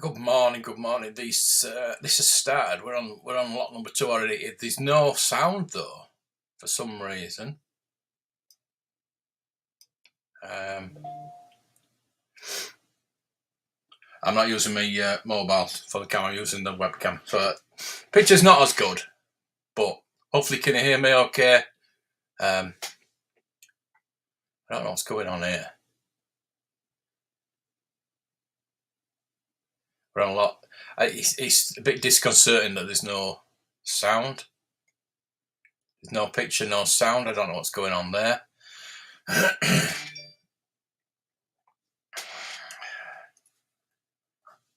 Good morning, good morning. This has started. We're on lot number 2 already. There's no sound though, for some reason. I'm not using my mobile for the camera. I'm using the webcam. So picture's not as good, but hopefully can you hear me okay? I don't know what's going on here. We're on a lot. It's a bit disconcerting that there's no sound. There's no picture, no sound. I don't know what's going on there.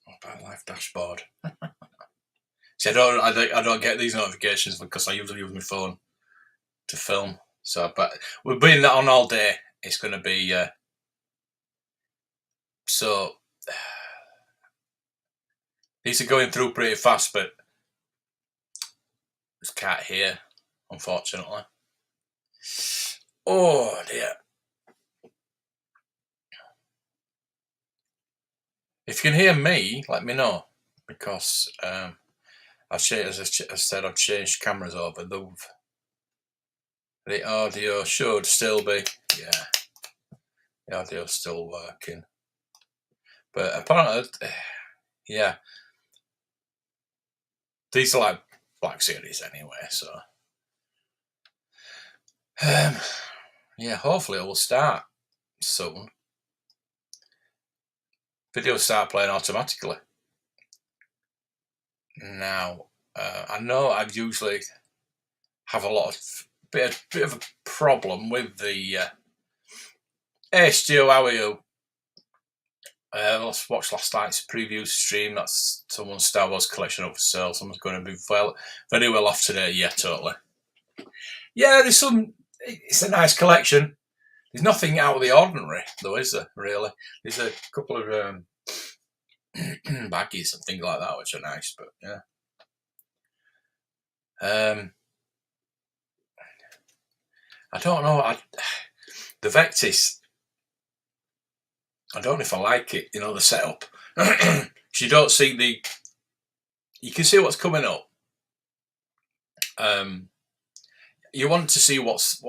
Mobile life dashboard. See, I don't get these notifications because I usually use my phone to film. So, but we've been on all day. It's going to be so. These are going through pretty fast, but just can't hear, unfortunately. Oh dear. If you can hear me, let me know, because I've changed, as I said, I've changed cameras over. The audio should still be, yeah, the audio's still working, but apparently, yeah, these are like Black Series anyway, so yeah, hopefully it will start soon. Videos start playing automatically. Now, I know I usually have a lot of bit of a problem with the hey Stu, how are you? Let's watch last night's preview stream. That's someone's Star Wars collection up for sale. Someone's going to be very well off today. Yeah, totally. Yeah, there's some. It's a nice collection. There's nothing out of the ordinary, though, is there? Really? There's a couple of baggies and things like that, which are nice. But yeah. I don't know. The Vectis. I don't know if I like it. You know, the setup. You don't see the. You can see what's coming up. You want to see what's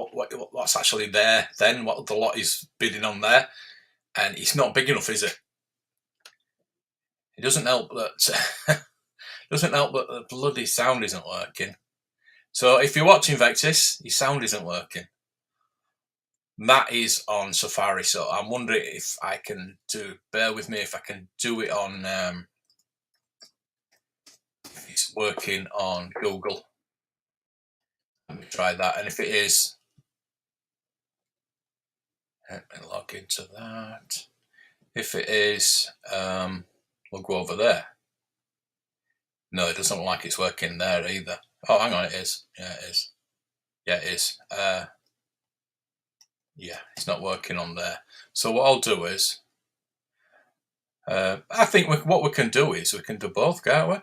actually there. Then what the lot is bidding on there, and it's not big enough, is it? It doesn't help that. Doesn't help that the bloody sound isn't working. So if you're watching Vectis, your sound isn't working. That is on Safari, so I'm wondering if I can bear with me, if I can do it on, it's working on Google. Let me try that, and if it is, let me log into that. If it is, we'll go over there. No, it doesn't look like it's working there either. Oh, hang on, it is. Yeah, it is. Yeah, it is. Yeah, it's not working on there. So what I'll do is, I think what we can do is we can do both, can't we?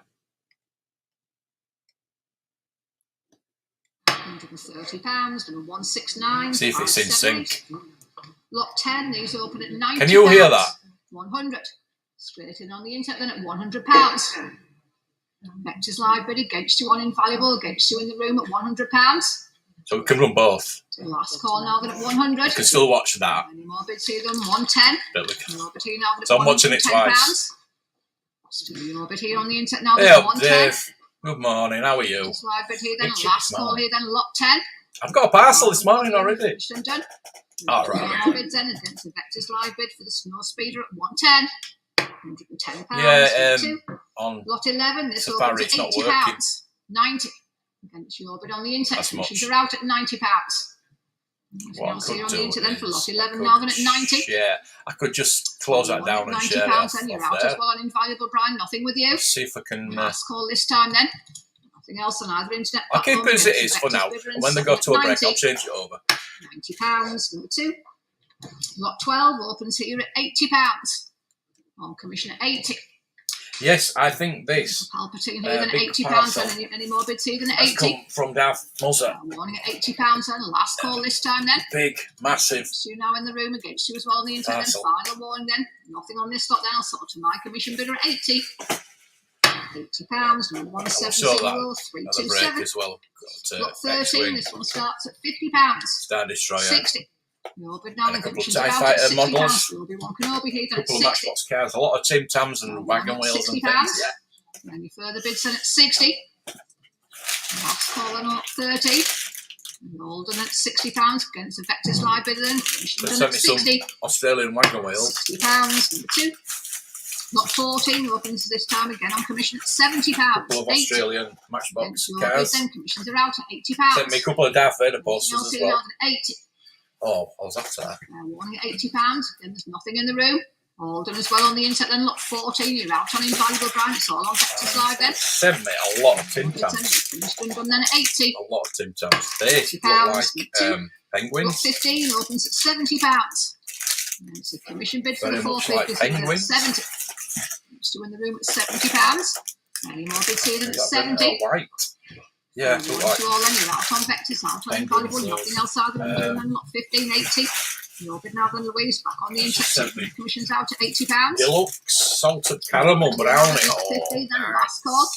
£130, number 169. See if it's in sync. Lot 10, these open at £90. Can you hear that? 100. Straight in on the internet then at £100. Vectis live bid against you on Invaluable, against you in the room at £100. So we can run both. Last call now then at 100. You can still watch that. Any more bids here than 110. So I'm watching it twice. Still your bid here on the internet now. Hey up, Dave. Good morning, how are you? Live bid here then, last call here then, lot 10. I've got a parcel this morning already. All right. More bids then against the Vectis live bid for the Snow Speeder at 110. £110. Yeah, on lot 11, this Safari, opens at £80. 90. Against your bid on the internet. Commissions are out at £90. What I could on the internet then for lot 11 now then at 90. Yeah, I could just close that down and share it off then you're out as well on Invaluable, Brian. Nothing with you. Let's see if I can. Last call this time then. Nothing else on either internet. I'll keep it as it is for now. And when they go to a break, I'll change it over. £90, number 2. Lot 12 opens here at £80. On commission at 80. Yes, I think this. Palpatine here then at £80. Any more bids here than at 80? Come from Darth Muzzer. Warning at £80 then. Last call this time then. Big, massive. So now in the room against you as well on the internet. Then final warning then. Nothing on this lot then. I'll sort to my commission bidder at 80. £80. Number 170 327 as well. Got 13. This one starts at £50. Star Destroyer. 60. No bid now. And a couple of TIE Fighter models. A couple of Matchbox cars. A lot of Tim Tams and wagon wheels and things. Yeah. Any further bids then at 60. Last call then at 30. Golden at £60 against the Vectis live bidder then. At 60. Australian wagon wheels. £60. Number 2. Lot 14 opens this time again on commission at £70. A couple of Australian Matchbox cars. Then commissions are out at £80. Sent me a couple of Darth Vader posters as well. At 80. Oh, I was after that. Warning at £80. Then there's nothing in the room. All done as well on the internet then. Lot 14. You're out on Invaluable Brand. It's all on Vectis live then. Send me a lot of Tim Tams. Done then at 80. A lot of Tim Tams. They look like penguins. Lot 15 opens at £70. It's a commission bid for the 450. Like penguins. 70. Still in the room at £70. Any more bids here than at 70. White. Yeah, look like. All then you're out on Vectis, out on Invaluable, nothing else out of the room. And lot 15, 80. Your bid now then Louise back on the internet. Commission's out at £80. Deluxe salted caramel brownie. 50 then last call.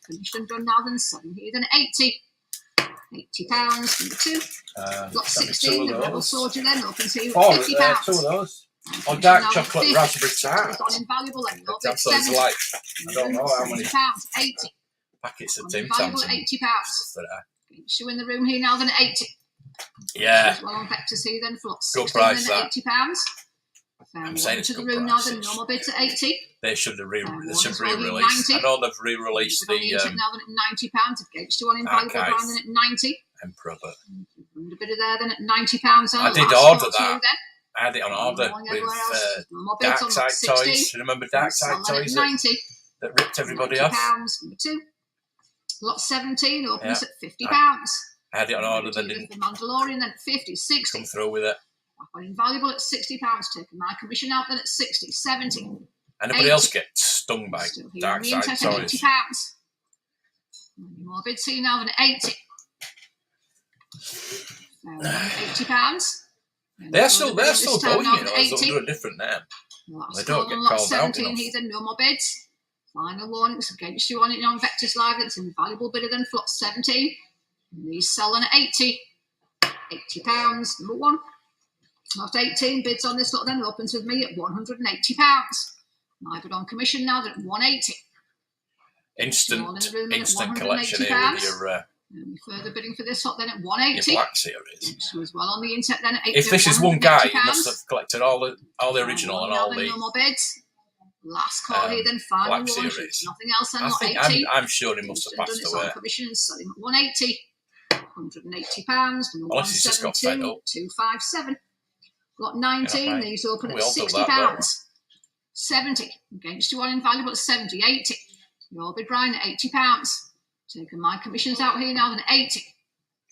Commission done now then 7 here then 80. £80. Number 2. Got 16. The Rebel Soldier then opens here at £50. 2 of those. Oh, dark chocolate raspberry tart. It's on Invaluable then. That's like, I don't know how many £80. packets of Tim Tams. £80. Shoe in the room here now then at 80. Yeah. As well on Vectis here then for good price that. £80. I'm saying to the room now then normal bids at 80. They should re-release. I know they've re-released the now then at £90 against you on Invaluable Brand then at 90. Emperor, but a bit of there then at £90. I did order that. I had it on order with Dark Side Toys. Remember Dark Side Toys that ripped everybody off? Number 2. Lot 17 opens at £50. I had it on order, then didn't. The Mandalorian then at 50, 60. Come through with it. Invaluable at £60. Taking my commission out then at 60, 70. Anybody 80. else get stung by Dark Side Toys? £80. More bids here now than 80. £80. They're still going, you know, as they'll do a different name. They don't get called out enough. Here then, no more bids. Final warnings against you on it on Vectis Live. It's an invaluable bidder then, Flot 17. And these selling at 80. £80. Number 1. Lot 18 bids on this lot then opens with me at £180. My bid on commission now at £180. Instant collection here with your further bidding for this lot then at £180. Your Black Series. As well on the internet then at £80. If this is one guy, he must have collected all the original and all the no more bids. Last call here then, final Black warning. Series. Nothing else then, lot 80. I'm sure he must have passed away. Commission selling at £180. £180. Unless he's just got fed up. 257. Lot 19, these open at £60. 70. Against you on Invaluable at 70, 80. Your bid Brian at £80. Taking my commissions out here now than 80.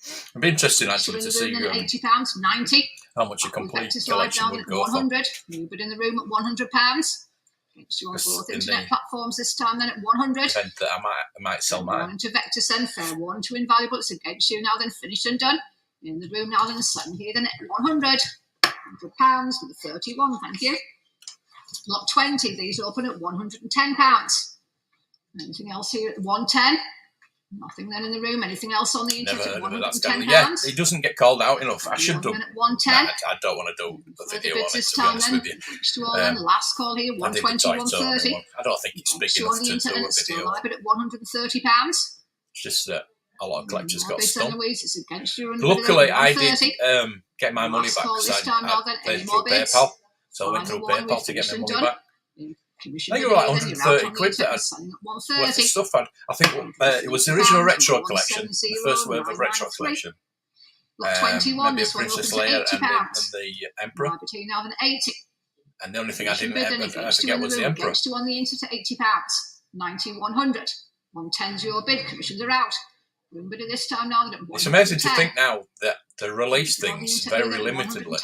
It'd be interesting actually to see £80, 90. how much a complete collection would go for. 100. New bid in the room at £100. Against you on both internet platforms this time then at 100. That I might sell mine. Warning to Vectis then, fair warning to Invaluable. It's against you now then, finished and done. In the room now then, 7 here then at 100. £100, number 31, thank you. Lot 20, these open at £110. Anything else here at 110? Nothing then in the room. Anything else on the internet at £110? Yeah, he doesn't get called out enough. I should do. At 110. I don't want to do the video on it, to be honest with you. To all then, last call here, 120, 130. I don't think it's big enough to do a video. Live at £130. It's just that a lot of collectors got stung. Luckily, I did get my money back because I paid through PayPal. So I went through PayPal to get my money back. I think it was like 130 quid that I'd worth of stuff. I think it was the original retro collection, the first wave of retro collection. Maybe Princess Leia and the Emperor. And the only thing I didn't ever get was the Emperor. On the internet at £80, 90, 100. 110's your bid. Commissions are out. Bit of this time now. It's amazing to think now that they release things very limitedly.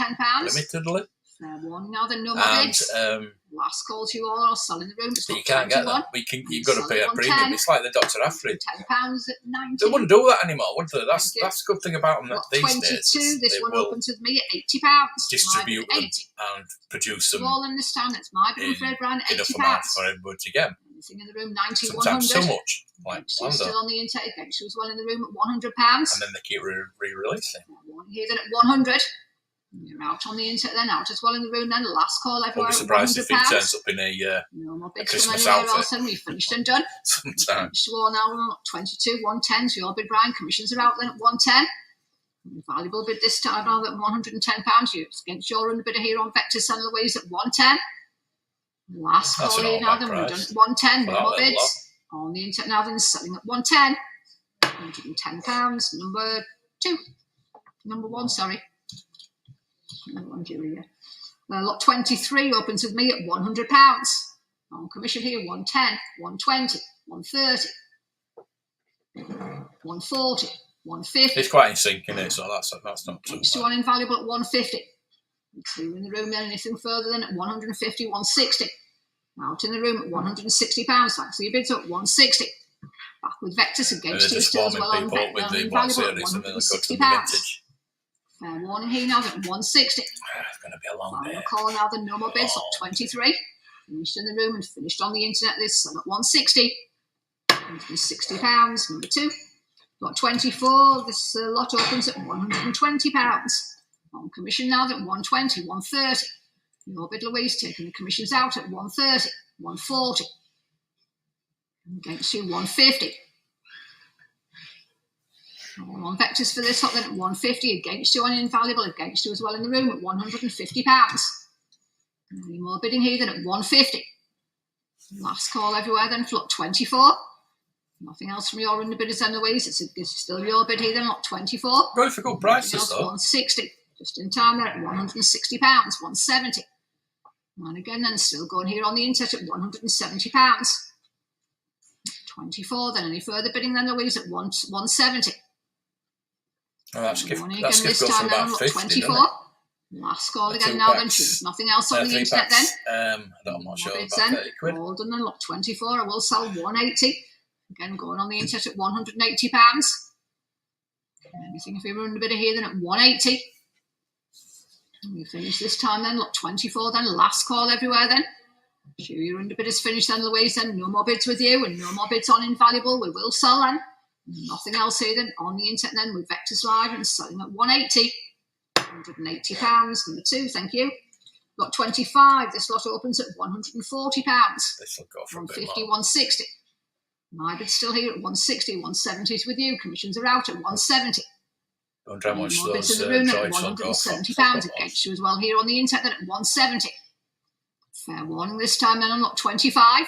Fair one. Now then, no more And bids. Last call to you all. I'll sell in the room. It's you can't get them. You've got to pay a premium. It's like the Dr. Afrin. £10 at 90. They wouldn't do that anymore, would they? That's the good thing about them these 22. days. This one opens with me at £80. Distribute them and produce them. All in this town. It's my bid for Brian at £80. Enough amount for everybody to get them. Anything in the room, 90, Sometimes 100. so much. Like Still on the intake. She was well in the room at £100. And then they keep re-releasing. Here then at 100. You're out on the internet then, out as well in the room then. Last call everywhere. I'll be surprised if he turns up in a Christmas outfit. Else, and we finished and done. Sometimes. So now 22, 110. So your bid, Brian. Commissions are out then at 110. Valuable bid this time now at £110. You against your run the bidder here on Vectis and Louise at 110. Last call here now then. We've done at 110. No more bids. On the internet now then, selling at 110. £110. Number 2. Number 1, sorry. Lot 23 opens with me at £100. On commission here, 110, 120, 130, 140, 150. It's quite in sync, isn't it? So that's not too bad. One invaluable at 150. Two in the room then, anything further than at 150, 160. Out in the room at £160. Thanks for your bids at 160. Back with Vectis against two still as well on Vectis. With the what series and then go to the vintage. Fair warning here now at 160. It's going to be a long day. Call now the no more bids at 23. Finished in the room and finished on the internet this sum at 160. £160. Number 2. Lot 24. This lot opens at £120. On commission now at 120, 130. Your bid, Louise, taking the commissions out at 130, 140. Against you, 150. All on Vectis for this lot then at 150. Against you on invaluable. Against you as well in the room at £150. Any more bidding here than at 150. Last call everywhere then for lot 24. Nothing else from your underbidders and Louise. It's still your bid here then, lot 24. Going for good prices though. 160. Just in time there at £160. 170. And again then still going here on the internet at £170. 24 then. Any further bidding then Louise at 170. Oh, that's gift goes for about 50, 24. Last call again now then. Nothing else on the internet then. I'm not sure about 30 quid. All done then, lot 24. I will sell 180. Again going on the internet at £180. Anything if we run a bit of here then at 180. And we finish this time then, lot 24 then. Last call everywhere then. Sure your underbid is finished then, Louise, then. No more bids with you and no more bids on invaluable. We will sell then. Nothing else here then on the internet then with Vectis Live and selling at 180. £180. Number 2, thank you. Lot 25. This lot opens at £140. This will go for 150, 160. My bid's still here at 160, 170 is with you. Commissions are out at 170. I wonder how much those in the room at £170 against you as well here on the internet then at 170. Fair warning this time then on lot 25.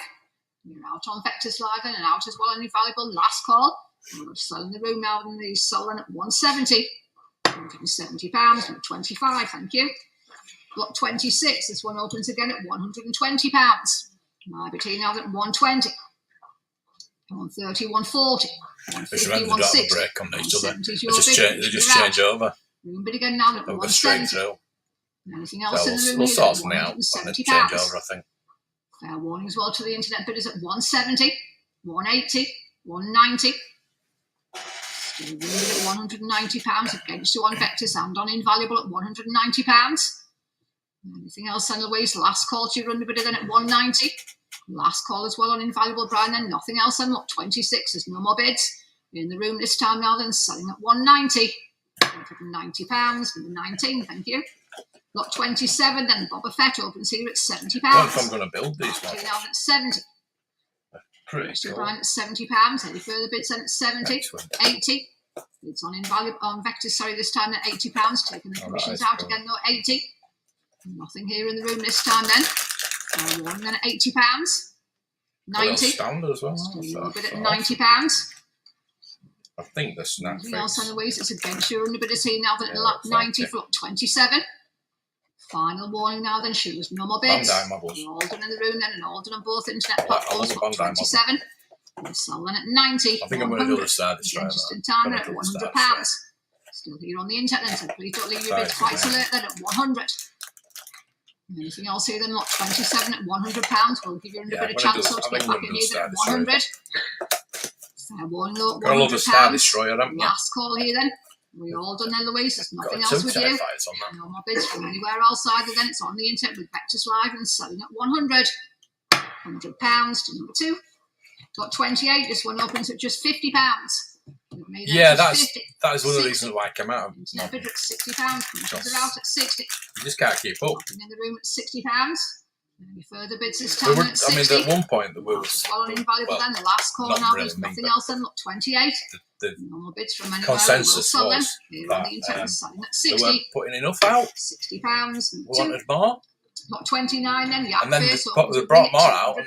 You're out on Vectis Live and out as well on invaluable. Last call. We're selling the room now and these selling at 170. £170. Number 25, thank you. Lot 26. This one opens again at £120. My bid here now at 120. 130, 140, 150, 160. Break on each other. They just change over. Room bid again now at 170. Anything else in the room? We'll sort something out when they change over, I think. Fair warning as well to the internet bidders at 170, 180, 190. Still room bid at £190 against you on Vectis and on invaluable at £190. Anything else on Louise? Last call to your run bidder then at 190. Last call as well on invaluable, Brian, then nothing else then. Lot 26, there's no more bids. In the room this time now then, selling at 190. £190, number 19, thank you. Lot 27, then Boba Fett opens here at £70. I don't know if I'm going to build these ones. Now at 70. Pretty cool. Brian at £70. Any further bids then at 70, Excellent. 80. Bids on invaluable on Vectis, sorry, this time at £80. Taking the commissions out again though, 80. Nothing here in the room this time then. One then at £80. 90. Standard as well. Still a bit at £90. I think the snap Anything else on the ways it's against you under bit of tea now then at 90 for lot 27. Final warning now then, shoes, no more bids. All done in the room then and all done on both internet platforms for 27. We'll sell then at 90. I think I'm going to do the side this right. Just in time then at £100. Still here on the internet then, so please don't leave your bids quite so late then at 100. Anything else here then? Lot 27 at £100. We'll give you a bit of chance to get back in here then at 100. Fair warning though, Got a lot of Star Destroyer, haven't you? Last call here then. We all done then, Louise. There's nothing else with you. No more bids from anywhere else either then. It's on the internet with Vectis Live and selling at 100. £100 to number 2. Got 28. This one opens at just £50. Yeah, that is one of the reasons why I came out. Internet bid at £60. Commissions are out at 60. You just can't keep up. Nothing in the room at £60. Any further bids this time at 60. I mean, at one point there was... Well, invaluable then. The last call now, there's nothing else then. Look, 28. The no bids from anywhere. consensus was that selling at 60. they weren't putting enough out. £60. We wanted more. Got 29 then. And then they brought more out.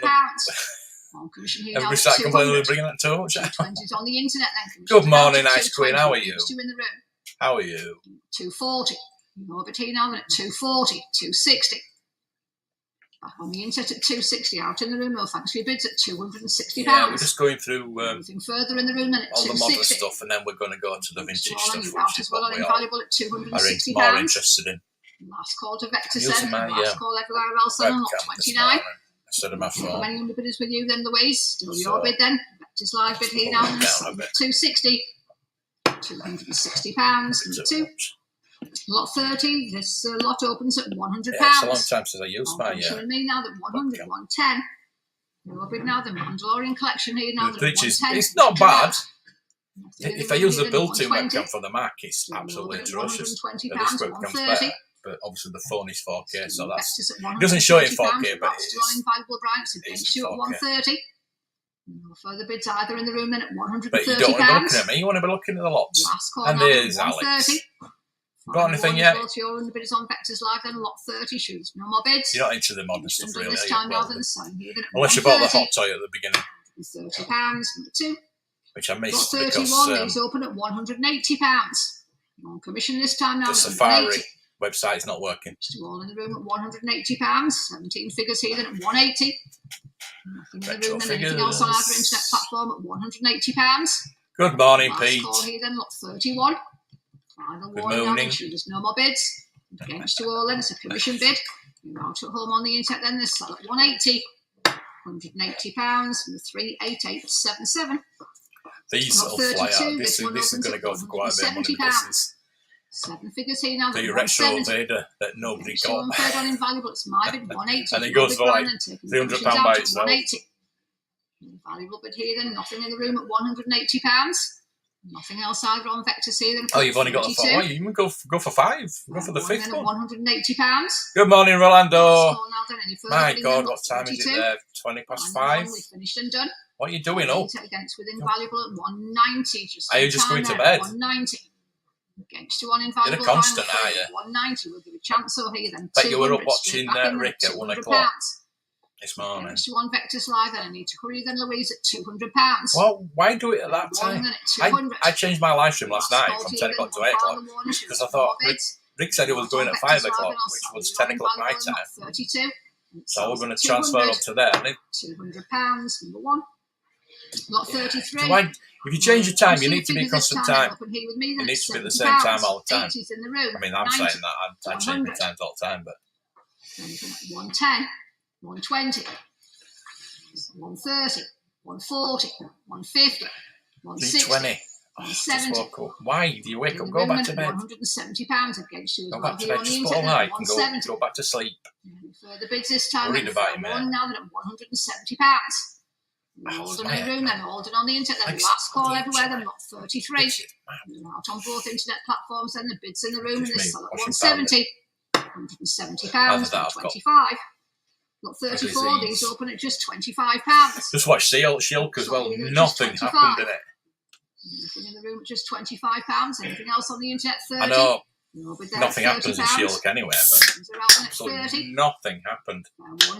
On commission here everybody started complaining we were bringing it too much. 20s on the internet then. Good morning, Ice Queen. How are you? In the room. How are you? 240. Over tea now then at 240. 260. Back on the internet at 260. Out in the room. No thanks for your bids at £260. Yeah, we're just going through anything further in the room then at all 260. the modern stuff, and then we're going to go to the vintage stuff, which is what we invaluable at £260. are more interested in. Last call to Vectis then. Last call everywhere else then on lot 29. Instead of my phone. How many underbidders with you then, Louise? Still your bid then. Vectis Live bid here now. 260. £260. Number 2. Lot 30. This lot opens at £100. Yeah, it's a long time since I used my. Showing me now that 100, 110. Your bid now the Mandalorian collection here now. Which is it's not bad. If I use the built-in webcam for the Mac, it's absolutely atrocious. The webcam's better. But obviously the phone is 4K, so that's it doesn't show it in 4K, but it's 4K. 130. No further bids either in the room then at £130. But you don't want to be looking at me, you want to be looking at the lots. Last call and there's Alex. Got anything yet? Your bids on Vectis Live then lot 30 shoes. No more bids. You're not into the modern stuff really, this are time you? rather than selling here then at unless you bought the hot toy at the beginning. £30. Number 2. Which I missed got 31. These open at £180. On commission this time now. The Safari website's not working. Still all in the room at £180. 17 figures here then at £180. Nothing in the room then. Anything else on either internet platform at £180. Good morning, Last Pete. call here then, lot 31. Final warning now, make sure there's no more bids. Against you all then, it's a commission bid. You're out at home on the internet then, this sell at £180. £180 and the 38877. These little fly out. This is going to go for quite a bit of money because it's 7 figures here now. the retro Vader that nobody got. Third on invaluable, it's my bid, 180. And it goes for like £300 by itself. Invaluable bid here then, nothing in the room at £180. Nothing else either on Vectis here then. Oh, you've only got the 4. You can go for 5. Go for the 5th one. £180. Good morning, Rolando. My My God, what time is it there? 20 past 5. We finished and done. What are you doing up? Against with invaluable at 190. Are you just going to bed? 190. Against you on invaluable. You're a constant, are you? 190. We'll give a chance over here then. Bet you were up watching Rick at 1 o'clock this morning. Against you on Vectis Live then. I need to hurry then, Louise, at £200. Well, why do it at that time? I changed my live stream last night from 10 o'clock to 8 o'clock because I thought Rick said he was going at 5 o'clock, which was 10 o'clock my time. 32. So we're going to transfer up to there. £200, number 1. Lot 33. So if you change your time, you need to be constant time. It needs to be the same time all the time. I mean, I'm saying that. I change my times all the time, but 110, 120, 130, 140, 150, 160, 320. 170. Why do you wake up? Go back to bed. £170 against you. Go back to bed. Just put all night and go back to sleep. Further bids this time. Worried about you, man. Now at £170. Alden in the room, then Alden on the internet, then last call everywhere, then lot 33. Out on both internet platforms, then the bids in the room, and this sell at 170. £170, 25. Lot 34, these open at just £25. Just watch She-Hulk as well. Nothing happened in it. Anything in the room at just £25. Anything else on the internet, 30. I know. Nothing happens in She-Hulk anyway, but so nothing happened.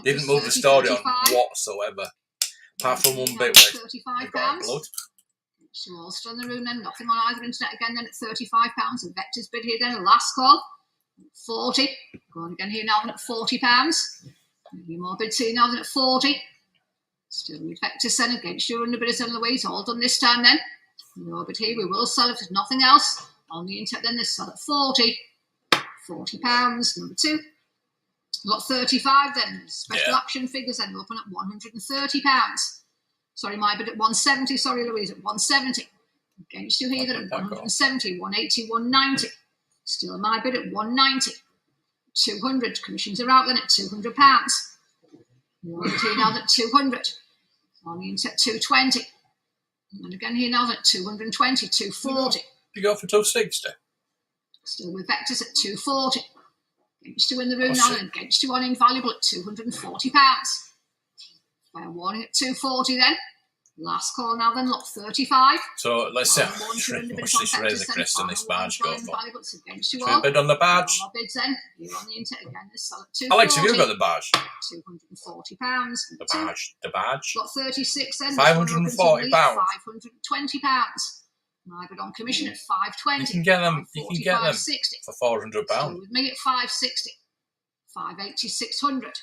Didn't move the story on whatsoever. Apart from one bit where you've got blood. So all still in the room then, nothing on either internet again then at £35. A Vectis bid here then, last call, 40. Going again here now then at £40. Maybe more bids here now then at 40. Still with Vectis then against your underbidders and Louise, all done this time then. No bid here, we will sell if there's nothing else. On the internet then, this sell at 40. £40, number 2. Lot 35 then. Special action figures then open at £130. Sorry, my bid at 170. Sorry, Louise, at 170. Against you here then at 170, 180, 190. Still my bid at 190. 200. Commissions are out then at £200. You're here now at 200. On the inset 220. And again here now at 220, 240. You go for 260. Still with Vectis at 240. Against you in the room now and against you on Invaluable at £240. Fair warning at 240 then. Last call now then, lot 35. So let's see how much this Razor Crest and this barge go for. Should we bid on the barge? Bids then. You're on the internet again. This sell at 240. Alex, have you got the barge? £240. The barge. Lot 36 then. £540. £520. My bid on commission at £520. You can get them. You can get them for £400. Still with me at £560. £580, £600.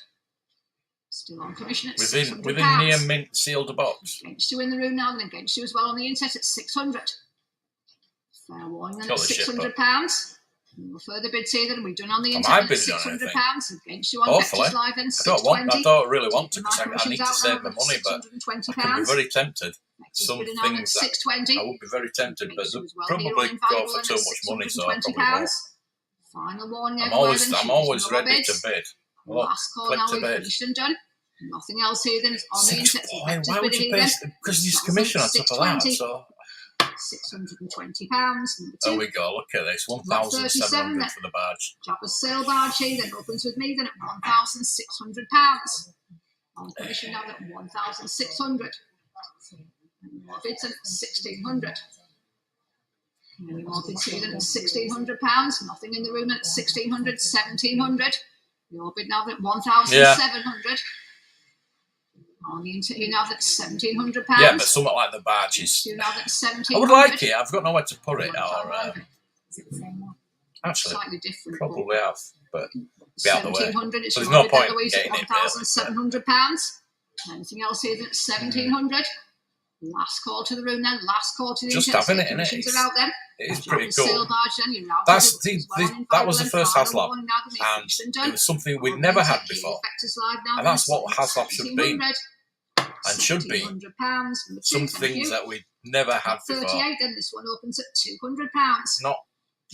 Still on commission at £600. Within near mint sealed box. Against you in the room now and against you as well on the internet at £600. Fair warning then at £600. No further bids here then we've done on the internet at £600. Against you on Vectis Live then £620. I don't really want to because I need to save my money, but I can be very tempted. Some things that I would be very tempted, but they'll probably go for too much money, so I probably won't. Final warning. I'm always ready to bid. Last call now, we've finished and done. Nothing else here then. It's on the internet. Why would you pay? Because there's commission on top of that. So £620. There we go. Look at this. 1,700 for the barge. Jabba's sale barge here then opens with me then at £1,600. On commission now at £1,600. More bids at £1,600. More bids here then at £1,600. Nothing in the room at £1,600. £1,700. Your bid now at £1,700. On the internet here now at £1,700. Yeah, but something like the barge is. I would like it. I've got nowhere to put it. Or actually, slightly different. Probably have, but be out of the way. So there's no point getting it. £1,700. Anything else here that's £1,700? Last call to the room then. Last call to the just having it in it. It's pretty cool. That was the first HasLab, and it was something we'd never had before, and that's what HasLab should be, and should be. Some things that we'd never had before. 38 then. This one opens at £200. Not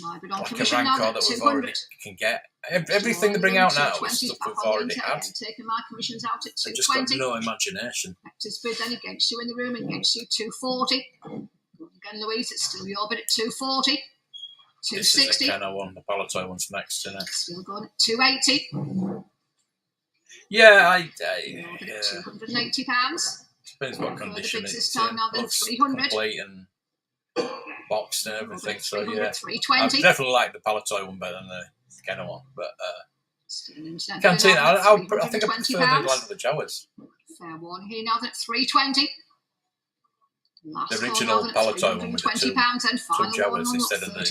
like a Rancor that we've already can get. Everything they bring out now is stuff we've already had. Taking my commissions out at £220. They've just got no imagination. Vectis bid then against you in the room, against you £240. Again, Louise, it's still your bid at £240. £260. This is the kind of one. The Palatoy one's next, isn't it? Still going at £280. Yeah, £280. Depends what condition it's in. Looks complete and boxed and everything. So yeah, I definitely like the Palatoy one better than the Kenner one. But Canteen, I think I prefer the Land of the Jawas. Fair warning here now that £320. The original Palatoy one with the two Jawas instead of the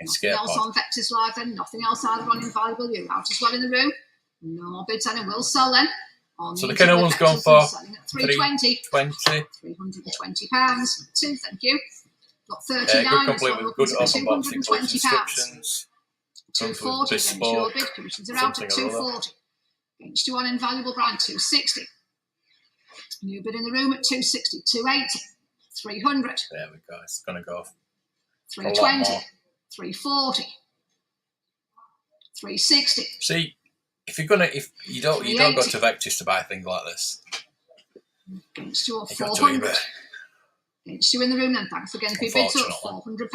Escape Nothing else on Vectis Live then. Nothing else either on Invaluable. You're out as well in the room. No more bids then, and we'll sell then. So the Kenner one's gone for £320. £320. Two, thank you. Got 39. Good complete with good open box includes instructions. £240. Bespoke. Commissions are out at £240. Against you on Invaluable brand £260. New bid in the room at £260. £280. £300. There we go. It's going to go £320. £340. £360. See, if you don't go to Vectis to buy things like this. Against you on £400. Against you in the room then. Thanks again for your bids at £400.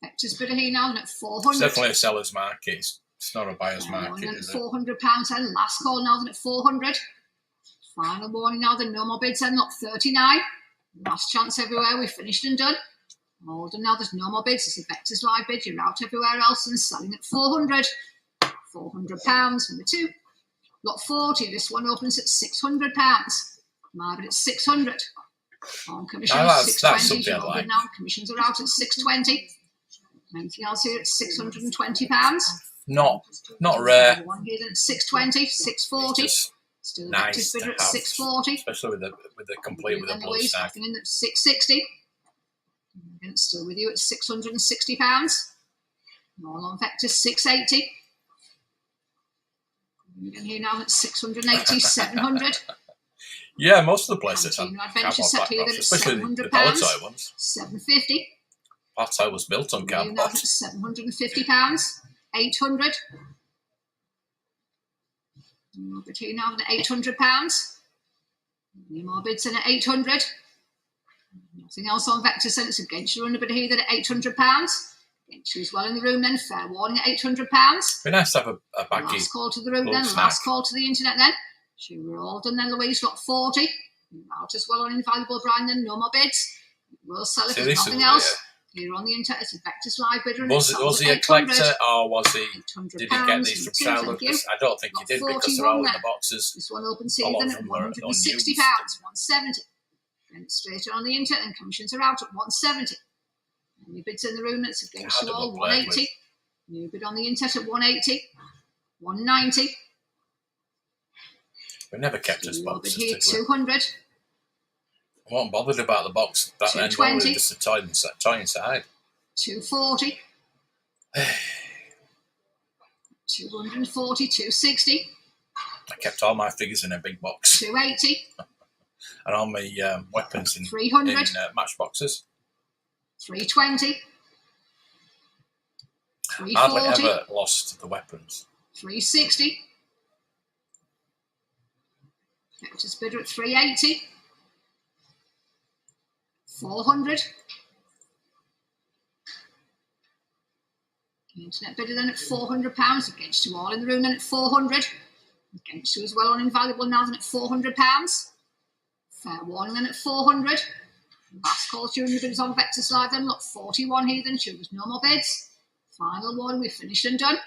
Vectis bid here now at £400. It's definitely a seller's market. It's not a buyer's market, is it? £400 then. Last call now then at £400. Final warning now then. No more bids then. Not 39. Last chance everywhere. We've finished and done. Hold on now. There's no more bids. It's a Vectis Live bid. You're out everywhere else and selling at £400. £400. Number 2. Lot 40. This one opens at £600. My bid at £600. On commission at £620. Like. Now commissions are out at £620. Anything else here at £620? Not rare. One here at £620, £640. Still nice bidder at £640. Especially with the complete with the blue stack. In at £660. And it's still with you at £660. All on Vectis £680. Again here now at 680, 700. Yeah, most of the places have Canteen Adventure cardboard set here backdrops, then at especially the £700. Pallettoy ones. 750. Pallettoy was built on Here now cardboard. at £750. 800. Over to you now at £800. Any more bids in at 800. Nothing else on Vectis, then it's against you. Under bid here then at £800. Against you as well in the room then. Fair warning at £800. Be nice to have a baggy. Last call to the room then. snack. Last call to the internet then. She were all done then. Louise got 40. You're out as well on Invaluable Brian then. No more bids. We'll sell it. There's nothing else. Here on the internet, it's a Vectis live bidder. Was he a collector or was he? Did he get these from childhood? I don't think he did because they're all in the boxes. This one opens here then at £160, 170. And it's straight on the internet, and commissions are out at 170. Any bids in the room, that's against you all, 180. New bid on the internet at 180, 190. We never kept his boxes. Here, 200. I wasn't bothered about the box back then. Only just the toy inside. 240. 240, 260. I kept all my figures in a big box. 280. And all my weapons in 300. matchboxes. 320. Hardly 340. ever lost the weapons. 360. Vectis bidder at 380. 400. Internet bidder then at £400. Against you all in the room then at 400. Against you as well on Invaluable now then at £400. Fair warning then at 400. Last call to your bids on Vectis Live then. Look, 41 here then. Choose no more bids. Final warning, we've finished and done.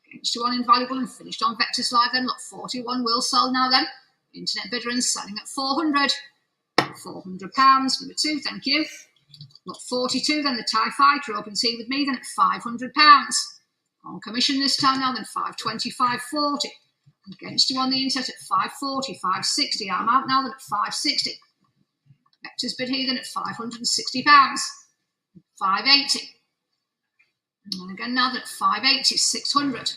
Against you on Invaluable and finished on Vectis Live then. Look, 41 will sell now then. Internet bidder and selling at 400. £400. Number 2, thank you. Look, 42 then. The TIE Fighter opens here with me then at £500. On commission this time now then 520, 540. Against you on the internet at 540, 560. I'm out now then at 560. Vectis bid here then at £560. 580. And again now then at 580, 600.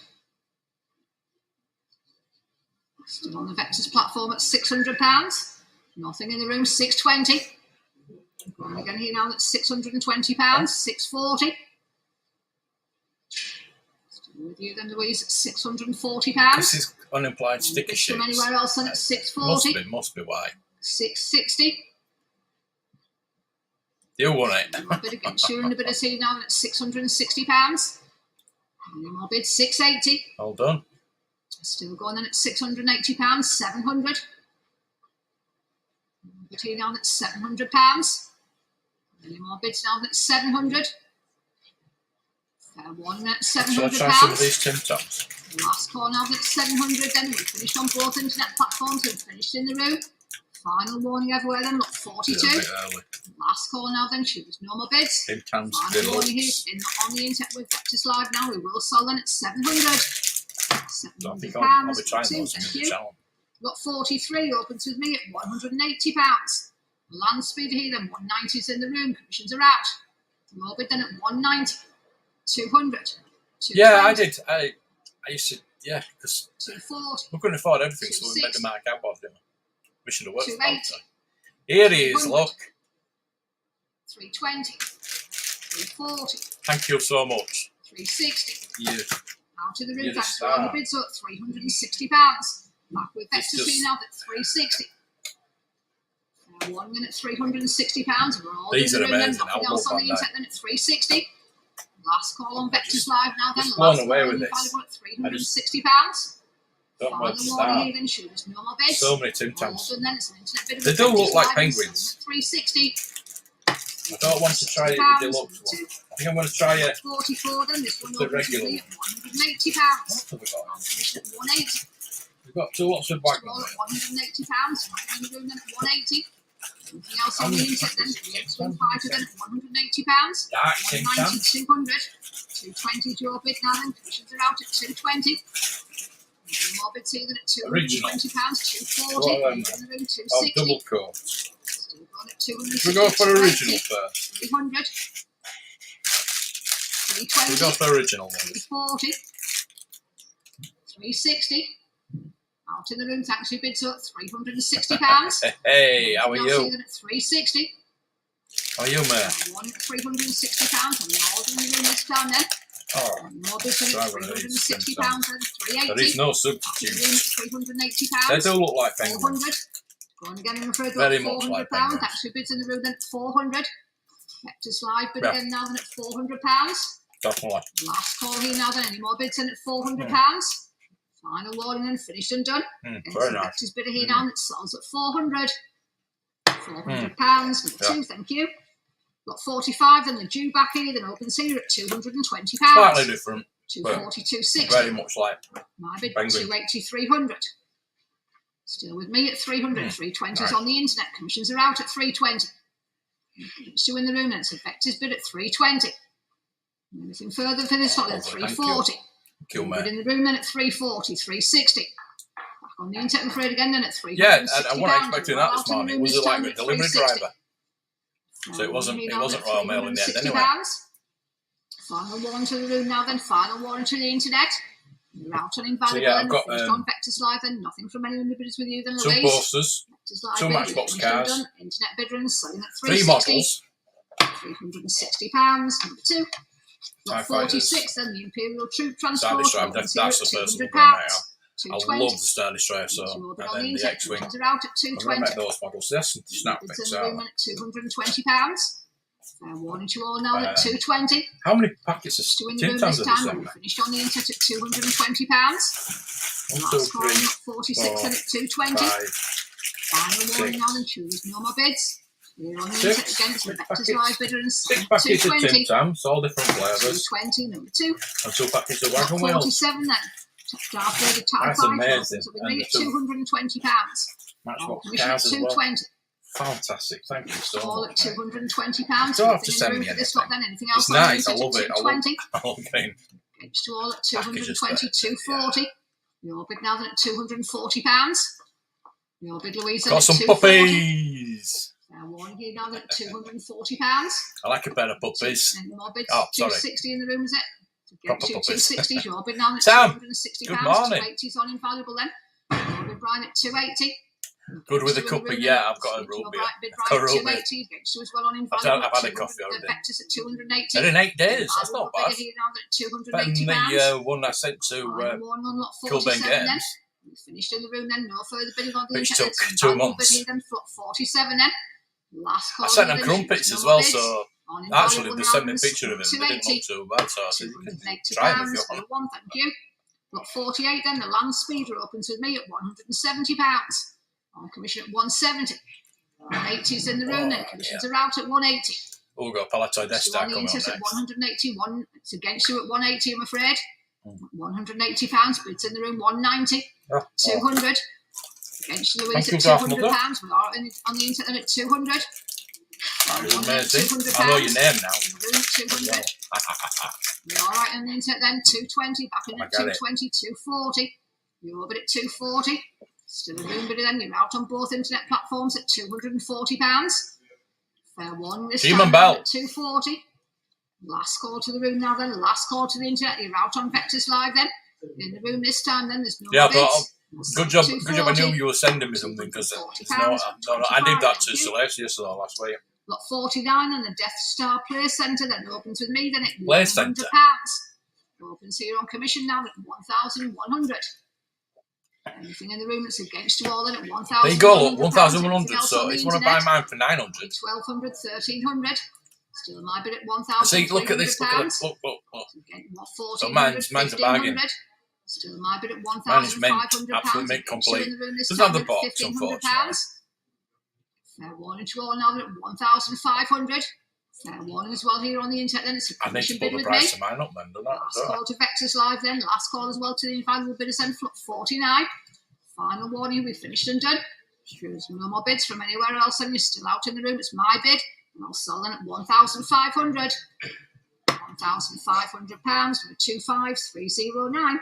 Still on the Vectis platform at £600. Nothing in the room, 620. Going again here now that's £620, 640. Still with you then, Louise, at £640. This is unemployed sticker sheets. From anywhere else then at 640. Must be why. 660. You won it. A bit against you and a bit of tea now at £660. Any more bids, 680. Well done. Still going in at £680, 700. Tea now at £700. Any more bids now at 700. Fair one at £700. Shall I try some of these Tim Tams? Last call now at 700. Then we finished on both internet platforms and finished in the room. Final warning everywhere then. Look, 42. Last call now then. Choose no more bids. Tim Tams. Final warning here on the internet with Vectis Live now. We will sell then at 700. I think I'll be trying those on the channel. Got 43 opens with me at £180. Land speed here then 190's in the room. Commissions are out. Low bid then at 190. 200. Yeah, I did. I used to, yeah, because 240. we couldn't afford everything, so we made the mark out of them. We should have worked for 280. Here he is, look. 320. 340. Thank you so much. 360. You. Out of the room, You're the that's where the star. bids are at £360. Back with Vectis now at 360. One minute, £360. We're all These in are the room then. amazing. Nothing I'll else go on on the internet then at 360. Last call on Vectis just- Live now then. just blown Last away call with on this. Invaluable at £360. Don't Final want to warning start. here then, shooters, no more bids. So many Tim All Tams. done then, it's an internet bid. They do look like penguins. 360. I don't want to try the deluxe one. I think I'm going to try it. 44 then, this one The opens with regular me at £180. What have we got? On commission at 180. We've got two lots of black All ones. at £180. In the room then at 180. Anything else on the internet then? X1 Fighter then at £180. Dark Tim 190, Tams. 200. 220 to your bid now then. Commissions are out at 220. More bids here then at Original. £220. 240. What are them? In the room, Oh, 260. double coat. Still going at 260. We go for 280, original first. 300. We 320. go for original one. 340. 360. Out in the room, thanks for your bids up, £360. Hey, how are I'll you? see them at £360. How are you, mate? One at £360, and we're all in the room this time then. Oh, More bids at £360 and £380. there is no substitute. £380. They do look like penguins. 400. Go on again, I'm afraid. Very £400. much like penguins. Actually, bids in the room then at 400. Vectis live bid again now then at £400. Definitely. Last call here now then. Any more bids in at £400? Final warning and finished and done. Very nice. Vectis bidder here now that sells at 400. £400 for the two, thank you. Got 45, then the due back here, then opens here at £220. Slightly different. 240, very much like my bid, 280, 300. Still with me at 300, 320 is on the internet. Commissions are out at 320. It's two in the room, and it's a Vectis bid at 320. Anything further for this one at 340. Kill me. Bid in the room then at 340, 360. Back on the internet, I'm afraid, again then at 360. Yeah, I wasn't expecting that this morning. Was it like a delivery driver? So it wasn't Royal Mail in the end anyway. Final warning to the room now then, final warning to the internet. You're out on invaluable, so yeah, I've got on Vectis Live then, nothing from any of the bidders with you then. Some posters, two Matchbox cars, done. Internet bidder and selling at 3 models, £360, number 2. Got 46 then, the Imperial Troop Transport. That's the first one I love the Star Destroyer, so and then the X-Wing. Are out at 220. I those models. There's some snap bits out. At £220. Fair warning to you all now at 220. How many packets of tin cans have you sent me? Finished on the internet at £220. 1, 2, 3, 46 and at 220. Final warning now and choose no more bids. We're on the internet against the Vectis Live bidder and 6 packets of Tim Tams, all different flavours. 220, number 2. And 2 packets of Wagon Wheels. 47 then. That's amazing. So we at £220. Matchbox cars as well. 220. Fantastic, thank you so all much. All at £220. Don't have to send me anything. Anything else? It's nice, I love it. I love green. It's all at £220, £240. Your bid now then at £240. Your bid, Louise, got some puppies. Warning here now then at £240. I like a pair of puppies. Any more bids? Oh, sorry. 260 in the room, is it? Proper puppies. 260. Your bid now at Sam, £260. good morning. 280 is on invaluable then. Your bid, Brian, at 280. Good with a cuppy, yeah, I've got a root beer. I've got a root beer. I've had a coffee already. Vectis at 280. They're in 8 days, that's not bad. Better than the one I sent to Kilburn Games. Finished in the room then, no further bidding on the which internet. took 2 months. Then 47 then. Last call. I sent them crumpets as well, so actually they sent me a picture of him. They didn't look too bad, so I said, you can try them if you want. Thank you. Got 48 then, the Land Speeder opens with me at £170. On commission at 170. 180 is in the room then. Commissions are out at 180. Oh, we've got a Palatoy Death Star coming on next. At 181. It's against you at 180, I'm afraid. £180. Bids in the room 190. 200. Against you, Louise, at £200. We are on the internet at 200. That was amazing. I know your name now. 200. You're all right on the internet then. 220. Back in at 220. 240. You're over at 240. Still a room bidder then. You're out on both internet platforms at £240. Fair one this time at 240. Last call to the room now then. Last call to the internet. You're out on Vectis Live then. In the room this time then. There's no bids. Good job. I knew you were sending me something because I did that to Celestia last week. Got 49 on the Death Star Play Centre then opens with me then at £100. Opens here on commission now at 1,100. Anything in the room that's against you all then at 1,000. There you go, look, 1,100. So if you want to buy mine for 900, 1,200, 1,300. Still my bid at 1,000. See, look at this. Look. So mine's a bargain. Still my bid at £1,500. Absolutely mint complete. Doesn't have the box, unfortunately. Fair warning to all now at 1,500. Fair warning as well here on the internet then. It's a commission bid with me. I need to put the price of mine up then, don't I? Last call to Vectis Live then. Last call as well to the invaluable bidders then. 49. Final warning, we've finished and done. There's no more bids from anywhere else and you're still out in the room. It's my bid. And I'll sell them at 1,500. £1,500 with 25309.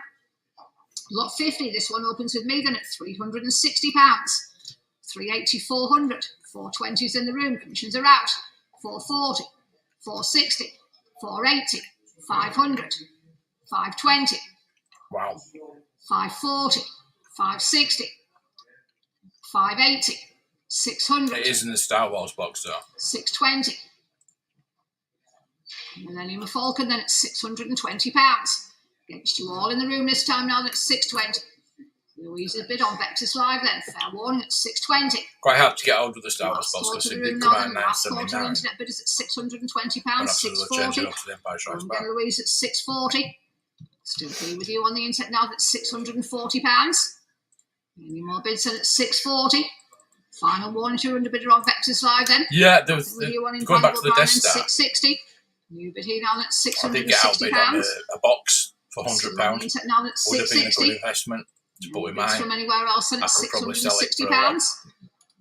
Lot 50. This one opens with me then at £360. 380, 400. 420s in the room. Commissions are out. 440, 460, 480, 500, 520. Wow. 540, 560, 580, 600. It is in the Star Wars box though. 620. Millennium Falcon then at £620. Against you all in the room this time now, that's 620. Louise's bid on Vectis Live then, fair warning at 620. Quite hard to get hold of the Star Wars box because it did come out at the £9.79. internet bid is at £620, 640. Again, Louise at 640. Still here with you on the internet now, that's £640. Any more bids then at 640. Final warning, 200 bidder on Vectis Live then. Yeah, there was going back to the Death Star. 660. New bid here now, that's £660. I did get outbid on a box for £100. Now that's Would have been a good 660. investment to put with mine. From anywhere else then I at could probably sell it for £660.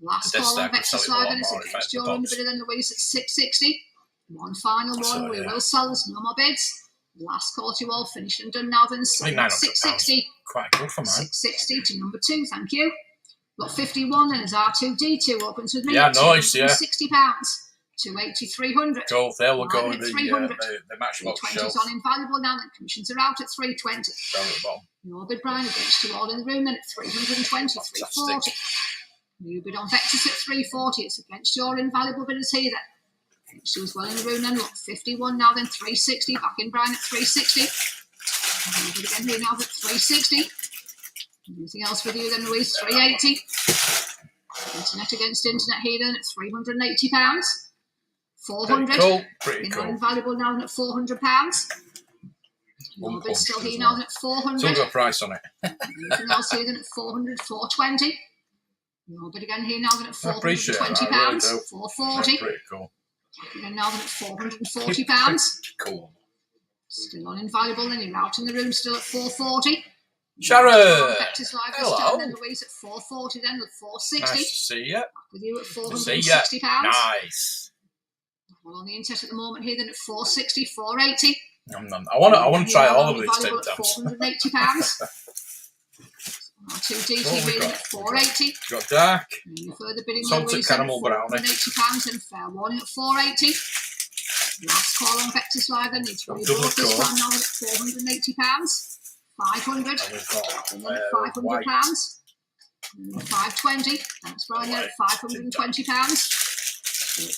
Last the Death call Star on could sell Vectis it for a Live lot then is more if I against had your the under box. bidder then Louise at 660. One final one, we will sell, there's no more bids. Last call to you all, finished and done now then. I think £900 660. quite good for mine. 660 to number 2, thank you. Got 51 then is R2D2, opens with me. Yeah, nice, yeah. £60. 280, 300. Go, there will go with the 300. Matchbox 20's shelf. on invaluable now, then commissions are out at 320. Down at the bottom. Your bid, Brian, against you all in the room then at 320, 340. New bid on Vectis at 340. It's against your invaluable bidders here then. Against you as well in the room then. Look, 51 now then 360. Back in Brian at 360. New bid again here now at 360. Anything else with you then, Louise? 380. Internet against internet here then at £380. 400. Pretty cool. Pretty cool. Invaluable now at £400. Your bid still here now at 400. Still got a price on it. Anything else here then at 400, 420. Your bid again here now then at £420. Appreciate that, I really do. 440. Pretty cool. Again now then at £440. Cool. Still on invaluable, then you're out in the room still at 440. Sharon! Vectis Live this Hello. time, then Louise at 440, then at 460. Nice to see you. With you at See £460. ya. Nice. Well, on the internet at the moment here, then at 460, 480. I want to try all of these Valuable Tim at Tams. £480. R2D2 bidding at 480. Got dark. Any further bidding on Salted Louise caramel at brownie. £480 and fair warning at 480. Last call on Vectis Live, then need to be Double bought this call. time now at £480. 500. And we've got And then at £500. white. 520. Thanks, Brian. There at £520.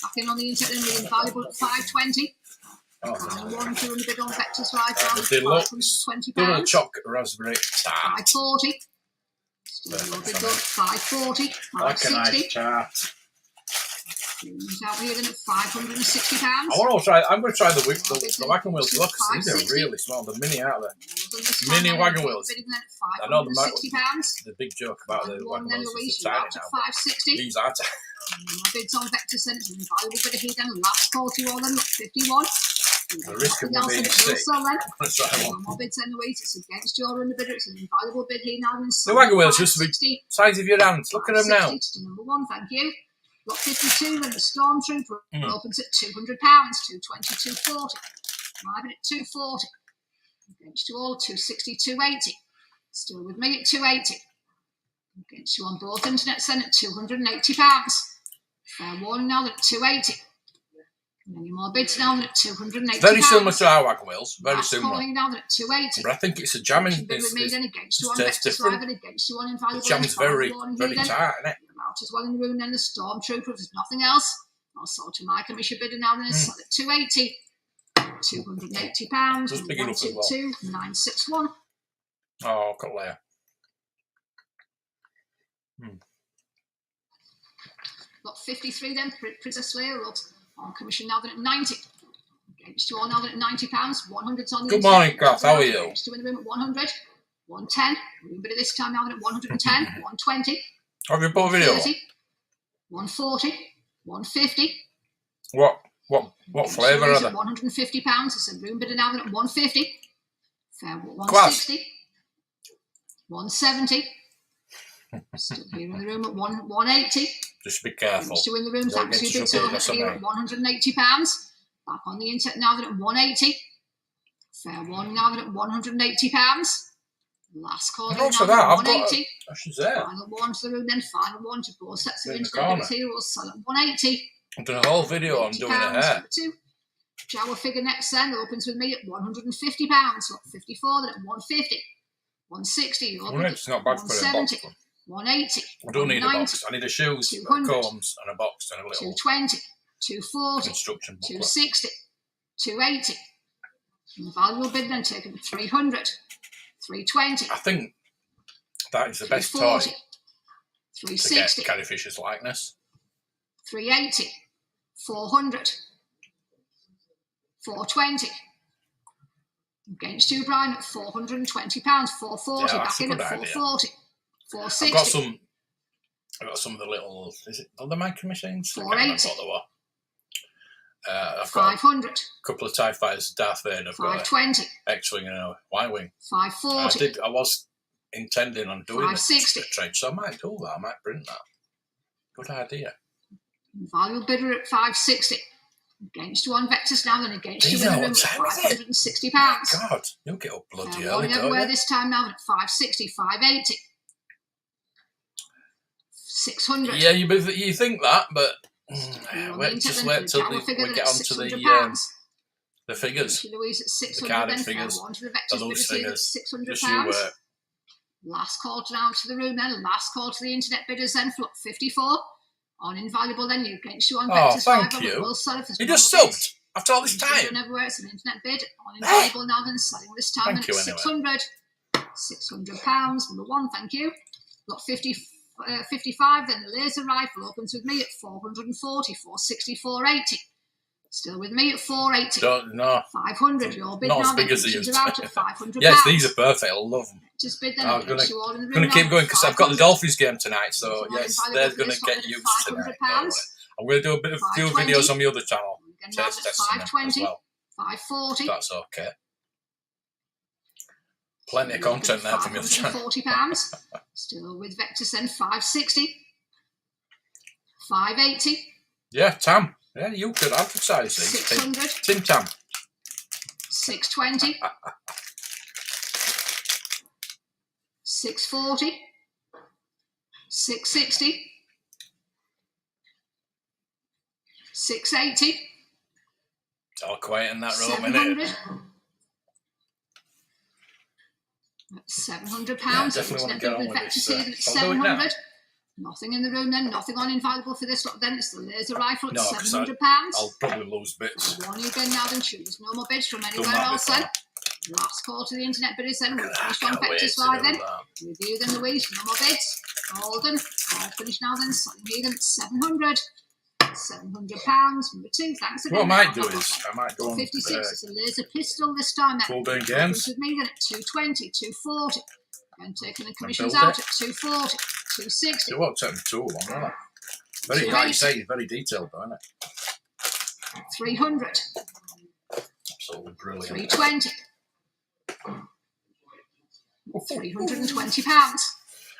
Back in on the internet, then with invaluable at 520. Oh, And one 200 bid on Vectis Live the now at deluxe double £520. chocolate raspberry tart. 540. Still your bid up 540. I like a nice 560. tart. Out here then at £560. I'm going to try the wagon wheels deluxe. These are 560. really small. The mini, aren't they? Mini wagon wheels. Bidding then at I know the £560. The big joke about the One wagon then wheels Louise, is you're they're out tiny at now. 560. These are tiny. My bids on Vectis then, it's an invaluable bid of here then. Last call to you all then, look, 51. The risk of me Nothing being else sick. will sell then. I'm going to try one. One more bids then, Louise, it's against your under bidder. It's an invaluable bid here now. The wagon wheels used to be size of your hand. Look at them now. 560 to number 1, thank you. Got 52 then the Stormtrooper opens at £200, 220, 240. Arriving at 240. Against you all, 260, 280. Still with me at 280. Against you on both internets then at £280. Fair warning now at 280. Any more bids now at £280. Very similar to our wagon wheels. Very Last similar. calling now at 280. But I think it's a jamming. Bid with me then against you on tastes Vectis Live different. and against you on The invaluable. jamming's very, very then. tight, isn't it? Out as well in the room then the Stormtrooper, if there's nothing else. I'll sell to my commission bidder now then it's at 280. £280. Just big enough as well. 961. Oh, cut layer. Got 53 then, Princess Leia up on commission now then at 90. Against you all now then at £90. 100's on the Good morning, Kath. How are you? Against you in the room at 100. 110. A little bit of this time now then at 110. 120. Have you put a video on? 130. 140. 150. What flavour are they? £150. It's a room bidder now then at 150. Fair 160. 170. Still here in the room at 180. Just be careful. Still in the room, Don't thanks get to you, big sugar, silver that's here all at £180. Back on the internet now then at 180. Fair one now then at £180. Last call And also now that, at I've got 180. she's there. Final one to the room, then final one to both sets of In the internet corner. bidders here will sell at 180. I've done a whole video on doing her hair. Two. Shower figure next then opens with me at £150. Got 54 then at 150. 160. Well, it's not bad for a box. 180. I don't need a box. I need a shoes, 200. combs, and a box and a little 220. 240. instruction booklet. 260. 280. And the valuable bid then taken 300. 320. I think that is the best toy 340. to 360. get Carrie Fisher's likeness. 380. 400. 420. Against you, Brian, at £420. 440. Yeah, Back that's a in at good idea. 440. 460. I've got some of the little, is it other micro machines? 480. What they were. I've got 500. a couple of TIE fighters, Darth Vader. I've got 520. an X-wing and a Y-wing. 540. I was intending on doing 560. a train, so I might do that. I might print that. Good idea. Valuable bidder at 560. Against you on Vectis now, then against you in the room at £560. God, you'll get up bloody early, don't everywhere you? this time now at 560, 580. 600. Yeah, you think that, but wait till we get onto the figures. Louise at 600, the carded then figures, on to the Vectis loose figures. £600. Just you work. Last call now to the room then. Last call to the internet bidders then. Flop 54. On invaluable then. You against you on Vectis. Thank you. You just subbed after all this time. Everywhere it's an internet bid. On invaluable now then. Selling this time Thank then you, at anyway. £600. Number one, thank you. Got 55, then the laser rifle opens with me at 440, 460, 480. Still with me at 480. No. 500, your bid not now. As big as they used to. Out at £500. Yes, these are perfect. I love them. Just bid then. I'm going to keep going because I've got the Dolphins game tonight, so yes, they're going to get used tonight. I'm going to do a few videos on the other channel. Taste testing them as well. 540. That's okay. Plenty of content there from the other channel. £40. Still with Vectis then, 560. 580. Yeah, Tam. Yeah, you could advertise these. 600. Tim Tam. 620. 640. 660. 680. It's all quiet in that room, 700. isn't it? £700. Yeah, definitely want to get on with this. 700. Nothing in the room then, nothing on invaluable for this lot then. It's the laser rifle at £700. I'll probably lose bits. One you again now then, choose no more bids from anywhere else then. Last call to the internet bidders then. We've finished on Vectis Live then. Review then Louise, no more bids. All done. All finished now then. Selling you then at £700. £700. Number two, thanks again. What I might do is, I might go on 56, it's a laser pistol this time then. Full doing games. With me then at 220, 240. And taking the commissions out at 240, 260. It won't take me too long, will it? Very, like you say, very detailed, isn't it? 300. Absolutely brilliant. 320. £320.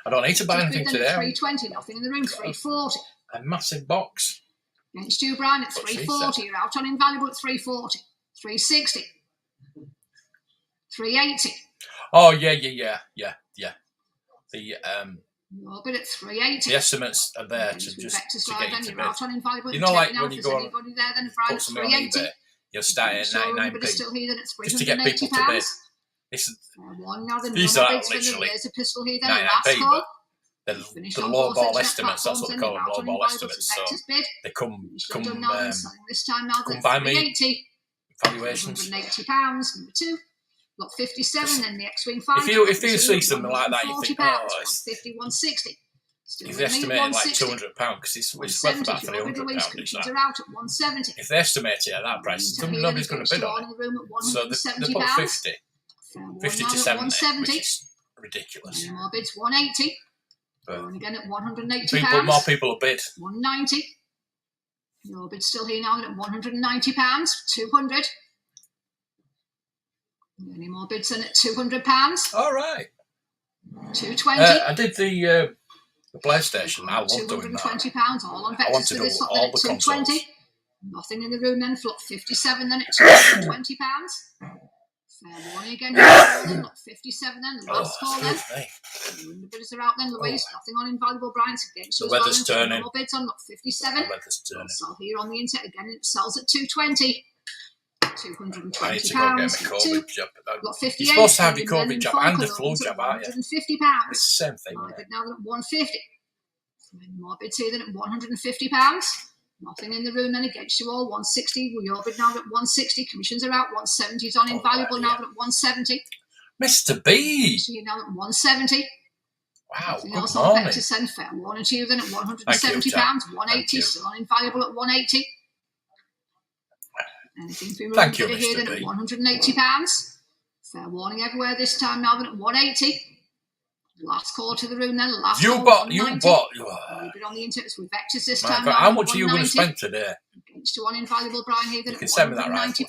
I don't need to buy anything today. 320, nothing in the room. 340. A massive box. Against you, Brian, at 340. You're out on invaluable at 340. 360. 380. Oh yeah. The You're bid at 380. the estimates are there to just to get you to bid. You know, like when you go on, put something on eBay, you're starting at 99p just to get people to bid. These are literally 99p, but the low ball estimates. That's what they call them, low ball estimates. So they come by me. Valuations. £180. Number two. Got 57, then the X-Wing 5. If you see something like that, you think, oh, it's 50, 160. If they estimate like £200, because it's worth about £300. Are out at 170. If they estimate it at that price, nobody's going to bid on it. So they put 50 to 70, which is ridiculous. No more bids, 180. But again at £180. more people will bid. 190. Your bid still here now at £190. 200. Any more bids in at £200? All right. 220. I did the PlayStation. I love doing that. £220, all on Vectis. I want to do all the consoles. Nothing in the room then. Flop 57 then at £220. Fair warning again. Flop 57 then. Last call then. The bidders are out then. Louise, nothing on invaluable Bryant's against. The weather's turning. No more bids on lot 57. The weather's turning. So here on the internet again, it sells at 220. I need to go get my COVID jab. You're supposed to have your COVID jab and the flu jab, aren't you? £150. It's the same thing. My bid now at 150. More bids here than at £150. Nothing in the room then against you all. 160. Your bid now at 160. Commissions are out. 170 is on invaluable now at 170. Mr. B. So you're now at 170. Wow, Nothing good else morning. on Vectis then. Fair warning to you then at £170. 180 still on invaluable at 180. Anything for Thank you, here Mr. then B. at £180. Fair warning everywhere this time now then at 180. Last call to the room then. Last You call, bought. 190. You've been on the internet with Vectis this time. God, how much are you going to spend today? Against you on invaluable Brian here then You can at send me that £190.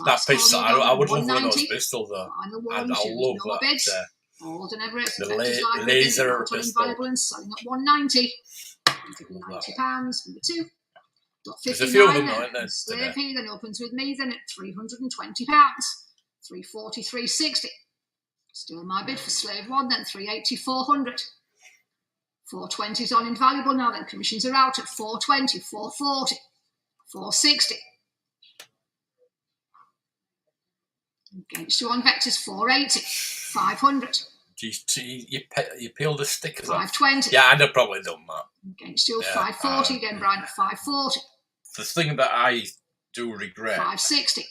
That pistol, I would love one of those pistols though. I love that. Old and Everett, laser pistol. invaluable and selling at 190. £90. Number 2. Got 59. There's a few of them though, isn't there? Slave here then opens with me then at £320. 340, 360. Still my bid for slave 1 then 380, 400. 420's on invaluable now then. Commissions are out at 420, 440, 460. Against you on Vectis 480, 500. You peeled the stickers off. 520. Yeah, I'd have probably done that. Against you 540 again, Brian, at 540. The thing that I do regret 560.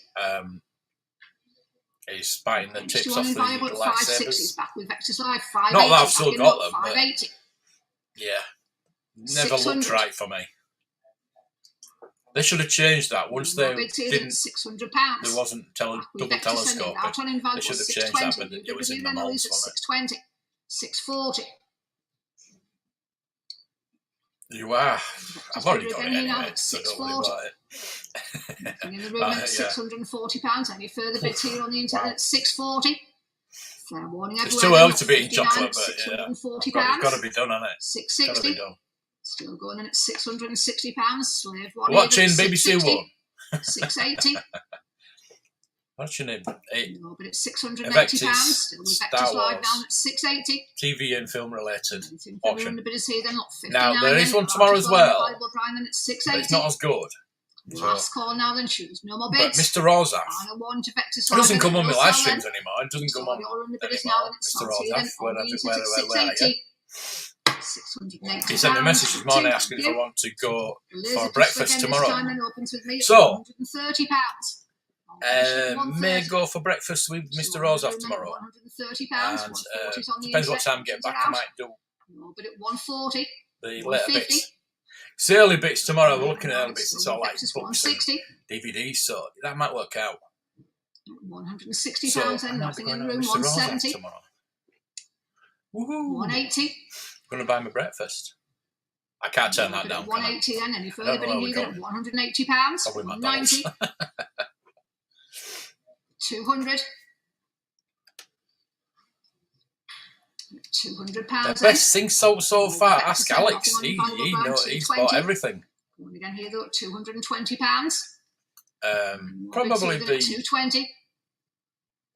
Is biting the tips you off the invaluable at 560 lightsabers. back with Vectis Live. 580. Not that I've still got them, 580. But yeah, never 600. looked right for me. They should have changed that once they didn't. £600. There wasn't double telescope. They should have changed that, but it was in the molds, wasn't it? 620, 640. You are. I've already got it anyway, so don't worry 640. about it. In the room at £640. Any further bids here on the internet at 640. Fair warning everywhere. It's too early to be eating chocolate, but yeah, £640. it's got to be done, hasn't it? 660. Still going in at £660. Slave 1. Watching BBC One. 680. What's your name? No, but it's £680. Vectis, Still with Vectis Live down at 680. TV and film related auction. The bidders here then, not 59. Now there is one tomorrow as well. But it's not as good. Last call now then, shoes. No more bids. But Mr. Rozaf, it doesn't come on my live streams anymore. It doesn't come on anymore. Mr. Rozaf, where 680. He sent me a message this morning asking if I want to go for breakfast tomorrow. So, may go for breakfast with Mr. Rozaf tomorrow. And depends what time I get back, I might do but at 140, the later bits. It's the early bits tomorrow. We're looking at early bits. It's all like books and DVDs, so that might work out. £160 and nothing in the room. 170. Woohoo! 180. Going to buy my breakfast. I can't turn that down. 180 then. Any further bidding you get £180. Probably 190. 200. £200. The best thing so far. Ask Alex. He's bought everything. Going again here though, £220. Probably the 220.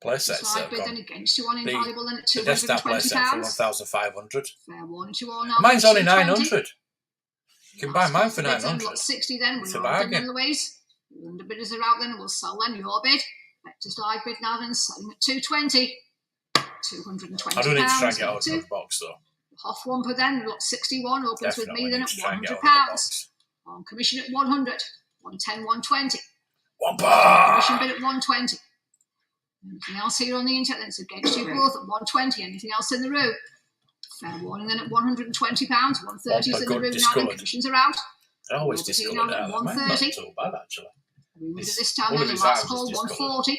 Playsets. The desktop playset for 1,500. Fair warning to all now. Mine's only 900. You can buy mine for 900. 60 then. It's a bargain. The underbidders are out then, and we'll sell them your bid. Vectis Live bid now then, selling at 220. £220. I do need to try and get out of the box though. Hoff one per then, lot 61 opens Definitely with me then at £100. On commission at 100. 110, 120. Commission bid at 120. Anything else here on the internet that's against you both at 120? Anything else in the room? Fair warning then at £120. 130 is in the room now, then commissions are out. I always discoloured out. 130. Not so bad actually. This time then, the last call 140.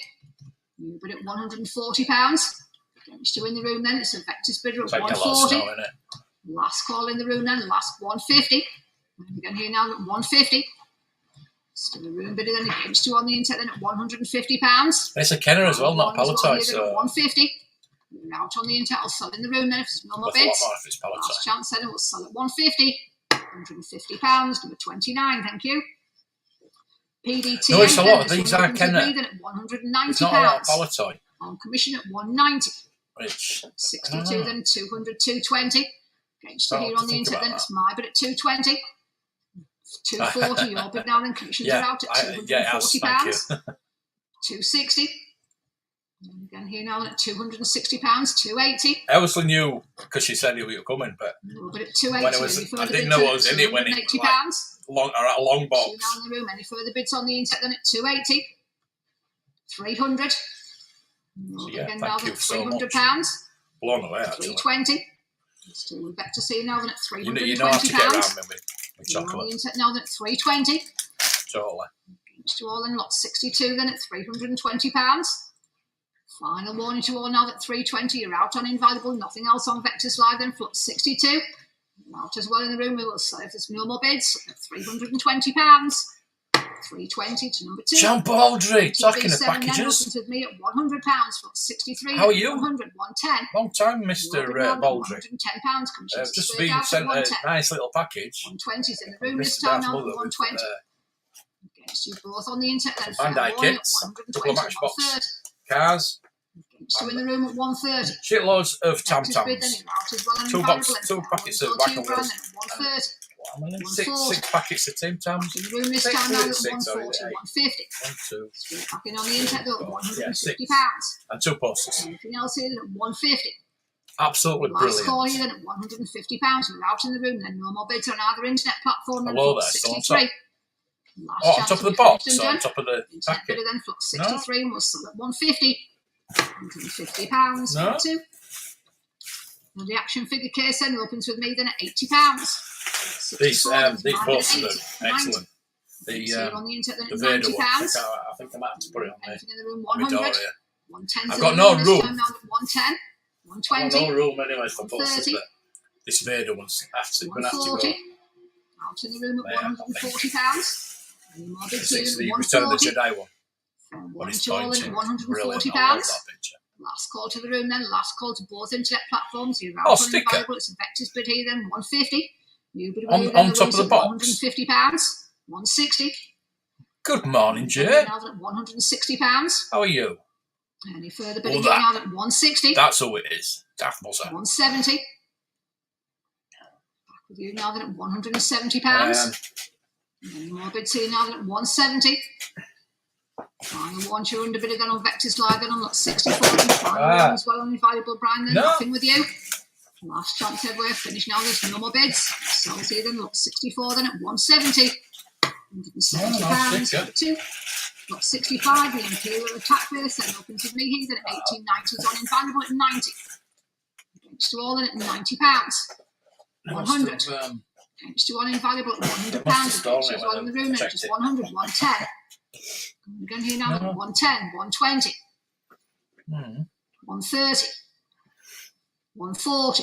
You bid at £140. Against you in the room then, it's a Vectis bidder at 140. Last call in the room then, last 150. And again here now at 150. Still a room bidder then against you on the internet then at £150. It's a Kenner as well, not Palletite. So 150. We're out on the internet, I'll sell in the room then if there's no more bids. If it's Last chance then, we'll sell at 150. £150, number 29, thank you. PDT. No, it's a lot. These are Kenner. £190. It's not a lot of Palletite. On commission at 190. Which 62 then 200, 220. Against you here on the internet then, it's my bid at 220. 240, your bid now, then commissions are out at £240. Thank you. 260. And again here now at £260, 280. I obviously knew because she said you were coming, but But at 280, I didn't know what was in it when it £280. was a long box. Two now in the room. Any further bids on the insect then at 280. 300. So yeah, again thank now you at so £300. much. Blown away, actually. 320. Still with Vectis here now then at £320. You know how to get around me with chocolate. On the insect now then at 320. Totally. To all in lot 62 then at £320. Final warning to all now that 320 you're out on invaluable, nothing else on Vectis Live then for lot 62. Out as well in the room, we will sell if there's no more bids at £320. 320 to number 2. John Baldry, talking of then packages. opens with me at £100 for 63. How are you? 100, 110. Long time, Mr. Baldry. £110. Just been sent a nice little package. 120's in the room this time now at 120. Against you both on the internet then. Bandai kits, couple of Matchbox cars. Against you in the room at 130. Shitloads of Tam Tams. Two packets of Wagon Wheels. 130. Six packets of Tim Tams. In the room this time now at 140, 150. 1, 2. Back in on the internet though at £150. And 2 posters. Anything else here then at 150. Absolutely brilliant. Last call here then at £150. You're out in the room then. No more bids on either internet platform. Hello there, still on 63. top. On top of the box or on top of the packet? packet? Then flux 63 and we'll sell at 150. £150. No. 2. And the action figure case then opens with me then at £80. These posters are excellent. On the internet then the at Vader £90. one. I think I might have to put it on there. Anything in the room 100. 110. I've got no room. 110. 120. I've got no room anyway for posters, 130. but this Vader one's going to have to go. 140. Out in the room at £140. Any more bids here It's at the Return of the 140. Jedi one. One He's to all in pointing. at £140. Brilliant. I love that picture. Last call to the room then. Last call to both internet platforms. You're Oh, out on sticker. invaluable. It's a Vectis bid here then. 150. New bid On top of the box. £150. 160. Good morning, Jay. Now at £160. How are you? Any further bidding now at 160. That's who it is. Daft Muzza. 170. Back with you now at £170. Any more bids here now at 170. Final one, you're under bid again on Vectis Live then on lot 64. Final one as well on Invaluable Brian then. Nothing with you. Last chance everywhere. Finished now. There's no more bids. Sells here then lot 64 then at 170. £170. 2. Lot 65. The Imperial Attack Base then opens with me here then at 1890s on Invaluable at 90. Against you all then at £90. 100. Against you on Invaluable at £100. Against you as well in the room at just 100. 110. Again here now at 110, 120, 130, 140,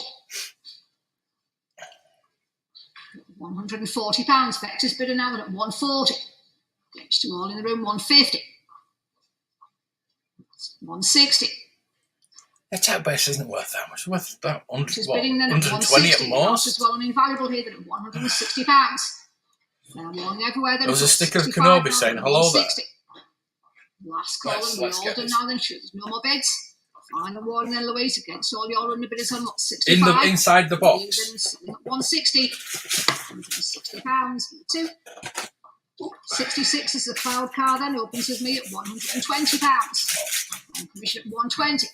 £140. Vectis bidder now at 140. Next to all in the room, 150, 160. The attack base isn't worth that much. It's worth about 120 at most. As well on invaluable here at £160. Now along everywhere then. There was a sticker of Kenobi saying hello there. Last call and we all done now then. Sure, there's no more bids. Final warning then, Louise, against all your under bidders on lot 65. Inside the box. At 160. £160. 2. 66 is the cloud car then. Opens with me at £120. And commission at 120.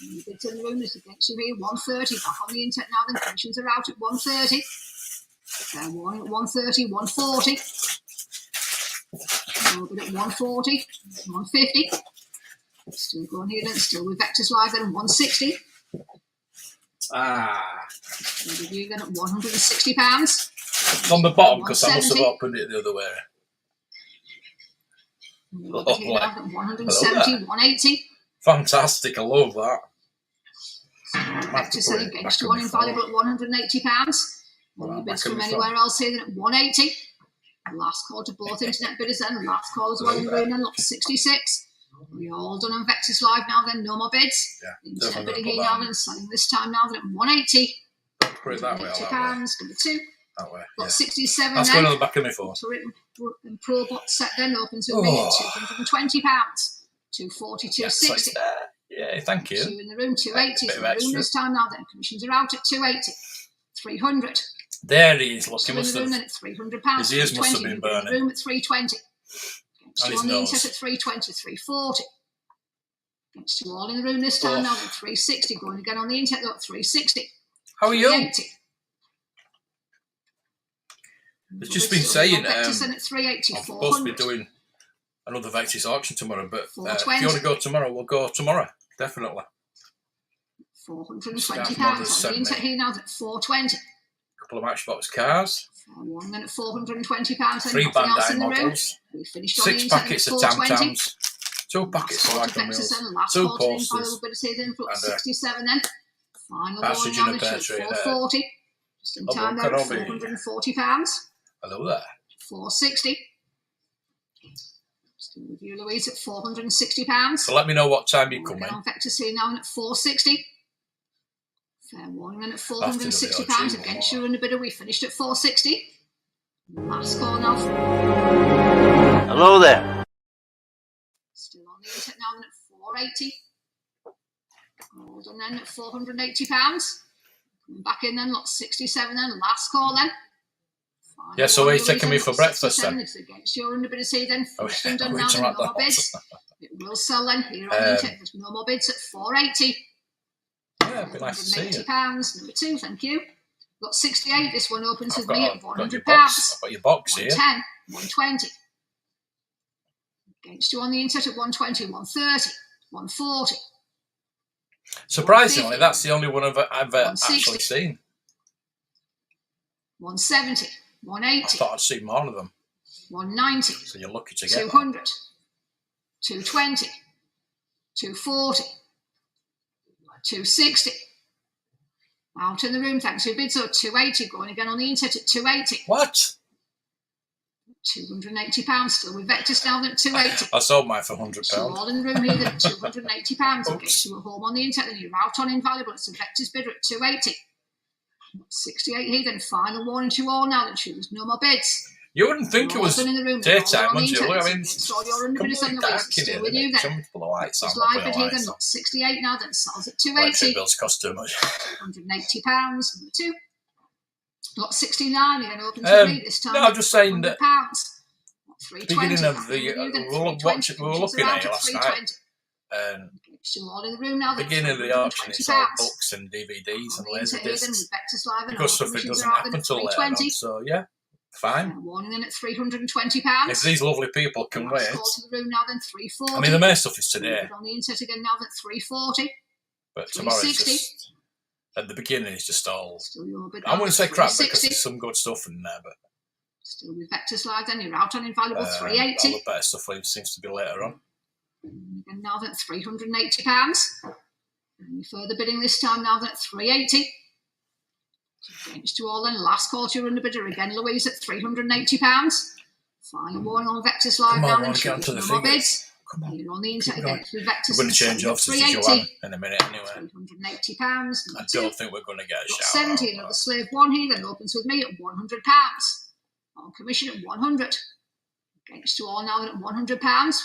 And the bids in the room is against you here, 130. Back on the internet now then. Commissions are out at 130. Fair warning at 130, 140. Now bid at 140, 150. Still going here then, still with Vectis Live then, 160. Review then at £160. It's on the bottom because I must have opened it the other way. Here now at 170, 180. Fantastic, I love that. Vectis then against you on invaluable at £180. Any bids from anywhere else here then at 180. Last call to both internet bidders then. Last call as well in the room then, lot 66. We're all done on Vectis Live now then, no more bids. Internet bidding here now then, selling this time now then at 180. Put it that way. £80, number 2. That way. Lot 67 That's then. going on the back of my phone. And Pro Bot set then opens with me at £220. 240, 260. Yeah, thank you. 2 in the room, 280. In the room this time now then. Commissions are out at 280. 300. There he is. Look, he Still in must the room have. then at £300. His ears must have been You've been in the burning. room at 320. Against And you his on the nose. inset at 320, 340. Against you all in the room this time now at 360. Going again on the inset though at 360. How are you? 380. It's just been saying Vectis then at 380, I'm supposed to be 400. doing another Vectis auction tomorrow, but if 420. you want to go tomorrow, we'll go tomorrow. Definitely. £420 on the inset here now at 420. Couple of Matchbox cars. One then at £420. 3 Bandai models. We finished on 6 the packets of Tam 420. Tams. 2 packets of Wagon Wheels. 2 posters. posters. Then 67 then. Final Passage one in a down pear to tree there. 440. Just in time there at £440. Hello there. 460. Still with you, Louise, at £460. So let me know what time you come in. On Vectis here now at 460. Fair one then at £460 After the against you and a bidder. We finished at 460. Last call now. Hello there. Still on the inset now then at 480. All done then at £480. Coming back in then, lot 67 then. Last call then. Final Yeah, so one, are you taking me Louise, for lot breakfast 67. then? It's against your underbidder then. Finished and done we now then. interrupt No that more bids. It will sell then. Here on the inset. There's no more bids at 480. Yeah, it'd be nice to see you. £180. Number 2, thank you. Got 68. This one opens with me at £100. I've got your box here. 110, 120. Against you on the inset at 120, 130, 140. Surprisingly, that's the only one I've 160. actually seen. 170, I 180, thought I'd seen more of them. 190, So you're lucky to get 200, 220, 240, 260. Out in the room, thanks. Your bids are 280. Going again on the inset at 280. What? £280 still with Vectis now at 280. I sold mine for £100. So all in the room here at £280. Against you at home on the inset, then you're out on invaluable. It's a Vectis bidder at 280. 68 here, then final warning to you all now that choose no more bids. You wouldn't think it was in the room, daytime, would you? Look, I mean, so you're in the completely on the dark list. in Still here, with you then. some people are white, some It's live bid here lights then, on. 68 now, then sells at Electric 280. bills cost too much. £180, number 2. Lot 69 again, open to me this time. No, I'm just saying that beginning of the we were looking at it last night. All in the room now, Beginning of the auction, it's all books and DVDs and laser discs. Because stuff it doesn't happen until later on. So yeah, fine. Warning in at £320. If these lovely people can wait. To the room now, then 340. I mean, the main stuff is today. On the inset again now, then 340. But tomorrow is just at the beginning. It's just all. I I wouldn't say crap because there's some good stuff in there, but. Still with Vectis Live, then you're out on invaluable 380. All the better stuff seems to be later on. And now that £380. Any further bidding this time now that 380. Against you all then, last call to your underbidder again, Louise at £380. Final warning on Vectis Live now. Come on, get onto the figures. Come on. You're on the internet again with Vectis. We're going to change offices to Joanne in a minute anyway. £380. I don't think we're going to get a shout. 70, another slave one here, then opens with me at £100. On commission at 100. Against you all now at £100.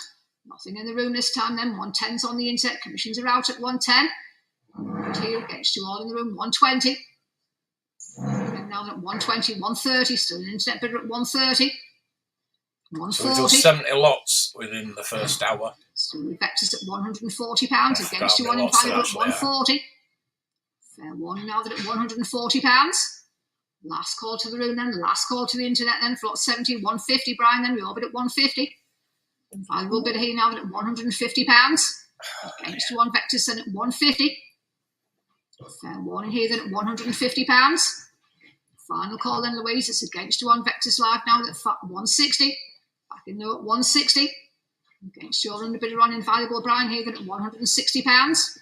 Nothing in the room this time then. 110's on the internet. Commissions are out at 110. And here against you all in the room, 120. And now at 120, 130. Still an internet bidder at 130. 140. So we do 70 lots within the first hour. Still with Vectis at £140. Against you on invaluable at 140. Fair one now that at £140. Last call to the room then, last call to the internet then, for lot 70, 150, Brian, then we all bid at 150. Valuable bid here now at £150. Against you on Vectis then at 150. Fair warning here then at £150. Final call then, Louise, it's against you on Vectis Live now at 160. Back in there at 160. Against your underbidder on invaluable, Brian, here then at £160.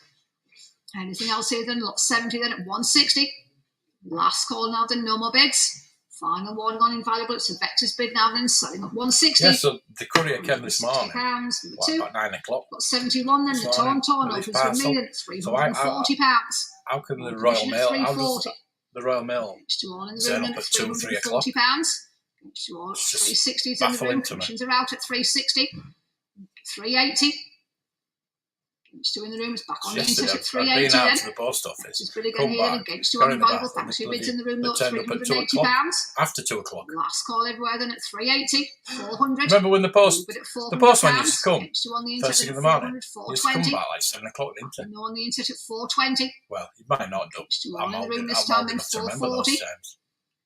Anything else here then, lot 70 then at 160. Last call now then, no more bids. Final warning on invaluable, it's a Vectis bid now then, selling at 160. Yeah, so the courier came this morning. Number 2. About 9 o'clock. Got 71 then, the torn opens with me then at £340. How can the Royal Mail, the Royal Mail turn up at 2 and 3 o'clock? It's just 360s in the room. Commissions are out at 360. 380. Against 2 in the room. It's back on the Yesterday, insert at I've been 380 out then. to the post office. It's big again Come here. back. Against 2 Got on in the invaluable. bath, and Thanks the for your bids in the room. they Not turned up at 2 £380. o'clock. After 2 o'clock. Last call everywhere then at 380. 400. Remember when the postman used to come Against 2 on the first insert thing in at the morning? 400. He used to come 420. back like 7 o'clock, didn't he? No on the insert at 420. Well, he might not do. Against 2 I'm on in old the room this enough time then to remember those 440. times.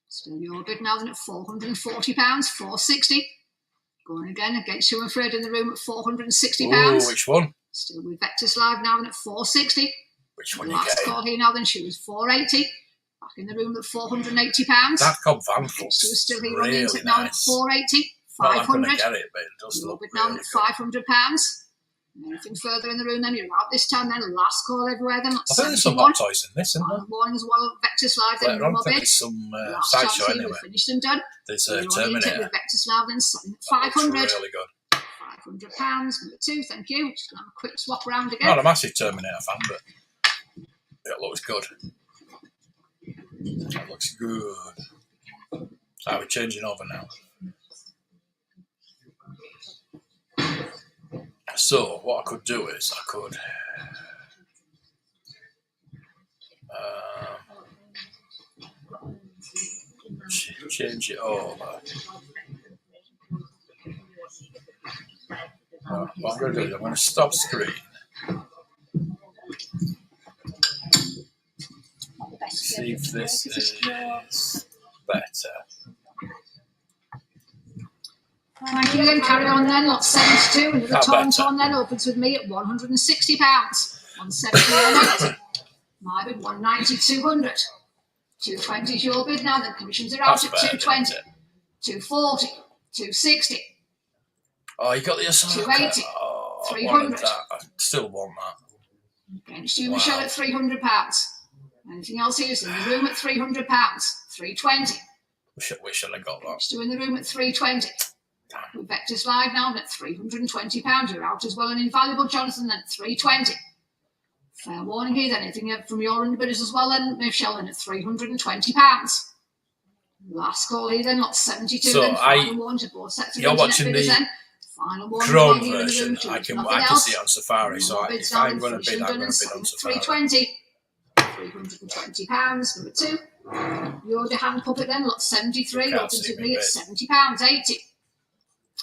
Still your bid now then at £440. 460. Going again against 2 and Fred in the room at £460. Ooh, which one? Still with Vectis Live now then at 460. Which one you Last getting? call here now then she was 480. Back in the room at £480. That Cobb Van She looks was still here on the really insert now at nice. 480. Not that I'm going 500. to get it, but it does Your look bid now really at good. £500. Anything further in the room then you're out this time then. Last call everywhere then at I think there's some 71. hot toys in this, isn't there? Morning as well at Vectis Live then Later on, no I think more there's bids. some Last sideshow chance here, anyway. we're finished and done. There's You're a on the insert Terminator. with Vectis Live then selling at That looks 500. really good. £500. Number 2, thank you. Just gonna have a quick swap around again. Not a massive Terminator fan, but it looks good. That looks good. So we're changing over now. So what I could do is I could change it over. What I'm going to do is I'm going to stop screen. See if this is better. Thank you then, carry on then, lot 72, and the How Tom better? Tom then opens with me at £160, 170, 180, my bid 190, 200, 220 is your bid now, then commissions are out That's at better, 220, isn't it? 240, 260, Oh, you got the Osaka. 280, Oh, I 300. wanted that. I still want that. Against you, Wow. Michelle, at £300. Anything else here is in the room at £300, 320. Wish I'd have got that. Still in the room at 320. With Vectis Live now at £320. You're out as well, and Invaluable Jonathan then at 320. Fair warning here then, anything from your underbidders as well then, Michelle then at £320. Last call here then, lot 72 So then, final one to both sets of you're internet watching bidders the then. Final one Chrome here in the version. room, I choose can nothing see it on Safari. So bids if now I'm then, going to finished bid, and I'm done going and to bid selling on at Safari. £320. £320. Number 2. Your hand puppet then, lot 73. You can't Opens see with me me at bid. £70, 80.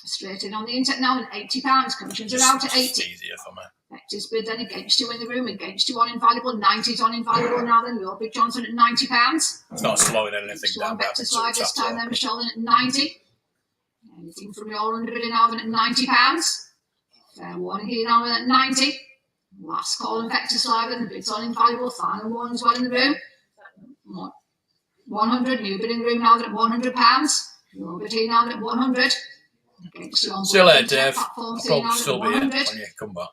Straight in on the internet now at £80. Commissions are out at Just 80. easier for me. Vectis bid then against you in the room, against you on Invaluable. 90's on Invaluable now then. Your big Johnson at £90. It's not slowing anything Against you down. on But having Vectis to Live this chat time to then, Michelle then at 90. Anything from your underbidding now then at £90. Fair warning here now then at 90. Last call on Vectis Live then, the bids on Invaluable. Final one as well in the room. 100, new bid in the room now then at £100. Your bid here now then at 100. See you later, Dave. I'll probably still be here when you come back.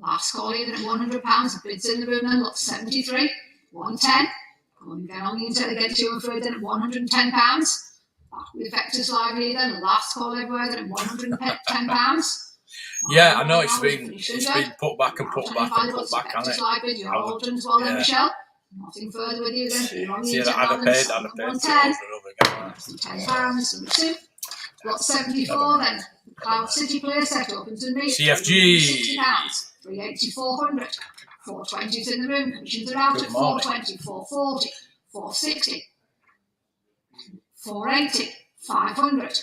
Last call here at £100. Bids in the room then, lot 73, 110. Going down on the internet against you and Fred then at £110. Back with Vectis Live here then, last call everywhere then at £110. Yeah, I know it's been put back and put back and put back, hasn't Vectis it? Live bid, you're all done as well then, Yeah. Michelle. Nothing further with you then. You're on the See, internet I'd now have then, paid selling for at it over 110. and over again. £10, number 2. Lot 74 then. Cloud City player set opens in me. CFG. £60. 380, 400. 420's in the room. Commissions are out Good at morning. 420, 440, 460, 480, 500,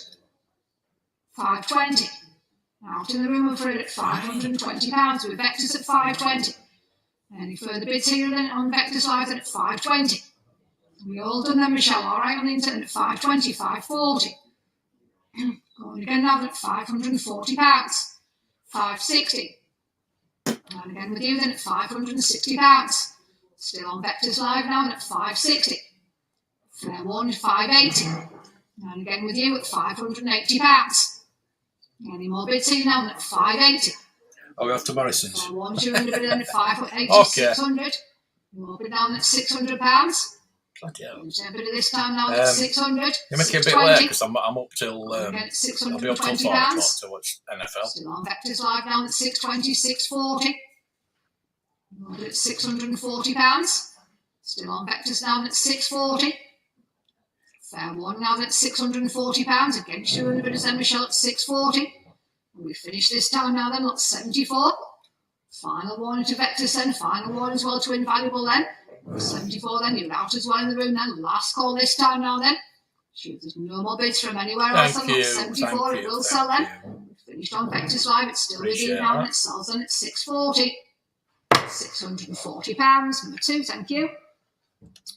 520. Out in the room and Fred at £520 with Vectis at 520. Any further bids here then on Vectis Live then at 520. We all done then, Michelle, all right, on the internet at 520, 540. Going again now at £540, 560. And again with you then at £560. Still on Vectis Live now at 560. Fair one is 580. And again with you at £580. Any more bids here now at 580. I'll go off to Morrison's. Fair one, 200 bid then at 580, Okay. 600. More bid down at £600. Bloody hell. There's a bit of this time now at 600. You make it a bit 620. late because I'm up till Again at I'll be up till 4 o'clock £620. to watch NFL. Still on Vectis Live down at 620, 640. More at £640. Still on Vectis down at 640. Fair one now at £640. Against you and a bit of Michelle at 640. And we finish this time now then, lot 74. Final warning to Vectis then. Final warning as well to Invaluable then. 74 then. You're out as well in the room then. Last call this time now then. Sure, there's no more bids from anywhere else. Thank you. 74, it will sell then. Finished on Vectis Live. It's still with you now and it sells then at 640. £640. Number 2, thank you.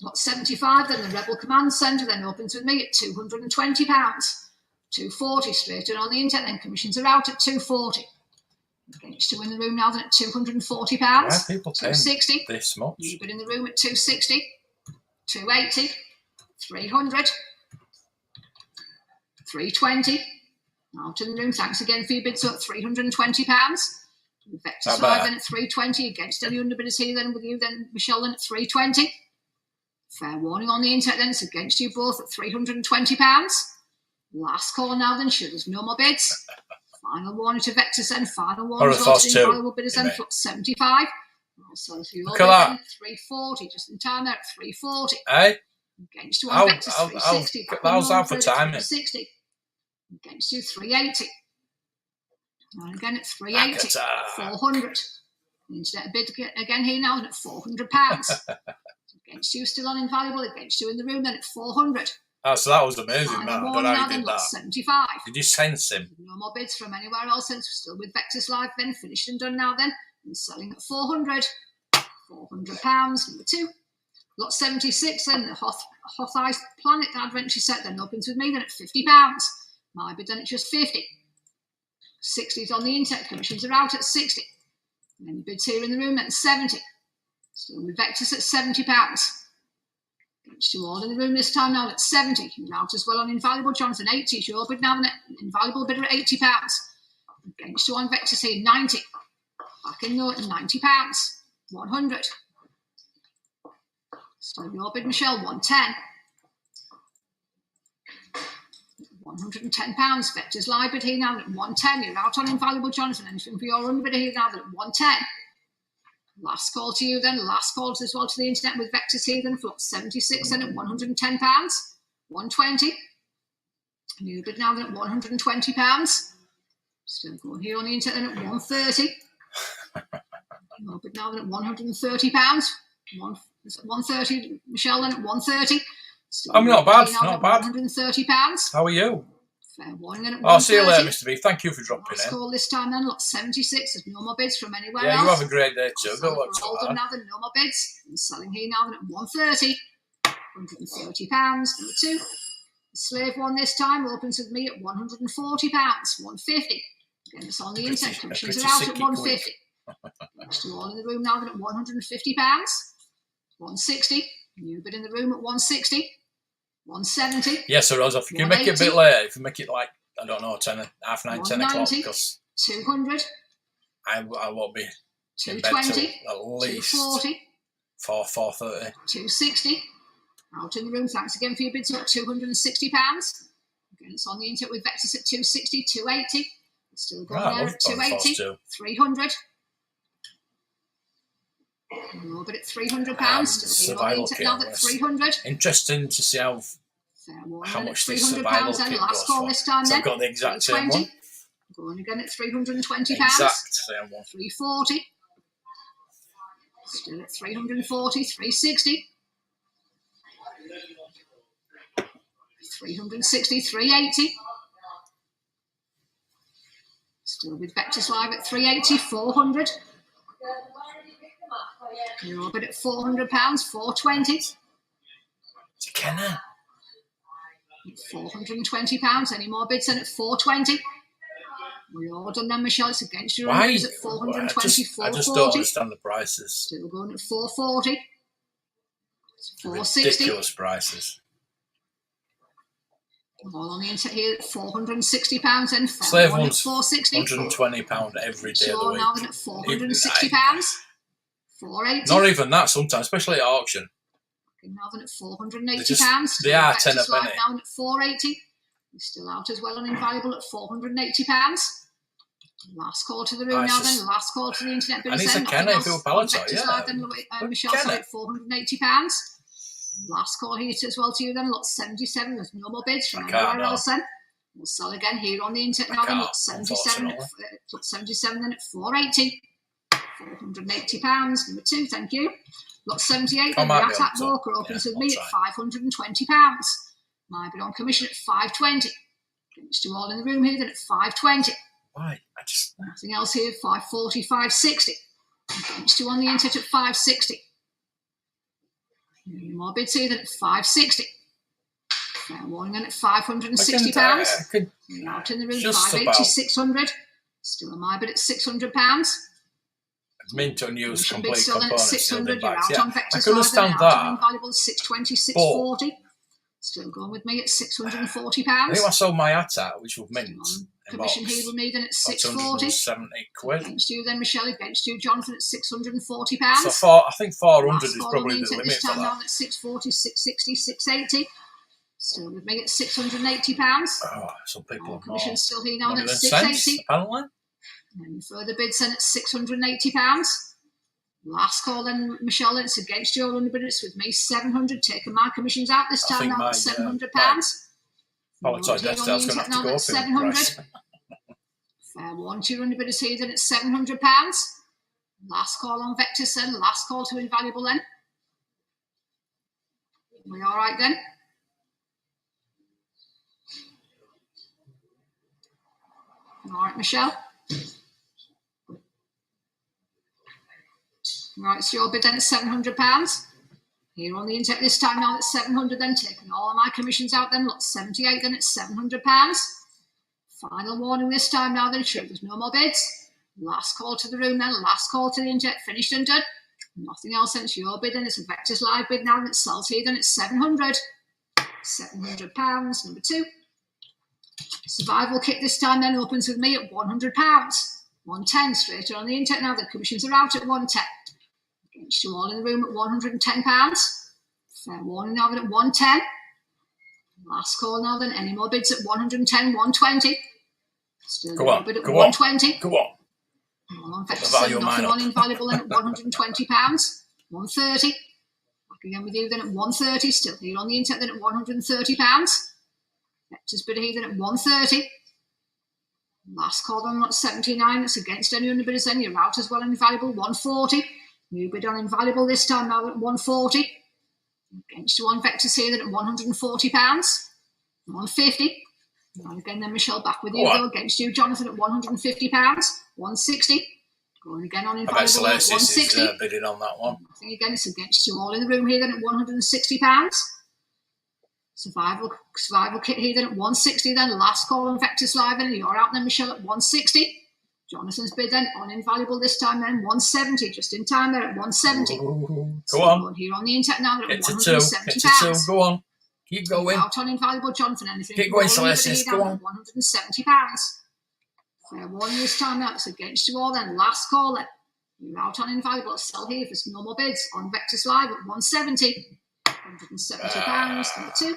Lot 75, then the Rebel Command Centre, then opens with me at £220. 240 straight in on the internet, then commissions are out at 240. Against two in the room now, then at £240. Why are people paying 260. this much? You've been in the room at 260. 280. 300. 320. Out in the room, thanks again for your bids at £320. Vectis Live then at 320 against any underbidders here then with you then Michelle then at 320. Fair warning on the internet then, it's against you both at £320. Last call now then, sure there's no more bids. Final warning to Vectis then, final warning to all the invaluable bidders then, 75. Also for your bid then, 340, just in time there at 340. Hey? Against you on Vectis 360. How's that for timing? 360. Against you 380. And again at 380, 400. The internet bid again here now at £400. Against you still on Invaluable, against you in the room then at 400. Oh, so that was amazing, man. I don't know how you did that. 75. Did you sense him? No more bids from anywhere else since we're still with Vectis Live then, finished and done now then, and selling at 400. £400, number 2. Lot 76 then, the Hoth Ice Planet Adventure set then opens with me then at £50. My bid done at just 50. 60s on the internet, commissions are out at 60. And then the bids here in the room at 70. Still with Vectis at £70. Against you all in the room this time now at 70. You're out as well on Invaluable Jonathan, 80. Your bid now, Invaluable bidder at £80. Against you on Vectis here, 90. Back in though at £90. 100. So your bid, Michelle, 110. £110. Vectis Live bid here now at 110. You're out on Invaluable Jonathan. Anything for your underbidder here now at 110. Last call to you then. Last call as well to the internet with Vectis here then for lot 76 then at £110. 120. New bid now then at £120. Still going here on the internet then at 130. New bid now then at £130. 130. Michelle then at 130. I'm not bad, not bad. £130. How are you? Fair warning then at I'll see you later, 130. Mr. B. Thank you for dropping Last in. call this time then, lot 76. There's no more bids from anywhere Yeah, else. you have a great day too. Don't work All too done hard. now then, no more bids. And selling here now then at 130. £130. Number 2. The Slave one this time opens with me at £140. 150. Again, it's on the internet. Commissions are out at 150. Next to all in the room now then at £150. 160. New bid in the room at 160. 170. Yes, sir, Rosa. If you can make it a bit later, if you make it like, I don't know, 10, half 9, 10 o'clock, because 200. I won't be in bed 220. till at least 240. 4:30. 260. Out in the room, thanks again for your bids at £260. Again, it's on the internet with Vectis at 260, 280. It's still going there at 280, 300. No, but at £300, still here on the internet now at 300. Interesting to see how much this survival £300 then, kit last goes call for. this time So then. I've got the exact same one. Going again at £320. Exact same one. 340. Still at 340, 360. 360, 380. Still with Vectis Live at 380, 400. You're bid at £400, 420. Kenna. £420. Any more bids then at 420? We all done then, Michelle. It's against your Why? bids at 420, I just don't understand the prices. Still going at 440. 460. Ridiculous prices. All on the internet here at £460 and Slave one at one's £460. £120 every day of the week. Now then at £460. 480. Not even that sometimes, especially at auction. Now then at £480. They are 10 a penny. Now at 480. You're still out as well and invaluable at £480. Last call to the room now then. Last call to the internet. And it's a Kenna if it were Palato, yeah. Then Michelle said at £480. Last call here as well to you then. Lot 77. There's no more bids from anywhere else then. We'll sell again here on the internet now then. Lot 77. Lot 77 then at 480. £480. Number 2, thank you. Lot 78, then might the be Attack on top. Walker opens with I'll me try. at £520. My bid on commission at £520. Against you all in the room here, then at £520. Why? Nothing else here, £540, £560. Against you on the internet at £560. More bids here, then at £560. Fair warning then at £560. Out in the room, £580, £600. Still on my bid at £600. It's meant to unused Bid complete still then at components. 600. You're out on Vectis. I can understand that. Invaluable 620, 640. Still going with me at £640. I think I sold my Attack, which was mint. Commission here with me then at £640. 70 quid. Against you then, Michelle. Against you, Jonathan, at £640. So I think 400 is probably the limit this for time that. down at £640, £660, £680. Still with me at £680. Oh, some people have commission more still here now money at than £680. sense, apparently. Any further bids then at £680. Last call then, Michelle, it's against you. Under bid, it's with me, £700. Taking my commissions out this time now at £700. Apologise, that's going to have to go up in price. Fair warning to your underbidders here then at £700. Last call on Vectis then. Last call to Invaluable then. We all right then? All right, Michelle. Right, so your bid then at £700. Here on the intake this time now at £700 then. Taking all of my commissions out then. Lot 78 then at £700. Final warning this time now then. Sure, there's no more bids. Last call to the room then. Last call to the inject. Finished and done. Nothing else since your bid then. It's a Vectis live bid now that sells here then at £700. £700. Number 2. Survival kit this time then opens with me at £100. 110 straight on the intake now. The commissions are out at 110. Against you all in the room at £110. Fair warning now then at 110. Last call now then. Any more bids at 110, 120. Still go on, bid at go 120. On, go on. On Vectis, nothing on Invaluable then at £120. 130. Back again with you then at 130. Still here on the intake then at £130. Vectis bid here then at 130. Last call on lot 79. That's against any underbidders then. You're out as well on Invaluable. 140. New bid on Invaluable this time now at 140. Against you on Vectis here then at £140. 150. And again then Michelle back with you though. Against you Jonathan at £150. 160. Going again on Invaluable at 160. Is bidding on that one. I think again it's against you all in the room here then at £160. Survival kit here then at 160 then. Last call on Vectis live then. You're out then Michelle at 160. Jonathan's bid then on Invaluable this time then 170. Just in time there at 170. Ooh, go on. Here on the intake now at Get to £170. 2. Go on. Keep going. Out on Invaluable Jonathan. Anything keep going, Celestis. Go on. £170. Fair warning this time now. It's against you all then. Last call then. You're out on Invaluable. Still here for some normal bids on Vectis live at 170. £170. Number 2.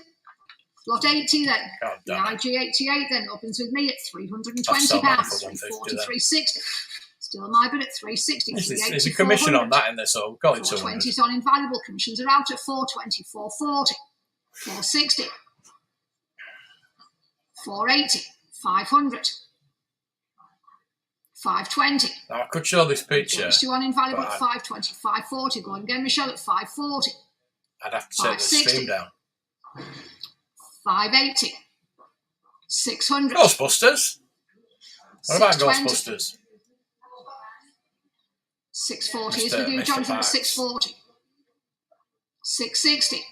Lot 80 then. The IG88 then opens with me at £320. 340, 360. Still on my bid at 360. There's a commission on that in there, so call it 200. 420's on Invaluable. Commissions are out at 420, 440, 460, 480, 500, 520. Now, I could show this picture. Still on Invaluable at 520, 540. Go on again, Michelle, at 540. I'd have to take the stream down. 580. 600. Ghostbusters? What about Ghostbusters? 640 is with you, Jonathan, at 640. 660.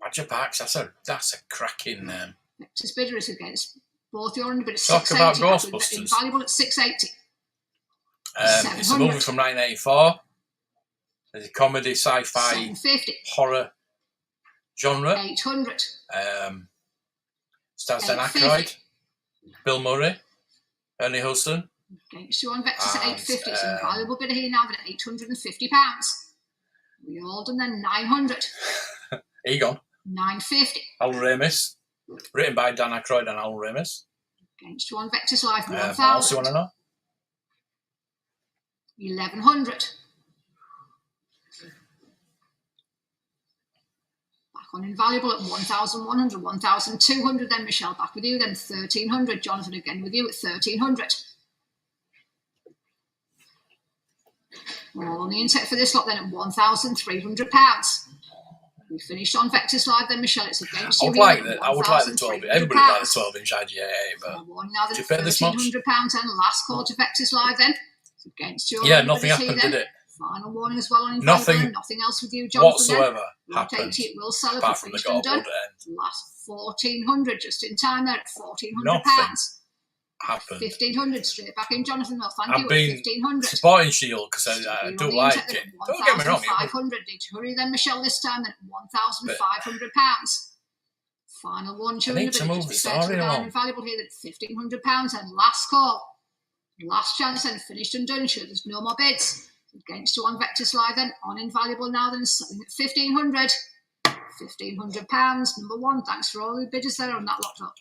Badger Parks, that's a cracking name. Vectis bidder is against both your under bid at Talk 680. about Ghostbusters. Invaluable at 680. It's a movie from 1984. There's a comedy, sci-fi, horror genre. 800. Stars Dan Aykroyd, Bill Murray, Ernie Hudson. Against you on Vectis at 850. It's an invaluable bidder here now at £850. We all done then 900. Egon. 950. Alan Ramis. Written by Dan Aykroyd and Alan Ramis. Against you on Vectis Live 1000. What else you want to know? 1100. Back on Invaluable at 1100, 1200. Then Michelle back with you. Then 1300. Jonathan again with you at 1300. All on the intake for this lot then at £1,300. We finished on Vectis Live then, Michelle. It's against you. I would like the 12. Everybody would like the 12-inch IGA, but now did you pay this much? £1,300 and last call to Vectis Live then. It's against you. Yeah, nothing happened, did it? Final warning as well on nothing else with you, Jonathan. Whatsoever happened. It will sell apart from the gold end. Last 1,400 just in time there at £1,400. Happened. 1,500 straight back in, Jonathan. Well, thank you. I've been 1,500 supporting Shield because I do like it. Don't get me wrong. 500. Did you hurry then, Michelle? This time at £1,500. Final one. I need to move the story along. Invaluable here at £1,500 and last call. Last chance then, finished and done. Sure, there's no more bids. Against you on Vectis Live then, on Invaluable now then, selling at £1,500. £1,500. Number one, thanks for all the bidders there on that lot up.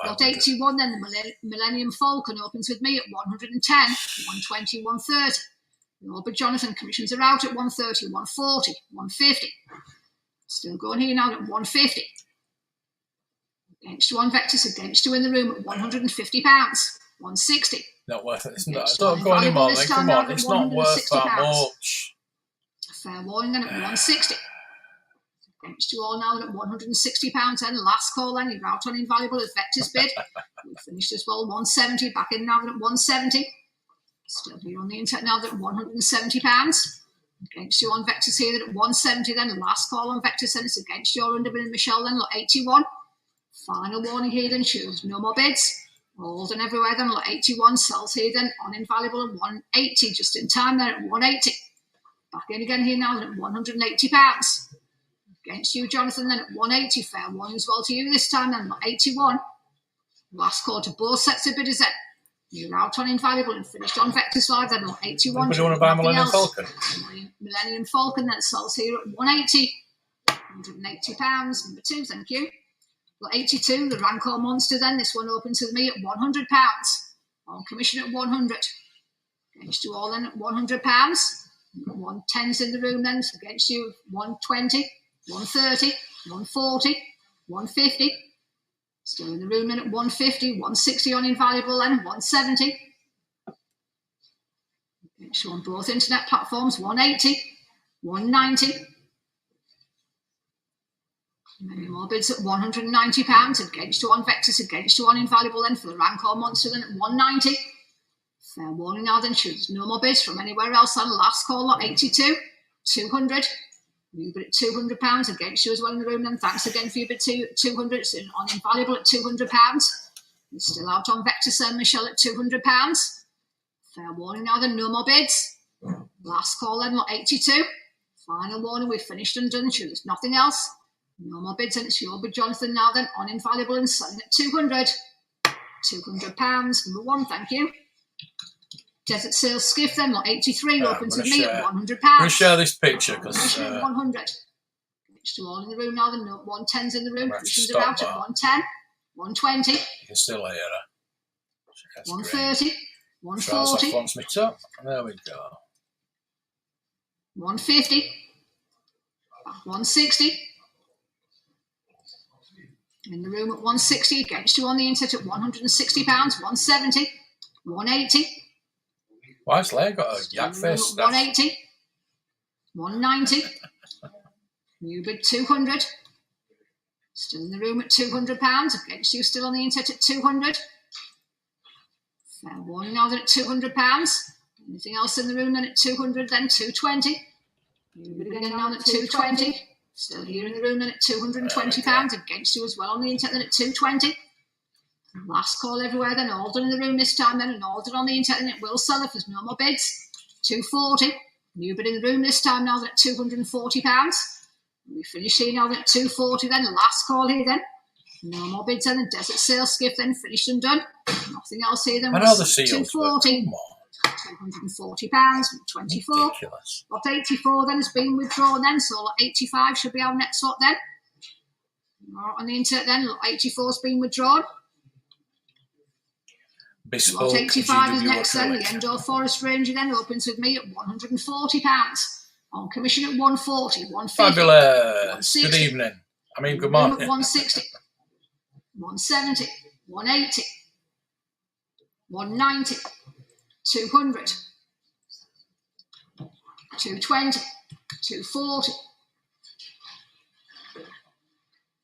Lot 81 then, the Millennium Falcon opens with me at 110, 120, 130. Robert Jonathan commissions are out at 130, 140, 150. Still going here now at 150. Against you on Vectis, against you in the room at £150, 160. Not worth it. Don't go anymore then. Come on, it's not worth that much. Fair warning then at 160. Against you all now at £160 and last call then. You're out on Invaluable as Vectis bid. We finished as well 170. Back in now at 170. Still here on the internet now at £170. Against you on Vectis here at 170 then. Last call on Vectis then. It's against your underbid and Michelle then. Lot 81. Final warning here then. Shows no more bids. All done everywhere then. Lot 81 sells here then on Invaluable at 180. Just in time there at 180. Back in again here now at £180. Against you, Jonathan, then at 180. Fair warning as well to you this time then. Lot 81. Last call to both sets of bidders then. You're out on Invaluable and finished on Vectis Live then. Lot 81. Anybody want to buy Millennium Falcon? Millennium Falcon then sells here at 180. £180. Number two, thank you. Lot 82, the Rancor Monster then. This one opens with me at £100. On commission at 100. Against you all then at £100. 110's in the room then. So against you 120, 130, 140, 150. Still in the room then at 150, 160 on Invaluable then, 170. Against you on both internet platforms, 180, 190. Many more bids at £190. Against you on Vectis, against you on Invaluable then for the Rancor Monster then at 190. Fair warning now then, there's no more bids from anywhere else on last call, lot 82, 200. You bid at £200 against you as well in the room then. Thanks again for your bid 200. It's on Invaluable at £200. You're still out on Vectis and Michelle at £200. Fair warning now then, no more bids. Last call then, lot 82. Final warning, we've finished and done. Sure, there's nothing else. No more bids, and it's your bid, Jonathan, now then, on Invaluable and selling at £200. £200. Number one, thank you. Desert Sail Skiff then, lot 83, opens with me at £100. I'm going to share this picture because 100. Next to all in the room now, the 110's in the room. Cushions are out at 110, 120. You can still hear her. 130, 140. Wants me to. There we go. 150, 160. In the room at 160, against you on the internet at £160, 170, 180. Why has Leia got a yak face? 180, 190. New bid 200. Still in the room at £200. Against you still on the internet at 200. Fair warning now that at £200. Anything else in the room then at 200, then 220. New bid again now at 220. Still here in the room then at £220. Against you as well on the internet then at 220. Last call everywhere then, all done in the room this time then, and all done on the internet, and it will sell if there's no more bids. 240. New bid in the room this time now then at £240. We finish here now then at 240 then, last call here then. No more bids then, the Desert Sail Skiff then, finished and done. Nothing else here then. I know the seals, 240. £240, 24. Ridiculous. Lot 84 then has been withdrawn then, so lot 85 should be our next lot then. On the internet then, lot 84 has been withdrawn. Bespoke Lot 85 is GW next then, the Endor Forest Ranger then opens with me at £140. On commission at 140, 150. Fabulous. Good evening. I mean, good morning. 160, 170, 180, 190, 200. 220, 240,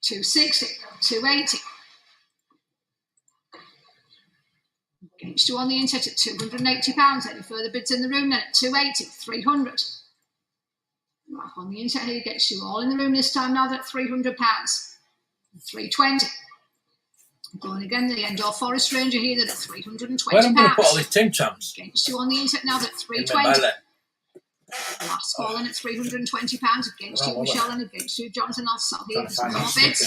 260, 280. Against you on the internet at £280. Any further bids in the room then at 280, 300. Right, on the internet here gets you all in the room this time now at £300. 320. Going again, the Endor Forest Ranger here then at £320. Where am I going to put all these Tim Tams? Against you on the internet now at 320. Last call in at £320 against you, Michelle, and against you, Jonathan. I'll sell here. There's more bids.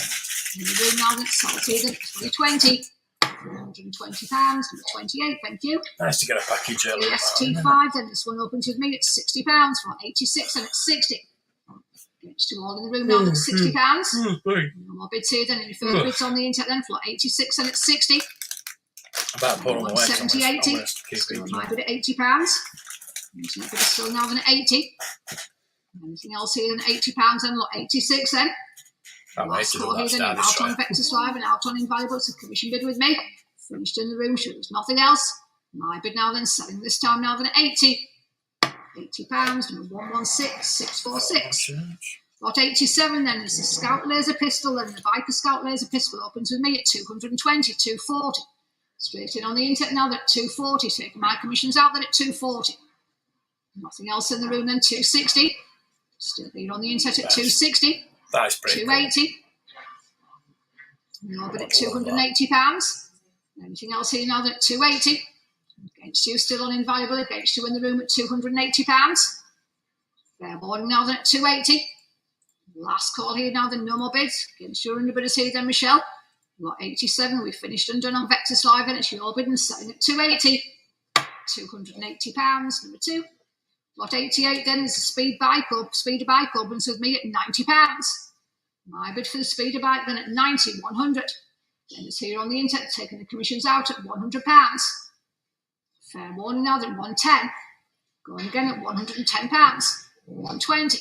In the room now that's salted at 320. £320, number 28, thank you. Nice to get a package early. The ST5, then this one opens with me at £60 for 86 and it's 60. Against you all in the room now that's £60. No more bids here then. Any further bids on the internet then for 86 and it's 60. About put them away. 70, 80. Still my bid at £80. Internet bid is still now than 80. Anything else here than £80 then? Lot 86 then. Last call here then. You're out on Vectis Live and out on Invaluable. It's a commission bid with me. Finished in the room. Sure, there's nothing else. My bid now then selling this time now than 80. £80. Number 116646. Lot 87 then is the Scout Laser Pistol. Then the Viper Scout Laser Pistol opens with me at 220, 240. Straight in on the internet now at 240. Taking my commissions out then at 240. Nothing else in the room then 260. Still being on the internet at 260. That's pretty 280. No, but at £280. Anything else here now at 280. Against you, still on Invaluable. Against you in the room at £280. Fair warning now then at 280. Last call here now then, no more bids. Against you, under bidders here then, Michelle. Lot 87, we finished and done on Vectis Live and it's your bid and selling at 280. £280, number 2. Lot 88 then is the Speeder Bike opens with me at £90. My bid for the Speeder Bike then at 90, 100. Then it's here on the internet taking the commissions out at £100. Fair warning now that 110. Going again at £110. 120.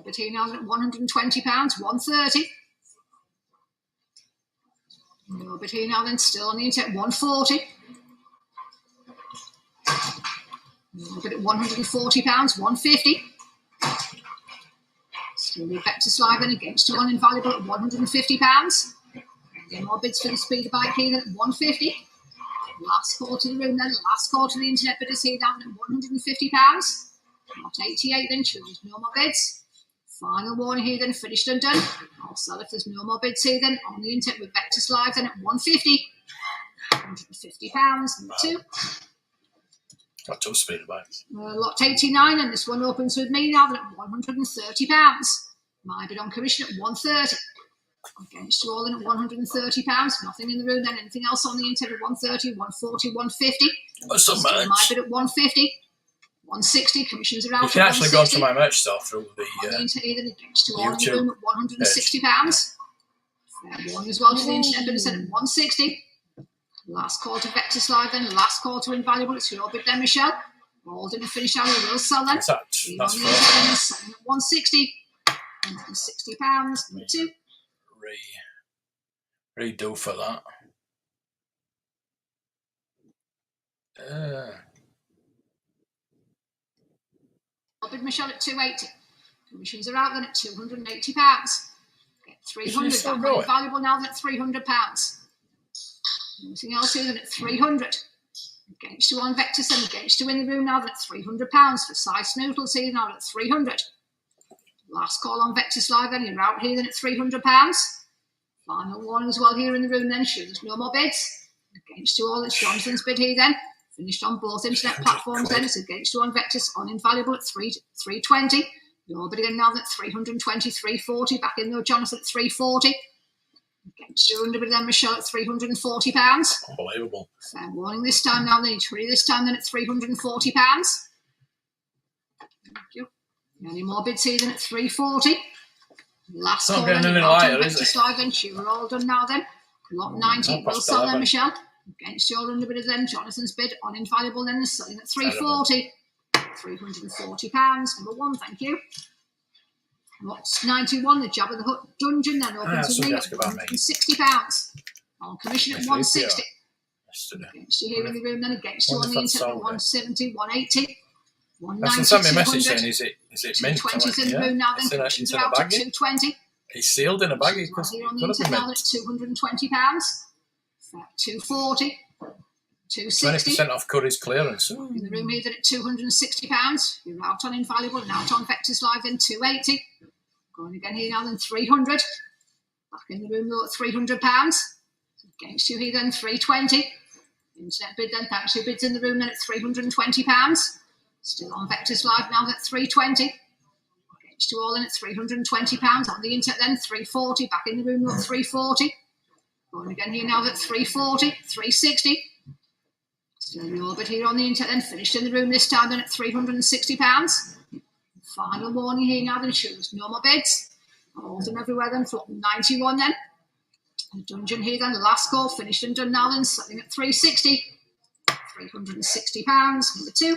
But here now at £120, 130. But here now then still on the internet 140. But at £140, 150. Still the Vectis Live and against you on Invaluable at £150. Again, more bids for the Speeder Bike here at 150. Last call to the room then, last call to the internet bidders here down at £150. Lot 88 then, choose no more bids. Final warning here then, finished and done. I'll sell if there's no more bids here then on the internet with Vectis Live then at 150. £150, number 2. Got two Speeder Bikes. Lot 89 and this one opens with me now then at £130. My bid on commission at 130. Against you all in at £130. Nothing in the room then. Anything else on the internet at 130, 140, 150. What's so much? My bid at 150. 160, commissions are out. You can actually go to my merch store through the internet then against you all in the YouTube room at £160. Fair warning as well to the internet bid at 160. Last call to Vectis Live then, last call to Invaluable. It's your bid then, Michelle. All didn't finish out, we will sell them. That's selling at 160. £160, number 2. Redo for that. I'll bid Michelle at 280. Commissions are out then at £280. Get 300. Valuable now then at £300. Anything else here then at 300. Against you on Vectis and against you in the room now then at £300 for size noodles here now at 300. Last call on Vectis Live then, you're out here then at £300. Final warning as well here in the room then, sure there's no more bids. Against you all, it's Johnson's bid here then. Finished on both internet platforms then, it's against you on Vectis, on Invaluable at 320. Your bid again now at 320, 340. Back in though, Jonathan at 340. Against you under bid then, Michelle at £340. Unbelievable. Fair warning this time now, then each this time then at £340. Thank you. Any more bids here then at 340. Last call then, Vectis Live then, we're all done now then. Lot 90, we'll sell then, Michelle. Against your underbidder then, Jonathan's bid on Invaluable then is selling at 340. £340, number 1, thank you. What's 91, the Jabba the Hutt Dungeon then opens with me at £160. On commission at 160. Against you here in the room then, against you on the internet at 170, 180. 190, Sent me a 200. message saying, is it mint? 220's in the Yeah. room now, then It's commissions in are a out at baggie. 220. It's sealed in a baggie. Well, Because here it on the could have internet been now, mint. that's £220. 240. 260. 20% off Curry's clearance. In the room here, then at £260. You're out on Invaluable and out on Vectis Live, then 280. Going again here now, then 300. Back in the room though at £300. Against you here then 320. Internet bid then, thanks, your bids in the room then at £320. Still on Vectis Live now at 320. Against you all in at £320. On the internet then 340. Back in the room at 340. Going again here now at 340. 360. Still the orbit here on the internet then, finished in the room this time then at £360. Final warning here now then, shows no more bids. All of them everywhere then, for 91 then. The dungeon here then, the last call, finished and done now then, selling at 360. £360, number 2.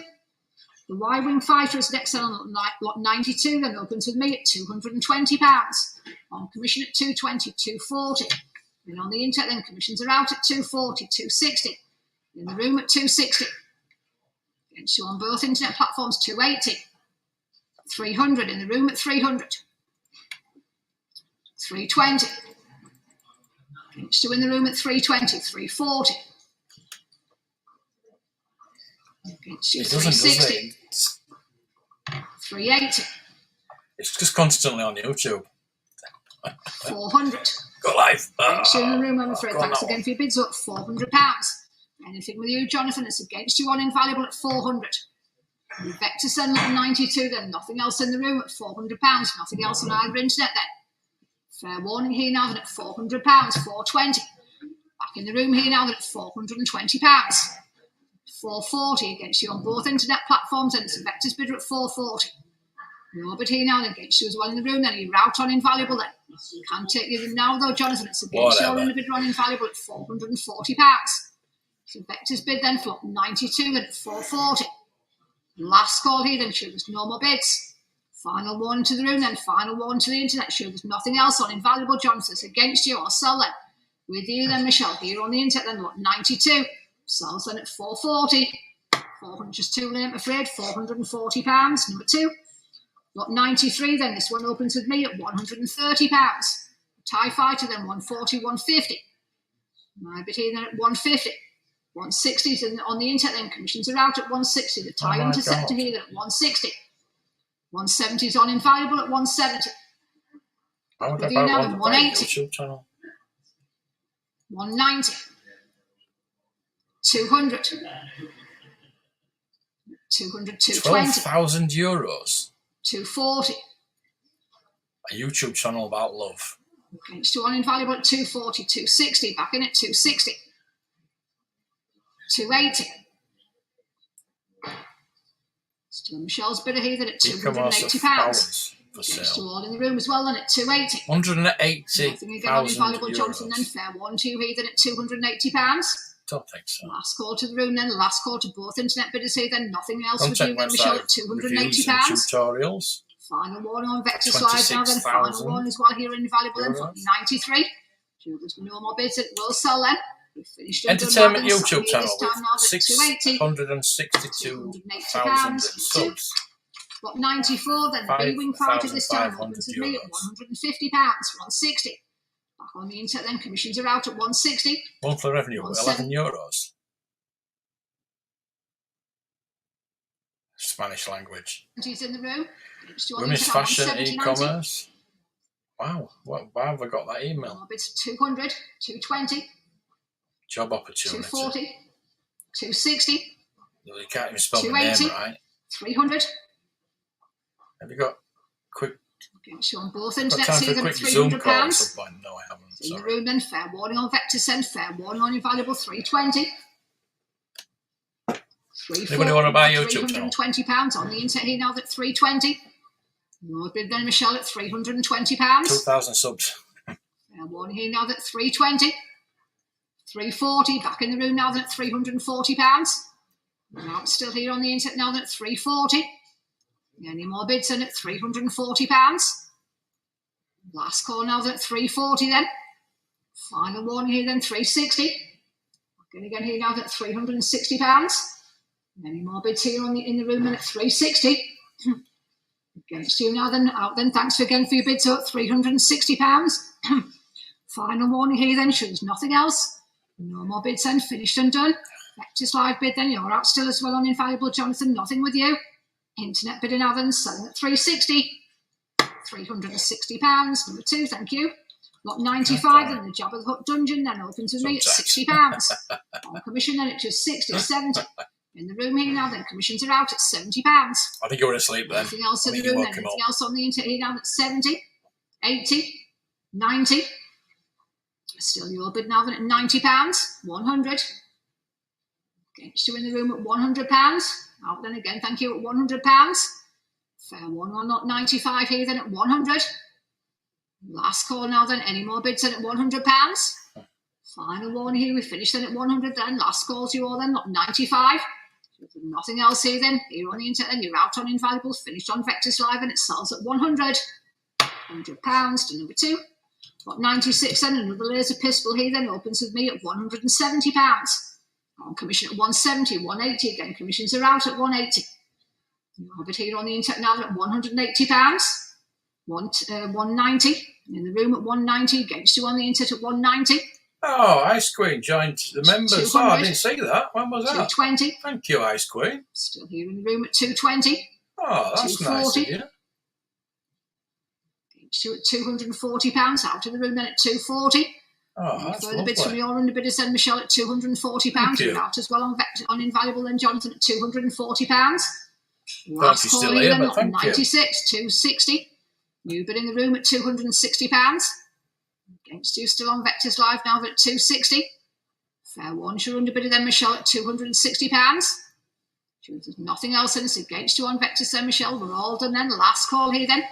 The Y-Wing Fighter is next on lot 92, then opens with me at £220. On commission at 220, 240. Then on the internet then, commissions are out at 240, 260. In the room at 260. Against you on both internet platforms, 280. 300 in the room at 300. 320. Against you in the room at 320. 340. Against you It doesn't, 360. does it? 380. It's just constantly on YouTube. 400. Go live. Against you in the room, I'm afraid. Go on, Thanks that again one. for your bids up. £400. Anything with you, Jonathan, it's against you on Invaluable at 400. The Vectis then at 92, then nothing else in the room at £400. Nothing else on either internet then. Fair warning here now then at £400, 420. Back in the room here now then at £420. 440 against you on both internet platforms, and it's a Vectis bidder at 440. No, but here now then against you as well in the room, then you're out on Invaluable then. Can't take you now though, Jonathan, it's against you on the bidder on Invaluable at £440. So Vectis bid then for 92 then at 440. Last call here then, sure there's no more bids. Final one to the room then, final one to the internet, sure there's nothing else on Invaluable, Jonathan, it's against you, I'll sell them. With you then, Michelle, here on the internet then, lot 92. Sells then at 440. 400 just too late, I'm afraid. £440, number 2. Lot 93 then, this one opens with me at £130. TIE Fighter then, 140, 150. My bit here then at 150. 160s on the internet then, commissions are out at 160. The TIE Interceptor here then at 160. 170s on Invaluable at 170. How would With I you buy now one at to buy a 180. YouTube channel? 190. 200. 200, 220. €12,000. 240. A YouTube channel about love. Against you on Invaluable at 240, 260. Back in at 260. 280. Still Michelle's bidder here at £280. For Against you sale. all in the room as well then at 280. €180,000. Nothing again on Invaluable Johnson then, fair one to you here at £280. Don't think so. Last call to the room then, last call to both internet bidders here then, nothing else with Contact you then, Michelle, website at reviews and £280. tutorials. Final warning on Vectis Live now then, final one as well here in Invaluable then for 93. Sure, there's no more bids, it will sell then. We've finished Entertainment YouTube channel channel with 662,000 subs. What 94 then, the B-Wing Fighter this time opens with me at £150, 160. Back on the internet then, commissions are out at 160. Monthly revenue, €11. Spanish language. He's in the room. Women's fashion, e-commerce. Wow, why have I got that email? It's 200, 220. Job opportunity. 240, 260. You can't even spell my name right. 300. Have you got quick? So on both Got internet, time see for a them at quick Zoom call at £300. some point? No, I haven't. In the Sorry. room then, fair warning on Vectis then, fair warning on Invaluable, 320. Anybody want to buy YouTube channel? £320 on the internet here now at 320. Lord bid then Michelle at £320. 2,000 subs. Fair warning here now at 320. 340, back in the room now at £340. Now it's still here on the internet now at 340. Any more bids in at £340. Last call now at 340 then. Final warning here then 360. Back in again here now at £360. Any more bids here in the room then at 360. Against you now then. Out then. Thanks again for your bids at £360. Final warning here then. Shows nothing else. No more bids then. Finished and done. Vectis live bid then. You're out still as well on Invaluable Jonathan. Nothing with you. Internet bidding now then. Selling at 360. £360. Number 2. Thank you. Lot 95 then. The Jabba the Hutt Dungeon then opens with me at £60. On commission then at just 60, 70. In the room here now then, commissions are out at £70. I think you're asleep then. Anything else in the room then? Anything else on the internet here now at 70, 80, 90. Still your bid now then at £90, 100. Against you in the room at £100. Out then again, thank you, at £100. Fair one on lot 95 here then at 100. Last call now then, any more bids then at £100. Final warning here, we finish then at 100 then. Last call to you all then, lot 95. Nothing else here then. Here on the internet then, you're out on Invaluables, finished on Vectis Live and it sells at 100. £100 to number 2. Lot 96 then, another laser pistol here then, opens with me at £170. On commission at 170, 180 again, commissions are out at 180. But here on the internet now at £180. 190. In the room at 190, against you on the internet at 190. Oh, Ice Queen joined the members. Oh, I didn't see that. When was that? 220. Thank you, Ice Queen. Still here in the room at 220. Oh, that's nice of you. Against you at £240. Out of the room then at 240. Oh, that's further lovely. bids from your underbidders then, Michelle, at £240. You're out as well on Invaluable then, Jonathan, at £240. Last call still here here, then, but thank 96, 260. New bid in the room at £260. Against you still on Vectis Live now at 260. Fair one's your underbidder then, Michelle, at £260. There's nothing else in this against you on Vectis then, Michelle. We're all done then. Last call here then.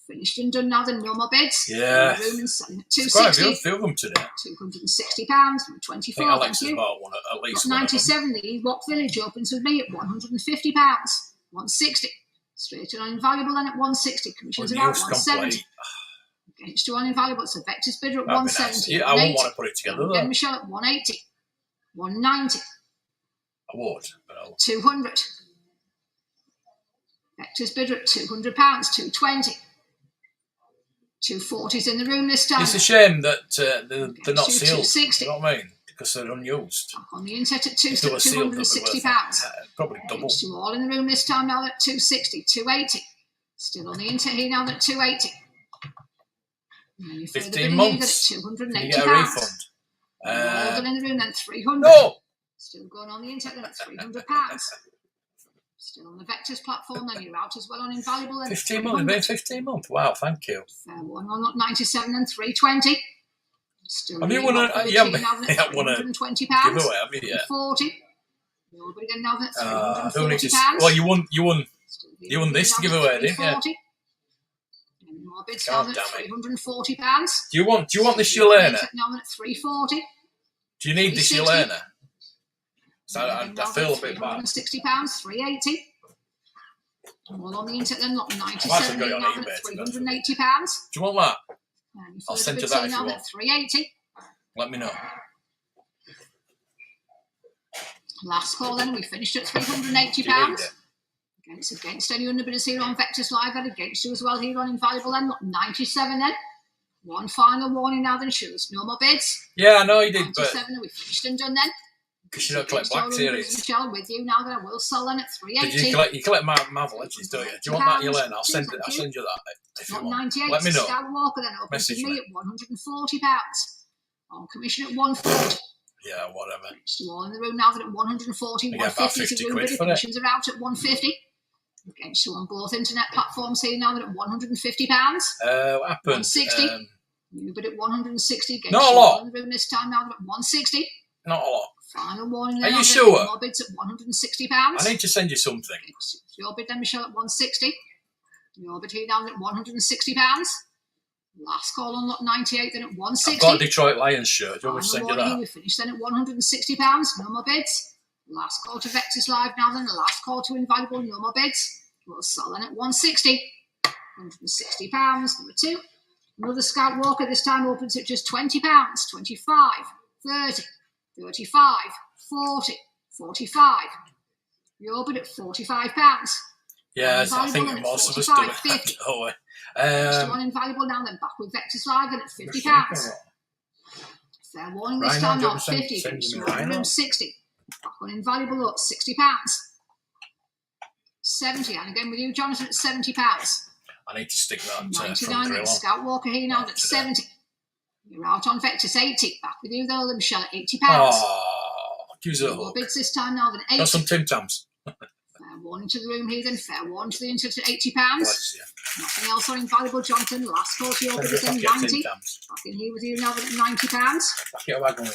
Finished and done now then. No more bids. Yeah. In the room and selling at Quite a 260. few of them today. £260. Number 24. I think Alex Thank has you. bought one at least. Lot 97. The Ewok Village opens with me at £150. 160. Straight on Invaluable then at 160. Commissions about 170. Against you on Invaluable. It's a Vectis bidder at 170. Nice. Yeah, I won't want to put it together though. Again, Michelle at 180. 190. I would, but I'll... 200. Vectis bidder at £200. 220. 240's in the room this time. It's a shame that they're not sealed. 260. You know what I mean? Because they're unused. Back on the internet at If they were sealed, they'd be £260. worth probably double. Against you all in the room this time now at 260. 280. Still on the internet here now at 280. 15 months. At £280. Can you get a refund? All in the room then 300. No! Still going on the internet at £300. Still on the Vectis platform, then you're out as well on Invaluable. Then 15 months, been 15 months. Wow, thank you. Fair one on lot 97 and 320. Still Have you won a giveaway, have you yet? 40. You're again now at £340. Well, you won this giveaway, didn't you? More bids now at £340. Do you want this Yelena? Now at £340. Do you need this Yelena? So I feel a bit bad. £360, £380. All on the internet then, lot 97. I've actually got it on now eBay, at £380. Do you want that? I'll send you that if you want. At £380. Let me know. Last call then, we finished at £380. Against any underbidders here on Vectis Live and against you as well here on Invaluable then, lot 97 then. One final warning now then, shows no more bids. Yeah, I know you did, but... 97 we finished and done then. Because you don't collect Black Series. Michelle, with you now that I will sell them at £380. You collect Marvel Edges, don't you? Do you want that, Yelena? I'll send you that if you want. 98. Let me know. Skywalker then opens with me at £140. On commission at £140. Yeah, whatever. Still all in the room now that at £140, £150 to room bidder. Commissions are out at £150. Against you on both internet platforms here now that at £150. What happened? £160. New bid at £160. Against not a lot. In the room this time now that at £160. Not a lot. Final warning. Are you sure? More bids at £160. I need to send you something. Your bid then, Michelle, at £160. Your bid here down at £160. Last call on lot 98 then at £160. I've got a Detroit Lions shirt. Do you want me to send you that? We finished then at £160. No more bids. Last call to Vectis Live now then. The last call to Invaluable. No more bids. We'll sell then at £160. £160. Number 2. Another Scout Walker. This time opens at just £20. 25. 30. 35, 40, 45. Your bid at £45. Yeah, I think Invaluable most of us do 45.50. it. Oh, Next one invaluable now, then back with Vectis Live then at £50. Fair warning this Rhino, time, do you not want to 50. send It's me Rhino? 60. Back on invaluable up £60. 70. And again with you, Jonathan, at £70. I need to stick that 99 front grill and on. Scout Walker here now at 70. You're out on Vectis 80. Back with you though, then Michelle at £80. Oh, use a More hook. bids this time now than 80. Got some Tim Tams. Fair warning to the room here then. Fair warning to the internet at £80. Bless you. Nothing else on invaluable, Jonathan. Last call to your Send bid me a then packet of 90. Tim Tams. Back in here with you now then at £90. Packet of wagon wheel.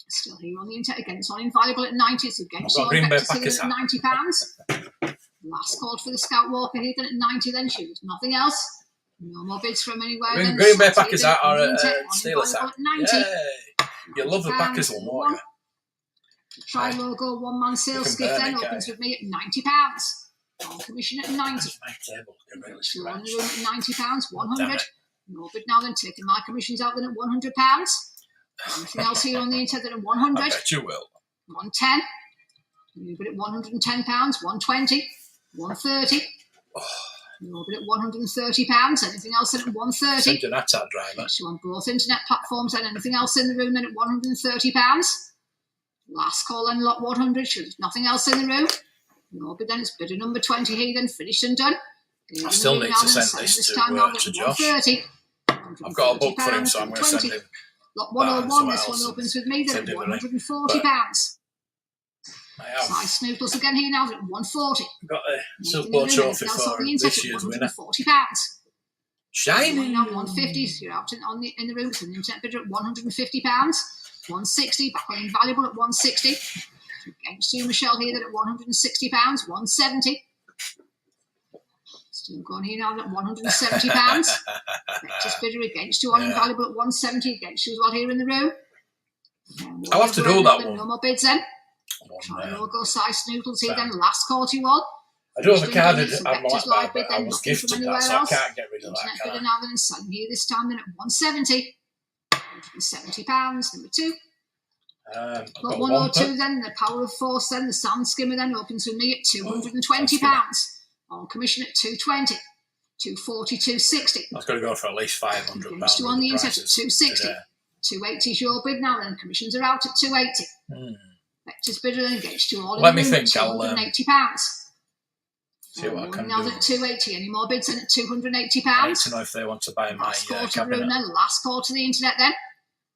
Still here on the internet again. It's on invaluable at 90. So against I've got your Green Bay Vectis here Packers at £90. Last call for the Scout Walker here then at 90 then. Shoot, nothing else. No more bids from anywhere. then. Green Bay Sat here Packers then are on the a internet, on Steelers invaluable hat. at 90. Yay! You love the Packers one, won't you? Try logo one-man sale You can skiff burn then it, opens can't you? with me at £90. On commission at 90. My table can really You're on the scratch. room at £90, Damn 100. it. No bid now then, taking my commissions out then at £100. Anything else here on the internet then at 100. I bet you will. 110. You bid at £110, 120, 130. No bid at £130. Anything else then at 130. Send an attack driver. Next you on both internet platforms and anything else in the room then at £130. Last call then lot 100. Should there's nothing else in the room. No bid then it's bidder number 20 here then finished and done. I still need to send this to Josh. 130. I've got a book for him, so I'm going to send him. Lot that 101, and this somewhere one else opens with me then send at him the link. £140. I have Size Snoodles again here now at 140. got a silver Anything trophy else on for the internet this at year's winner. £140. Shiny! Now 150, so you're out in the room. It's an internet bidder at £150. 160, back on invaluable at 160. Against you, Michelle, here then at £160. 170. Still going here now at £170. Vectis bidder against you on invaluable at 170. Against you as well here in the room. I'll have to do that one. No more bids then. Try logo size Snoodles here then. Last call to you all. I do have a card Vectis on my Live lap, bid but I then, was nothing from gifted anywhere that, so I else. can't get rid of Internet that bidder card. now then selling here this time then at £170. £170. Number 2. I've Lot got 102 then, the Power of Force then, the Sand Skimmer then opens with me at £220. On commission at £220. £240, £260. I was going to go for at least £500. Against you on the internet at £260. £280 is your bid now then, commissions are out at £280. Vectis bidder then against you all in Let the me room think, at I'll £280. see what I can now do. at £280, any more bids then at £280? I need to know if they want to buy my Last call to the room cabinet. then, last call to the internet then.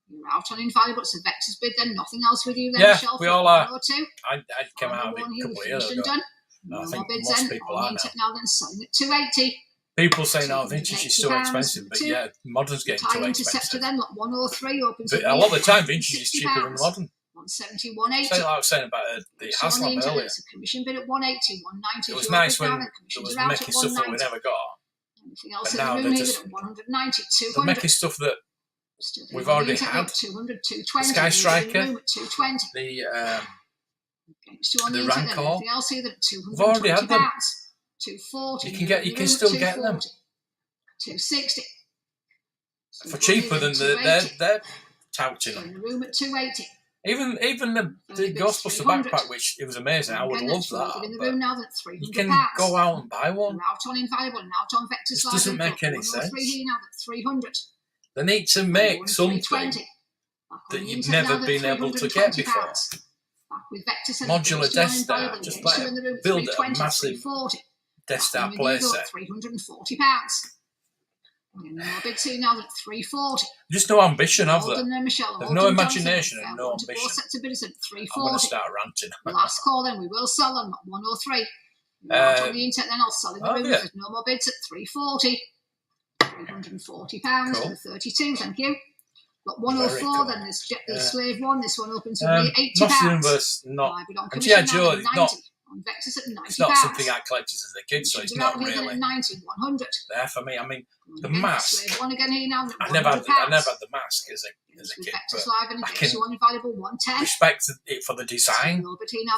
You're out on invaluable, it's a Vectis bid then, nothing else with you then, Yeah, Michelle, we for all are. 102. I came out of it One a here, couple of we years finished and ago. done. No, I No think more bids most then, people on the are now. internet now then, selling at £280. People say now vintage is so £280, expensive, but two. yeah, modern's getting Tie too Interceptor expensive. then, lot 103 opens But with a me lot of the at time, vintage is cheaper than £60. modern. 170, 180. Say like I was saying about the So on the Haslam internet, earlier. it's a commission bid at 180, 190. It was Your nice bid when down, and there commissions was are out making at stuff that we 190. never got. Anything else But in now the room they're here just- at 190, They're 200. making stuff that Still we've here on the already internet, had. 200, 220. Sky In the Striker. room at 220. the Against you on the the internet, Rancor. anything else here at We've already had them. £220. 240. You can still get them 260. for cheaper than they're touting In them. the room at 280. Even the Ghostbuster 300. backpack, which it was amazing. I would Again, love that's floated in the that. room But now at £300. you can go out and buy one. We're out on invaluable and out on Vectis This Live. doesn't They've make got any 103 sense. here now at 300. They need to make 103, something 20. Back on that the you've internet never now at been able to get £320. before. Back with Vectis and Modular against you on Death Star, invaluable, just against like you in the room at build a 320, massive 340. Death Star Back on the playset. £340. And more bid two now at 340. Just no ambition, have Alden they? and Michelle, They've Alden no Johnson, imagination fair and no one to ambition. four sets of bidders at I'm going to 340. start ranting. Last call then, we will sell them at 103. Out on the internet then, I'll sell in the oh, room. yeah. There's no more bids at 340. £340 Cool. for 32, thank you. Got 104 cool. then, there's the Yeah. Slave one, this one opens with me at £80. Nottingham versus not. I bid on And commission G.I. now Joe, at it's 90. not. On Vectis at £90. It's not something I collected as a kid, so it's not Commissions are out really at 90, 100. there for me. I mean, the Again, mask. Slave one again here now at I never had £100. the mask as a With kid, Vectis but Live and I against can you on invaluable 110. respect it for the design,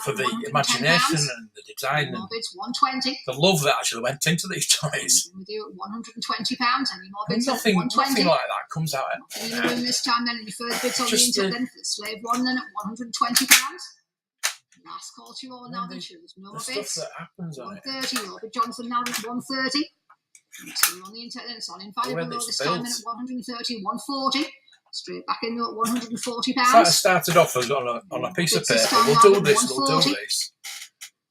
for the imagination and the design, and Bids 120. the love that actually went into these toys. With you at £120. Any more And bids at nothing 120. like that comes out. In the room this time then, any further bids on the Just internet then for the Slave one then at £120. Last call to you all now, then choose no more The bids. stuff that happens on it. 130, Robert Johnson now at 130. Still on the internet, it's on invaluable low this time, then at 130, 140. Straight back in at £140. It started off as on a piece of paper. We'll do this, we'll do this.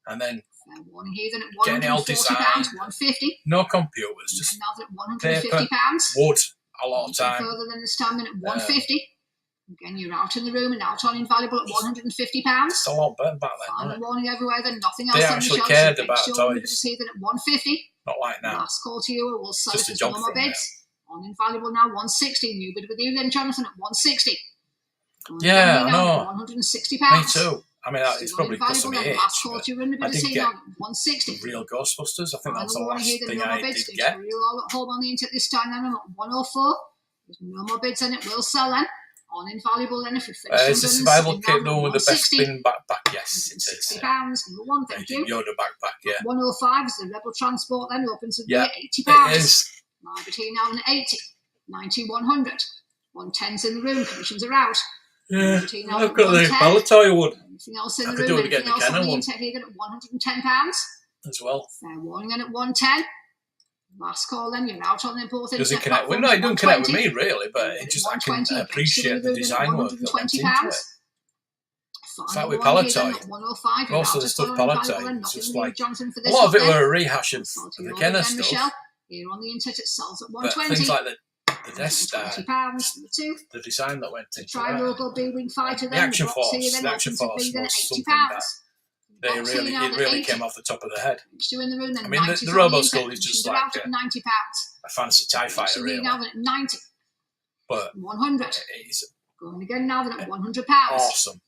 And then Warning here, then at getting all £140, designed. 150. No computers, just And now at £150. paper, wood, a lot of time. Further than this time, then at 150. Again, you're out in the room and out on invaluable at £150. It's a lot better back then. Final warning everywhere, then nothing else. They Then actually Michelle cared said, about toys. toys. Then at 150. Not like now. Last call to you, we'll sell Just it a as jump normal from bids. On invaluable now, 160. New bid with you then, Jonathan, at 160. Yeah, I know. £160. Me too. I mean, it's Still probably because of my age. Last call to you, I did get 160. real Ghostbusters. I think that's the Final warning last here, then thing no more I bids. did get. You're all at home on the internet this time, then at 104. There's no more bids, and it will sell then. On invaluable then if you finish. Is the survival kit the one with the best 160. bin backpack? Yes, it is. £60. Number one, thank you. Yoda backpack, yeah. 105 is the Rebel Transport then opens with Yeah, £80. it is. Now between now and 80, 90, 100. 110's in the room, commissions are out. Yeah, Between now I've and got the 110. Bellator one Anything else in I the could room? do it again, Anything the else on Kenner the one. internet here then at £110. as well. Fair warning then at 110. Last call then, you're out on the important. Does it connect with? No, it doesn't connect with me really, but it just I can 120, appreciate the design work that went into it. It's like with Pelotoy. Most of the stuff Pelotoy, it's just like a lot of it were a rehash of the Kenner stuff. Here on the internet it sells at But 120. things like the Death Star, £20. the design that went into Try that. local B-Wing Fighter The then. Action box here Force, then the Action opens with Force B then was at something £80. that Box here now it at really 80. came off the top of the head. Still in the room then. I mean, the 90s on Robo the Skull internet. is just They're like out at £90. a fancy TIE fighter, Still really. now then at 90. But 100. it's Going again now then at £100. awesome.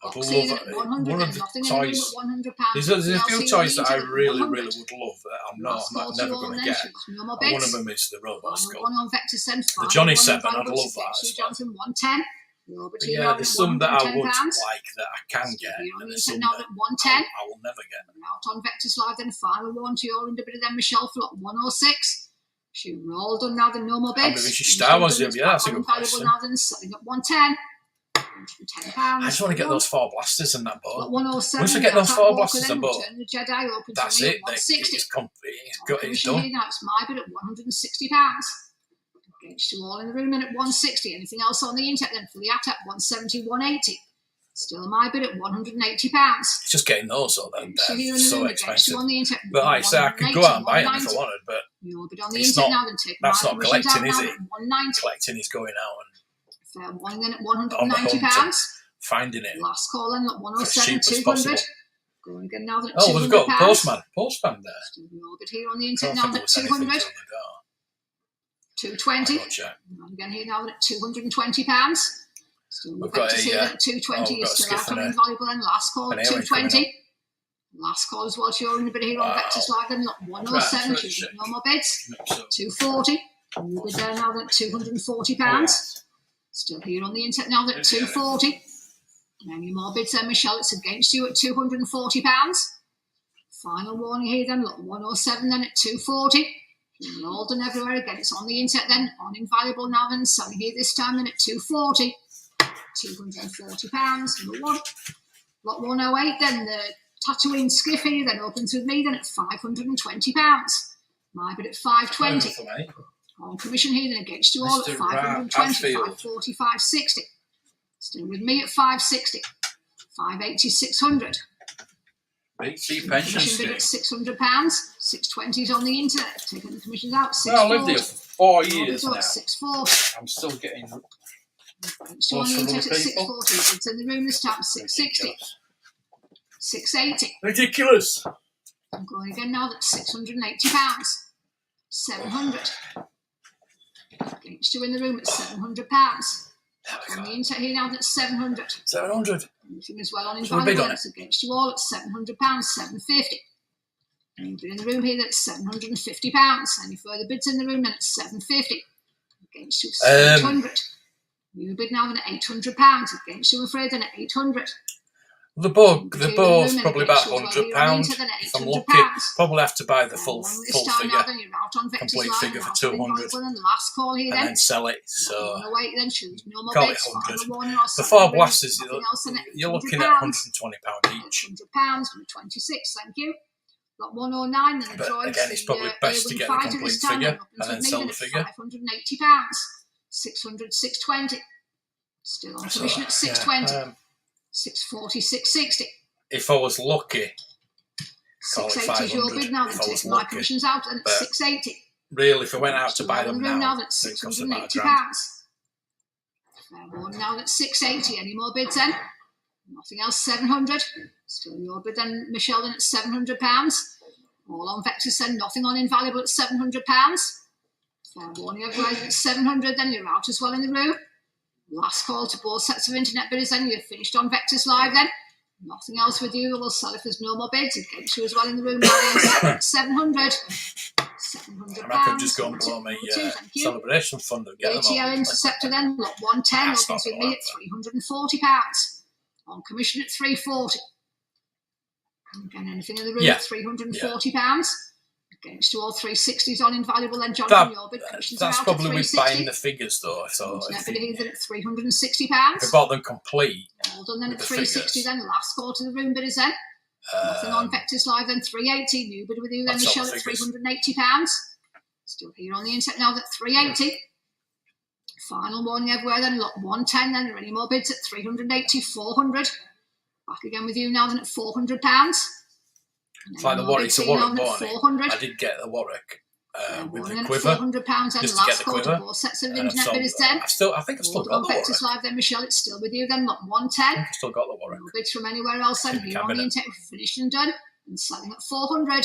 I Box here then love at it. 100 One of and the nothing in the room toys. at £100. There's a few DLC toys that I on the really, internet, really 100. would love that I'm Last call to never all going to then, get. choose no more And one bids. of them is the Robo Skull. One on Vectis then. The Johnny One 7, I'd invaluable love that Sue as well. Johnson 110. But yeah, there's some that I would £110. like that I can get, Here on and the there's some internet now that at 110. I will never get. Out on Vectis Live then, final one to your individual then, Michelle for 106. She rolled on now, then no more bids. How many Star Wars? Yeah, that's a good question. Now then, selling at 110. £110. I just want to get those 4 blasters in that boat. 107. Once I get those 4 blasters in that boat, The Jedi opens that's for me it. at 160. It's done. Now it's my bid at £160. Against you all in the room then at 160. Anything else on the internet then for the ATAP 170, 180. Still my bid at £180. It's just getting those, though. They're so expensive. But like I say, I could go out and buy them if I wanted, but it's not. That's not collecting, is it? Collecting is going out Fair warning then at and on the hunt and £190. finding it Last call then at for as 107, cheap as 200. possible. Going again now then at Oh, £200. we've got Postman there. Still the orbit here on the I internet don't now think at there was anything 200. till the door. 220. I'll check. And again here now at £220. Still We've got Vectis here a, at 220 we've got is a still out skiff on and a- invaluable then. Last call an at airing coming 220. Last call as well to your bid here on Wow. Vectis Live then at 107. Right, Choosing check. no more bids. So, 240. New bid there now at £240. Still here on the internet now at 240. Any more bids there, Michelle? It's against you at £240. Final warning here then, look, 107 then at 240. All done everywhere again. It's on the internet then, on invaluable now then, selling here this time then at 240. £240. Number one. Lot 108 then, the Tatooine skiff here then opens with me then at £520. My bid at 520. for me. On commission here then against you all at Mr. 520, Hadfield. 540, 560. Still with me at 560. 580, 600. BT pension Commission bid scheme. at £600. 620s on the internet. Taking the commissions out. Well, I lived here for 4 640. years now. 640. I'm still getting Still on the from internet other at people. 640. It's in the room this time. 660. 680. ridiculous. I'm going again now. That's £680. 700. Against you in the room at £700. On the internet here now, that's 700. 700. Anything as well on Shall we bid on invaluable, it's against you all at £700, 750. Anything in the room here, that's £750. Any further bids in the room, then it's 750. Against you, 800. New bid now, then at £800. Against you, I'm afraid, then at 800. They're both probably about £100. If I'm lucky, probably have to buy the full figure, complete figure for 200, and then sell it. So call it 100. The 4 blasters, you're looking at £120 each. £100 for 26. Thank you. Got 109. Then the But again, it's probably best to get the complete figure and then sell the figure. £580. 600, 620. Still on commission at 620. 640, 660. If I was lucky, call it 680 is your bid now. Then taking my commissions out and it's 680. Really, if I went out to buy them now, that's it costs about £680. Fair one now that's 680. Any more bids then? Nothing else. 700. Still your bid then, Michelle. Then at £700. All on Vectis then. Nothing on Invaluable at £700. Fair warning, everybody. At 700. Then you're out as well in the room. Last call to both sets of internet bidders. Then you're finished on Vectis Live. Then nothing else with you. We'll sell if there's no more bids. Against you as well in the room. Now 700. £700. I could just go and blow my celebration fund and get them all. ATL Interceptor then, lot 110, opens with me at £340. On commission at £340. Again, anything in the room at £340. Against you all 360s on Invaluable then, Jonathan, your bid commissions are out at 360. That's probably with buying the figures though. So if at £360. If I bought them complete. All done then at 360 then, last call to the room bidders then. Nothing on Vectis Live then, 380. New bid with you then, Michelle, at £380. Still here on the internet now at 380. Final warning everywhere then, lot 110 then. Are there any more bids at 380, 400? Back again with you now then at £400. It's like the Warwick, it's a Warwick Barney. I did get the Warwick with the quiver. £400 just to get the quiver. Four sets of internet bidders then. I think I've still got the Warwick. Live then, Michelle, it's still with you then, lot 110. I've still got the Warwick. No bids from anywhere else then. Here on the internet, finished and done. And selling at 400.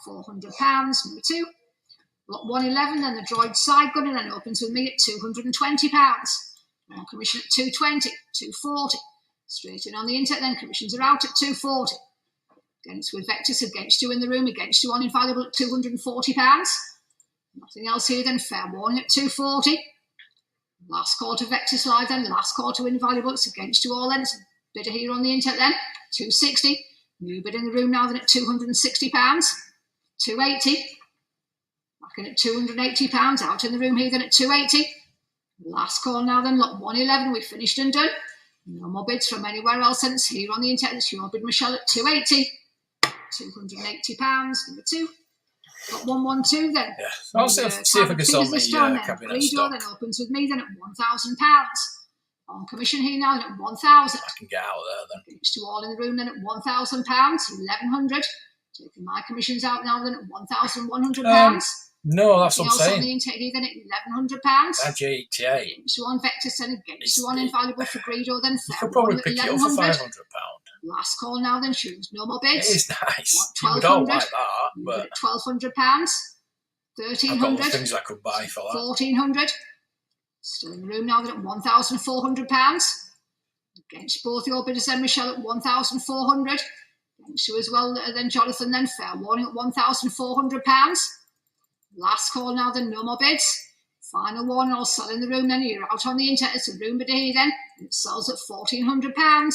£400, number 2. Lot 111, then the droid side gun, and then opens with me at £220. On commission at 220, 240. Straight in on the internet, then commissions are out at 240. Again, it's with Vectis against you in the room, against you on Invaluable at £240. Nothing else here then, fair warning at 240. Last call to Vectis Live then, last call to Invaluable, it's against you all then. It's a bidder here on the internet then, 260. New bid in the room now then at £260. 280. Back in at £280, out in the room here then at 280. Last call now then, lot 111, we finished and done. No more bids from anywhere else since here on the internet. It's your bid, Michelle, at 280. £280, number 2. Got 112 then. Yeah. I'll see if I can sell my cabinet stock. Then opens with me then at £1,000. On commission here now then at 1,000. I can get out of there then. It's to all in the room then at £1,000. 1,100. Taking my commissions out now then at £1,100. No, that's what I'm saying. On the intake here then at £1,100. That's GTA. So on Vectis then against you on Invaluable for Greedo then. You could probably pick it up for £500. Last call now then, shoes. No more bids. It is nice. You would all like that, but £1,200. I've got £1,300. things I could buy for that. £1,400. Still in the room now then at £1,400. Against both your bidders then, Michelle, at £1,400. Against you as well then, Jonathan, then fair warning at £1,400. Last call now then, no more bids. Final warning, I'll sell in the room then. You're out on the internet. It's a room bidder here then. And it sells at £1,400.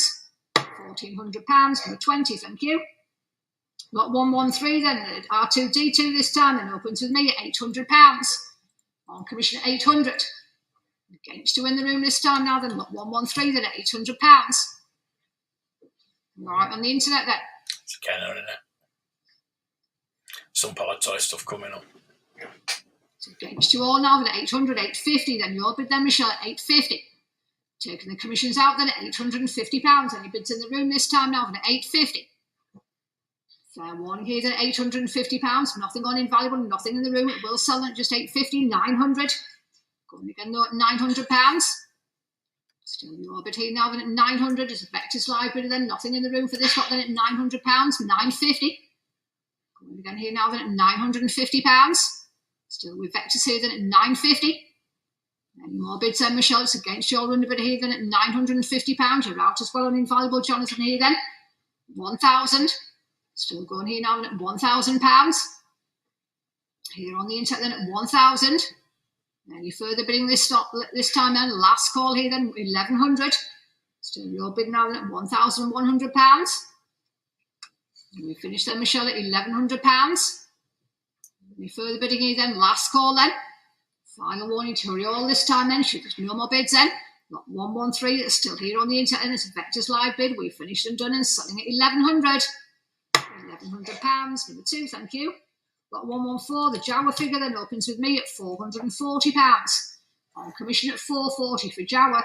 £1,400, number 20, thank you. Lot 113 then, R2D2 this time, then opens with me at £800. On commission at 800. Against you in the room this time now then, lot 113 then at £800. Right on the internet then. It's a Kenner, isn't it? Some pallet toy stuff coming up. So against you all now then at 800, 850, then your bid then, Michelle, at 850. Taking the commissions out then at £850. Any bids in the room this time now then at 850. Fair warning here then at £850. Nothing on Invaluable, nothing in the room. It will sell at just 850, 900. Going again though at £900. Still your bid here now then at 900. It's a Vectis Live bidder then. Nothing in the room for this lot then at £900, 950. Going again here now then at £950. Still with Vectis here then at 950. Any more bids then, Michelle? It's against your under bid here then at £950. You're out as well on Invaluable, Jonathan, here then. 1,000. Still going here now then at £1,000. Here on the internet then at 1,000. Any further bidding this time then? Last call here then, 1,100. Still your bid now then at £1,100. We finish then, Michelle, at £1,100. Any further bidding here then? Last call then. Final warning to hurry all this time then. Should there's no more bids then. Lot 113 that's still here on the internet and it's a Vectis live bid. We finished and done and selling at £1,100. £1,100. Number 2, thank you. Lot 114, the Jawa figure then opens with me at £440. On commission at £440 for Jawa.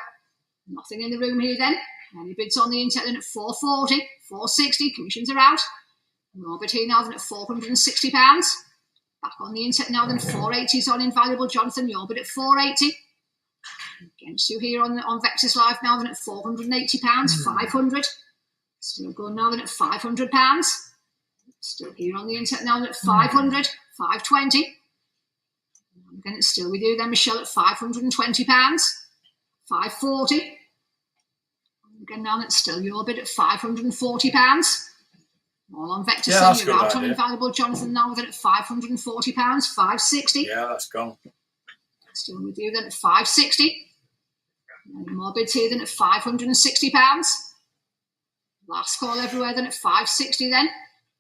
Nothing in the room here then. Any bids on the internet then at £440, £460, commissions are out. No bid here now then at £460. Back on the internet now then, £480 is on Invaluable Jonathan, your bid at £480. Against you here on Vectis Live now then at £480, £500. Still going now then at £500. Still here on the internet now then at £500, £520. Again, it's still with you then, Michelle, at £520, £540. Again, now that's still your bid at £540. All on Vectis, Yeah, you're out on Invaluable Jonathan now then at £540, £560. Yeah, that's gone. Still with you then at £560. Any more bids here then at £560. Last call everywhere then at £560 then.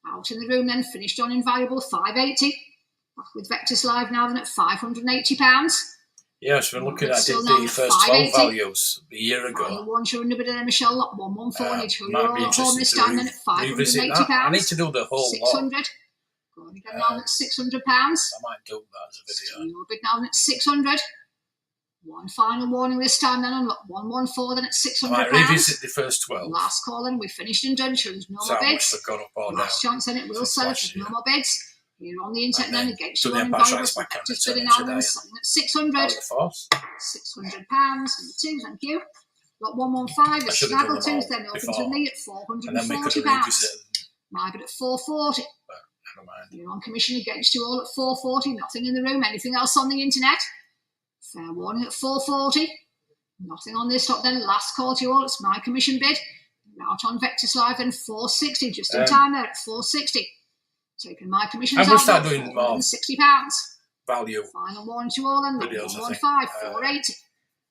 Out in the room then, finished on Invaluable, £580. Back with Vectis Live now then at £580. Yes, we're looking at the first 12 values a year ago. The ones you're in a bit of them, Michelle, lot 114. Might be interesting to revisit that. I need to do the whole 600. lot. Going again now at £600. I might do that as a video. You're a bit now at 600. One final warning this time then on lot 114, then at £600. I might revisit the first 12. Last call then, we finished and done. There's no more bids. They've gone up or down. Last chance then, it will sell if there's no more bids. Here on the internet then, against you on Invaluable, just bidding out and selling at £600. £600. Number 2, thank you. Lot 115, the Snaggletooth then opens with me at £440. My bid at £440. You're on commission against you all at £440. Nothing in the room. Anything else on the internet? Fair warning at £440. Nothing on this lot then. Last call to you all. It's my commission bid. You're out on Vectis Live then £460. Just in time there at £460. Taking my commission I'm going to start doing more £60. value. Final warning to you all then. Videos, 115, £480.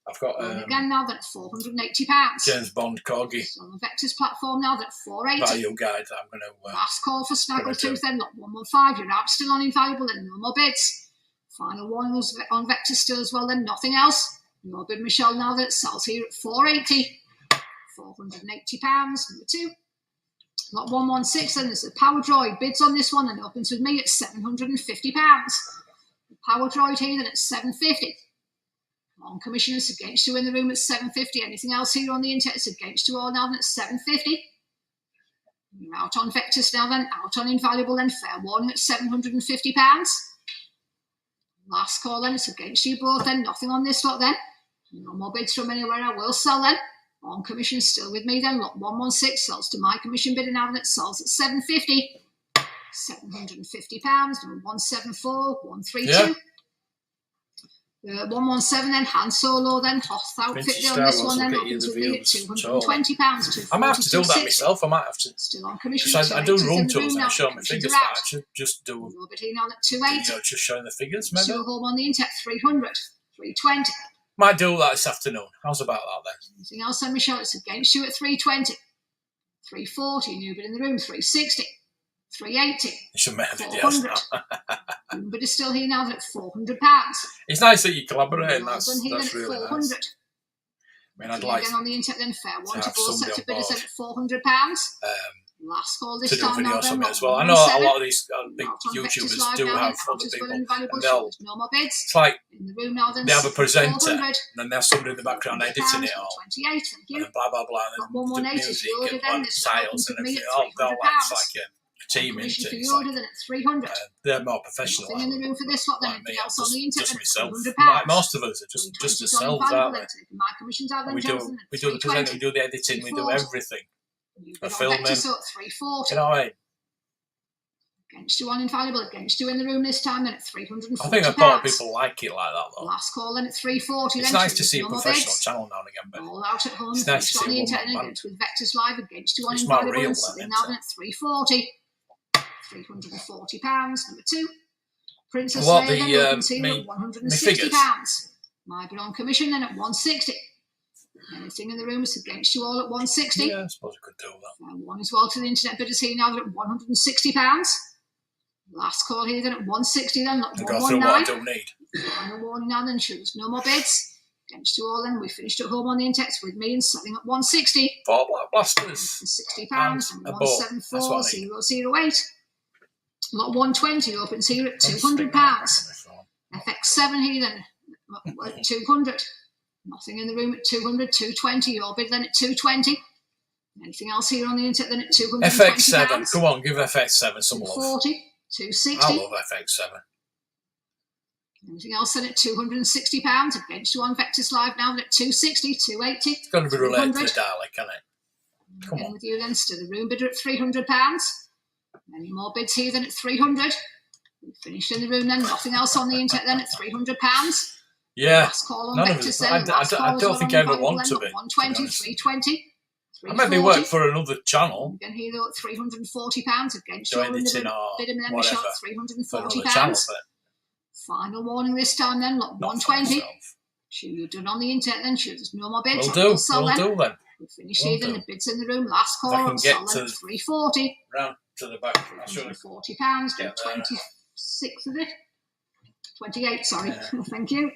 I've got again now that it's £480. James Bond Corgi. It's on the Vectis platform now that £480. Value guide that I'm going to. Last call for Snaggletooth then, lot 115. You're out still on Invaluable and no more bids. Final warning was on Vectis still as well then, nothing else. No bid, Michelle, now that it sells here at £480. £480. Number 2. Lot 116 then, there's the Power Droid. Bids on this one and opens with me at £750. The Power Droid here then at £750. On commission, it's against you in the room at £750. Anything else here on the internet, it's against you all now then at £750. You're out on Vectis now then, out on Invaluable then, fair warning at £750. Last call then, it's against you both then, nothing on this lot then. No more bids from anywhere, I will sell then. On commission, still with me then, lot 116 sells to my commission bidder now, and it sells at £750. £750. Number 174, 132. Yeah. 117 then, Han Solo then, Hoth outfit on this one then, opens with me at £220. I might have to do that myself. I might have to. Still on commission. Because I do room tools and I show my figures. I should just do. Robert here now at 280. Just showing the figures, maybe. Show home on the internet 300, 320. Might do that this afternoon. How's about that then? Anything else then, Michelle? It's against you at 320. 340, new bid in the room, 360. 380. You should make videos now. But it's still here now at £400. It's nice that you collaborate. That's really 400. nice. I mean, I'd like again on the internet then, fair one to both sets of bidders at £400. Last call this to do time videos now, for me then, as well. I know a lot of these big YouTubers do have other people, and they'll. No more bids. It's like in the room now, then, they have a presenter, 400. and then there's somebody in the background editing it all, 28, thank you. and then blah blah blah, and then the 118 music order and then, titles and everything. All it's like a team into Commission for it. the order then at 300. They're more professional. Nothing in the room for this lot then. Like me, Anything else on the internet? just myself. £100. Like most of us are just ourselves, aren't we? My commission's out then, We do the presenting, we do the editing, we do everything. The filming. You know what I mean? Against you on Invaluable, against you in the room this time then at £340. I think a lot of people like it like that though. Last call then at £340. It's nice to see a professional channel now and again, but all out at home, it's nice to see on the one internet man against with Vectis Live against you on it's more Invaluable real and then, selling now then at £340. £340. Number 2. Princess what Leia then opens here me at £160. figures? My bid on commission then at £160. Anything in the room is against you all at 160. Yeah, I suppose I could do that. One as well to the internet bidders here now at £160. Last call here then at 160 then, not To go through 119. what I do need. Final warning now then, sure there's no more bids. Against you all then, we finished at home on the index with me and selling at 160. 4 black blasters. £60 and a boat. That's what I need. 174,008. Lot 120 opens here at £200. FX7 here then at 200. Nothing in the room at 200, 220. Your bid then at 220. Anything else here on the internet then at 220? FX7. Come on, give FX7 some love. 240, 260. I love FX7. Anything else then at £260? Against you on Vectis Live now at 260, 280. It's going to be related to the Dalek, isn't it? Come on. With you then, still the room bidder at £300. Any more bids here then at 300. We finished in the room then. Nothing else on the internet then at £300. Yeah. Last call on None of Vectis it. then. I don't think I ever want to be. 120, 320. I maybe work for another channel. Again here though at £340 against Do your editing or bid and then we whatever. shot For another £340. channel, but Final warning this time then, lot not for 120. myself. Sure you're done on the internet then, sure there's no more bids. We'll do. We'll then. do then. We finished here then, the bids in the room. Last call If I can on get sell then to at £340. round to the back. I should have £40, get there. 26 of it. 28, sorry. Yeah. Thank you.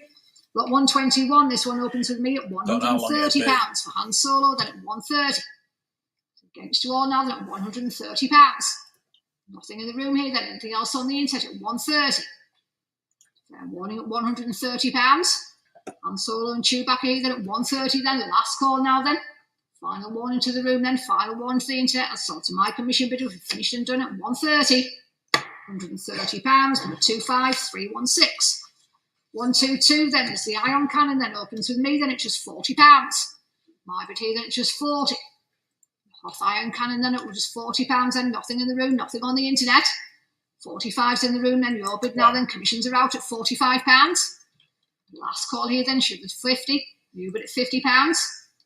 Lot 121, this one opens with me at £130 for Han Solo, then at 130. Against you all now, then at £130. Nothing in the room here, then anything else on the internet at 130. Fair warning at £130. Han Solo and Chewbacca here, then at 130, then last call now, then. Final warning to the room, then final warning to the internet. I sold to my commission bidder, we finished and done at 130. £130, number 25316. 122, then is the ion cannon, then opens with me, then it's just £40. My bid here, then it's just 40. Hoth ion cannon, then it was just £40, then nothing in the room, nothing on the internet. 45's in the room, then your bid now, then commissions are out at £45. Last call here, then should be 50. New bid at £50.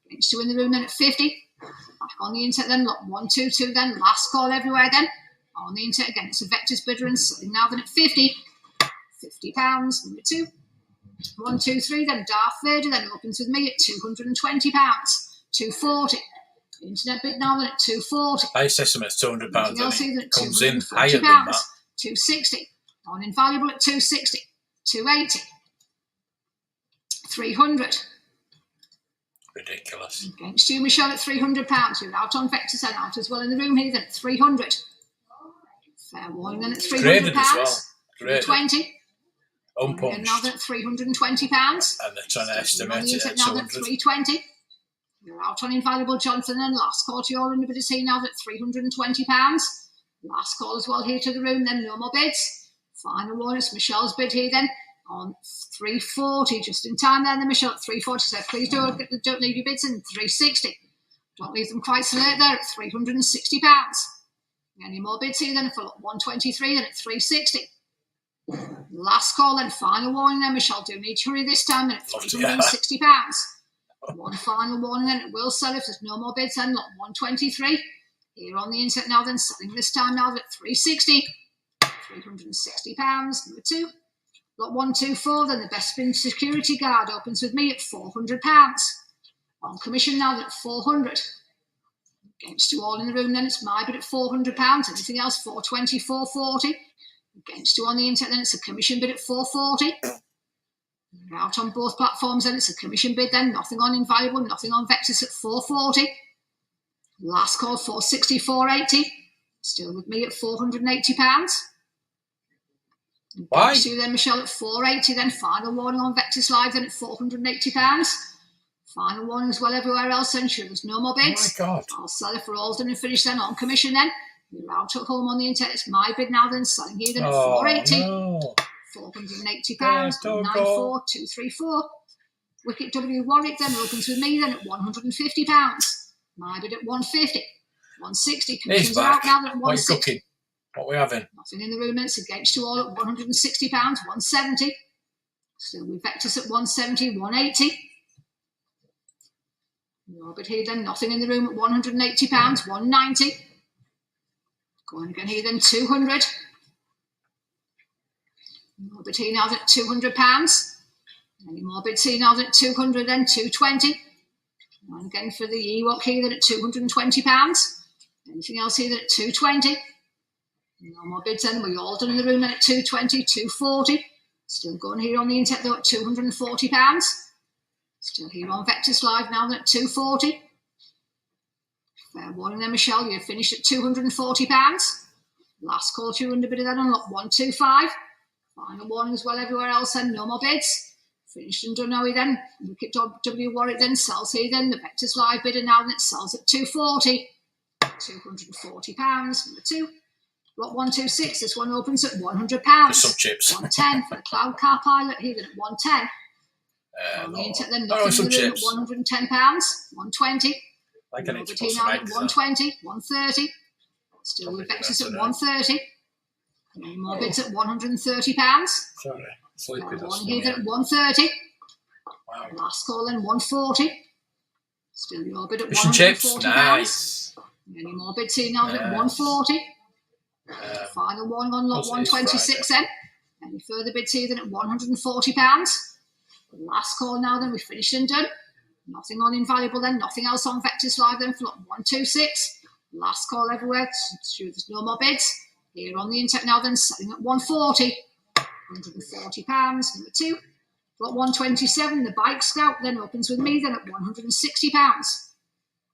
Against you in the room, then at 50. Back on the internet, then lot 122, then last call everywhere, then. On the internet again, it's a Vectis bidder and selling now then at 50. £50, number 2. 123, then Darth Vader, then opens with me at £220. 240. Internet bid now then at 240. base estimate's £200. It comes in £240. higher than that. 260. On invaluable at 260. 280. 300. Ridiculous. Against you, Michelle, at £300. You're out on Vectis and out as well in the room here then at 300. Fair warning then at £300. Graded as well. Graded. 20. And Unpunched. now then at £320. And they're trying to estimate it at now at 200. £320. You're out on invaluable Jonathan and last call to your under bidders here now at £320. Last call as well here to the room, then no more bids. Final one, it's Michelle's bid here then on 340. Just in time then, Michelle at 340 said, please don't leave your bids in 360. Don't leave them quite so late there at £360. Any more bids here then for 123 then at 360. Last call then, final warning then, Michelle, do need to hurry this time then at £360. One final warning then, it will sell if there's no more bids then, lot 123. Here on the internet now then, selling this time now at 360. £360, number 2. Lot 124 then, the Bespin security guard opens with me at £400. On commission now at 400. Against you all in the room then, it's my bid at £400. Anything else, 420, 440. Against you on the internet then, it's a commission bid at 440. You're out on both platforms then, it's a commission bid then, nothing on invaluable, nothing on Vectis at 440. Last call, 460, 480. Still with me at £480. Why? Against you then, Michelle, at 480 then, final warning on Vectis Live then at £480. Final warning as well everywhere else then, sure there's no more bids. Oh my God. I'll sell it for all done and finished then on commission then. You're out at home on the internet, it's my bid now then, selling here then at 480. No. £480, Yeah, don't 94234. Wicket W Warwick then opens with me then at £150. My bid at 150. 160, He's commissions are back. out now then at What are you 160. cooking? What are we having? Nothing in the room, it's against you all at £160, 170. Still with Vectis at 170, 180. No bid here then, nothing in the room at £180, 190. Going again here then, 200. No bid here now at £200. Any more bids here now at 200 then, 220. And again for the Ewok here then at £220. Anything else here then at 220? No more bids then. We're all done in the room then at 220, 240. Still going here on the internet though at £240. Still here on Vectis Live now then at 240. Fair warning then, Michelle, you've finished at £240. Last call 200 bid then on lot 125. Final warning as well everywhere else then, no more bids. Finished and done now then. Wicket W Warwick then sells here then. The Vectis Live bidder now then it sells at 240. £240. Number 2. Lot 126, this one opens at £100. For some chips. 110 for the Cloud Car Pilot here then at 110. On the internet then, nothing in the room at £110. 120. Like I need to Robert put here some now at eggs 120, 130. Still with Vectis at 130. Any more bids at £130. Sorry, sleepy. One here then at 130. Wow. Last call then 140. Still your bid at Fish and chips, £140. nice. Any more bids here now at 140. Final warning on lot 126 then. Any further bids here then at £140. Last call now then, we've finished and done. Nothing on Invaluable then, nothing else on Vectis Live then for lot 126. Last call everywhere, sure there's no more bids. Here on the internet now then, selling at 140. £140. Number 2. Lot 127, the Bike Scout then opens with me then at £160.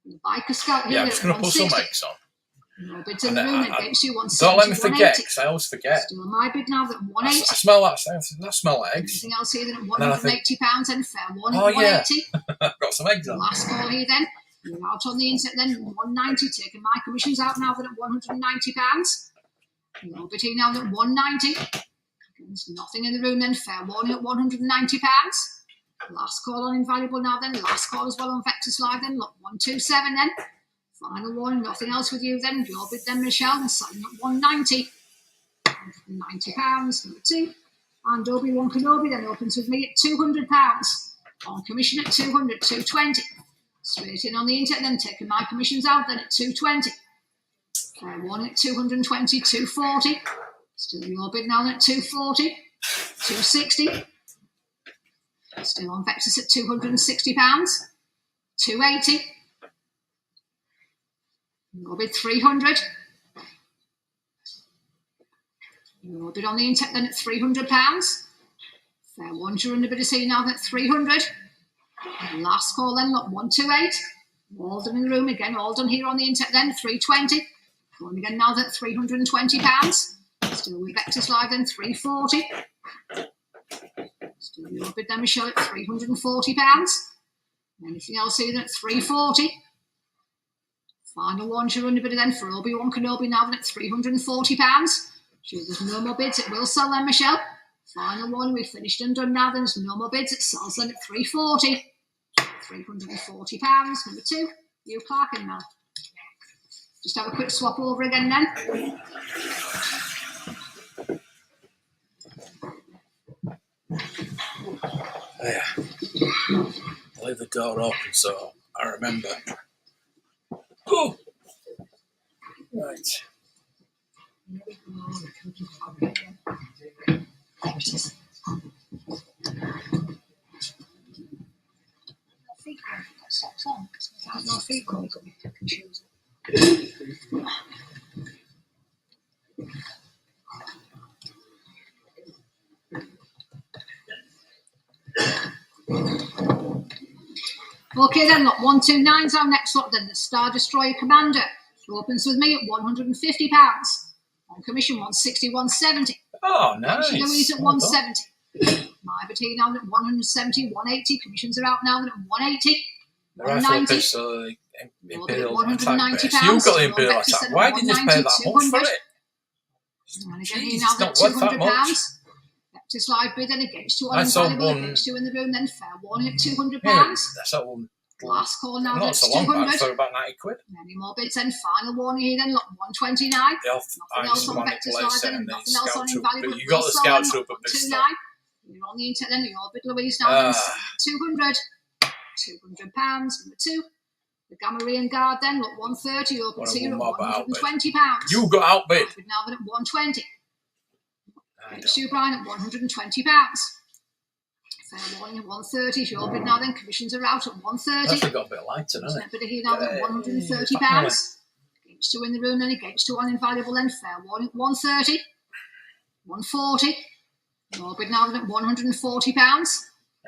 The Biker Scout here Yeah, I'm just going to put some 160. eggs on. No bids in the room against you, 170, Don't let me forget, 180. because I always forget. Still my bid now at 180. I smell that. I smell like eggs. Anything else here then at £180 and fair one at Oh, yeah. 180. I've got some eggs on. Last call here then. You're out on the internet then, 190, taking my commissions out now then at £190. No bid here now at 190. There's nothing in the room then, fair warning at £190. Last call on Invaluable now then, last call as well on Vectis Live then, lot 127 then. Final warning, nothing else with you then, your bid then Michelle, and selling at 190. £190, number 2. And Obi-Wan Kenobi then opens with me at £200. On commission at 200, 220. Straight in on the internet then, taking my commissions out then at 220. Fair warning at 220, 240. Still your bid now then at 240. 260. Still on Vectis at £260. 280. Your bid 300. Your bid on the internet then at £300. Fair one, you're under bid of C now then at 300. Last call then, lot 128. All done in the room again, all done here on the internet then, 320. Going again now then at £320. Still with Vectis Live then, 340. Still your bid then, Michelle, at £340. Anything else here then at 340. Final one, you're under bid then for Obi-Wan Kenobi now then at £340. Sure, there's no more bids, it will sell then, Michelle. Final one, we've finished and done now, there's no more bids, it sells then at 340. £340. Number 2, you Clark in now. Just have a quick swap over again then. Yeah. I'll leave the door open so I remember. Oh! Right. There it is. No feet going. Okay then, lot 129's our next lot then, the Star Destroyer Commander. It opens with me at £150. On commission 160, 170. Oh, nice. Louise at 170. My boutique now at 170, 180. Commissions are out now at 180. The rifle pistol, Imperial attack base. £190. You've got the Imperial attack. Why did you pay that much for it? And again, Jeez, here now it's at not worth that much. £200. Just live bid then against you on I sold Invaluable, one. against you in the room then, fair warning at £200. Yeah, that's that one. Last call now Not that's so long back, 200. for about 90 quid. Any more bids then, final warning here then, lot 129. Nothing else on Vectis Live then, and nothing else on Invaluable. You got the Scout Trooper pistol. You're on the internet then, your bid Louise now then, 200. £200, number 2. The Gamorrean Guard then, lot 130, opens here at £120. You got outbid. Bid now then at 120. I Sue Bryan at £120. Fair warning at 130. If you're bid now, then commissions are out at 130. Actually got a bit lighter, hasn't it? Bit of here now at £130. Against 2 in the room, then against 2 on invaluable, then fair warning at 130. 140. Your bid now then at £140.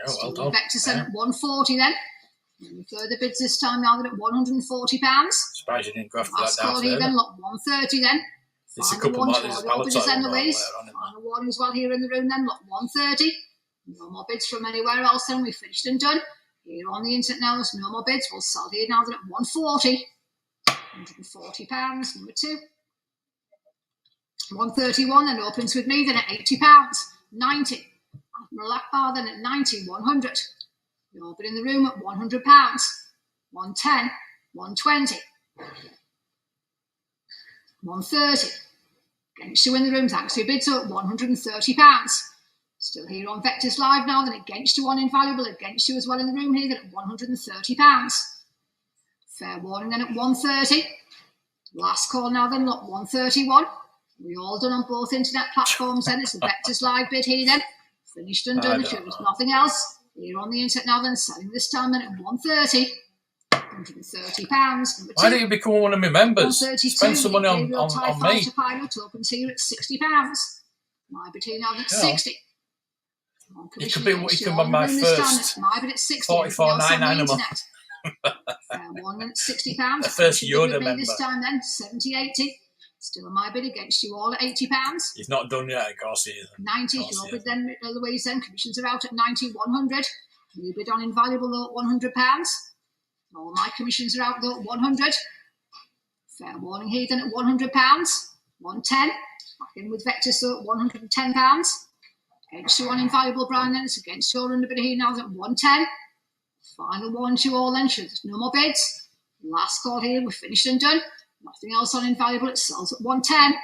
Oh, well done. Vectis then at 140 then. Any further bids this time now then at £140. Surprised you didn't go after Last that down call here then, lot 130 then. It's a Final couple one more. to There's a all your bidders then, Palatine Louise. Final warning as well here in the room then, lot 130. No more bids from anywhere else then. We've finished and done. Here on the internet now, there's no more bids. We'll sell here now then at 140. £140, number 2. 131 then opens with me then at £80. 90. Admiral Akbar then at 90. 100. You're bid in the room at £100. 110. 120. 130. Against you in the room, thanks to your bids at £130. Still here on Vectis Live now, then against you on Invaluable, against you as well in the room here, then at £130. Fair warning then at 130. Last call now then, lot 131. We all done on both internet platforms then. It's the Vectis Live bid here then. Finished and done. If there's nothing else, here on the internet now then, selling this time then at 130. £130. Number 2. Why don't you become one of my members? 132. Spend some money on me. Pilot opens here at £60. My bid here now at 60. You could be my first £44.99 a month. One at £60. The first Yoda member. This time then, 70-80. Still on my bid against you all at £80. He's not done yet, of course he isn't. 90. Your bid then, Louise then. Commissions are out at 90, 100. You bid on Invaluable though at £100. All my commissions are out though at 100. Fair warning here then at £100. 110. Back in with Vectis though at £110. Against you on Invaluable Brian then, it's against your underbid here now at 110. Final one to you all then, there's no more bids. Last call here, we're finished and done. Nothing else on Invaluable, it sells at 110.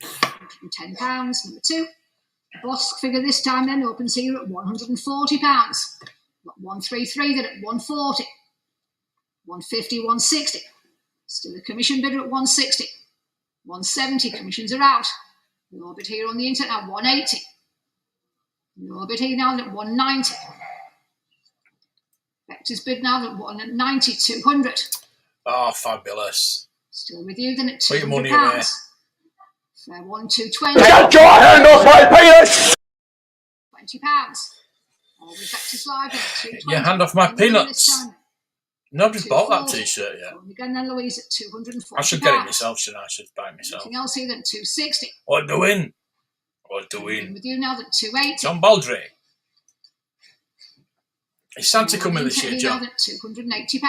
£110, number 2. Boss figure this time then opens here at £140. Got 133 then at 140. 150, 160. Still a commission bidder at 160. 170, commissions are out. No bid here on the internet at 180. No bid here now at 190. Vectis bid now at 190, 200. Oh, fabulous. Still with you then at £200. Put your money away. Fair one, 220. Get your hand off my penis! £20. All with Vectis Live at 220. Your hand off my peanuts. Nobody's bought that t-shirt yet. Again then, Louise at £240. I should get it myself, shouldn't I? I should buy it myself. Anything else here then, 260. What doing? What doing? With you now at 280. John Baldry. Is Santa coming this year, John? At £280.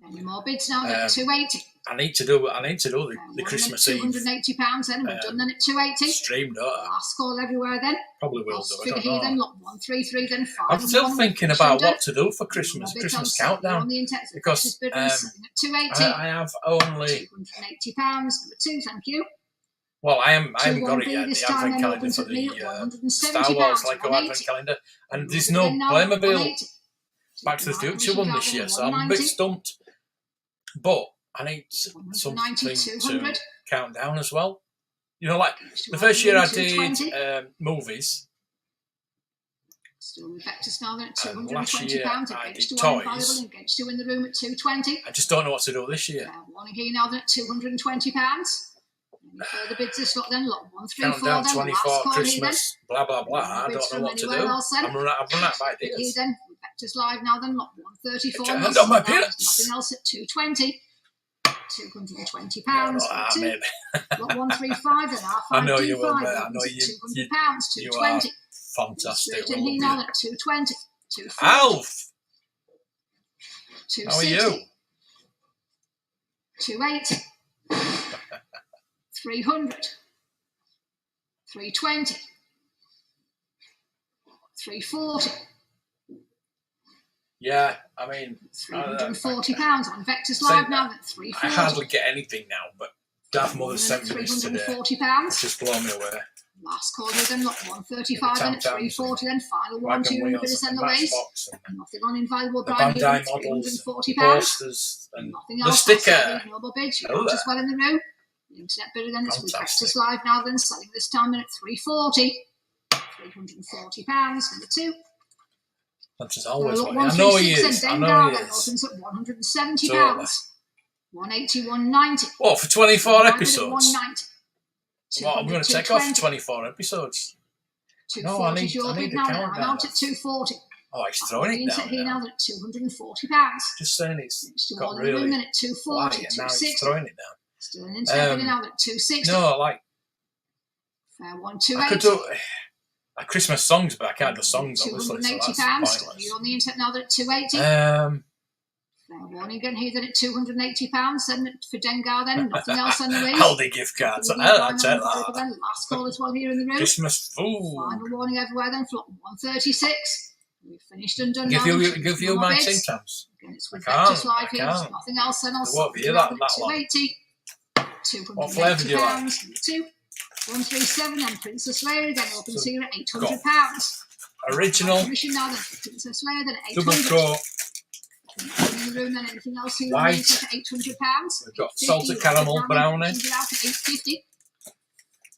Any more bids now at 280. I need to do the Christmas Eve. £280 then, and we're done then at 280. Streamed up. Last call everywhere then. Probably will do. I don't Here then, know. lot 133 then. I'm still thinking about what to do for Christmas. Christmas countdown. Because I have only. £280, number 2, thank you. Well, I haven't got it yet. The advent calendar for the Star Wars Lego advent calendar, and there's no Playmobil Back to the Future one this year, so I'm a bit stumped. But I need something to count down as well. You know, like the first year I did movies. Still with Vectis now, then at £220. Last year I did toys. Against you in the room at 220. I just don't know what to do this year. Warning here now, then at £220. Any further bids this lot then? Lot 134. Countdown then, 24 Christmas, blah blah blah. I don't know what to do. I'm run out of ideas. Here then, Vectis Live now then, lot 134. Hand on my peanuts. Nothing else at 220. £220. Maybe. Lot 135 then, I know you will, mate. £200, I know you. You 220. are fantastic. Straight in here now at 220. Alf! 260. How are you? 280. 300. 320. 340. Yeah, I mean, £340 on Vectis Live now at 340. I hardly get anything now, but Darth Mother sent me this today. £340. It's just blown me away. Last call here then, lot 135 then at 340 then, final one, 200 bids and the race. Nothing on Invaluable Brian here at £340. Posters and nothing the else. sticker. Noble bids, you're as well in the room. The internet bidder then, it's with Vectis Live now then, selling this time in at 340. £340, number 2. That's always Look, what I know he 136 is. I and know Dengar he then is. opens at £170. Totally. 180, 190. What, for 24 190. episodes? 190. What, I'm going to take off for 24 episodes. No, I 240 need your the bid now. I'm countdown. out at 240. Oh, he's throwing it down here now. now at £240. Just saying it's Still got all in the room really then at 240, light, and now he's 260. throwing it down. Still an internet bidding now at 260. No, like, Fair one, I could 280. do Christmas songs, but I can't do songs, obviously, so £280. that's Still pointless. here on the internet now at 280. Fair one again here then at £280. Then for Dengar then, nothing else on the way. Aldi gift cards. I'll take that. Then last call as well here in the room. Christmas food. Final warning everywhere then, flop 136. We've finished and done. Give now. you my bids. team times. Again, it's with I can't, Vectis Live I here. can't. Nothing else then. I'll It won't be stop that at long. 280. £280. What flavour do you like? 137 and Princess Leia again opens here at £800. Original. Commission now then for Princess Leia then at Double 800. coat. In the room then anything else here White. at £800. We've got salted caramel brownie. Out at 850.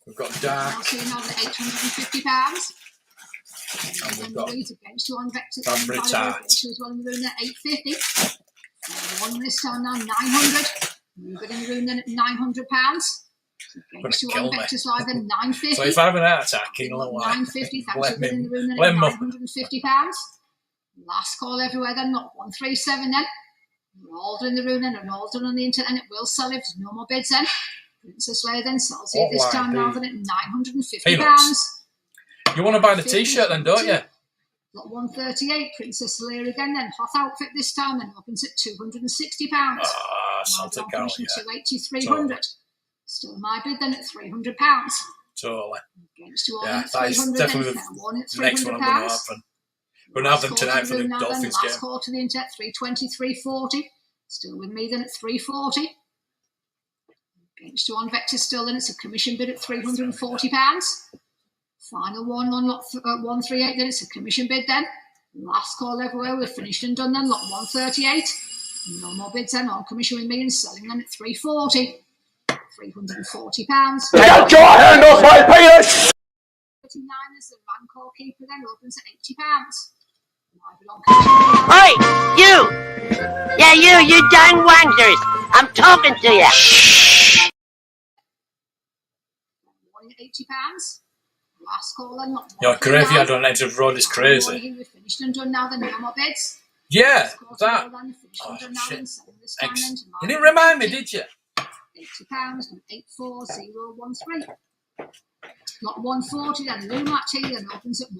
We've got dark. Else here now at £850. And we've got against you on Vectis Cranberry tart. as well in the room then at 850. One this time now 900. We've got in the room then at £900. Against you on Vectis Live then 950. So if I have an heart attack in a little while, 950. Thanks for in the room then blame at me. £950. Last call everywhere then, not 137 then. We're all in the room then and all done on the internet and it will sell if there's no more bids then. Princess Leia then sells it this time now then at £950. You want to buy the t-shirt then, don't you? Lot 138, Princess Leia again then. Hot outfit this time then opens at £260. Ah, salted caramel, yeah. 280, 300. Still my bid then at £300. Totally. Against you all Yeah, at that is 300 definitely then. the At next one I'm going to open. We're going to have them tonight for the Dolphins game. Last call to the internet, 320, 340. Still with me then at 340. Against you on Vectis still then. It's a commission bid at £340. Final one on lot 138 then. It's a commission bid then. Last call everywhere. We're finished and done then. Lot 138. No more bids then. On commission with me and selling them at 340. £340. Get your hand off my penis! 39 is the Rancor keeper then opens at £80. Hey, you! Yeah, you dang wankers! I'm talking to you! £80. Last call then. Your graveyard on Edge of Road is crazy. We're finished and done now then. No more bids. Yeah, that. Oh, shit. You didn't remind me, did you? £80 and 84013. Lot 140 then. Lumat tea then opens at £130.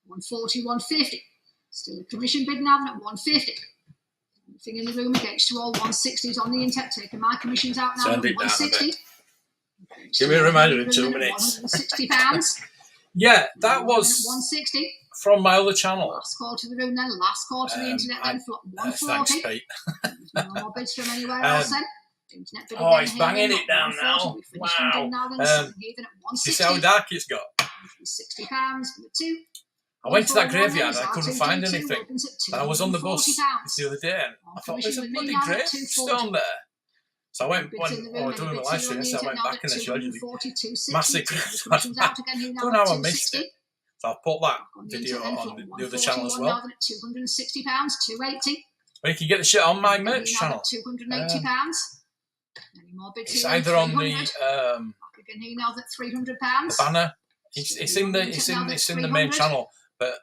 140, 150. Still a commission bid now at 150. Anything in the room against you all 160s on the internet. Taking my commissions out now at 160. Give me a reminder in 2 minutes. £160. Yeah, that was 160. from my other channel. Last call to the room then. Last call to the internet then. For 140. Thanks, Pete. No more bids from anywhere else then. Internet bid Oh, again he's here banging then, it down now. Wow. Here then at You see how 160. dark it's got? £60 for the two. I went to that graveyard and I couldn't find anything. And I was on the bus the other day and I thought, there's a bloody gravestone there. So I went, when I was doing the live stream, so I went back and I showed you the massive gravestone. I don't know how I missed it. So I'll put that video on the other channel as well. £260, £280. Or you can get the shit on my merch channel. £280. Any more bids It's here either on the Back again here now at £300. banner. It's in the main channel. But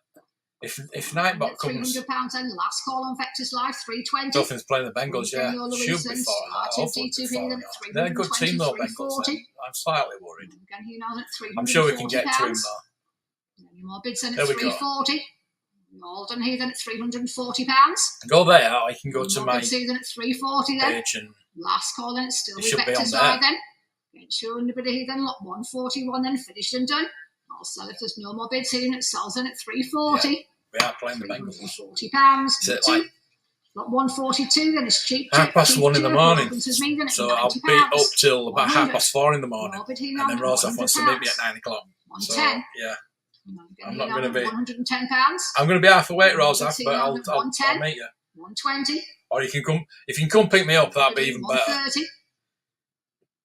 if Nightbot comes, £300 then. Last call on Vectis Live, 320. Dolphins playing the Bengals, yeah, should be far. Hopefully before now. They're a good team though, Bengals. I'm slightly worried. I'm sure we can get to him though. Any more bids then There at we go. 340. All done here then at £340. Go there, or you can go to More my bids here then at 340 then. page and Last call then, it's still It with should be on Vectis there. Live then. Get sure anybody here then, lot 141 then, finished and done. I'll sell if there's no more bids here and it sells in at 340. we are playing the Bengals. £340. Is it like Lot 142 then, it's cheap. 1:30 in the morning? Me, then, So I'll be up till about 100. 4:30 in the morning, and then Rosa wants to meet me at 9 o'clock. So 110. yeah, I'm not going to be. £110. I'm going to be half awake, Rosa, Let's see but now I'll at 110. meet you. 120. Or you can come. If you can come pick me up, that'd be even better. 130.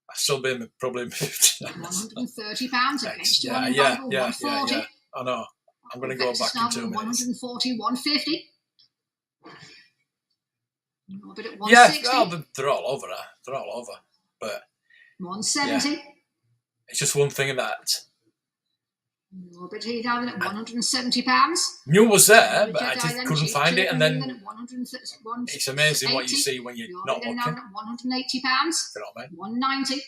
I'll still be probably. £130 against you. Yeah. I know. I'm going to go back in 2 minutes. 140, 150. A bit at 160. Yeah, they're all over. They're all over. But 170. Yeah. It's just one thing of that. A bit here down at £170. Knew was there, but I just couldn't find it. And then it's amazing what you see when you're not looking. Down at £180. You know what I mean? 190.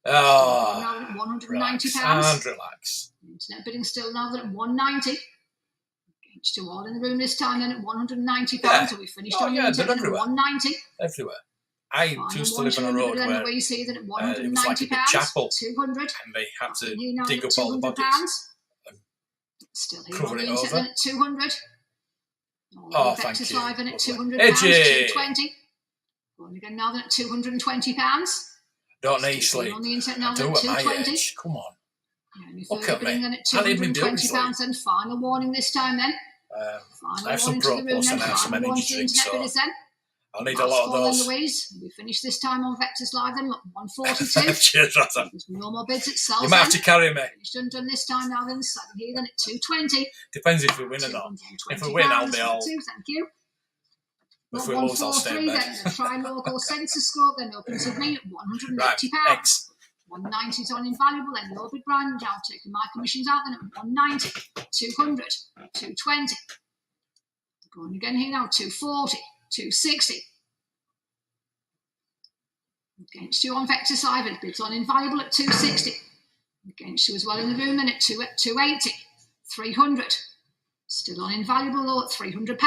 Oh, Now at £190. And relax. Internet bidding still now at 190. Against 2 all in the room this time, then at £190. Yeah. So we finished on the internet at 190. Everywhere. I used to live on a road where we see that at £190, it was like a big chapel, 200, and they had to dig up all the bodies and still here cover on it the internet over. at 200. Oh, thank Vectis you. live in at £200, Edgy. 220. Going again now then at £220. Don't need sleep. On the internet now I do at at my 220. age. Come on. Look at me. Then at I need me £220, and final warning this time then. I have some Pro Plus and I have some energy drinks, so I'll need a lot of those. We finish this time on Vectis Live then, look, 142. Cheers, Rata. There's no more bids at Cells. You might have to carry me. Finished and done this time now then, second here then at 220. Depends if we win or not. If we win, I'll be all. Thank you. If we lose, I'll stay in bed. Then the tri-local sensor scope then opens with me at £180. Right, eggs. 190 is on invaluable, then no bid brand now taking my commissions out then at 190, 200, 220. Going again here now, 240, 260. Against you on Vectis Live, it bids on invaluable at 260. Against you as well in the room then at 280, 300. Still on invaluable low at £300.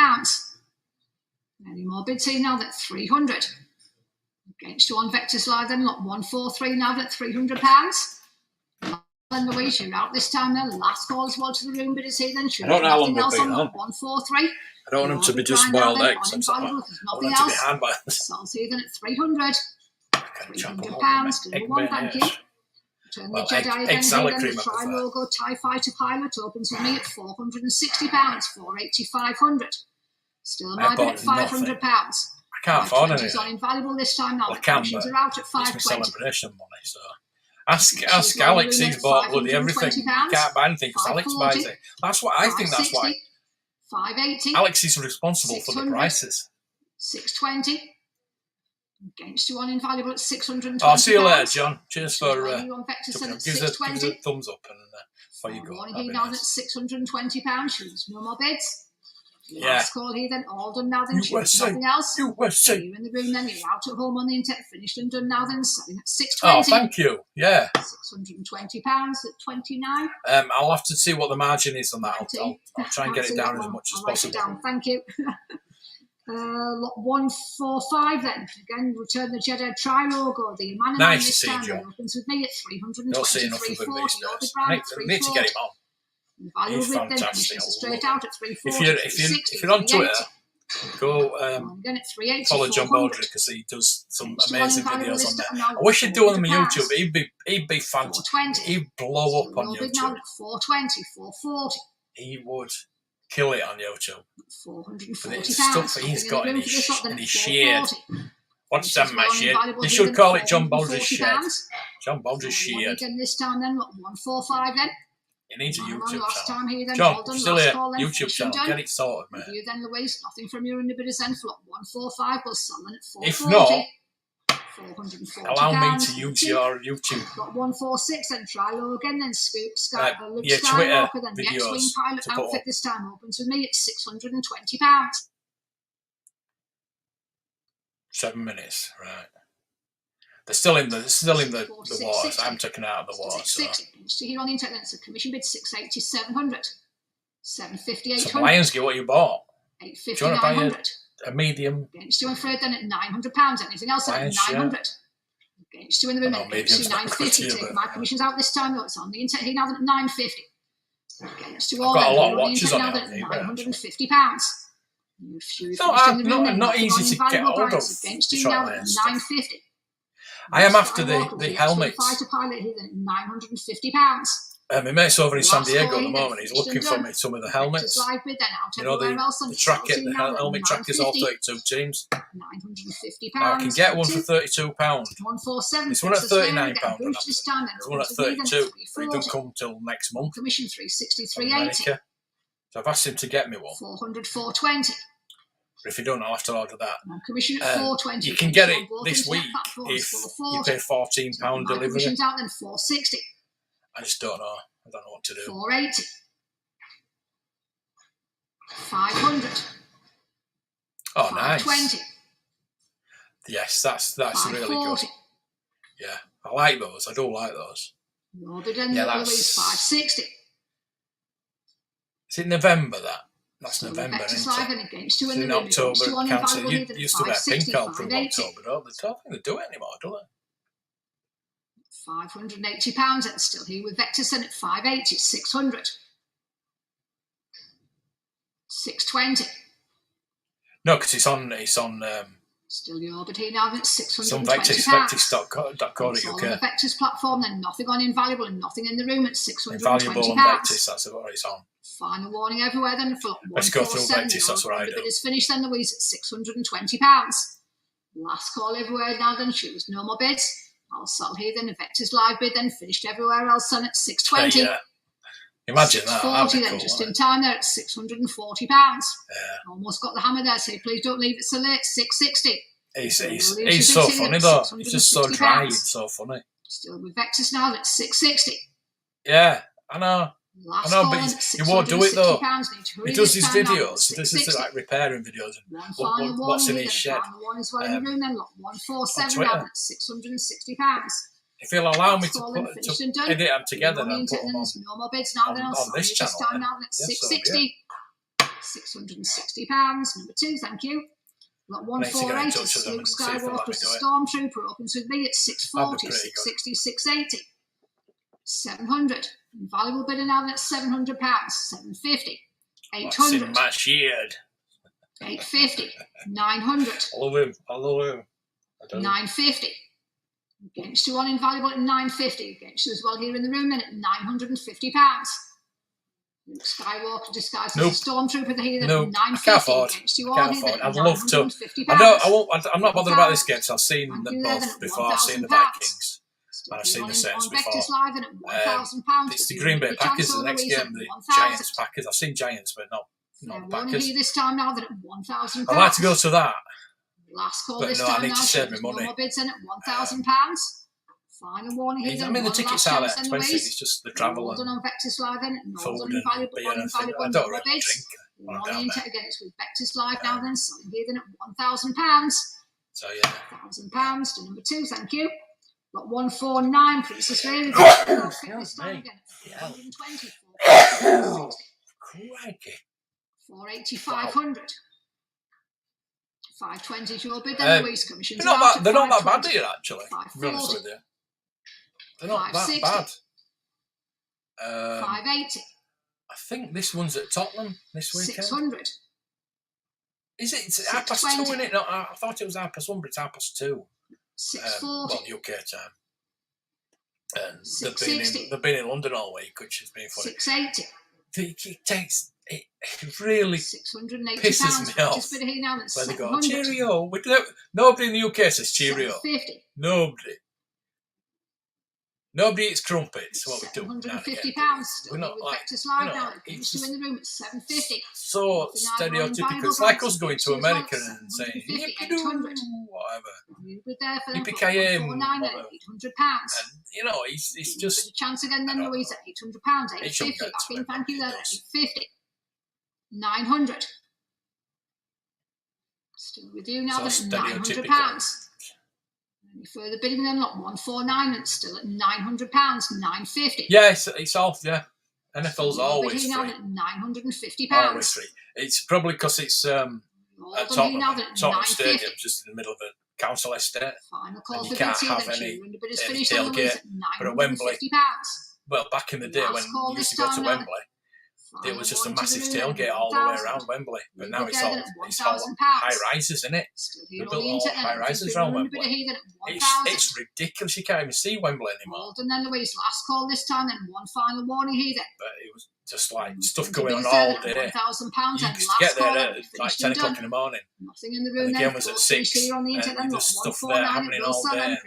Any more bids here now at 300. Against you on Vectis Live then, look, 143 now at £300. Then Louise, you're out this time then. Last call as well to the room bidders here then. I don't know how long they've been on. 143. I don't want them to be just boiled eggs. I want them to be hand boiled. Cells here then at 300. £300. Still one, thank you. Turn the Jedi egg salad cream. The tri-logo TIE Fighter Pilot opens with me at £460, 480, 500. Still my bid at £500. I can't afford anything. On invaluable this time now. Well, I can, but are out at it's my 520. celebration money, so. Ask Alex, he's bought bloody everything. You can't buy anything because Alex buys it. That's what I think, that's why. 580. Alex is responsible for the prices. 620. Against you on invaluable at 620. Oh, see you later, John. Cheers for give us a thumbs up and before you go. Warning now at £620. There's no more bids. Yeah. Last call here then, all done now then. Nothing else. USA. You're in the room then, you're out at home on the internet, finished and done now then, selling at £620. Oh, thank you. Yeah. £620 at 29. I'll have to see what the margin is on that. I'll try and get it down as much as possible. Down. Thank you. Lot 145 then. Again, return the Jedi tri-logo. The man nice to see you, John. Opens with me at 320. Don't see enough of him these days. I need to get him on. He's fantastic. Straight out at 340. If you're on Twitter, go follow John Baldry because he does some amazing videos on there. I wish he'd do them on YouTube. He'd be fantastic. He'd blow up on YouTube. 420, 440. He would kill it on YouTube. 440 for the stuff that he's got in his sheared. What's that, my sheared? They should call it John Baldry's shed. John Baldry's sheared. This time then, 145 then. He needs a YouTube channel. John, still here. YouTube channel. Get it sorted, mate. You then, Louise, nothing from you in the bidders then. For 145, we'll sell it at 440. If not, 440 allow me to use your YouTube. Got 146 and try low again, then Scoop Twitter Skywalker, then the videos X-Wing pilot outfit this time opens with me at £620. 7 minutes, right. They're still in the waters. I'm taken out of the water. So here on the internet, so commission bid 680, 700, 750, 800. So Lionsgate, what you bought? 850, do you want to 900. buy a medium? Against you and Fred then at £900. Anything else at 900. Against you in the room, against you 950. Take my commissions out this time, though. It's on the internet here now at 950. Against you all. I've got a lot of watches on now at £950. Not easy to get hold of. Against you now at 950. I am after the helmets. Fighter pilot here then at £950. My mate's over in San Diego at the moment. He's looking for me some of the helmets. You know, the helmet trackers, all 32 teams. £950. Now I can get one for £32. 147. This one at £39. This one at 32. But it doesn't come till next month. Commission 360, 380. So I've asked him to get me one. 400, 420. But if you don't, I'll have to order that. Commission at 420. You can get it this week if you pay £14 delivery. Commission's out then 460. I just don't know. I don't know what to do. 480. 500. Oh, nice. 520. Yes, that's really good. Yeah, I like those. I do like those. Yeah, that's 560. Is it November that? That's so November, isn't it? Against you in October. You used to wear pink out through October, don't they? I don't think they do it anymore, do they? £580. It's still here with Vectis at 580. 600. 620. No, because it's on. Still the orbit here now. It's £620. It's on Vectis.co.uk. It's all on the Vectis platform. Then nothing on Invaluable and nothing in the room at £620. Invaluable on Vectis. That's what it's on. Final warning everywhere. Then for let's go through Vectis. That's what I do. The bid is finished. Then Louise at £620. Last call everywhere now. Then choose no more bids. I'll sell here. Then the Vectis live bid. Then finished everywhere else. Then at £620. Yeah. Imagine that. 40 then, cool, just in time there at £640. Yeah. Almost got the hammer there, so please don't leave it so late. 660. He's so funny though. He's just so dry and so funny. Still with Vectis now at 660. Yeah, I know. Last I know, but he won't do it though. He does his videos. He does his like repairing videos. And what's in his shed? On 147 now at £660. If he'll allow me to edit them together and put them no more bids now on this channel, then. Now at 660. £660. Number 2, thank you. Got 148. Luke Skywalker, Stormtrooper, opens with me at 640, 660, 680. 700. Invaluable bidder now at £700. 750. 800. My shield. 850. 900. I love him. 950. Against you on Invaluable at 950. Against you as well here in the room then at £950. Luke Skywalker disguised as a Stormtrooper here then at 950. I can't afford. I'd love to. I'm not bothered about this game, so I've seen them both before. I've seen the Vikings. And I've seen the Saints before. It's the Green Bay Packers, the next game, the Giants Packers. I've seen Giants, but not the Packers. This time now that at £1,000. I'd like to go to that. Last call but this no, time I need now, to save my money. No bids in at £1,000. Final warning here. I mean, the tickets are expensive. It's just the travel and on Vectis Live then. food and beer and things. I don't really drink when I'm down there. Again, it's with Vectis Live now then. Selling here then at £1,000. So yeah. £1,000 to number 2, thank you. Got 149, Princess Lady. This time again at 120. Crikey. 480, 500. 520 is your bid, then Louise commissions. They're not that bad here, actually. To be honest with you. They're not that bad. 580. I think this one's at Tottenham this weekend. 600. Is it? It's 2:30, isn't it? No, I thought it was 1:30, but it's 2:30. 640. Well, UK time. And they've been in London all week, which has been funny. 680. It really pisses me off when they go, cheerio. Nobody in the UK says cheerio. 750. Nobody eats crumpets. What we do. £750. We're not like, it's in the room at 750. So stereotypical. It's like us going to America and saying, yippee-doo, whatever. Yippee-ki-yay, whatever. And, he's just... A chance again then, Louise, at £800. 850. Thank you there, 850. 900. Still with you now, so £900. Any further bidding then? Lot 149 and still at £900. 950. Yeah, it's off. Yeah, NFL's always free. Now at £950. Always free. It's probably because it's at Tottenham Stadium, just in the middle of a council estate, and you can't have any tailgate. But at Wembley, well, back in the day when you used to go to Wembley, it was just a massive tailgate all the way around Wembley. But now it's all high rises, isn't it? They built all high rises around Wembley. It's ridiculous. You can't even see Wembley anymore. And then Louise, last call this time, and one final warning here then. But it was just like stuff going on all day. You used to get there at like 10 o'clock in the morning. Nothing in the room. And the game was at 6. And there's stuff there happening all day.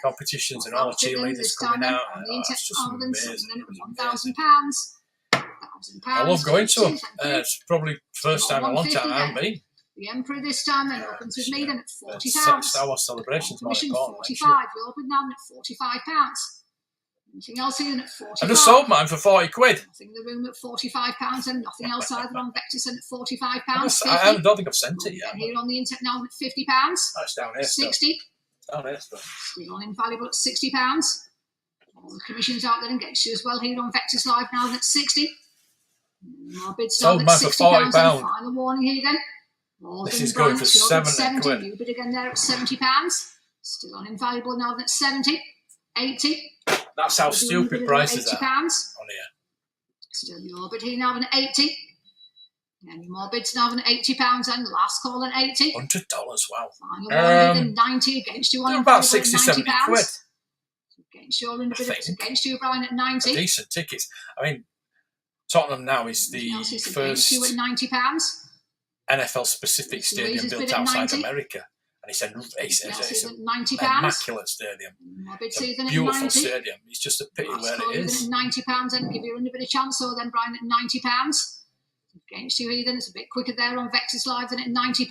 Competitions and all the cheerleaders coming out. It's just amazing. £1,000. £1,000. I love going to them. Thank you. It's probably first time in a long time I haven't been. The Emperor this time then opens with me then at £40. Star Wars Celebration's more Commission important. 45. We open now at £45. Anything else here at 45? I just sold mine for 40 quid. Nothing in the room at £45 and nothing else either on Vectis and at £45. I don't think I've sent it yet. And here on the internet now at £50. That's down here. 60. Down here still. Still on Invaluable at £60. All the commissions out there and gets you as well here on Vectis Live now at 60. More bids Sold at mine for £40. And final warning here then. All this is going for 70 quid. You bid again there at £70. Still on Invaluable now at 70. 80. That's how stupid prices are on here. Still your bid here now at 80. Any more bids now than £80 and last call at 80. $100, wow. Final warning 90 against you on they're about 60, 70 quid. Against you, against you, Brian, at 90. Decent tickets. I mean, Tottenham now is the first you at £90. NFL specific stadium built outside America. And it's an immaculate stadium. It's a beautiful stadium. It's just a pity where it is. £90 and give you a bit of chance. So then, Brian, at £90. Against you, Ethan. It's a bit quicker there on Vectis Live than at £90.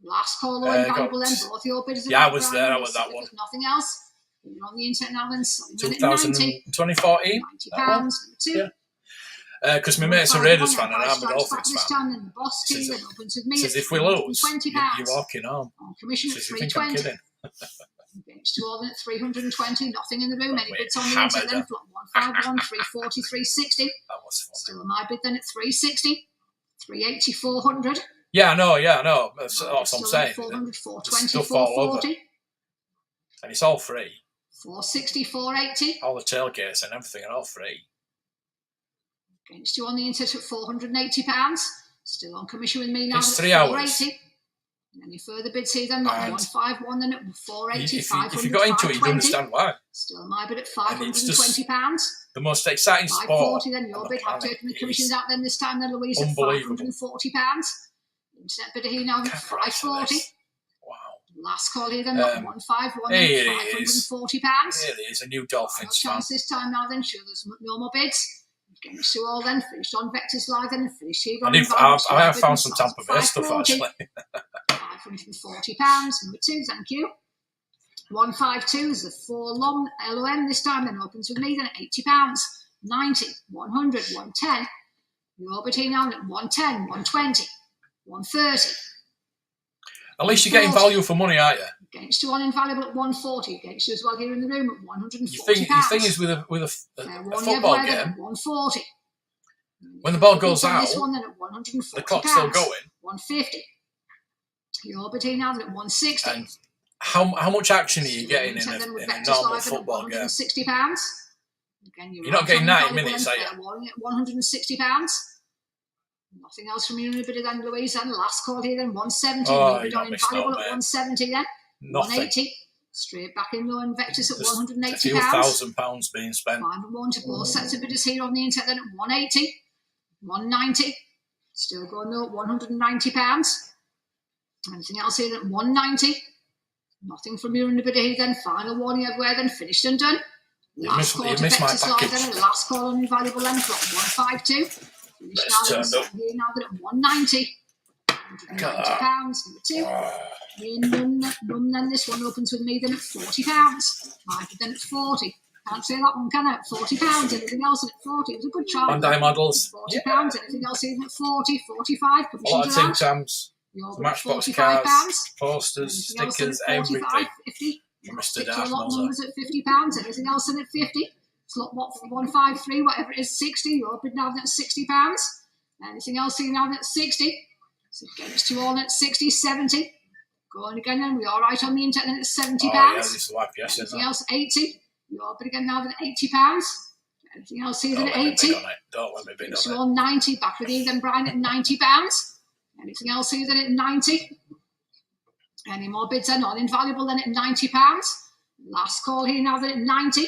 Last call, Invaluable then. Both your bids. Yeah, I was there. I was that one. Nothing else. You're on the internet now then. 2014. £90. Yeah. Because my mate's a Raiders fan and I'm a Dolphins fan. Says if we lose, you're walking home. Says you think I'm kidding? Against you all then at 320. Nothing in the room. Any bids on the internet then? 151, 340, 360. That was fun. Still on my bid then at 360. 380, 400. Yeah, I know. That's what I'm saying. 400, 420, 440. And it's all free. 460, 480. All the tailgates and everything are all free. Against you on the internet at £480. Still on commission with me now. It's 3 hours. Any further bids here then? Not 151 then at 480, 500, if you got into it, you'd understand why. Still my bid at £520. The most exciting sport. 540 then your bid. Have taken the commissions out then this time then, Louise, at £540. Internet bid here now at 540. Wow. Last call here then, not 151 then, £540. Here it is, a new Dolphins fan. Chance this time now then, sure there's no more bids. Against you all then, finished on Vectis Live then, finished here on I have found some Tampa Bay stuff actually. £540. Number 2, thank you. 152 is the 4 long LOM this time, then opens with me then at £80. 90, 100, 110. You're between now at 110, 120, 130. At least you're getting value for money, aren't you? Against you on Invaluable at 140. Against you as well here in the room at £140. Your thing is with a football game, 140. when the ball goes out, this one then at £140. the clock's still going. 150. You're between now at 160. And how much action are you getting in a normal football game? £160. Again, you're not getting 90 minutes, are you? At £160. Nothing else from you in a bit of then, Louise. And last call here then, 170. Oh, We've done Invaluable at 170 then. Nothing. 180. Straight back in low and Vectis at £180. A few £1,000 being spent. Final one to both sets of bidders here on the internet then at 180. 190. Still going low at £190. Anything else here at 190. Nothing from you in the bidder here then. Final warning everywhere then, finished and done. Last call to Vectis Live then, and last call on Invaluable then from 152. Finished now here now then at 190. £190. Number 2. Num then this one opens with me then at £40. Mike then at 40. Can't say that one, can I? At £40. Anything else at 40. It was a good try. Bandai models. £40. Anything else even at 40, 45. A lot of Team Champs. Matchbox cards, posters, stickers, everything. 50. Mr. A lot of numbers at £50. Anything else in at 50. Slot what 153, whatever it is, 60. You're bid now at £60. Anything else here now at 60. So against you all at 60, 70. Going again then, we are right on the internet at £70. Oh, yeah, this is life, yes, anything else 80. You're bid again now at £80. Anything else here at 80. Don't let me bid on it. So on 90, back with you then, Brian, at £90. Anything else here then at 90. Any more bids then on Invaluable then at £90. Last call here now then at 90.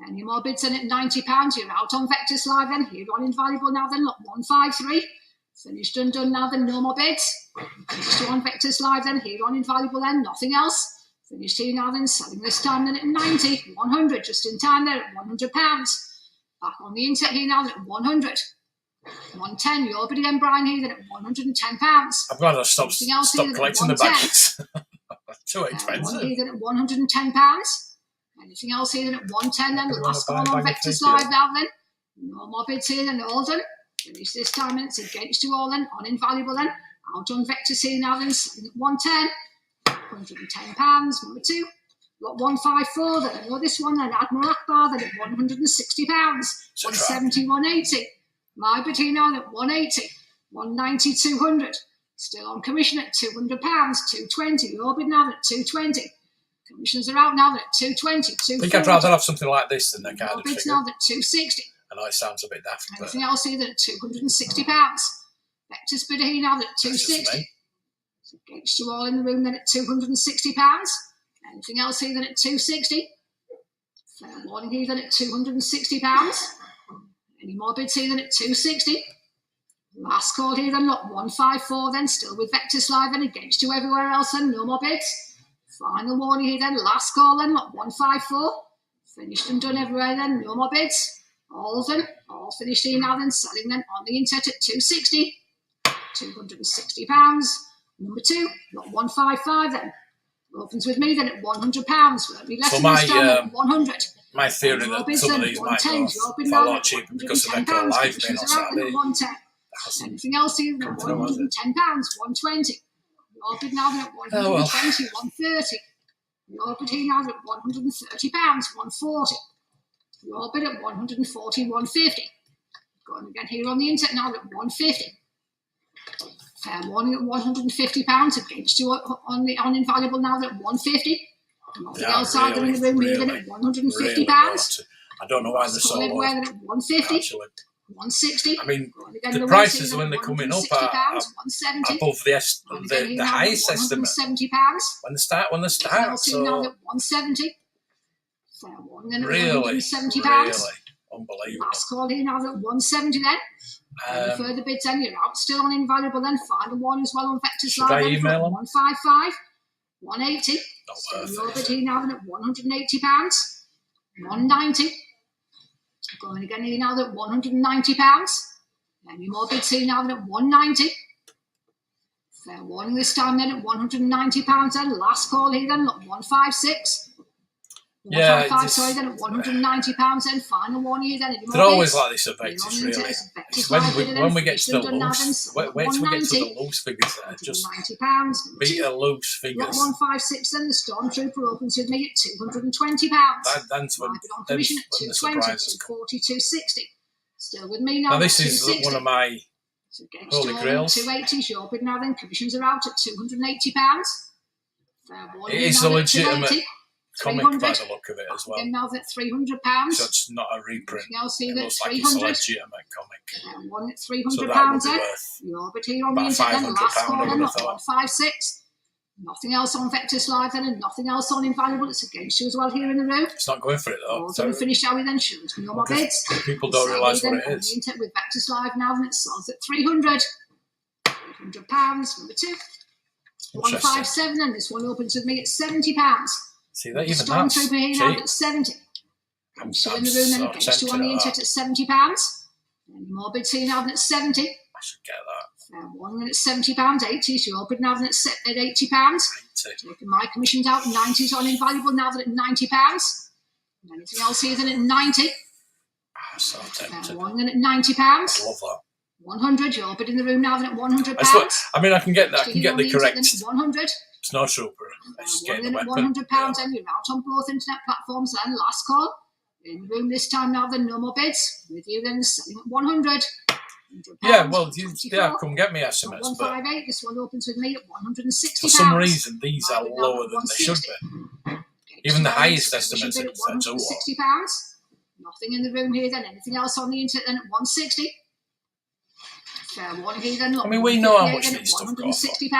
Any more bids then at £90? You're out on Vectis Live then. Here on Invaluable now then, look, 153. Finished and done now then, no more bids. Finished on Vectis Live then. Here on Invaluable then, nothing else. Finished here now then, selling this time then at 90. 100, just in time there at £100. Back on the internet here now then at 100. 110. Your bid again, Brian Heathen, at £110. I've got to stop Anything else collecting the baggies. Too expensive. Heathen at £110. Anything else here then at 110 then? Last call on Vectis Live now then. No more bids here then, all done. Finish this time and it's against you all then, on invaluable then. Out on Vectis here now then, selling at 110. £110, number 2. Lot 154 then, I know this one then, Admiral Akbar then at £160. 170, 180. My bid here now at 180. 190, 200. Still on commission at £200, 220. Your bid now at 220. Commissions are out now at 220, 240. I think I'd rather have something like this than that kind of bids figure. now at 260. I know it sounds a bit daft. Anything else here at £260. Vectis bid here now at 260. So against you all in the room then at £260. Anything else here then at 260. Fair warning here then at £260. Any more bids here then at 260. Last call here then, lot 154 then, still with Vectis Live and against you everywhere else then, no more bids. Final warning here then, last call then, lot 154. Finished and done everywhere then, no more bids. All done, all finished here now then, selling then on the internet at 260. £260. Number 2, lot 155 then. Opens with me then at £100. Won't be less than this time at 100. My theory that some of these might go far a lot cheaper because of Echo Live being on Saturday. Anything else here at £110, 120. Your bid now at 120, 130. Your bid here now at £130, 140. Your bid at 140, 150. Going again here on the internet now at 150. Fair warning at £150 against you on invaluable now at 150. Nothing else either in the room here then at £150. I don't know why they're so low. At 150. Actually. 160. I mean, the prices when they're coming up are above the highest estimate. When they start. So now at 170. Really, £170. unbelievable. Last call here now at 170 then. Any further bids then, you're out still on invaluable then. Final one as well on Vectis Live. Should I email them? 155. 180. Not worth your it. bid here now then at £180. 190. Going again here now at £190. Any more bids here now at 190. Fair warning this time then at £190 then. Last call here then at 156. Yeah, sorry, then at £190 then. Final warning here then. They're always like this at Vectis, really. It's when we get to the loose, wait till we get to the loose figures there. Just beat a loose figures. 156 then. The Stormtrooper opens with me at £220. That's when commission at the 220, surprises come. 260. Still with me now. Now this is one of my holy grails. 280s. Your bid now then. Commissions are out at £280. It is a legitimate comic by the look of it as well. Now at £300. So it's not a reprint. It looks like it's a legitimate comic. One at £300 so that would be then. worth Your bid here on the about internet then. Last £500 call I then would at have thought. 156. Nothing else on Vectis Live then, and nothing else on Invaluable. It's against you as well here in the room. It's not going for it though. So we finish, shall we then? Shoot, no more bids. People don't realise what it is. Internet with Vectis Live now, and it sells at £300. £300, number 2. 157, and this one opens with me at £70. See that even that's Stormtrooper here now cheap. at 70. So in the I'm room then so against you on tempted the at internet at £70. Any more bids here now at 70. I should get that. One at £70, 80. So you're bid now at £80. Taking my commissions out, 90s on Invaluable now at £90. Anything else here then at 90. I'm so tempted. One then at £90. I love that. 100. You're bid in the room now at £100. I mean, I can get that. I can get the correct 100. Snowtrooper. It's One getting then the at weapon. £100, and you're out on both internet platforms. Then last call in the room this time now. Then no more bids with you. Then selling at 100. Yeah, well, come get me estimates. But 158. This one opens with me at £160. for some reason, these are lower than they should be. Even the highest estimates are too low. £60. Nothing in the room here then. Anything else on the internet then at 160. Fair warning here then. I mean, we know how much these stuff cost. £160.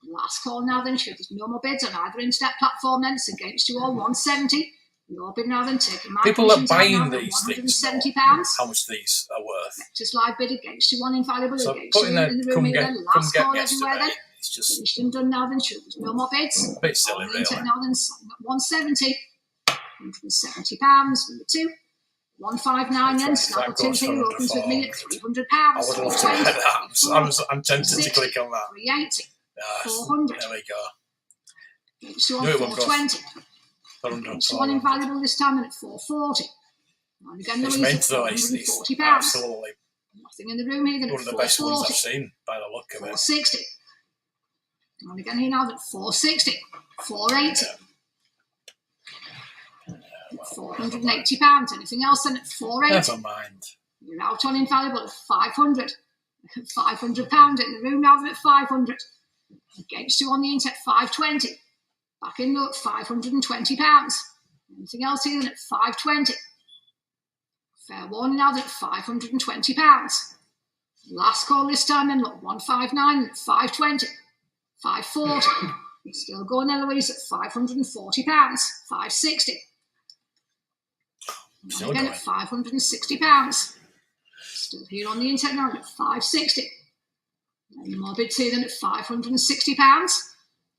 Last call now then. Should there's no more bids on either internet platform then. It's against you all. 170. Your bid now then taking my People are commissions out buying now at these things. £170. How much these are worth. Just live bid against you, one invaluable So against putting you that in the come room here get then. Last me call everywhere then. estimate, it's just Finished and done now then. Should there's no more bids. a bit silly, On the internet really. now then. Selling at 170. £170. Number 2. 159 then, If snap that or two goes for here, under opens with me at £300. I would love to get that. I'm tempted to click on that. 380. Yes, 400. there we go. Next one, No, it won't go. 420. For under Next one invaluable this time, and at 440. And again, It's Louise meant at though. It's £440. absolutely Nothing in the room here. Then one at of the best ones 440. I've seen by the look of it. 460. And again here now at 460. 480. £480. Anything else then at 480? Never mind. You're out on invaluable at 500. £500 in the room now at 500. Against you on the internet 520. Back in low at £520. Anything else here then at 520. Fair warning now at £520. Last call this time then, look, 159 at 520. 540. Still going Eloise at £540. 560. Still again going. at £560. Still here on the internet now at 560. Any more bids here then at £560.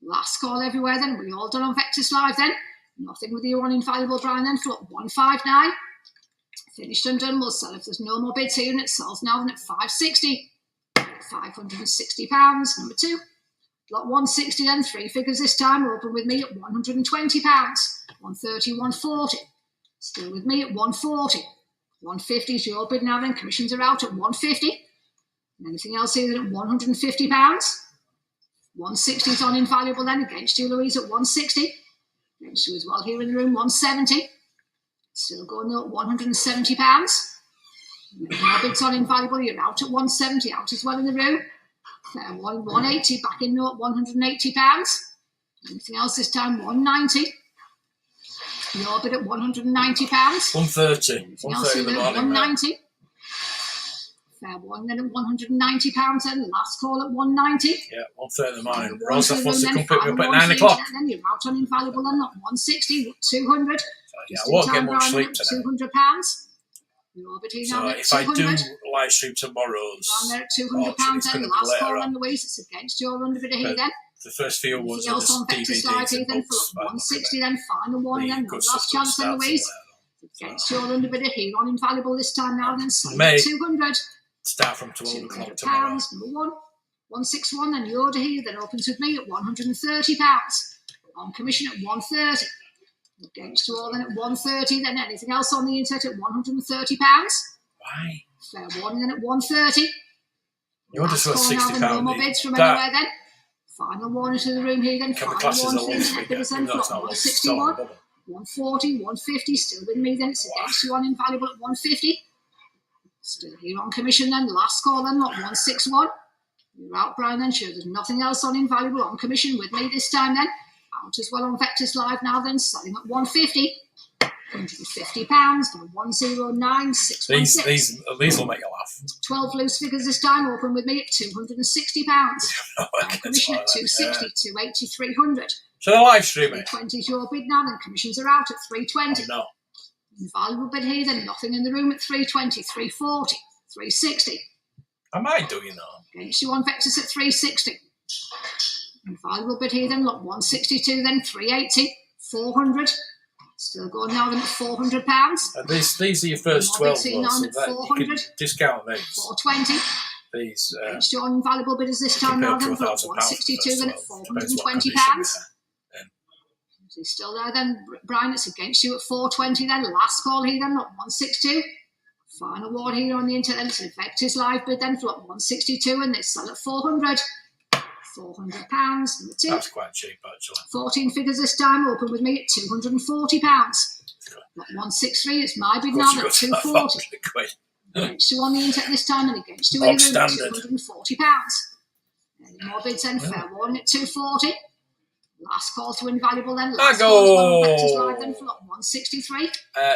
Last call everywhere then. We all done on Vectis Live then. Nothing with you on Invaluable Brian then for 159. Finished and done. We'll sell if there's no more bids here and it sells now then at 560. £560. Number 2. Lot 160 then. 3 figures this time. Open with me at £120. 130, 140. Still with me at 140. 150 is your bid now then. Commissions are out at 150. Anything else here at £150? 160 is on Invaluable then. Against you, Louise, at 160. Against you as well here in the room, 170. Still going at £170. More bids on Invaluable. You're out at 170. Out as well in the room. Fair one, 180. Back in at £180. Anything else this time? 190. Your bid at £190. 130. Anything else 130 in the here at morning. 190. Fair one then at £190 then. Last call at 190. Yeah, 130 in the morning. And Rosa wants to then come pick me up at final 9 one o'clock. and then you're out on Invaluable then, not 160, 200. Yeah, I won't get much sleep tonight. £200. You're between So now at if I do 200. live stream tomorrow's, Down there at £200 it's then. going to be Last later call on. on Louise. It's against your under bit of heat But then. the first few ones Anything are else on just Vectis Live DVDs here and then books. for 160 then. Final one then. One last chance then, starts Louise. later on. Against your under bit of heat on Invaluable this time now then. May 200. start from 12 o'clock tomorrow. £200. Number 1. 161 then. Your order here then opens with me at £130. On commission at 130. Against you all then at 130. Then anything else on the internet at £130. Why? Fair warning then at 130. You're just worth £60. No more bids from That anywhere then. Final warning to the room here then. can be Final classed as warning a to the loose internet figure. bidders then. Even though it's For not loose, it's still 161. a double. 140, 150. Still with me then. It's against you on Invaluable at 150. Still here on commission then. Last call then, lot 161. You're out, Brian, then. Sure, there's nothing else on Invaluable on commission with me this time then. Out as well on Vectis Live now then. Selling at 150. £150. Number 109, 616. These will make you laugh. 12 loose figures this time. Open with me at £260. Commission at 260, 280, 300. So the live stream it? 320 is your bid now, then commissions are out at 320. No. Invaluable bid here, then nothing in the room at 320, 340, 360. I might do, you know. Against you on Vectis at 360. Invaluable bid here, then look, 162, then 380, 400. Still going now then at £400. And these are your first 12 ones, so that you can discount these. 420. These Against your invaluable bidders this time now then, compared look, to £1,000 162, then at Depends what £420. condition they're in. He's still there then. Brian, it's against you at 420 then. Last call here then, lot 162. Final word here on the internet. It's a Vectis Live bid then for lot 162 and they sell at 400. £400. Number 2. That's quite cheap, actually. 14 figures this time. Open with me at £240. Lot 163. It's my bid now at 240. Against you on the internet this time and against you in the room at £240. Any more bids then? Fair warning at 240. Last call to Invaluable then. Last call to Vectis Live then for lot 163.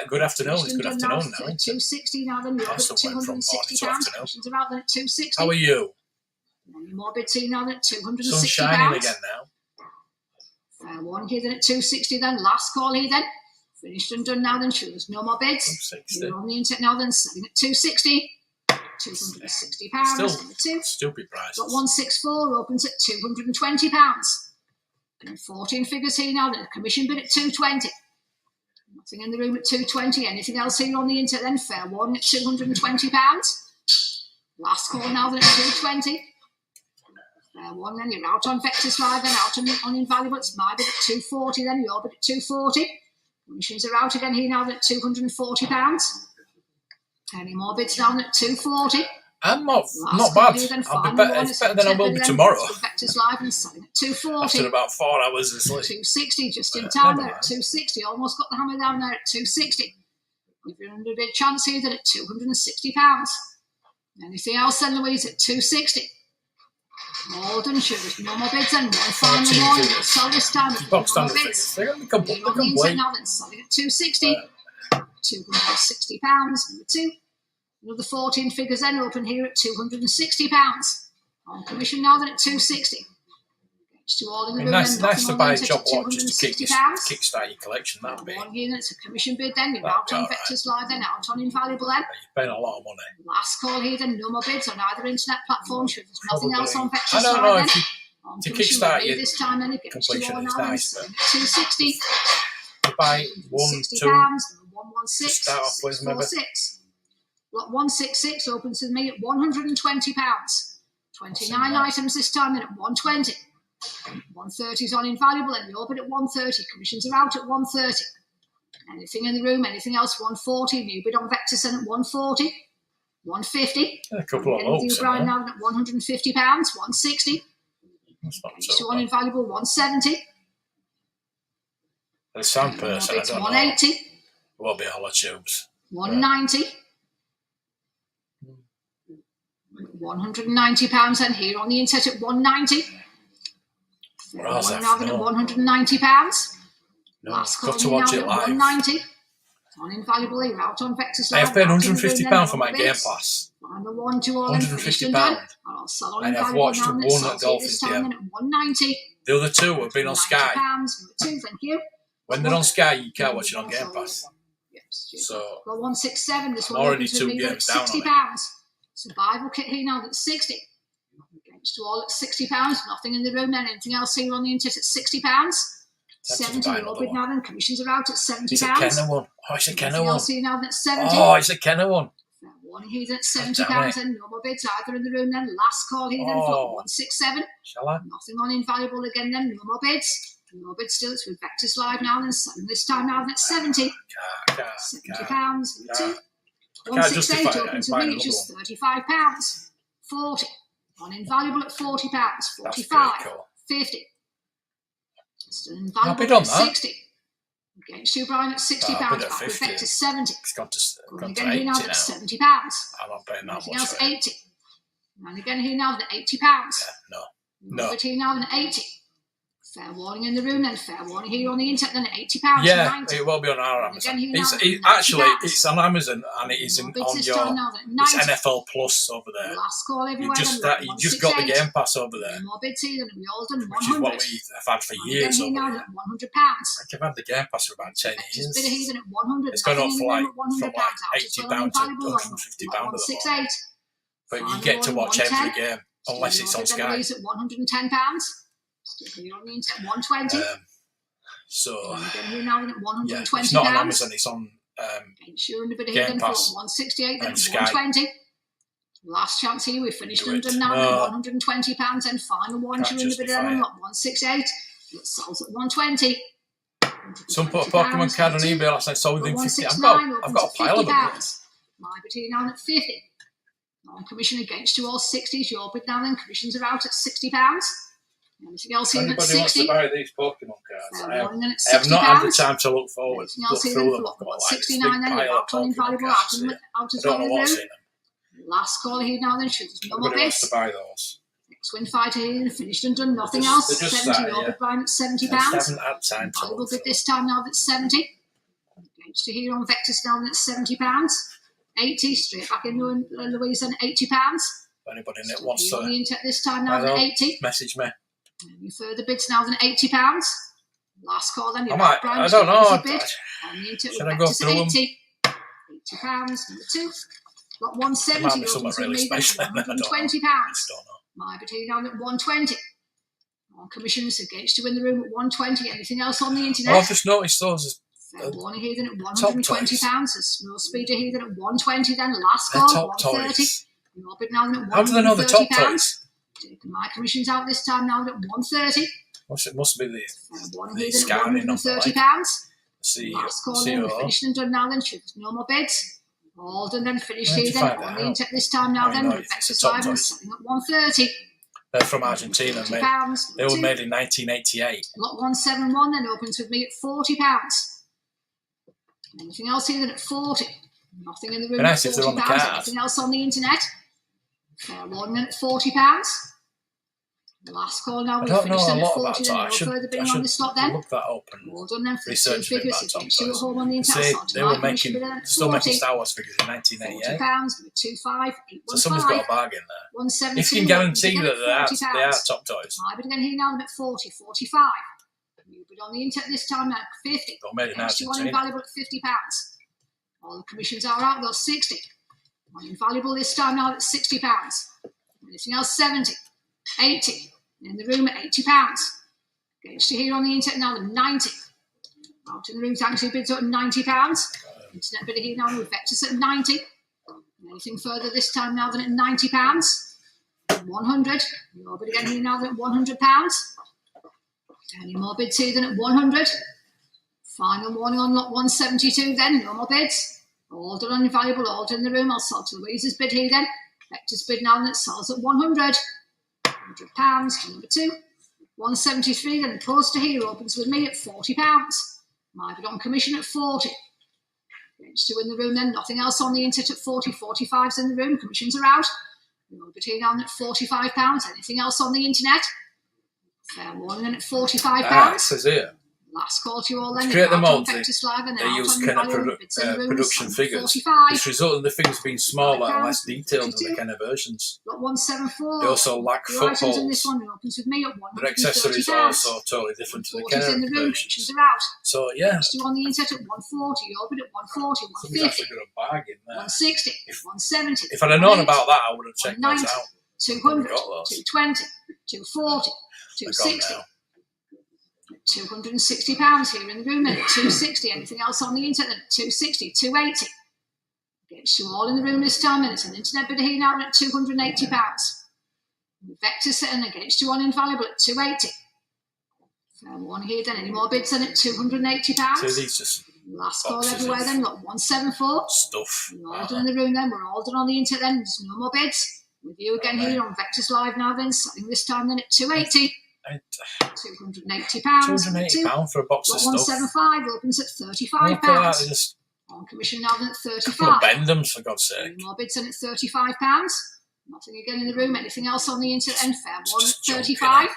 Good afternoon. It's good afternoon now. At 260 now then. You're up at £260. Commissions are out then at 260. How are you? Any more bids here now then at £260. Sun's shining again now. Fair one here then at 260 then. Last call here then. Finished and done now then. Sure, there's no more bids. 260. You're on the internet now then. Selling at 260. £260. Still Number 2. stupid prices. Got 164 opens at £220. 14 figures here now then. Commission bid at 220. Nothing in the room at 220. Anything else here on the internet then? Fair warning at £220. Last call now then at 220. Fair warning then, you're out on Vectis Live, then out on Invaluable. It's my bid at 240 then, your bid at 240. Commissions are out again here now at £240. Any more bids down at 240? I'm not bad. It's better than I will be tomorrow. Vectis Live and selling at 240. After about 4 hours of sleep. 260, just in time there at 260. Almost got the hammer down there at 260. We've been under a big chance here then at £260. Anything else then, Louise, at 260? All done, sugars. No more bids then. One final one. We'll sell this time at no more bids. They're going to come now then, selling at 260. £260. Number 2. Another 14 figures then open here at £260. On commission now then at 260. To all in the room. Nice to buy a job watch just to kickstart your collection. That'd be. One unit, it's a commission bid then. You're out on Vectis Live then, out on Invaluable then. You're paying a lot of money. Last call here then, no more bids on either internet platform. There's nothing else on Vectis Live then. To kickstart your this time then, it gets to all now then. 260. You buy 1, 2. 116. Start off with maybe. 46. Lot 166 opens with me at £120. 29 items this time then at 120. 130 is on Invaluable and you're bid at 130. Commissions are out at 130. Anything in the room, anything else, 140. New bid on Vectis at 140. 150. A couple of loads. Brian now at £150. 160. So on Invaluable, 170. The sound person, I don't 180. know. It won't be hollow tubes. 190. £190 and here on the internet at 190. Now at £190. Last call got to watch it live. 190. On Invaluable, you're out on Vectis Live. I have paid £150 for my Game Pass. Final one to all £150. And I've watched one at Dolphins game. 190. The other 2 have been on Sky. Thank you. When they're on Sky, you can't watch it on Game Pass. So, well, 167. This one already 2 games down on it. Survival kit here now at 60. Against all at £60. Nothing in the room then. Anything else here on the internet at £60. 70 your bid now then. Commissions are out at £70. It's a Kenner one. Oh, it's a Kenner one. Else here now at 70. Oh, it's a Kenner one. One here at £70 and no more bids either in the room then. Last call here then for 167. Shall I? Nothing on Invaluable again then. No more bids. No more bids still. It's with Vectis Live now and selling this time now at 70. £70. 168 opens with me, just £35. 40. On Invaluable at £40. 45. Cool. 50. Still Invaluable at 60. Against you, Brian, at £60. Back with Vectis 70. It's gone to again here now at £70. I'm not paying that much. Else 80. And again here now at £80. Yeah, no. But here now at 80. Fair warning in the room then. Fair warning here on the internet then at £80. Yeah, 90. it will be on our Amazon. Actually, it's on Amazon and it is on your it's NFL Plus over there. Last call everywhere. You just got the Game Pass over there. More bids here than we all done. 100. Which is what we have had for years over there. £100. I think I've had the Game Pass for about 10 years. It's gone up for like £80 to £150. But you get to watch every game unless it's on Sky. At £110. Still on the internet, 120. So yeah, it's not on Amazon. It's on Game Pass 168 and Sky. 120. Last chance here. We finished under now at £120 and final one. You're in the bid at 168. It sells at 120. Some put a Pokemon card on eBay last night. Sold within 50. I've got a pile of them. My bid here now at 50. On commission against you all 60s. Your bid now then. Commissions are out at £60. Anything else here at 60? Wants to buy these Pokemon cards. I have not had the time to look forward. Look through them. I've got like 69 then. You're out on Invaluable. Out as well. Them. Last call here now then. There's no more bids. To buy those. Next win fight here. Finished and done. Nothing else. 70 your bid buying at £70. I haven't had time to look. Bid this time now that's 70. Against here on Vectis now that's £70. 80 straight back into Louise and £80. Anybody that wants to. On the internet this time now at 80. Message me. Any further bids now than £80? Last call then. I don't know. Should I go through them? £80. Number 2. Got 170. Something really special. £120. My bid here down at 120. On commissions against you in the room at 120. Anything else on the internet? I've just noticed those Fair warning here then at top £120. toys. A small speeder here then at 120 then. Last They're call, top 130. toys. Your bid now then at How do they know the top £130. toys? Taking my commissions out this time now at 130. It must be Fair warning the here then at scouting of the £130. like. Last call then, we're finished and done now then. There's no more bids. All done then, finished Where'd here you then. find that On the out? internet this time now I then. know, With it's a Vectis top Live and toys. selling at 130. They're from Argentina. £40. They were made in 1988. Lot 171 then opens with me at £40. Anything else here then at 40? Nothing in the room at Nice if they're on the £40. card. Anything else on the internet? Fair warning then at £40. The last call now, I we don't finished know a then at lot 40. about Then that. no I should further bidding on this lot then. look that up and Well done then for the two research a bit figures. about top Against you at toys. home on the internet. Say Start they to were buy commission bid at still making 40. Star Wars figures in 1988. £40 with 25, So someone's got a bargain there. 170. If you can guarantee that they are top toys. I bid again here now at 40, 45. You bid on the internet this time at 50. They were made in Against you on Argentina. invaluable at £50. All the commissions are out, those 60. On invaluable this time now at £60. Anything else 70, 80. In the room at £80. Against you here on the internet now at 90. Out in the room, actually bids up at £90. Internet bidder here now with Vectis at 90. Anything further this time now than at £90. 100. Your bid again here now than at £100. Any more bids here than at 100. Final warning on lot 172 then. No more bids. All done on invaluable, all done in the room. I'll sell to Louise's bid here then. Vectis bid now and it sells at 100. £100 number 2. 173 then the poster here opens with me at £40. My bid on commission at 40. Against you in the room then, nothing else on the internet at 40. 45's in the room, commissions are out. Your bid here now at £45. Anything else on the internet? Fair warning then at £45. It says here. Last call to you all then. To create the molds, they they use kind of production figures. 45. It's resulted in the figures being smaller and less detailed than the kind of versions. Lot 174. They also lack Your items in this footholds. one opens with me at Their accessories are also totally different to the 40's in kind the of room, versions. commissions are out. So yeah, Still on the internet at 140, you open at 140, somebody's 150, actually got a bargain there. 160, 170. If I'd have known about that, I would have checked those 190, out. 200, got those. 220, 240, They're gone 260. now. £260 here in the room then at 260. Anything else on the internet at 260, 280. Gets you all in the room this time, and it's an internet bidder here now at £280. Vectis sitting against you on invaluable at 280. Fair one here then. Any more bids then at £280? So these just Last call boxes everywhere of then, lot 174. stuff. We're all done in the room then, we're all done on the internet then, there's no more bids. With you again here on Vectis Live now then, selling this time then at 280. £280. £280 for a box Lot of stuff. 175 opens at £35. Look at that, they just On commission now then at couple of 35. bendums for God's sake. Any more bids then at £35. Nothing again in the room. Anything else on the internet then? Fair one at just junk, 35.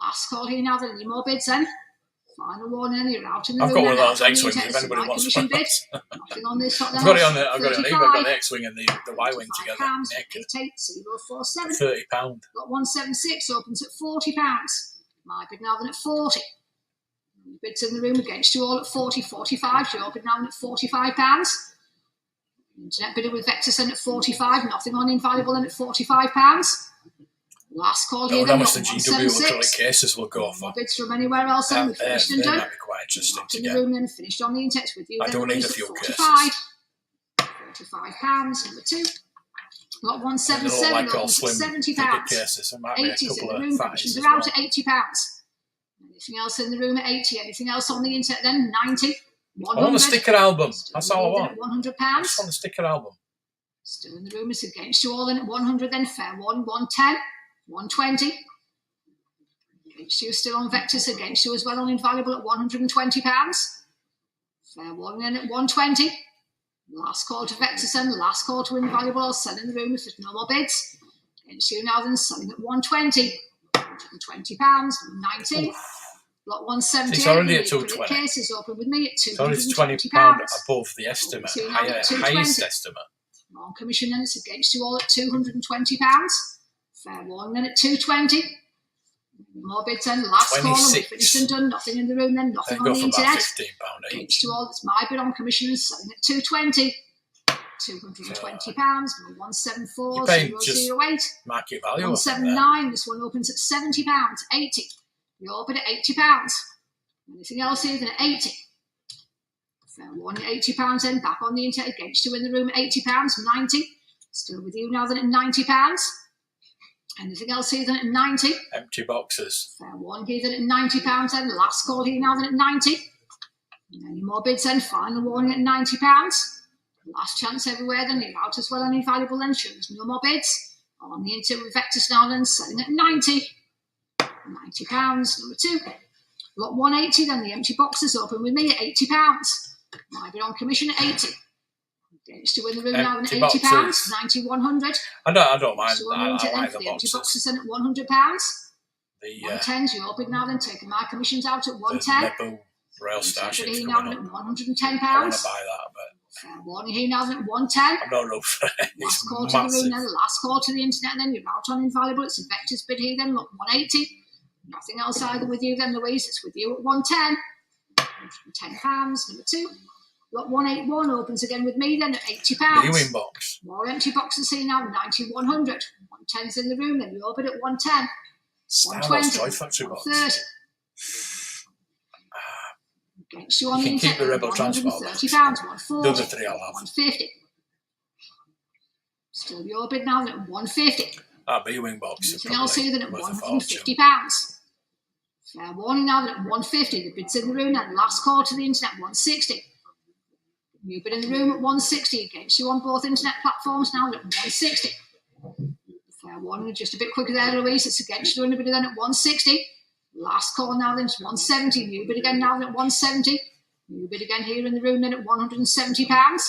Last call here now then. Any more bids then? Final one then. You're out in the I've room. got one of then, those out on the X-Wings internet, if so anybody my wants commission one. bids. Nothing on this lot then. I've got it on the, I've got it on eBay. I've got the 35. X-Wing and the Y-Wing together. £85. Naked. 88047. £30. Got 176 opens at £40. My bid now then at 40. Bids in the room against you all at 40, 45. So your bid now at £45. Internet bidder with Vectis in at 45. Nothing on invaluable in at £45. Last call here How then. much Got the GW acrylic 176. cases will go More for. bids from anywhere else then. We They finished and done. might be quite interesting Locked to in the get. room then. Finished on the internet with you. I then don't need a released at few 45. cases. £45. Number 2. Got They 177 look like all opens at slim £70. ticket cases. There might be a 80s in couple the of room, fatties commissions as are out well. at £80. Anything else in the room at 80? Anything else on the internet then? 90, 100. I want a sticker album. Still That's in all I the want. room at I just £100. want a sticker album. Still in the room, it's against you all in at 100 then. Fair one, 110, 120. Against you still on Vectis, against you as well on invaluable at £120. Fair one then at 120. Last call to Vectis then, last call to invaluable. I'll sell in the room if there's no more bids. Against you now then, selling at 120. £120, 90. Lot 178. It's already at The acrylic 220. case is open with me at It's only £220. £20 above the estimate, So you're now at highest 220. estimate. On commission then it's against you all at £220. Fair warning then at 220. More bids then. Last call and we 26. finished and done. Nothing in the room then. They Nothing go on the for about internet. £15 each. Against you all. It's my bid on commission and selling at 220. £220. 174. You're paying just 008. market value. I think, there. 179. This one opens at £70. 80. Your bid at £80. Anything else here then at 80. Fair warning, £80 then, back on the internet against you in the room at £80, 90. Still with you now then at £90. Anything else here then at 90? Empty boxes. Fair warning here then at £90 then, last call here now then at 90. Any more bids then, final warning at £90. Last chance everywhere then, you're out as well, any valuable then, shows no more bids. On the internet with Vectis now then, selling at 90. £90, number 2. Lot 180 then, the empty boxes open with me at £80. Might be on commission at 80. Against you in the room now at £80, 90, 100. I don't mind. So I like then, the the empty boxes. boxes then at £100. The 110's your bid now then, taking my commissions out at 110. Nebu Rail Starship's Here coming now up. at £110. I want to buy that, but Fair warning here now then at 110. I'm not rough for it. Last It's call to the room massive. then, last call to the internet then, you're out on invaluable. It's a Vectis bid here then, look, 180. Nothing else either with you then, Louise, it's with you at 110. £110, number 2. Lot 181 opens again with me then at £80. Viewing box. More empty boxes here now, 90, 100. 110's in the room, then you're bid at 110. Star Wars 120, Toy Factory box. 130. Against you on You the can keep internet, the Rebel Transport. £130, 140. The other 3 I'll have. 150. Still your bid now at 150. That viewing box is Anything else here probably than at worth a £150. fortune. Fair warning now that at 150, the bid's in the room and last call to the internet 160. New bid in the room at 160 against you on both internet platforms now at 160. Fair warning, just a bit quicker there, Louise. It's against you on the bid then at 160. Last call now then it's 170. New bid again now then at 170. New bid again here in the room then at £170.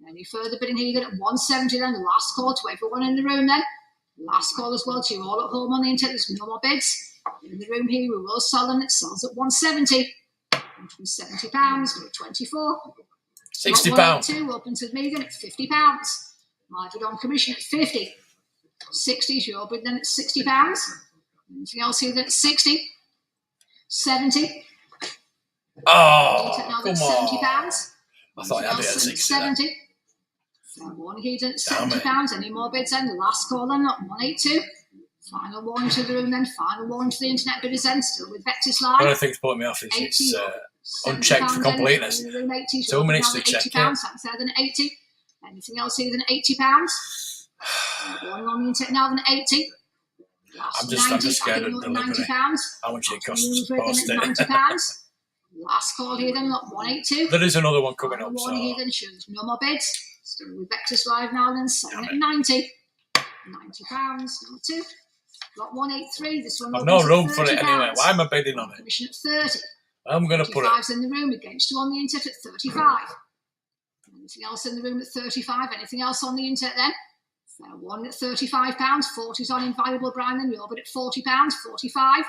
Any further bidding here then at 170 then. Last call to everyone in the room then. Last call as well to you all at home on the internet. There's no more bids. In the room here, we will sell them. It sells at 170. £170, number 24. £60. 2 opens with me then at £50. My bid on commission at 50. 60's your bid then at £60. Anything else here then at 60? 70. Oh, Now come that's on. £70. I thought I had it at 60 then. 70. Fair warning here then at Damn £70. Any more bids then? The last call then at 182. Final warning to the room then. Final warning to the internet bidders then. Still with Vectis One of Live. the things putting me off is 80. it's unchecked for completeness. 2 minutes to check it. £80. That's there than 80. Anything else here than £80? Warning on the internet now than 80. I'm just scared of delivery. £90. How much it costs to post it. £90. Last call here then, lot 182. There is another one coming Final up, warning here so then, shows no more bids. Still with Vectis Live now then, selling at 90. £90, number 2. Lot 183, this one I've opens no at room for it £30. anyway. Why am I bidding on it? Commission at 30. I'm going to put it. 35's in the room against you on the internet at 35. Anything else in the room at 35? Anything else on the internet then? Fair warning at £35. 40's on Invaluable Brian then, you're bid at £40. 45. Back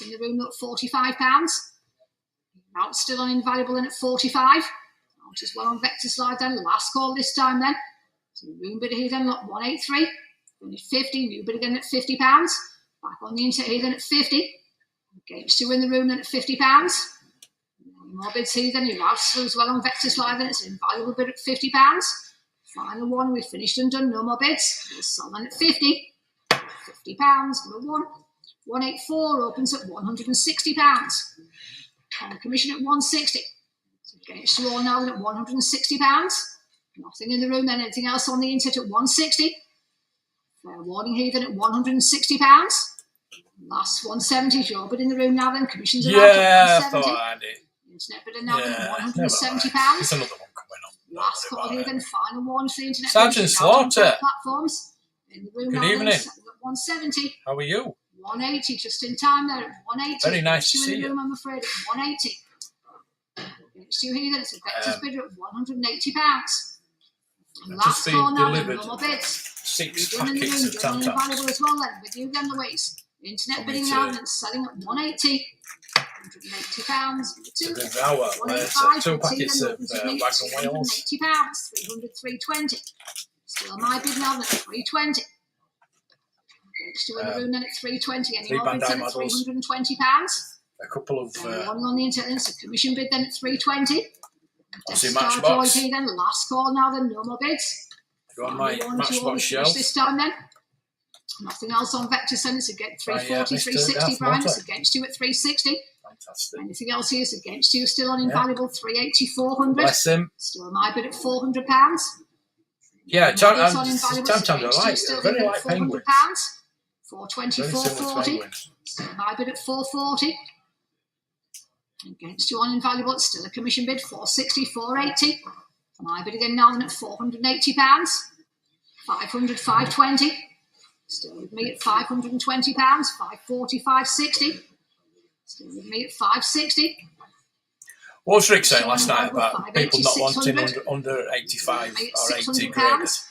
in the room at £45. Out still on Invaluable then at 45. Out as well on Vectis Live then. Last call this time then. So room bid here then, lot 183. Finished 50. New bid again at £50. Back on the internet here then at 50. Against you in the room then at £50. More bids here then. You're out still as well on Vectis Live then. It's an Invaluable bid at £50. Final one. We've finished and done. No more bids. We'll sell then at 50. £50. Number 1. 184 opens at £160. On commission at 160. So against you all now then at £160. Nothing in the room then. Anything else on the internet at 160. Fair warning here then at £160. Last 170 is your bid in the room now then. Commissions are out Yeah, at I thought 170. I had it. Internet bid now then Yeah, at never mind. £170. There's another one coming up. Don't Last worry call about here it. then. Final warning to the internet. Sergeant bidders out on Slaughter. both platforms. In the room Good now evening. then, selling at 170. How are you? 180 just in time there at 180. Very nice to You in see the you. room, I'm afraid, at 180. Next to you here, then it's a Vectis bidder at £180. And I've last just been call now, then, delivered no more bids. 6 You're in the packets room, of you're Tam Tams. invaluable as well then, with you again, Louise. Internet For me bidding too. now, then it's selling at 180. £180. Number 2. There's our 185. 2 Let's see packets then, of opens with me, Wagon Wales. £380. 300, 320. Still my bid now, then at 320. Next to you in the room then at 320. Any 3 more bids Bandai then at models. £320. A couple of One on the internet, then, so commission bid then at 320. Aussie Star Matchbox. Toy here then, last call now then, no more bids. Got my Final one to all Matchbox finish shelf. this time then. Nothing else on Vectis then, it's against 340, Mr. 360 Darth Brian, it's Motor. against you at 360. Fantastic. Anything else here is against you? Still on invaluable. 380, 400. Bless him. Still my bid at £400. Yeah, It's on Tam invaluable. Tams I Against you, like. still Very here like at £400. penguins. 420, Very similar to 440. penguins. Still my bid at 440. Against you on invaluable. It's still a commission bid. 460, 480. My bid again now then at £480. 500, 520. Still with me at £520. 540, 560. Still with me at 560. What was Rick saying last night about people not wanting under 85 or 80 graders?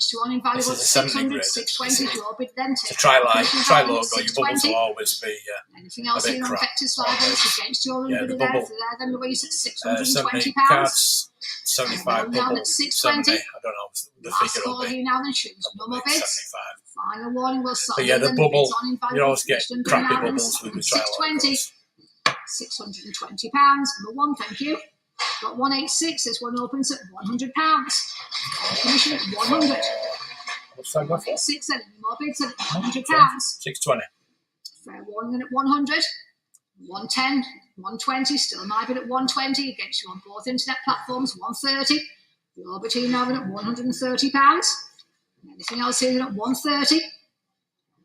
To on invaluable. This is a 70 600, grade. 620. Your bid then. To try logo, your bubbles will always be Anything else a bit here on crap. Vectis live against your Yeah, bid the there. bubble. So there then Louise at 70 £620. cards, 75 Down bubble, at 70. 620. I don't know the Last figure call will be. here now then choose no more bids. 75. Final warning will start. But yeah, the bubble, you always get crappy now bubbles with the trial 620. logos. £620. Number one, thank you. Got 186. This one opens at £100. Commission at 100. What's that go for? 186 and any more bids at £100. 620. Fair warning at 100. 110, 120. Still my bid at 120. Against you on both internet platforms. 130. Your between now at £130. Anything else here at 130.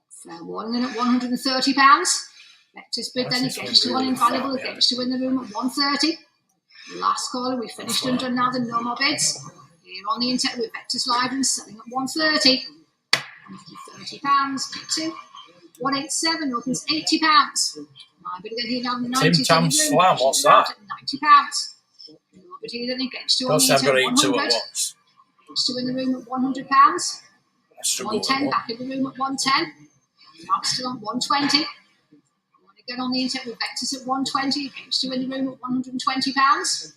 Fair warning at £130. Vectis bid then against you on invaluable. Against you in the room at 130. Last caller, we finished and done now, then no more bids. Here on the internet with Vectis Live and selling at 130. £130. 2. 187 opens £80. My bid again here down the 90. Tim Tam Slam, what's that? £90. Your bid here then against you on the Does have internet got 100. 2 at once. Against you in the room at £100. I struggle with 110 one. back in the room at 110. Now still on 120. Again on the internet with Vectis at 120. Against you in the room at £120.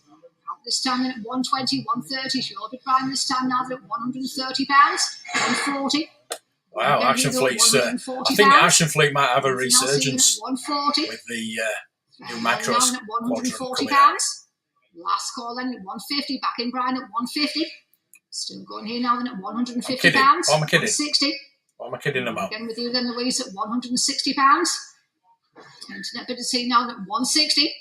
Out this time in at 120, 130. Your bid Brian this time now at £130. 140. Wow, Again, Action here we go, Fleet's. I £140. think Action Fleet might have a Now seeing resurgence at 140. with the new Down macros at quadrant £140. coming out. Last call then at 150. Back in Brian at 150. Still going here now then at £150. kidding. Oh, I'm kidding. 160. What am I kidding about? Again with you then Louise at £160. Internet bid to see now at 160.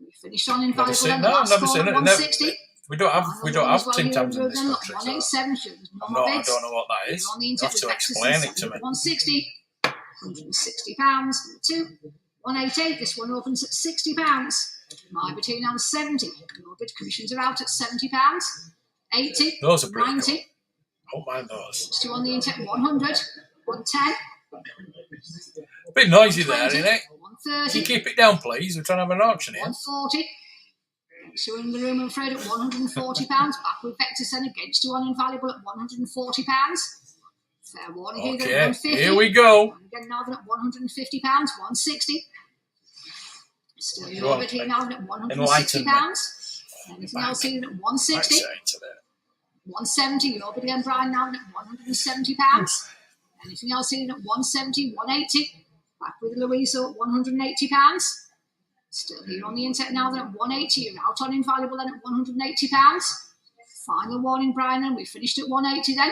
We finished on invaluable. Seen, then no, last never call seen at it. 160. We don't have Tim Tams in this country. So 187. I don't know what that is. On the You internet have to with explain Vectis it to me. 160. £160. 2. 188. This one opens at £60. My between now 70. Your bid commissions are out at £70. 80. Those are pretty 90. cool. Don't mind those. Still on the internet 100. 110. A bit noisy there, isn't it? 130. Can you keep it down, please? We're trying to have an auction here. 140. So in the room, I'm afraid, at £140. Back with Vectis then against you on invaluable at £140. Fair warning here, then at Okay, 150. here we go. And again now then at £150. 160. Still your bid here now then at £160. Anything else here at 160. 170. Your bid again, Brian, now then at £170. Anything else here at 170. 180. Back with Louisa at £180. Still here on the internet now then at 180. You're out on invaluable then at £180. Final warning, Brian, and we finished at 180 then.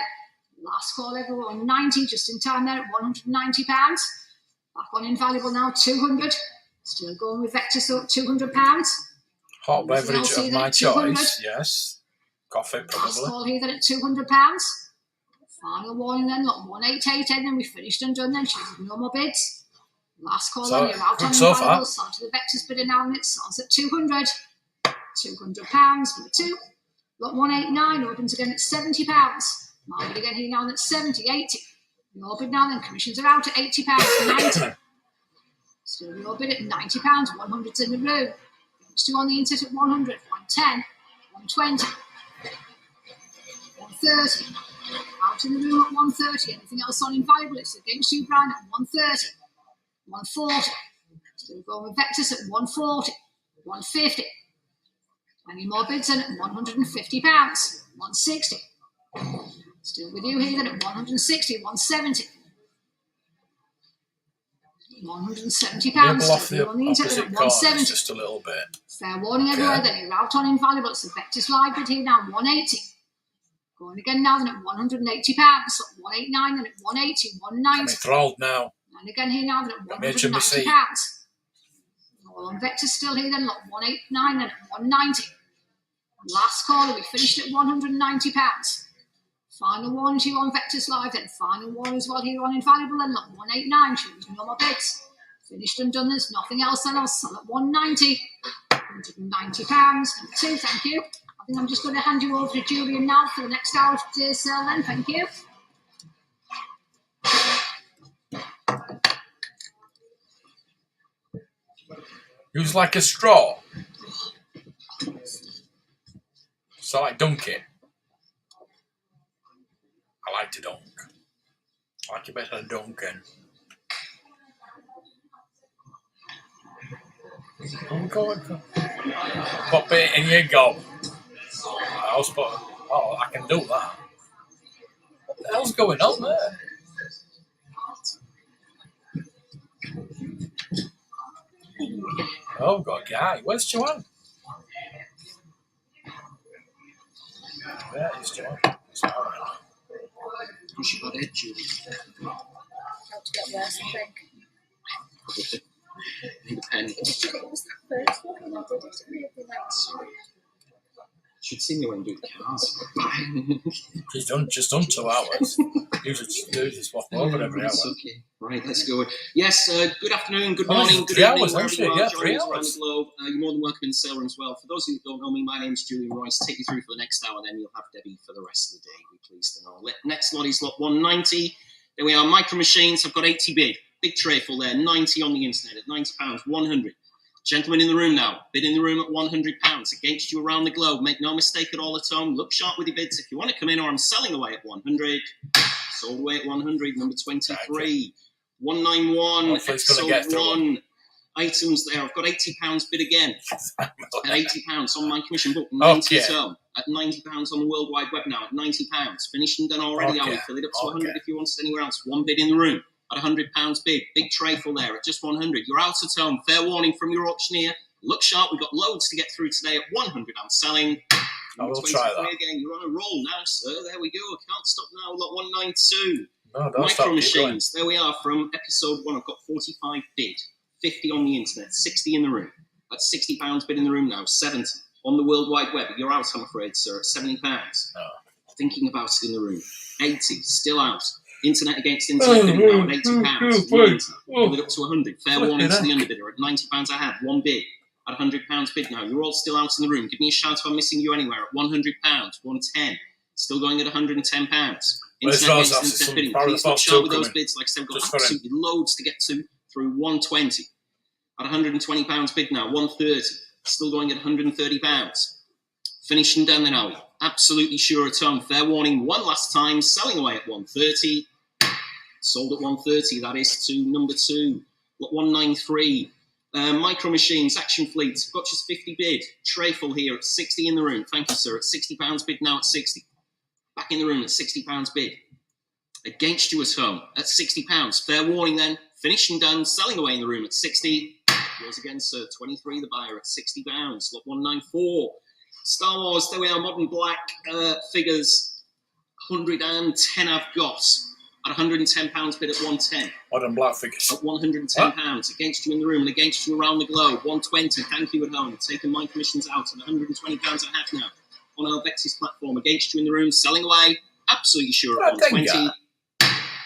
Last call everyone 90, just in time there at £190. Back on invaluable now 200. Still going with Vectis at £200. Hot beverage of my choice, yes. Coffee, Last probably. call here then at £200. Final warning then, look, 188 and then we finished and done then. She's no more bids. Last call So, on, you're out good on so invaluable. far. Start to the Vectis bidder now and it starts at 200. £200, number 2. Lot 189 opens again at £70. My bid again here now at 70, 80. Your bid now then, commissions are out at £80, 90. Still your bid at £90, 100's in the room. Still on the internet at 100, 110, 120, 130. Out in the room at 130. Anything else on invaluable? It's against you, Brian, at 130, 140. Still going with Vectis at 140, 150. Any more bids in at £150, 160. Still with you here then at 160, 170. £170. Nibble off the on the internet opposite at corners 170. just a little bit. Fair warning everywhere then you're out on invaluable. It's the Vectis live bid here now, 180. Going again now then at £180. 189 then at 180, I'm 190. enthralled now. And again here now then at Got me itching my £190. seat. All on Vectis still here then, lot 189 then at 190. Last caller, we finished at £190. Final one to you on Vectis Live then. Final one as well here on Invaluable then, lot 189. Choose no more bids. Finished and done, there's nothing else then. I'll sell at 190. £190. Number 2, thank you. I think I'm just going to hand you over to Julian now for the next hour of today's sale then, thank you. Use like a straw. So like dunking. I like to dunk. I like it better than dunking. Go. Pop it in your gob. Oh, I can do that. What the hell's going on there? Oh, got a guy. Where's Joanne? Where is Joanne? She got it, Julie. How to get worse, I think. Need a pen. It was that first one when I did it. It made me like shoot. Should see me when you do the cars. She's done 2 hours. Usually swap over every hour. Okay. Right, let's go. Yes, good afternoon, good Oh, morning, good 3 evening, hours, wherever actually. you are, Yeah, joining 3 us around hours. the globe. You're more than welcome in the sale room as well. For those of you who don't know me, my name's Julian Royce. Take you through for the next hour, then you'll have Debbie for the rest of the day. We're pleased to know. Next lot is lot 190. There we are, Micro Machines. I've got 80 bid. Big tray full there, 90 on the internet at £90, 100. Gentlemen in the room now, bid in the room at £100 against you around the globe. Make no mistake at all at home. Look sharp with your bids. If you want to come in, or I'm selling away at 100. Sold away at 100. Number 23. 191. Hopefully it's gonna get Episode through 1. Items there. I've got £80 bid again. At £80 on my commission book. 90 at home. At £90 on the World Wide Web now. At £90. Finished and done already. Okay. I will fill it up to 100 Okay. if you want it anywhere else. One bid in the room. At £100 bid. Big tray full there at just 100. You're out at home. Fair warning from your auctioneer. Look sharp. We've got loads to get through today. At 100 I'm selling. I will try that. Again. You're on a roll now, sir. There we go. I can't stop now. Lot 192. No, don't stop. Micro Keep going. Machines. There we are from episode 1. I've got 45 bid. 50 on the internet. 60 in the room. That's £60 bid in the room now. 70 on the World Wide Web. You're out, I'm afraid, sir. At £70. No. Thinking about it in the room. 80. Still out. Internet against internet bidding now at £80. 90. Pull it up to 100. Fair warning to the underbidder. At £90 I had. One bid. At £100 bid now. You're all still out in the room. Give me a shout if I'm missing you anywhere. At £100. 110. Still going at £110. Internet against internet bidding. Please look sharp with those bids. Like I said, we've got absolutely loads to get to through 120. At £120 bid now. 130. Still going at £130. Finishing down the alley. Absolutely sure at home. Fair warning one last time. Selling away at 130. Sold at 130. That is to number 2. Lot 193. Micro Machines, Action Fleet. Got just 50 bid. Tray full here at 60 in the room. Thank you, sir. At £60 bid now at 60. Back in the room at £60 bid. Against you at home at £60. Fair warning then. Finishing done. Selling away in the room at 60. Yours again, sir. 23 the buyer at £60. Lot 194. Star Wars, there we are, Modern Black figures. 110 I've got. At £110 bid at 110. Modern Black figures. At £110. Against you in the room and against you around the globe. 120. Thank you at home. Taking my commissions out at £120 I have now. On our Vectis platform. Against you in the room. Selling away. Absolutely sure at 120.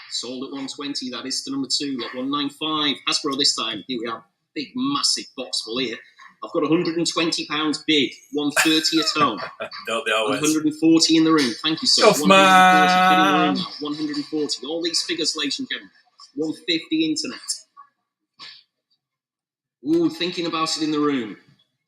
Sold at 120. That is to number 2. Lot 195. Hasbro this time. Here we are. Big, massive box full here. I've got £120 bid, 130 at home. Don't they always? 140 in the room. Thank you, sir. Tough 140 man. bid in the room now. 140. All these figures, ladies and gentlemen. 150 internet. Ooh, thinking about it in the room.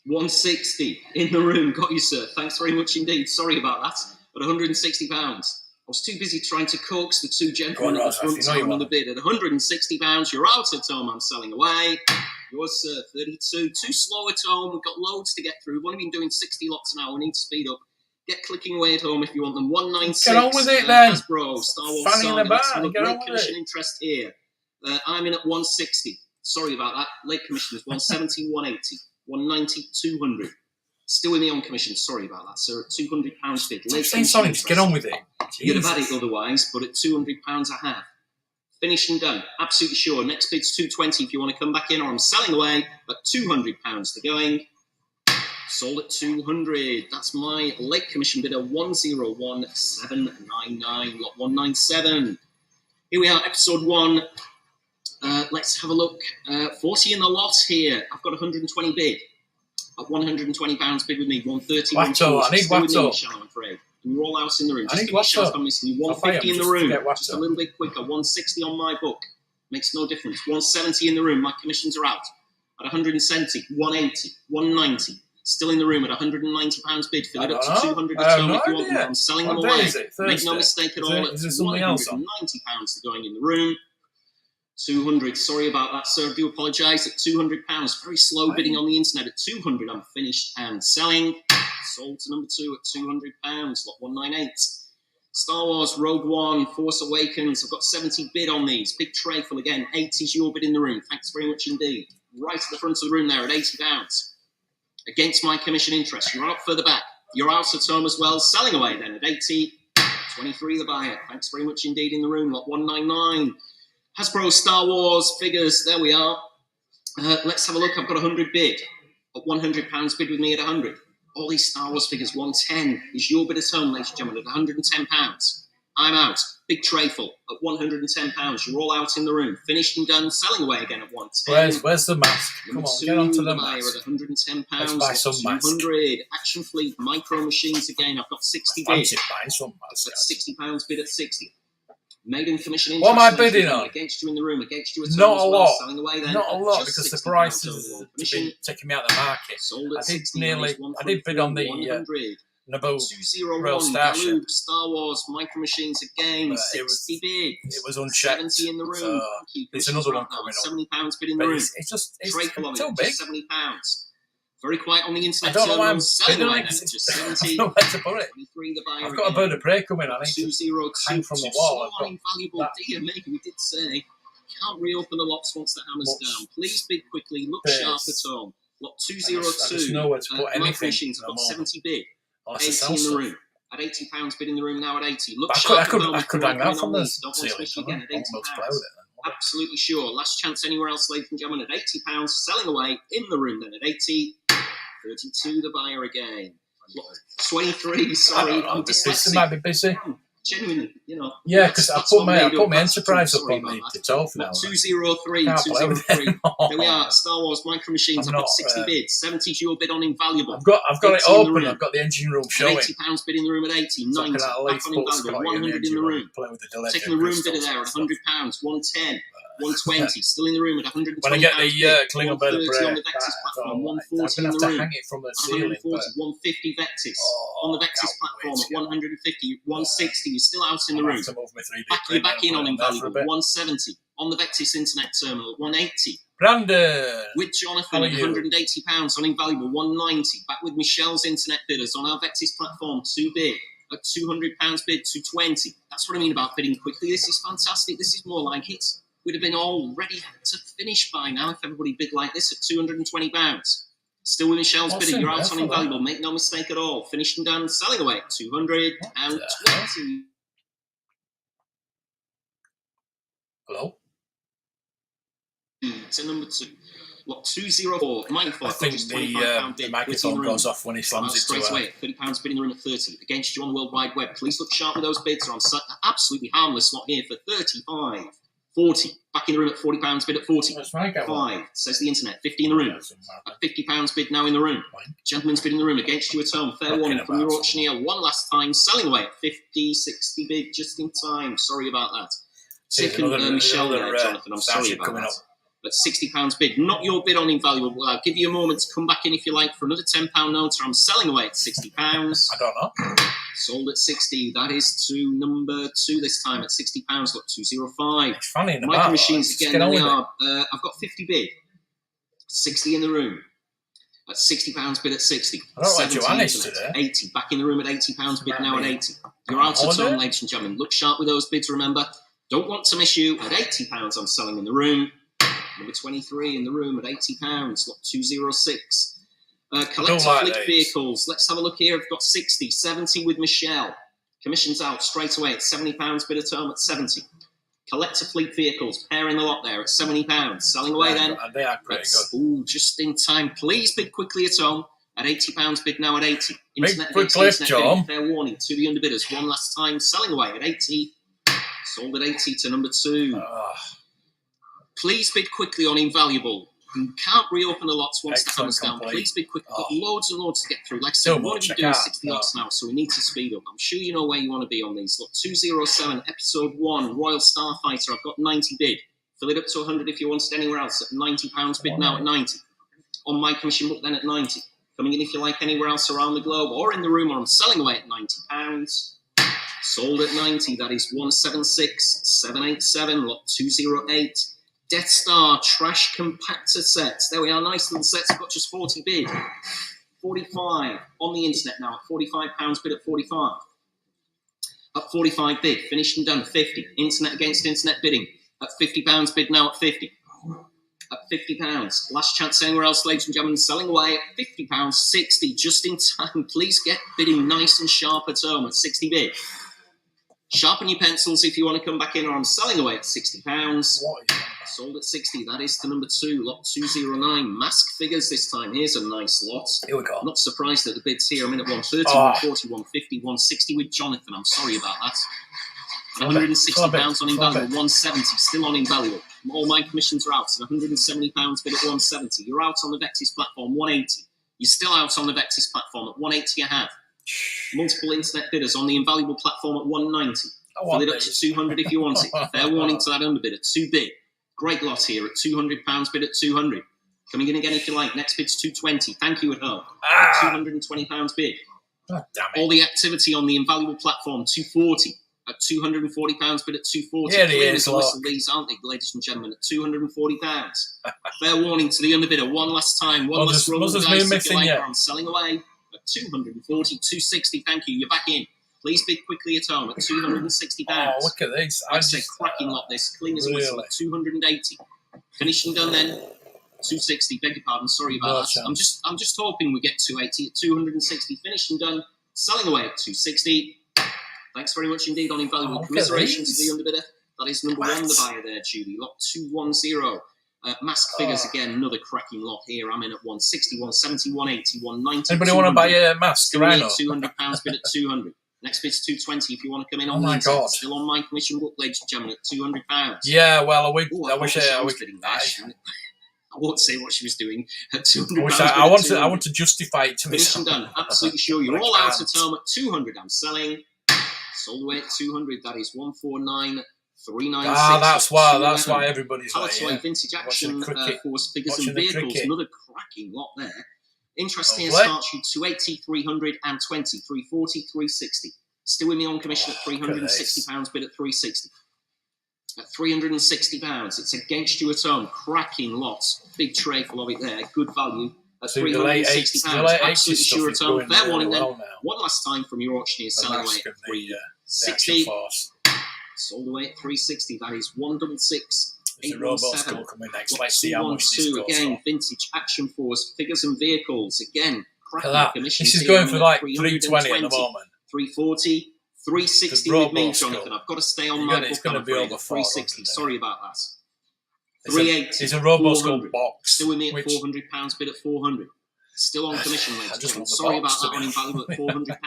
160 in the room. Got you, sir. Thanks very much indeed. Sorry about that. At £160. I was too busy trying to coax the two gentlemen at the front to have another bid. At £160, you're out at home. I'm selling away. Yours, sir, 32. Too slow at home. We've got loads to get through. We've only been doing 60 lots an hour. We need to speed up. Get clicking away at home if you want them. 196. Get on with it then. Hasbro, Star Wars Fanny in the Saga. back. That's Get on with commission it. interest here. I'm in at 160. Sorry about that. Late commissioners. 170, 180. 190, 200. Still with me on commission. Sorry about that, sir. At £200 bid. Late Saying sorry, just get on with it. You'd have had it otherwise, but at £200 I have. Finished and done. Absolutely sure. Next bid's 220 if you want to come back in, or I'm selling away at £200 to going. Sold at 200. That's my late commission bidder, 101799, lot 197. Here we are, episode 1. Let's have a look. 40 in the lot here. I've got 120 bid. At £120 bid with me, 130. Watto, I need Watto. I'm afraid. And you're all out in the room. I need Just Watto. I'm missing you. 150 in the room. Just a Watto. little bit quicker. 160 on my book. Makes no difference. 170 in the room. My commissions are out. At 170, 180, 190. Still in the room at £190 bid. Fill it up to 200 a turn if you want them. I'm selling them away. Make no mistake at all. Is there It's something else on? £190 to going in the room. 200. Sorry about that, sir. I do apologise. At £200. Very slow bidding on the internet. At 200, I'm finished and selling. Sold to number 2 at £200. Lot 198. Star Wars Rogue One, Force Awakens. I've got 70 bid on these. Big tray full again. 80's your bid in the room. Thanks very much indeed. Right at the front of the room there at £80. Against my commission interest. You're out further back. You're out at home as well. Selling away then at 80. 23 the buyer. Thanks very much indeed in the room. Lot 199. Hasbro Star Wars figures. There we are. Let's have a look. I've got 100 bid. At £100 bid with me at 100. All these Star Wars figures. 110 is your bid at home, ladies and gentlemen, at £110. I'm out. Big tray full at £110. You're all out in the room. Finished and done. Selling away again at 110. Where's the mask? Come on, get onto the buyer mask. at £110. Let's buy some mask. 200. Action Fleet Micro Machines again. I've got 60 bid. Fancy buying some mask. At £60 bid at 60. Maiden commission interest. What am I bidding on? Against you in the room. Against you at Not a lot. Selling away then. Not a lot because the price £60 is commission. taking me out of the market. Sold at I did 60. I did bid on the 100. Naboo 201 Royal Starship. Galoob, Star Wars Micro Machines again. 60 bid. It was unchecked. 70 in the room. So Thank you. there's another one coming up. £70 bid in the But room. it's just Tray full of too it, big. just £70. Very quiet on the internet. I don't know why I'm selling bidding on away it. then, It's just I 70. don't know where to put it. 23 the buyer I've got a bird of prey coming. I need to 202 hang from the wall. I've got invaluable. that. Dear me, we did say can't reopen the locks once the hammer's Much down. Please bid quickly. Look space. sharp at home. Lot I 202. just know where to put Micro anything. Machines have got 70 bid. Unless I 80 sell in the stuff. room. At £80 bid in the room now at 80. Look But sharp I at home. could hang out from the Don't want to ceiling. miss you again at I won't be able to play £80. with it then. Absolutely sure. Last chance anywhere else, ladies and gentlemen, at £80. Selling away in the room then at 80. 32 the buyer again. 23, sorry. I'm This dyslexic. might be busy. Genuinely, you know. Yeah, because I that's put not my made up, that's enterprise up sorry on about the that. 12 now. 203, I can't play with it 203. anymore. There we are, Star Wars Micro Machines. I'm I've got not, 60 bids. 70's your bid on Invaluable. I've got it 80 in the open. room. I've got the engine room showing. £80 bid in the room at 80. So I 90. can at Back least on put Invaluable. Scotty 100 in the room. playing with the delay. Taking the room bidder there at £100. 110. 120. Still in the room at £120. When I get the Klingon bird of 130 prey, on the Vectis platform. I'm 140 going in to the have to room. hang it from the ceiling. 140, 150 Vectis. Oh, On the Vectis can't platform wait to at go. 150. 160. You're still out in the I'm room. have to move my 3D You're back in on print and Invaluable. put it on 170 on the Vectis Internet Terminal. 180 Brandon! with Jonathan How at are you? £180 on Invaluable. 190 back with Michelle's Internet bidders on our Vectis platform. 2 bid at £200 bid. 220. That's what I mean about bidding quickly. This is fantastic. This is more like it. We'd have been all ready to finish by now if everybody bid like this at £220. Still with Michelle's What's bidding. in You're there out on for that? Invaluable. Make no mistake at all. Finished and done. Selling away at 220. Hello? To number 2. Lot 204. Mindful. I think the microphone goes off when he slams it straight to away at £30 bid in the room at 30. Against you on the World Wide Web. Please look sharp with those bids, or I'm absolutely harmless lot here for 35. 40. Back in the room at £40 bid at 40. That's right, get one. 5. Says the internet. 50 in the room. At £50 bid now in the room. Gentleman's bid in the room. Against you at home. Fair Talking warning from your about auctioneer. One last time. Selling away at 50, 60 bid just in time. Sorry about that. Second, Michelle there, Jonathan. I'm sorry about coming that. up. But £60 bid. Not your bid on Invaluable. I'll give you a moment to come back in if you like for another £10 note, or I'm selling away at £60. I don't know. Sold at 60. That is to number 2 this time at £60. Look, 205. It's funny in the Micro back. Machines Just again. get on We with it. are. I've got 50 bid. 60 in the room. At £60 bid at 60. I don't like 70 Johannes internet. today. 80. Back in the room at £80 bid now at 80. You're On out of holiday? time, ladies and gentlemen. Look sharp with those bids, remember. Don't want to miss you. At £80 I'm selling in the room. Number 23 in the room at £80. Lot 206. Collector like fleet these. vehicles. Let's have a look here. I've got 60. 70 with Michelle. Commissions out straight away at £70 bid a term at 70. Collector Fleet Vehicles, pair in the lot there at £70. Selling away then. And they are pretty good. Ooh, just in time. Please bid quickly at home at £80. Bid now at 80. Internet quick bids, lift, internet bidding, John. fair warning to the underbidders. One last time. Selling away at 80. Sold at 80 to number 2. Please bid quickly on Invaluable. You can't reopen the lots once the hammer's down. Please bid quick. We've got loads and loads to get through. Like I said, we want to be doing 60 lots now, so we need to speed up. I'm sure you know where you want to be on these. Look, 207, Episode 1, Royal Starfighter. I've got 90 bid. Fill it up to 100 if you want it anywhere else. At £90 bid now at 90. On my commission book then at 90. Coming in if you like anywhere else around the globe or in the room, or I'm selling away at £90. Sold at 90. That is 176787, lot 208. Death Star Trash Compactor Sets. There we are, nice little sets. I've got just 40 bid. 45 on the internet now at £45 bid at 45. At 45 bid, finished and done, 50. Internet against internet bidding at £50 bid now at 50. At £50. Last chance anywhere else, ladies and gentlemen, selling away at £50, 60, just in time. Please get bidding nice and sharp at home at 60 bid. Sharpen your pencils if you want to come back in, or I'm selling away at £60. Sold at 60. That is to number 2, lot 209. Mask figures this time. Here's a nice lot. Here we go. Not surprised at the bids here. I'm in at 130, 140, 150, 160 with Jonathan. I'm sorry about that. £160 on Invaluable, 170 still on Invaluable. All my commissions are out at £170 bid at 170. You're out on the Vectis platform, 180. You're still out on the Vectis platform at 180 you have. Multiple internet bidders on the Invaluable platform at 190. Fill it up to 200 if you want it. Fair warning to that underbid at 2 bid. Great lot here at £200 bid at 200. Coming in again if you like. Next bid's 220. Thank you at home. At £220 bid. Oh, damn it. All the activity on the Invaluable platform, 240. At £240 bid at 240. Here he is, look. These, aren't they, ladies and gentlemen? At £240. Fair warning to the underbidder. One last time. One last roll of the dice if you like. I'm selling away at 240, 260. Thank you. You're back in. Please bid quickly at home at £260. Oh, look at these. I'd say cracking lot this. Clean as a whistle at 280. Finished and done then. 260. Beg your pardon. Sorry about that. I'm just hoping we get 280 at 260. Finished and done. Selling away at 260. Thanks very much indeed on Invaluable. Commiserations to the underbidder. That is number 1, the buyer there, Julie. Lot 210. Mask figures again. Another cracking lot here. I'm in at 160, 170, 180, 190. Anybody want to buy a mask? £200 bid at 200. Next bid's 220 if you want to come in on my God. Still on my commission book, ladies and gentlemen, at £200. Yeah, well, I wish I was bidding there. I won't say what she was doing at £200. I want to justify it to myself. Finished and done. Absolutely sure. You're all out at home at 200. I'm selling. Sold away at 200. That is 149,396. That's why everybody's like, vintage action force figures and vehicles. Cricket. Another cracking lot there. Interest here starts you 280, 320, 340, 360. Still with me on commission at £360 bid at 360. At £360, it's against you at home. Cracking lots. Big tray full of it there. Good value. At £360. Absolutely sure at home. Fair warning then. One last time from your auctioneer selling away at 360. Sold away at 360. That is 166. There's a robot still coming next. Let's see how much this goes again, for. vintage action force, figures and vehicles. Again, cracking commission. This is going for like 320 at the moment. 340, 360 with me, Jonathan. I've got to stay on my book. It's going to be over 360. Sorry about that. 380. It's a RoboSkull box. Still with me at £400 bid at 400. Still on commission, ladies. Sorry about that on Invaluable at £400.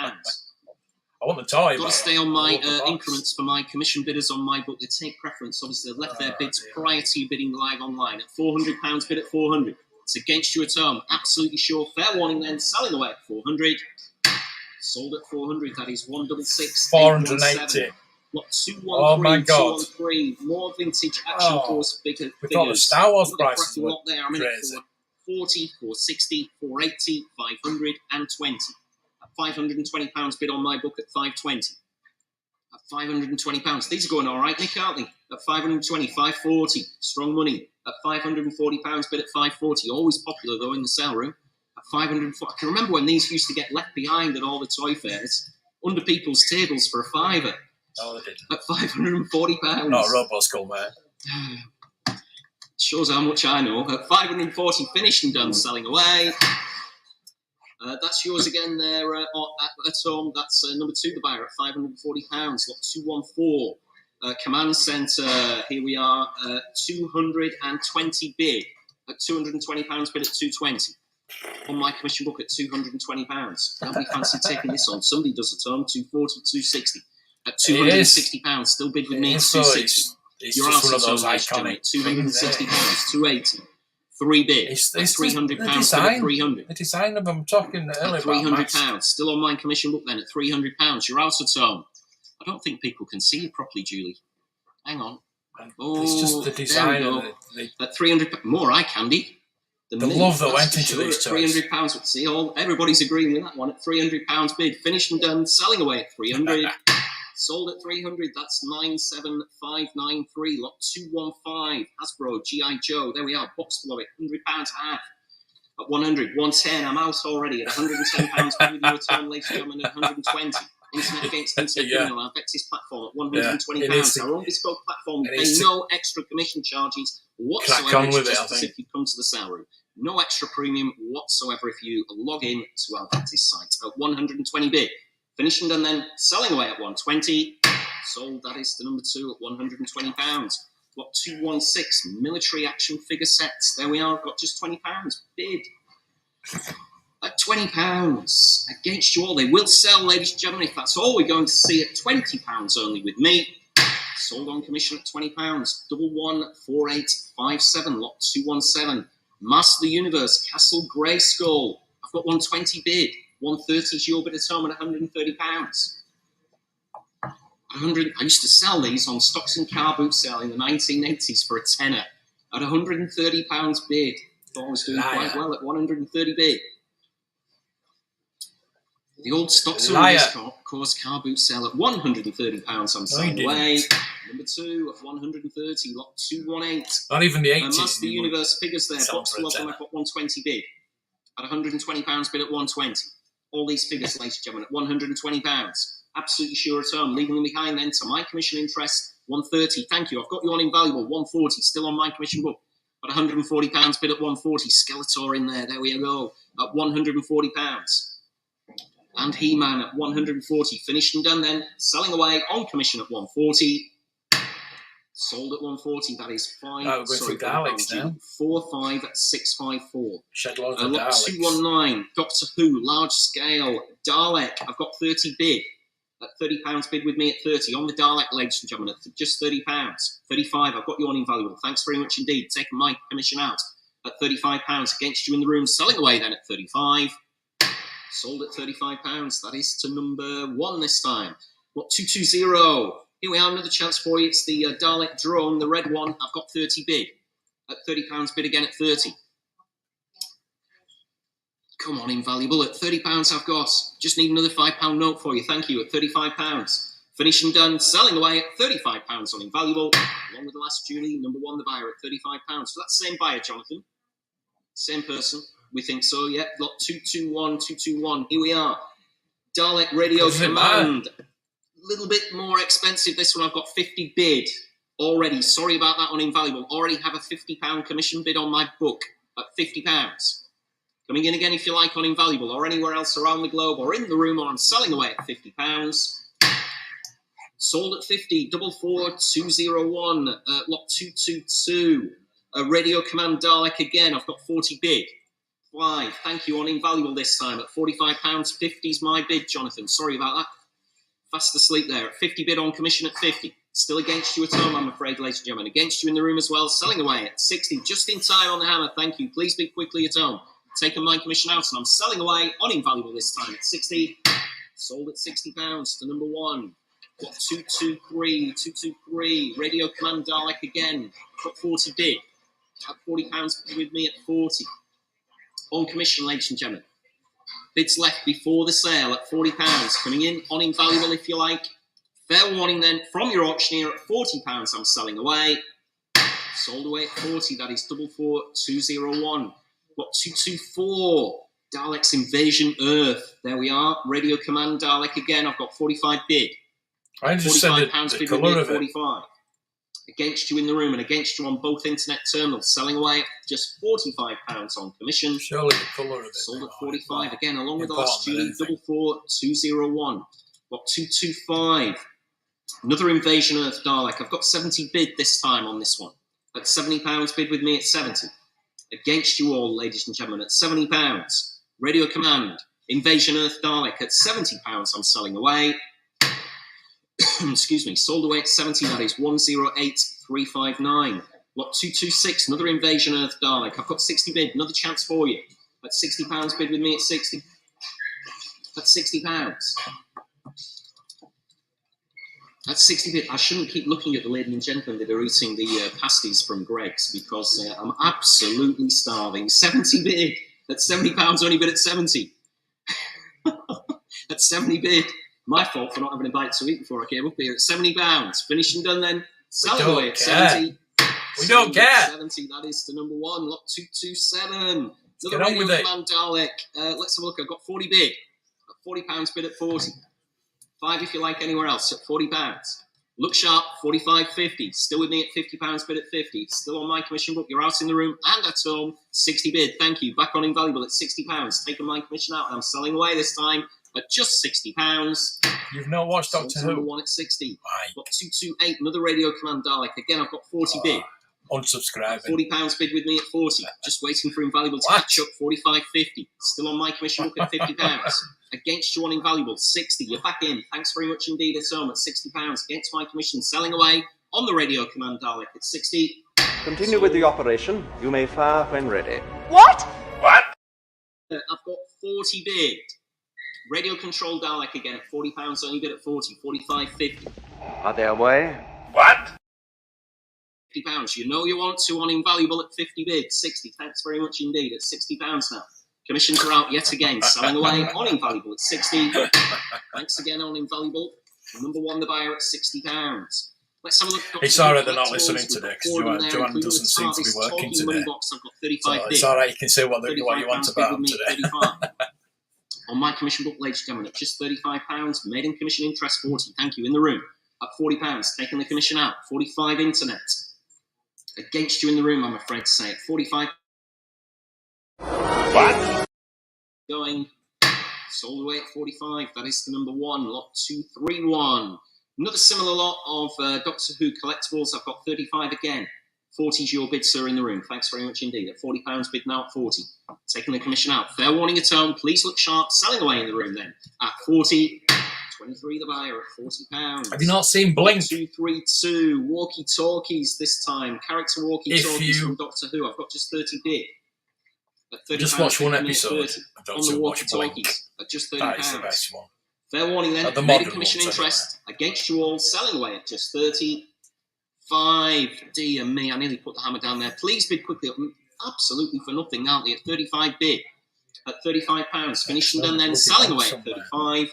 I want the toy. I've got to stay on my increments for my commission bidders on my book. They take preference. Obviously, they've left their bids prior to you bidding live online. At £400 bid at 400. It's against you at home. Absolutely sure. Fair warning then. Selling away at 400. Sold at 400. That is 166. 480. Lot 213, oh my God. 213. More vintage action force figures. We thought the Star Wars prices were there. I'm in crazy. 440, 460, 480, 520. £520 bid on my book at 520. At £520. These are going all right, Nick, aren't they? At 520, 540. Strong money. At £540 bid at 540. Always popular, though, in the sale room. At 540. I can remember when these used to get left behind at all the toy fairs, under people's tables for a fiver. Oh, they did. At £540. Not RoboSkull, man. Shows how much I know. At 540, finished and done, selling away. That's yours again there at home. That's number 2, the buyer, at £540. Lot 214. Command Centre, here we are, 220 bid at £220 bid at 220. On my commission book at £220. Nobody fancy taking this on. Somebody does it on 240, 260. At £260, still bid with me at 260. It's You're just out one of at those £260, iconic. 280. 3 bid. It's £300 the bid at design. 300. The design of them, I'm talking earlier At about £300. Still on my commission book then at £300. You're out at home. I don't think people can see you properly, Julie. Hang on. It's just the design. There we go. At £300, more eye candy. The love that went into these toys. £300. See, everybody's agreeing with that one. At £300 bid, finished and done, selling away at 300. Sold at 300. That's 97593. Lot 215. Hasbro GI Joe. There we are. Box below it. £100 a half. At 100, 110. I'm out already at £110. With your return, ladies and gentlemen, at 120. Internet against internet, our Vectis platform at £120. Our own bespoke platform. We pay no extra commission charges whatsoever. With just as if you come to the sale room. No extra premium whatsoever if you log in to our Vectis site at 120 bid. Finishing and then selling away at 120. Sold, that is the number 2 at £120. Lot 216, military action figure sets. There we are, got just £20. Bid. At £20. Against you all. They will sell, ladies and gentlemen, if that's all we're going to see at £20 only with me. Sold on commission at £20. 114857, lot 217. Master of the Universe, Castle Grayskull. I've got 120 bid. 130 is your bid at home at £130. I used to sell these on Stocks and Car Boot sale in the 1980s for a tenner at £130 bid. Thought I was doing quite well at 130 bid. The old Stocks and Race Course Car Boot sale at £130. I'm selling away. Number 2 at 130. Lot 218. Not even the 80s. Master of the Universe figures there. Box below them. I've got 120 bid at £120 bid at 120. All these figures, ladies and gentlemen, at £120. Absolutely sure at home. Leaving them behind then to my commission interest, 130. Thank you. I've got you on invaluable, 140. Still on my commission book at £140 bid at 140. Skeletor in there. There we go. At £140. And He-Man at 140. Finished and done then. Selling away on commission at 140. Sold at 140. That is 45654. Shed loads of lot Daleks. 219. Doctor Who, large scale. Dalek. I've got 30 bid. At £30 bid with me at 30. On the Dalek, ladies and gentlemen, at just £30. 35. I've got you on invaluable. Thanks very much indeed. Taking my commission out at £35. Against you in the room. Selling away then at 35. Sold at £35. That is to number 1 this time. What 220? Here we are, another chance for you. It's the Dalek drone, the red one. I've got 30 bid. At £30 bid again at 30. Come on, invaluable. At £30 I've got. Just need another £5 note for you. Thank you. At £35. Finished and done. Selling away at £35 on invaluable. Along with the last Julie, number 1, the buyer at £35. So that's the same buyer, Jonathan. Same person. We think so, yeah. Lot 221. Here we are. Dalek Radio Command. A little bit more expensive. This one I've got 50 bid already. Sorry about that on invaluable. Already have a £50 commission bid on my book at £50. Coming in again if you like on invaluable or anywhere else around the globe or in the room or I'm selling away at £50. Sold at 50. 44201. Lot 222. Radio Command Dalek again. I've got 40 bid. 5. Thank you on invaluable this time at £45. 50's my bid, Jonathan. Sorry about that. Fast asleep there. At 50 bid on commission at 50. Still against you at home, I'm afraid, ladies and gentlemen. Against you in the room as well. Selling away at 60. Just in time on the hammer. Thank you. Please be quickly at home. Taking my commission out and I'm selling away on invaluable this time at 60. Sold at £60 to number 1. Got 223. Radio Command Dalek again. Got 40 bid. At £40 with me at 40. On commission, ladies and gentlemen. Bids left before the sale at £40. Coming in on invaluable if you like. Fair warning then from your auctioneer at £40. I'm selling away. Sold away at 40. That is 44201. What 224? Dalek's Invasion Earth. There we are. Radio Command Dalek again. I've got 45 bid. I just said £45 bid with me at 45. Against you in the room and against you on both internet terminals. Selling away at just £45 on commission. Surely the colour of it. Sold at 45 again, along with the last Julie 44201. Got 225. Another Invasion Earth Dalek. I've got 70 bid this time on this one. At £70, bid with me at 70. Against you all, ladies and gentlemen, at £70. Radio Command, Invasion Earth Dalek at £70. I'm selling away. Excuse me, sold away at 70. That is 108359. Lot 226, another Invasion Earth Dalek. I've got 60 bid, another chance for you. At £60, bid with me at 60. At £60. At 60 bid. I shouldn't keep looking at the ladies and gentlemen that are eating the pasties from Greg's because I'm absolutely starving. 70 bid. At £70, only bid at 70. At 70 bid. My fault for not having a bite to eat before I came up here. At £70. Finished and done then. Selling away at 70. We don't care. 70, that is the number one. Lot 227. Get on with it. Command Dalek. Let's have a look. I've got 40 bid. At £40 bid at 40. 5 if you like anywhere else at £40. Look sharp, 45.50. Still with me at £50 bid at 50. Still on my commission book. You're out in the room and at home. 60 bid. Thank you. Back on Invaluable at £60. Taking my commission out and I'm selling away this time at just £60. You've not watched Doctor Who? Number one at 60. Right. Got 228. Another Radio Command Dalek. Again, I've got 40 bid. Unsubscribing. £40 bid with me at 40. Just waiting for Invaluable to catch up. 45.50. Still on my commission book at £50. Against you on Invaluable, 60. You're back in. Thanks very much indeed at home at £60. Against my commission, selling away on the Radio Command Dalek at 60. Continue with the operation. You may fire when ready. What? I've got 40 bid. Radio Control Dalek again at £40, only bid at 40. 45.50. Are they away? What? £50. You know you want to on Invaluable at 50 bid. 60. Thanks very much indeed at £60 now. Commissions are out yet again. Selling away on Invaluable at 60. Thanks again on Invaluable. Number one, the buyer at £60. Let's have a look. It's alright they're not listening today because Joanne doesn't seem to be working today. I've got 35 So it's alright, you can say what you want about them today. On my commission book, ladies and gentlemen, at just £35. Maiden commission interest 40. Thank you. In the room at £40. Taking the commission out. 45 internet. Against you in the room, I'm afraid to say. At 45. What? Going. Sold away at 45. That is the number one. Lot 231. Another similar lot of Doctor Who collectibles. I've got 35 again. 40 is your bid, sir, in the room. Thanks very much indeed. At £40 bid now at 40. Taking the commission out. Fair warning at home. Please look sharp. Selling away in the room then. At 40. 23 the buyer at £40. Have you not seen Blink? 232. Walkie-talkies this time. Character walkie-talkies from Doctor Who. I've got just 30 bid. Just watch one episode of Doctor Who. Watch Blink. At just £30. That is the best one. Fair warning then. The Made a modern commission ones, interest against you all. Selling away at just 35. Dear me, I nearly put the hammer down there. Please bid quickly. Absolutely for nothing, aren't they? At 35 bid. At £35. Finishing done then. Selling away at 35.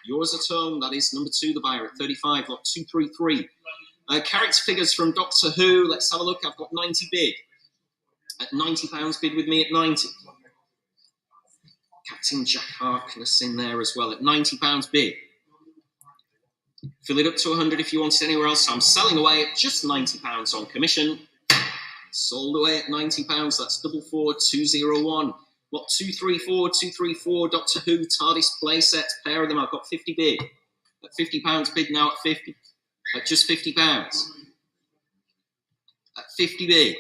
Yours at home. That is number two, the buyer at 35. Lot 233. Character figures from Doctor Who. Let's have a look. I've got 90 bid. At £90 bid with me at 90. Captain Jack Harkness in there as well at £90 bid. Fill it up to 100 if you want it anywhere else. I'm selling away at just £90 on commission. Sold away at £90. That's 44201. Lot 234, Doctor Who TARDIS playset. Pair of them. I've got 50 bid. At £50 bid now at 50. At just £50. At 50 bid.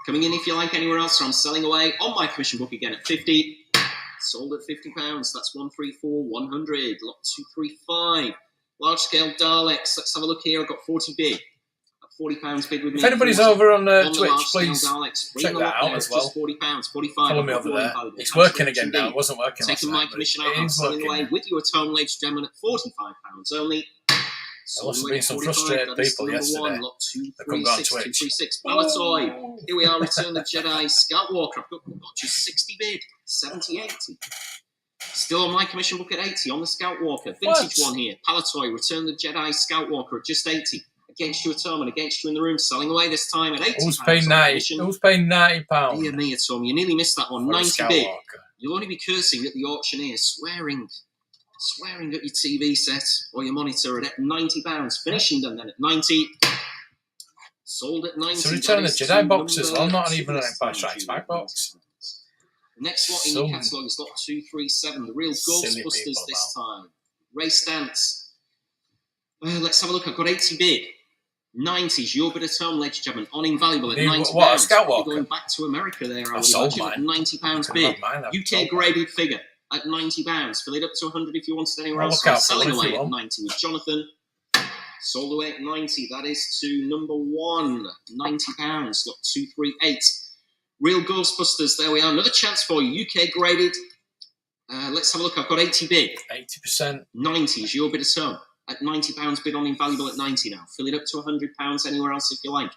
Coming in if you like anywhere else. So I'm selling away on my commission book again at 50. Sold at £50. That's 134,100. Lot 235. Large scale Daleks. Let's have a look here. I've got 40 bid. At £40 bid with me. If anybody's over on Twitch, please check that out as well. Just £40. 45. Follow me over there. It's working again now. It wasn't working last Taking night. my commission out. I'm selling away with you at home, ladies and gentlemen, at £45 only. There must have been some frustrated people yesterday that couldn't go on Twitch. 236. Palatoy. Here we are, Return of the Jedi Scout Walker. I've got just 60 bid. 70, 80. Still on my commission book at 80 on the Scout Walker. Vintage one here. Palatoy, Return of the Jedi Scout Walker at just 80. Against you at home and against you in the room. Selling away this time at 80. Who's paying £90? Who's paying £90? Dear me, at home. You nearly missed that one. 90 bid. You'll only be cursing at the auctioneer, swearing at your TV set or your monitor at £90. Finishing them then at 90. Sold at 90. So Return of the Jedi boxes. I'm not even an Empire Strikes Back box. Next lot in your catalogue is lot 237. The real Ghostbusters this time. Ray Stantz. Let's have a look. I've got 80 bid. 90s, your bid at home, ladies and gentlemen, on invaluable at Dude, £90. what, a Scout You're Walker? going back to America there, I would sold imagine, mine. at £90 Could've bid. had mine, I've UK sold graded figure at £90. Fill it up to 100 if you wanted anywhere Well, else. look out for Selling it if away you at want. 90 with Jonathan. Sold away at 90. That is to number 1. £90. Slot 238. Real Ghostbusters. There we are. Another chance for you. UK graded. Let's have a look. I've got 80 bid. 80%. 90s. Your bid at home. At £90 bid on invaluable at 90 now. Fill it up to £100 anywhere else if you like.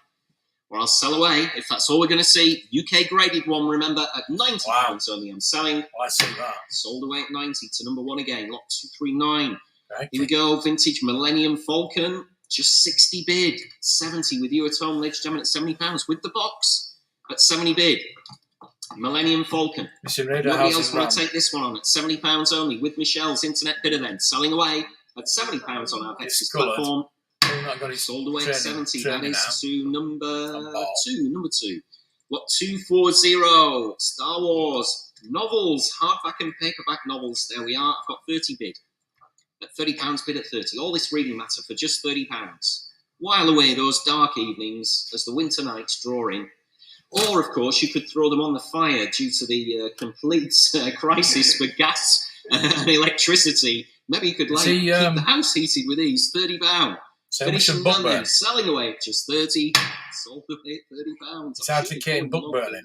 Or I'll sell away if that's all we're going to see. UK graded one, remember, at £90 only. I'm selling. Well, I see that. Sold away at 90 to number 1 again. Lot 239. Okay. Here we go. Vintage Millennium Falcon. Just 60 bid. 70 with you at home, ladies and gentlemen, at £70 with the box at 70 bid. Millennium Falcon. Nobody else want to take this one on at £70 only with Michelle's internet bidder then. Selling away at £70 on our Vectis platform. Sold away at 70. That is to number 2. Number 2. What 240? Star Wars novels, hardback and paperback novels. There we are. I've got 30 bid. At £30 bid at 30. All this reading matter for just £30. While away those dark evenings as the winter nights draw in. Or, of course, you could throw them on the fire due to the complete crisis for gas and electricity. Maybe you could keep the house heated with these. £30. Finishing done then. Selling away at just 30. Sold away at £30. It's advocating book burning.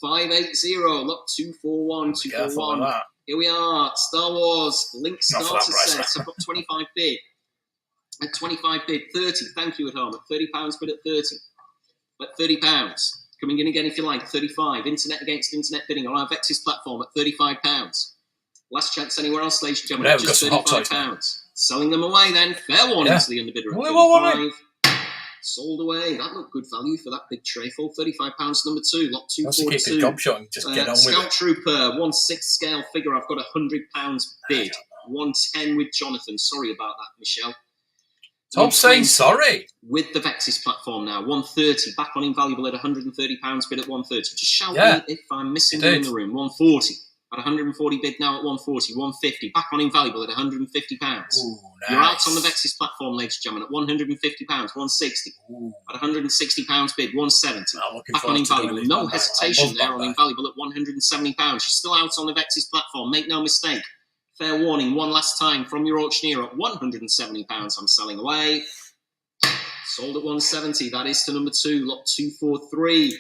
114-580. Lot 241. 241. Here we are. Star Wars Link starter set. I've got 25 bid. At 25 bid, 30. Thank you at home. At £30 bid at 30. At £30. Coming in again if you like. 35. Internet against internet bidding on our Vectis platform at £35. Last chance anywhere else, ladies and gentlemen. Just £35. Selling them away then. Fair warning to the underbidder at 35. Sold away. That looked good value for that big tray full. £35 number 2. Lot 242. Just get on with Scout it. Trooper, 1/6 scale figure. I've got £100 bid. 110 with Jonathan. Sorry about that, Michelle. Stop saying sorry. With the Vectis platform now. 130. Back on invaluable at £130 bid at 130. Just shout me if I'm missing you in the room. 140. At 140 bid now at 140, 150. Back on invaluable at £150. Ooh, nice. You're out on the Vectis platform, ladies and gentlemen, at £150, 160. Ooh. At £160 bid, 170. Back on invaluable, no hesitation there on invaluable at £170. You're still out on the Vectis platform, make no mistake. Fair warning, one last time from your auctioneer at £170. I'm selling away. Sold at 170. That is to number 2, lot 243.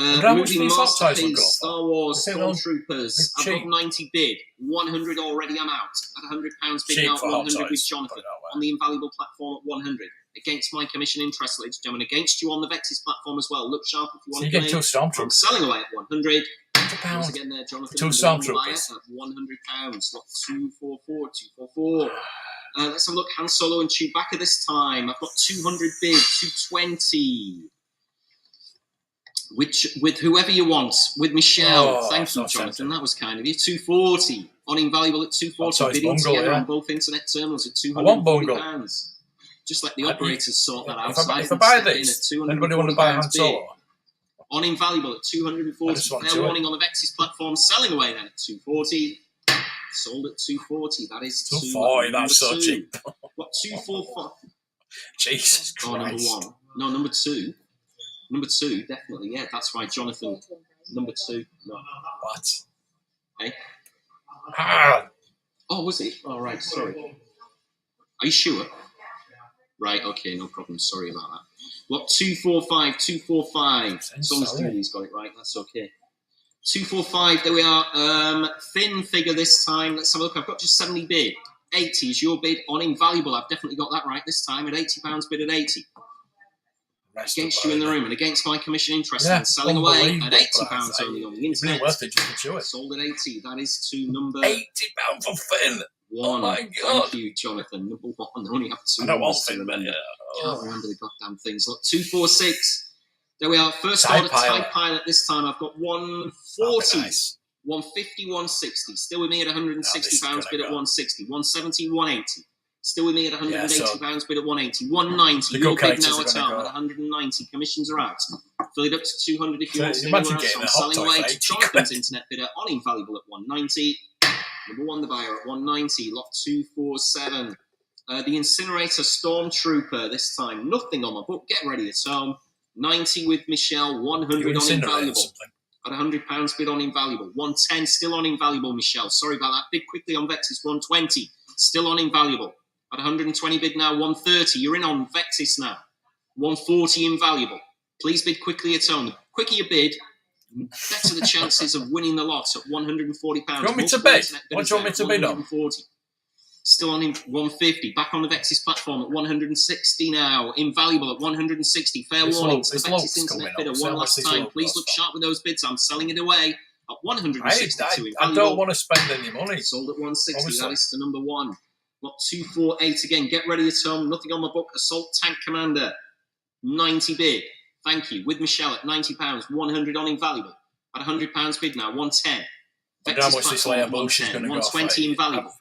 Movie masterpiece, Star Wars, Stormtroopers. I've got 90 bid, 100 already. I'm out at £100 bid now at 100 with Jonathan on the invaluable platform at 100. Against my commission interest, ladies and gentlemen, against you on the Vectis platform as well. Look sharp if you want to get 2 Stormtroopers. I'm selling away at 100. £100 again there, Jonathan. 2 Stormtroopers. At £100. Lot 244, 244. Let's have a look. Han Solo and Chewbacca this time. I've got 200 bid, 220. With whoever you want, with Michelle. Thank you, Jonathan. That was kind of you. 240 on invaluable at 240. Bidding together on both internet terminals at £240. Just let the operators sort that out. If I buy this, anybody want to buy Han Solo? On invaluable at 240. Fair warning on the Vectis platform. Selling away then at 240. Sold at 240. That is 240. That's so cheap. What 244? Jesus Christ. Number 1. No, number 2. Number 2, definitely, yeah. That's right, Jonathan. Number 2. No. What? Hey? Oh, was it? Oh, right, sorry. Are you sure? Right, okay, no problem. Sorry about that. What, 245, 245. As long as Stevie's got it right, that's okay. 245, there we are. Thin figure this time. Let's have a look. I've got just 70 bid. 80 is your bid on invaluable. I've definitely got that right this time at £80 bid at 80. Against you in the room and against my commission interest and selling away at £80 only on the internet. Worth it just to sold at 80. That is to number £80 for Finn. 1. Oh my God. Thank you, Jonathan. Number 1. I only have 2 I don't want numbers to Finn, remember. but Can't remember the goddamn things. Look, 246. There we are. First order TIE Pilot this time. I've got 140. Nice. 150, 160. Still with me at £160 bid at 160. 170, 180. Still with me at £180 bid at 180. 190. Your bid now at home at 190. Commissions are out. Fill it up to 200 if you want to anywhere else. I'm selling away to Jonathan's internet bidder on invaluable at 190. Number 1, the buyer at 190. Lot 247. The Incinerator Stormtrooper this time. Nothing on my book. Get ready at home. 90 with Michelle. 100 on Invaluable. At £100 bid on Invaluable. 110 still on Invaluable, Michelle. Sorry about that. Bid quickly on Vectis. 120 still on Invaluable. At 120 bid now. 130. You're in on Vectis now. 140 Invaluable. Please bid quickly at home. The quicker you bid, better the chances of winning the lot at £140. You want me to bid? What do you want me to bid on? 140. Still on 150. Back on the Vectis platform at 160 now. Invaluable at 160. Fair warning to the Vectis internet bidder. One last time. Please look sharp with those bids. I'm selling it away at 162. I don't want to spend any money. Sold at 160. Obviously. That is to number 1. Lot 248 again. Get ready at home. Nothing on my book. Assault Tank Commander. 90 bid. Thank you. With Michelle at £90. 100 on Invaluable. At £100 bid now. 110. I don't know how much this layer bullshit's going to go 120 Invaluable.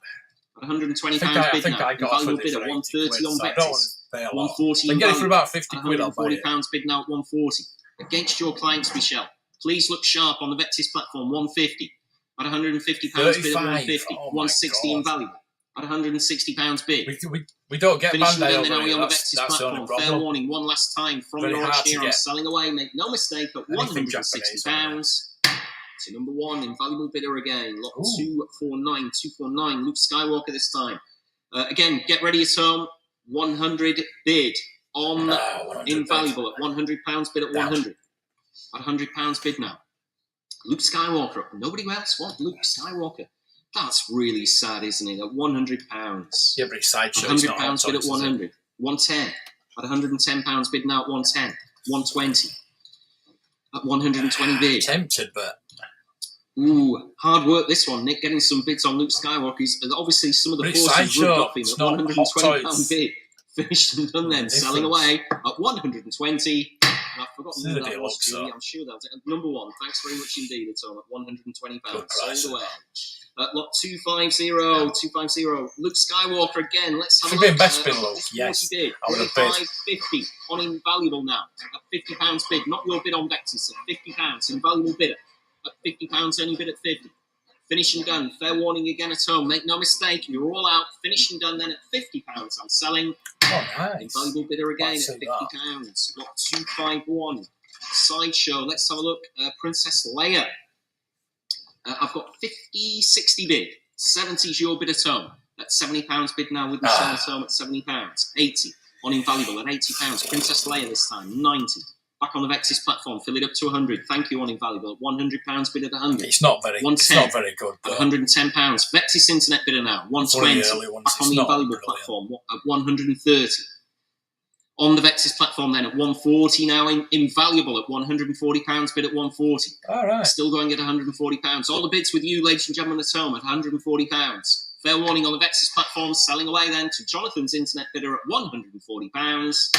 At £120 bid now. Invaluable bid at 130 on Vectis. 140 Invaluable. Get it for about 50 quid. £140 bid now at 140. Against your clients, Michelle. Please look sharp on the Vectis platform. 150. At £150 bid at 150. 160 Invaluable. At £160 bid. We don't get Finishing Bandai then over on here. the That's Vectis the only platform. problem. Fair warning, one last time from Very your hard to auctioneer. I'm get. selling away. Make no mistake at Anything £160. To number 1, Invaluable bidder again. Lot 249, 249. Luke Skywalker this time. Again, get ready at home. 100 bid on Invaluable at £100 bid at 100. At £100 bid now. Luke Skywalker. Nobody else wants Luke Skywalker. That's really sad, isn't it? At £100. Yeah, but it's sideshow. £100 bid at 100. 110. At £110 bid now at 110. 120. At 120 bid. Tempted, but... Ooh, hard work this one, Nick. Getting some bids on Luke Skywalker. Obviously, some of the forces rubbed off him at £120 bid. Finished and done then. Selling away at 120. And I've forgotten who that was. I'm sure that was number 1. Thanks very much indeed. It's on at £120. Sold away. Lot 250. 250. Luke Skywalker again. Let's have a look. Best bid, Luke. Yes. Bid. I would have bid. 550 on Invaluable now. At £50 bid. Not your bid on Vectis. At £50. Invaluable bidder. At £50 only bid at 50. Finish and done. Fair warning again at home. Make no mistake. You're all out. Finish and done then at £50. I'm selling. Oh, nice. Invaluable bidder again at £50. Got 251. Sideshow. Let's have a look. Princess Leia. I've got 50, 60 bid. 70 is your bid at home. At £70 bid now with Michelle at home at £70. 80 on Invaluable at £80. Princess Leia this time. 90. Back on the Vectis platform, fill it up to 100. Thank you on Invaluable. At £100 bid at 100. It's not very good. At £110. Vectis internet bidder now. 120. Back on the Invaluable platform at 130. On the Vectis platform then at 140 now. Invaluable at £140 bid at 140. All right. Still going at £140. All the bids with you, ladies and gentlemen, at home at £140. Fair warning on the Vectis platform. Selling away then to Jonathan's internet bidder at £140.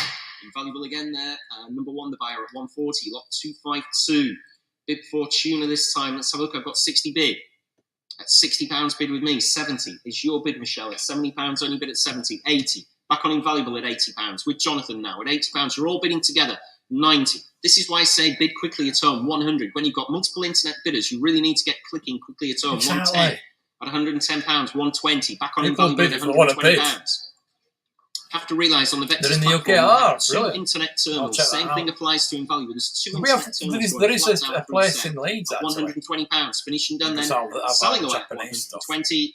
Invaluable again there. Number 1, the buyer at 140. Lot 252. Bid Fortuna this time. Let's have a look. I've got 60 bid. At £60 bid with me. 70 is your bid, Michelle. At £70 only bid at 70. 80. Back on Invaluable at £80. With Jonathan now at £80. You're all bidding together. 90. This is why I say bid quickly at home. 100. When you've got multiple internet bidders, you really need to get clicking quickly at home. Exactly. 110. At £110. 120. Back on Invaluable at £120. Have to realise on the Vectis platform, two internet terminals. Same thing applies to Invaluable. There's 2 internet terminals. There is a place in Leeds, actually. £120. Finish and done then. Selling away at £120.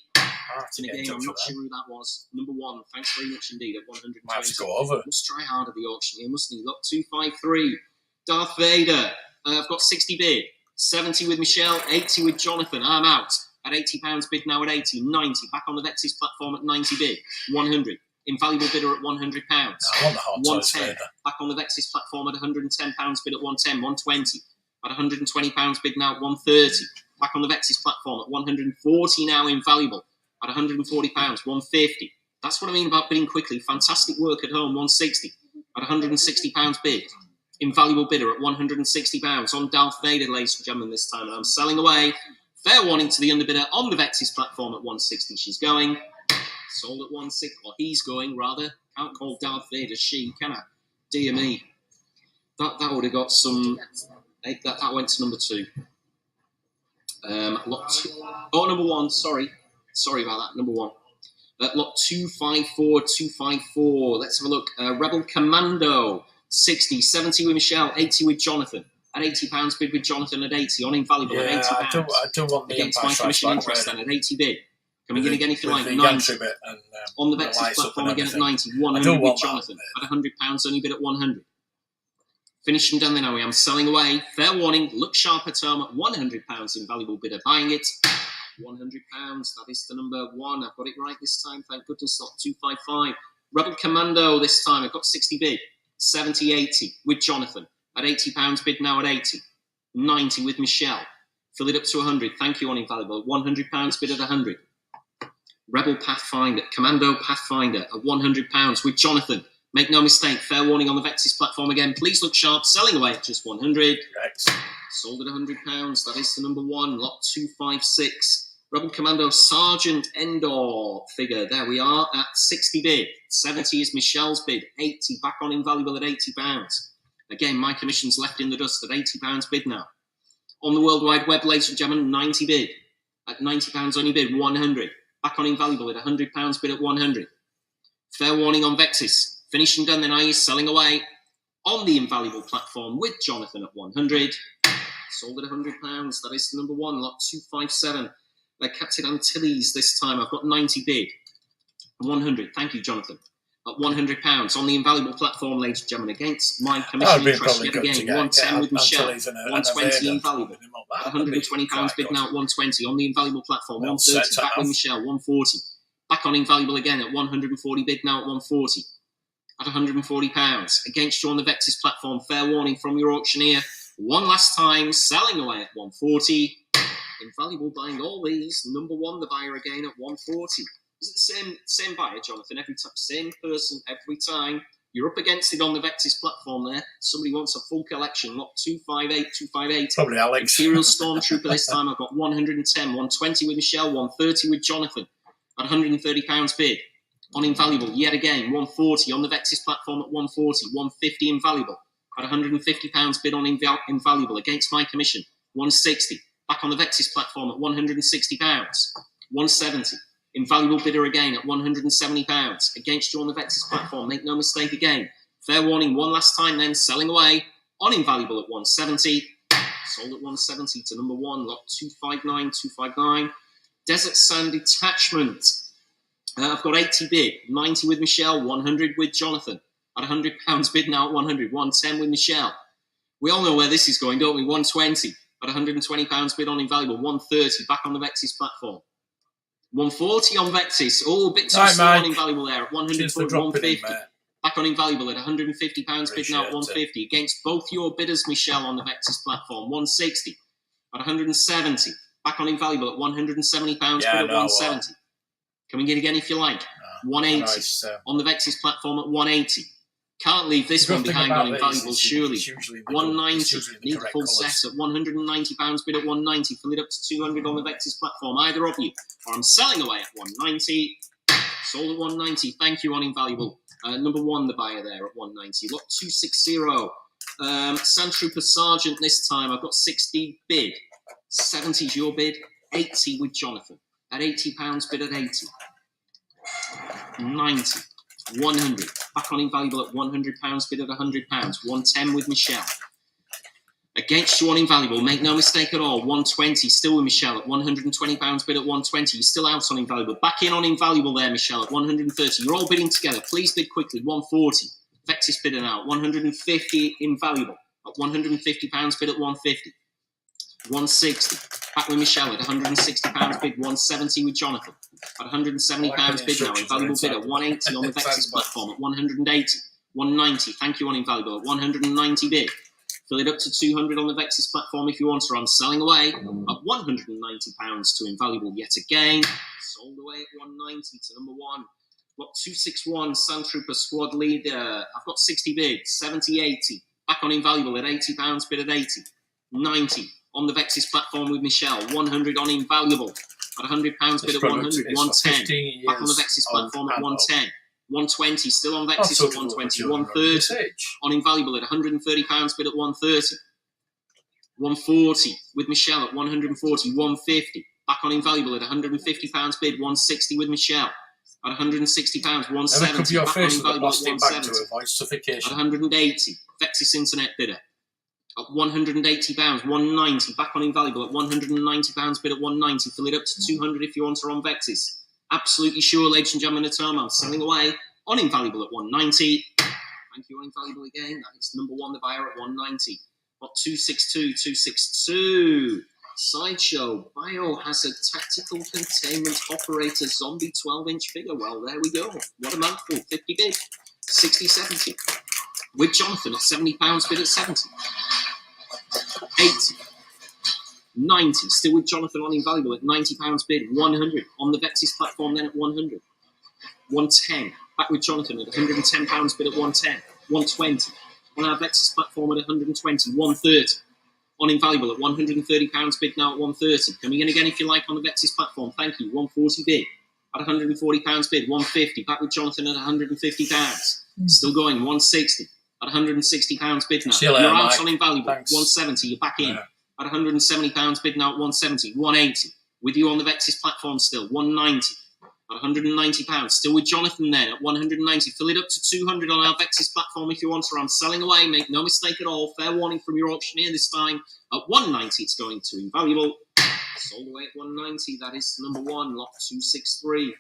Again, I'm not sure who that was. Number 1. Thanks very much indeed at £120. Might have to go over. Must try hard at the auction here, mustn't he? Lot 253. Darth Vader. I've got 60 bid. 70 with Michelle. 80 with Jonathan. I'm out. At £80 bid now at 80. 90. Back on the Vectis platform at 90 bid. 100. Invaluable bidder at £100. I want the hot 110. Back on the Vectis platform at £110 bid at 110. 120. At £120 bid now at 130. Back on the Vectis platform at 140 now. Invaluable at £140. 150. That's what I mean about bidding quickly. Fantastic work at home. 160. At £160 bid. Invaluable bidder at £160 on Darth Vader, ladies and gentlemen, this time. And I'm selling away. Fair warning to the underbidder on the Vectis platform at 160. She's going. Sold at 160, or he's going rather. Can't call Darth Vader she, can I? Dear me. That would have got some. That went to number 2. Lot 2. Oh, number 1. Sorry about that. Number 1. Lot 254. Let's have a look. Rebel Commando, 60, 70 with Michelle, 80 with Jonathan. At £80 bid with Jonathan at 80, on invaluable at £80. I do want the against Empire my Strikes commission Back interest really. then at 80 bid. Coming in again if you like, the 90. gantry bit and, On the the Vectis lights up platform and again at everything. 90. 100 with want Jonathan. that At £100, only bid at 100. Finished and done then, I am selling away. Fair warning, look sharp at home at £100. Invaluable bidder buying it. £100. That is the number one. I've got it right this time. Thank goodness. Not 255. Rebel Commando this time. I've got 60 bid. 70, 80 with Jonathan. At £80 bid now at 80. 90 with Michelle. Fill it up to 100. Thank you on invaluable. £100 bid at 100. Rebel Pathfinder. Commando Pathfinder at £100 with Jonathan. Make no mistake. Fair warning on the Vectis platform again. Please look sharp. Selling away at just 100. Rex. Sold at £100. That is the number one. Lot 256. Rebel Commando Sergeant Endor figure. There we are at 60 bid. 70 is Michelle's bid. 80 back on invaluable at £80. Again, my commission's left in the dust at £80 bid now. On the World Wide Web, ladies and gentlemen, 90 bid. At £90 only bid, 100. Back on invaluable at £100 bid at 100. Fair warning on Vectis. Finished and done then, I is selling away on the invaluable platform with Jonathan at 100. Sold at £100. That is the number one. Lot 257. Captain Antilles this time. I've got 90 bid. 100. Thank you, Jonathan. At £100 on the invaluable platform, ladies and gentlemen, against my commission interest yet again. 110 with Michelle. 120 invaluable. At £120 bid now at 120 on the invaluable platform. 130 back with Michelle. 140. Back on invaluable again at 140 bid now at 140. At £140 against you on the Vectis platform. Fair warning from your auctioneer. One last time, selling away at 140. Invaluable buying all these. Number one, the buyer again at 140. Is it the same buyer, Jonathan? Every time, same person every time. You're up against it on the Vectis platform there. Somebody wants a full collection. Lot 258. Probably Alex. Imperial Stormtrooper this time. I've got 110. 120 with Michelle. 130 with Jonathan. At £130 bid. On invaluable, yet again, 140 on the Vectis platform at 140. 150 invaluable. At £150 bid on invaluable against my commission. 160. Back on the Vectis platform at £160. 170. Invaluable bidder again at £170. Against you on the Vectis platform. Make no mistake again. Fair warning one last time then. Selling away on invaluable at 170. Sold at 170 to number one. Lot 259. Desert Sand Detachment. I've got 80 bid. 90 with Michelle. 100 with Jonathan. At £100 bid now at 100. 110 with Michelle. We all know where this is going, don't we? 120. At £120 bid on invaluable. 130 back on the Vectis platform. 140 on Vectis. Oh, a bit too slow on invaluable there at 140, 150. Back on invaluable at £150 bid now at 150. Against both your bidders, Michelle, on the Vectis platform. 160. At 170. Back on invaluable at £170 bid at 170. Coming in again if you like. 180 on the Vectis platform at 180. Can't leave this one behind on invaluable, surely. 190, need the full set at £190 bid at 190. Fill it up to 200 on the Vectis platform. Either of you. Or I'm selling away at 190. Sold at 190. Thank you on invaluable. Number one, the buyer there at 190. Lot 260. Sandtrooper Sergeant this time. I've got 60 bid. 70 is your bid. 80 with Jonathan. At £80 bid at 80. 90. 100. Back on invaluable at £100 bid at £100. 110 with Michelle. Against you on invaluable, make no mistake at all. 120 still with Michelle at £120 bid at 120. You're still out on invaluable. Back in on invaluable there, Michelle, at 130. You're all bidding together. Please bid quickly. 140. Vectis bidder now. 150 invaluable at £150 bid at 150. 160. Back with Michelle at £160 bid. 170 with Jonathan. At £170 bid now. Invaluable bid at 180 on the Vectis platform. At 180. 190. Thank you on invaluable. At 190 bid. Fill it up to 200 on the Vectis platform if you want, or I'm selling away at £190 to invaluable yet again. Sold away at 190 to number one. Lot 261, Sandtrooper Squad Leader. I've got 60 bid, 70, 80. Back on invaluable at £80 bid at 80. 90 on the Vectis platform with Michelle. 100 on invaluable at £100 bid at 100. 110 back on the Vectis platform at 110. 120 still on Vectis at 120. 130 on invaluable at £130 bid at 130. 140 with Michelle at 140. 150 back on invaluable at £150 bid. 160 with Michelle at £160, Never cover 170. your Back on face with a invaluable at plastic bag to 170. avoid At suffocation. 180, Vectis internet bidder. At £180, 190. Back on invaluable at £190, bid at 190. Fill it up to 200 if you want her on Vectis. Absolutely sure, ladies and gentlemen, at home, I'm selling away on invaluable at 190. Thank you on invaluable again. That is number one, the buyer at 190. Got 262, 262. Sideshow, Biohazard Tactical Containment Operator Zombie 12-inch figure. Well, there we go. What a mouthful. 50 bid. 60, 70. With Jonathan at £70, bid at 70. 80. 90. Still with Jonathan on invaluable at £90 bid. 100. On the Vectis platform then at 100. 110. Back with Jonathan at £110 bid at 110. 120. On our Vectis platform at 120. 130. On invaluable at £130 bid now at 130. Coming in again if you like on the Vectis platform. Thank you. 140 bid. At £140 bid. 150. Back with Jonathan at £150. Still going. 160. At £160 bid now. See you later, You're out Mike. on invaluable. Thanks. 170. You're back in. Yeah. At £170 bid now at 170. 180. With you on the Vectis platform still. 190. At £190. Still with Jonathan then at 190. Fill it up to 200 on our Vectis platform if you want to. I'm selling away. Make no mistake at all. Fair warning from your auctioneer this time. At 190 it's going to invaluable. Sold away at 190. That is number one, lot 263.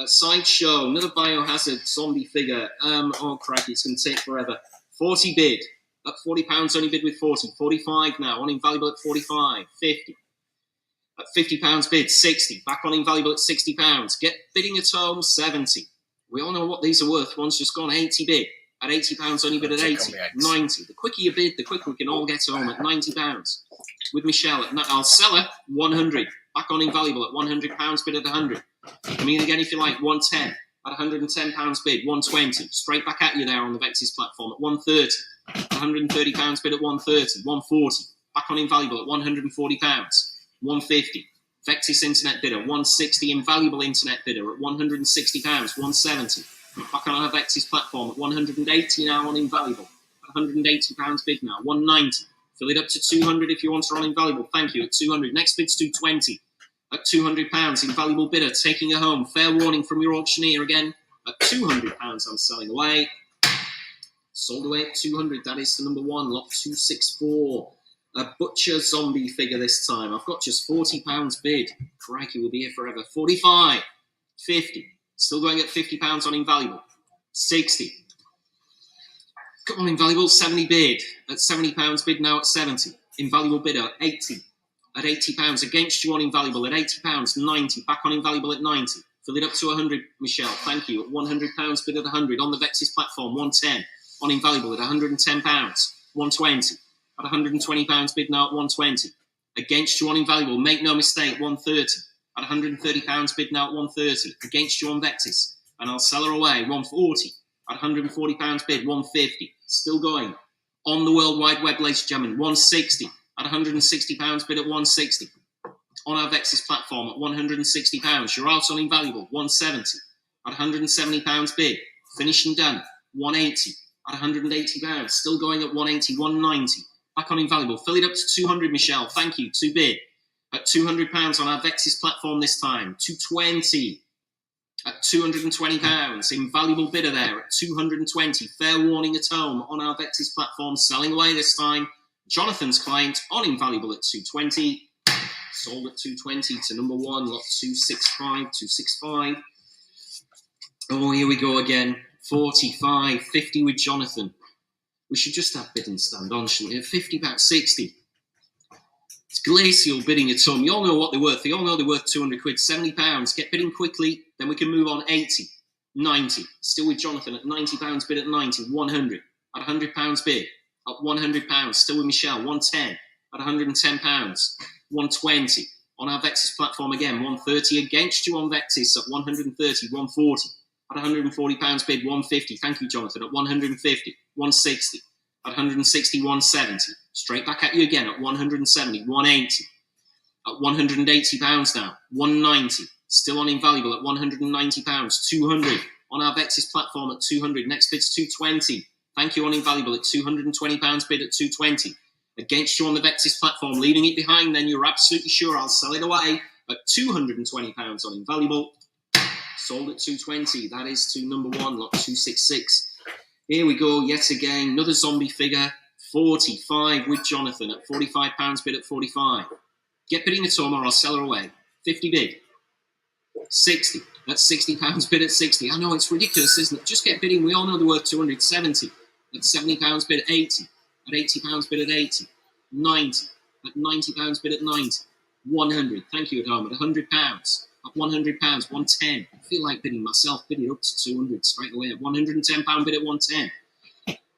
Sideshow, another biohazard zombie figure. Oh crikey, it's going to take forever. 40 bid. At £40 only bid with 40. 45 now. On invaluable at 45. 50. At £50 bid, 60. Back on invaluable at £60. Get bidding at home, 70. We all know what these are worth. One's just gone 80 bid. At £80 only bid at 80. 90. The quicker you bid, the quicker we can all get home at £90. With Michelle at I'll sell her 100. Back on invaluable at £100 bid at 100. I mean again if you like 110. At £110 bid, 120. Straight back at you there on the Vectis platform at 130. At £130 bid at 130. 140. Back on invaluable at £140. 150. Vectis internet bidder, 160. Invaluable internet bidder at £160. 170. Back on our Vectis platform at 180 now on invaluable. At £180 bid now. 190. Fill it up to 200 if you want her on invaluable. Thank you. At 200. Next bid's 220. At £200. Invaluable bidder taking her home. Fair warning from your auctioneer again. At £200 I'm selling away. Sold away at 200. That is the number one, lot 264. A butcher zombie figure this time. I've got just £40 bid. Crikey, we'll be here forever. 45. 50. Still going at £50 on invaluable. 60. Come on, invaluable. 70 bid. At £70 bid now at 70. Invaluable bidder at 80. At £80 against you on invaluable. At £80. 90. Back on invaluable at 90. Fill it up to 100, Michelle. Thank you. At £100 bid at 100. On the Vectis platform, 110. On invaluable at £110. 120. At £120 bid now at 120. Against you on invaluable, make no mistake, 130. At £130 bid now at 130. Against you on Vectis. And I'll sell her away, 140. At £140 bid, 150. Still going. On the World Wide Web, ladies and gentlemen, 160. At £160 bid at 160. On our Vectis platform at £160. You're out on invaluable, 170. At £170 bid. Finishing done, 180. At £180. Still going at 180, 190. Back on invaluable. Fill it up to 200, Michelle. Thank you. 2 bid. At £200 on our Vectis platform this time. 220. At £220. Invaluable bidder there at 220. Fair warning at home on our Vectis platform. Selling away this time. Jonathan's client on invaluable at 220. Sold at 220 to number one, lot 265. 265. Oh, here we go again. 45. 50 with Jonathan. We should just have bid and stand on, shouldn't we? At £50, 60. It's glacial bidding at home. You all know what they're worth. They all know they're worth 200 quid. £70. Get bidding quickly, then we can move on. 80. 90. Still with Jonathan at £90 bid at 90. 100. At £100 bid. At £100. Still with Michelle. 110. At £110. 120. On our Vectis platform again. 130 against you on Vectis at 130. 140. At £140 bid, 150. Thank you, Jonathan. At 150, 160. At 160, 170. Straight back at you again at 170, 180. At £180 now, 190. Still on invaluable at £190, 200. On our Vectis platform at 200. Next bid's 220. Thank you on invaluable at £220 bid at 220. Against you on the Vectis platform, leaving it behind, then you're absolutely sure I'll sell it away at £220 on invaluable. Sold at 220. That is to number 1, lot 266. Here we go, yet again. Another zombie figure. 45 with Jonathan at £45 bid at 45. Get bidding at home or I'll sell her away. 50 bid. 60. That's £60 bid at 60. I know, it's ridiculous, isn't it? Just get bidding. We all know they're worth 270. At £70 bid at 80. At £80 bid at 80. 90. At £90 bid at 90. 100. Thank you at home. At £100. At £100. 110. I feel like bidding myself. Bidding up to 200 straight away. At £110 bid at 110.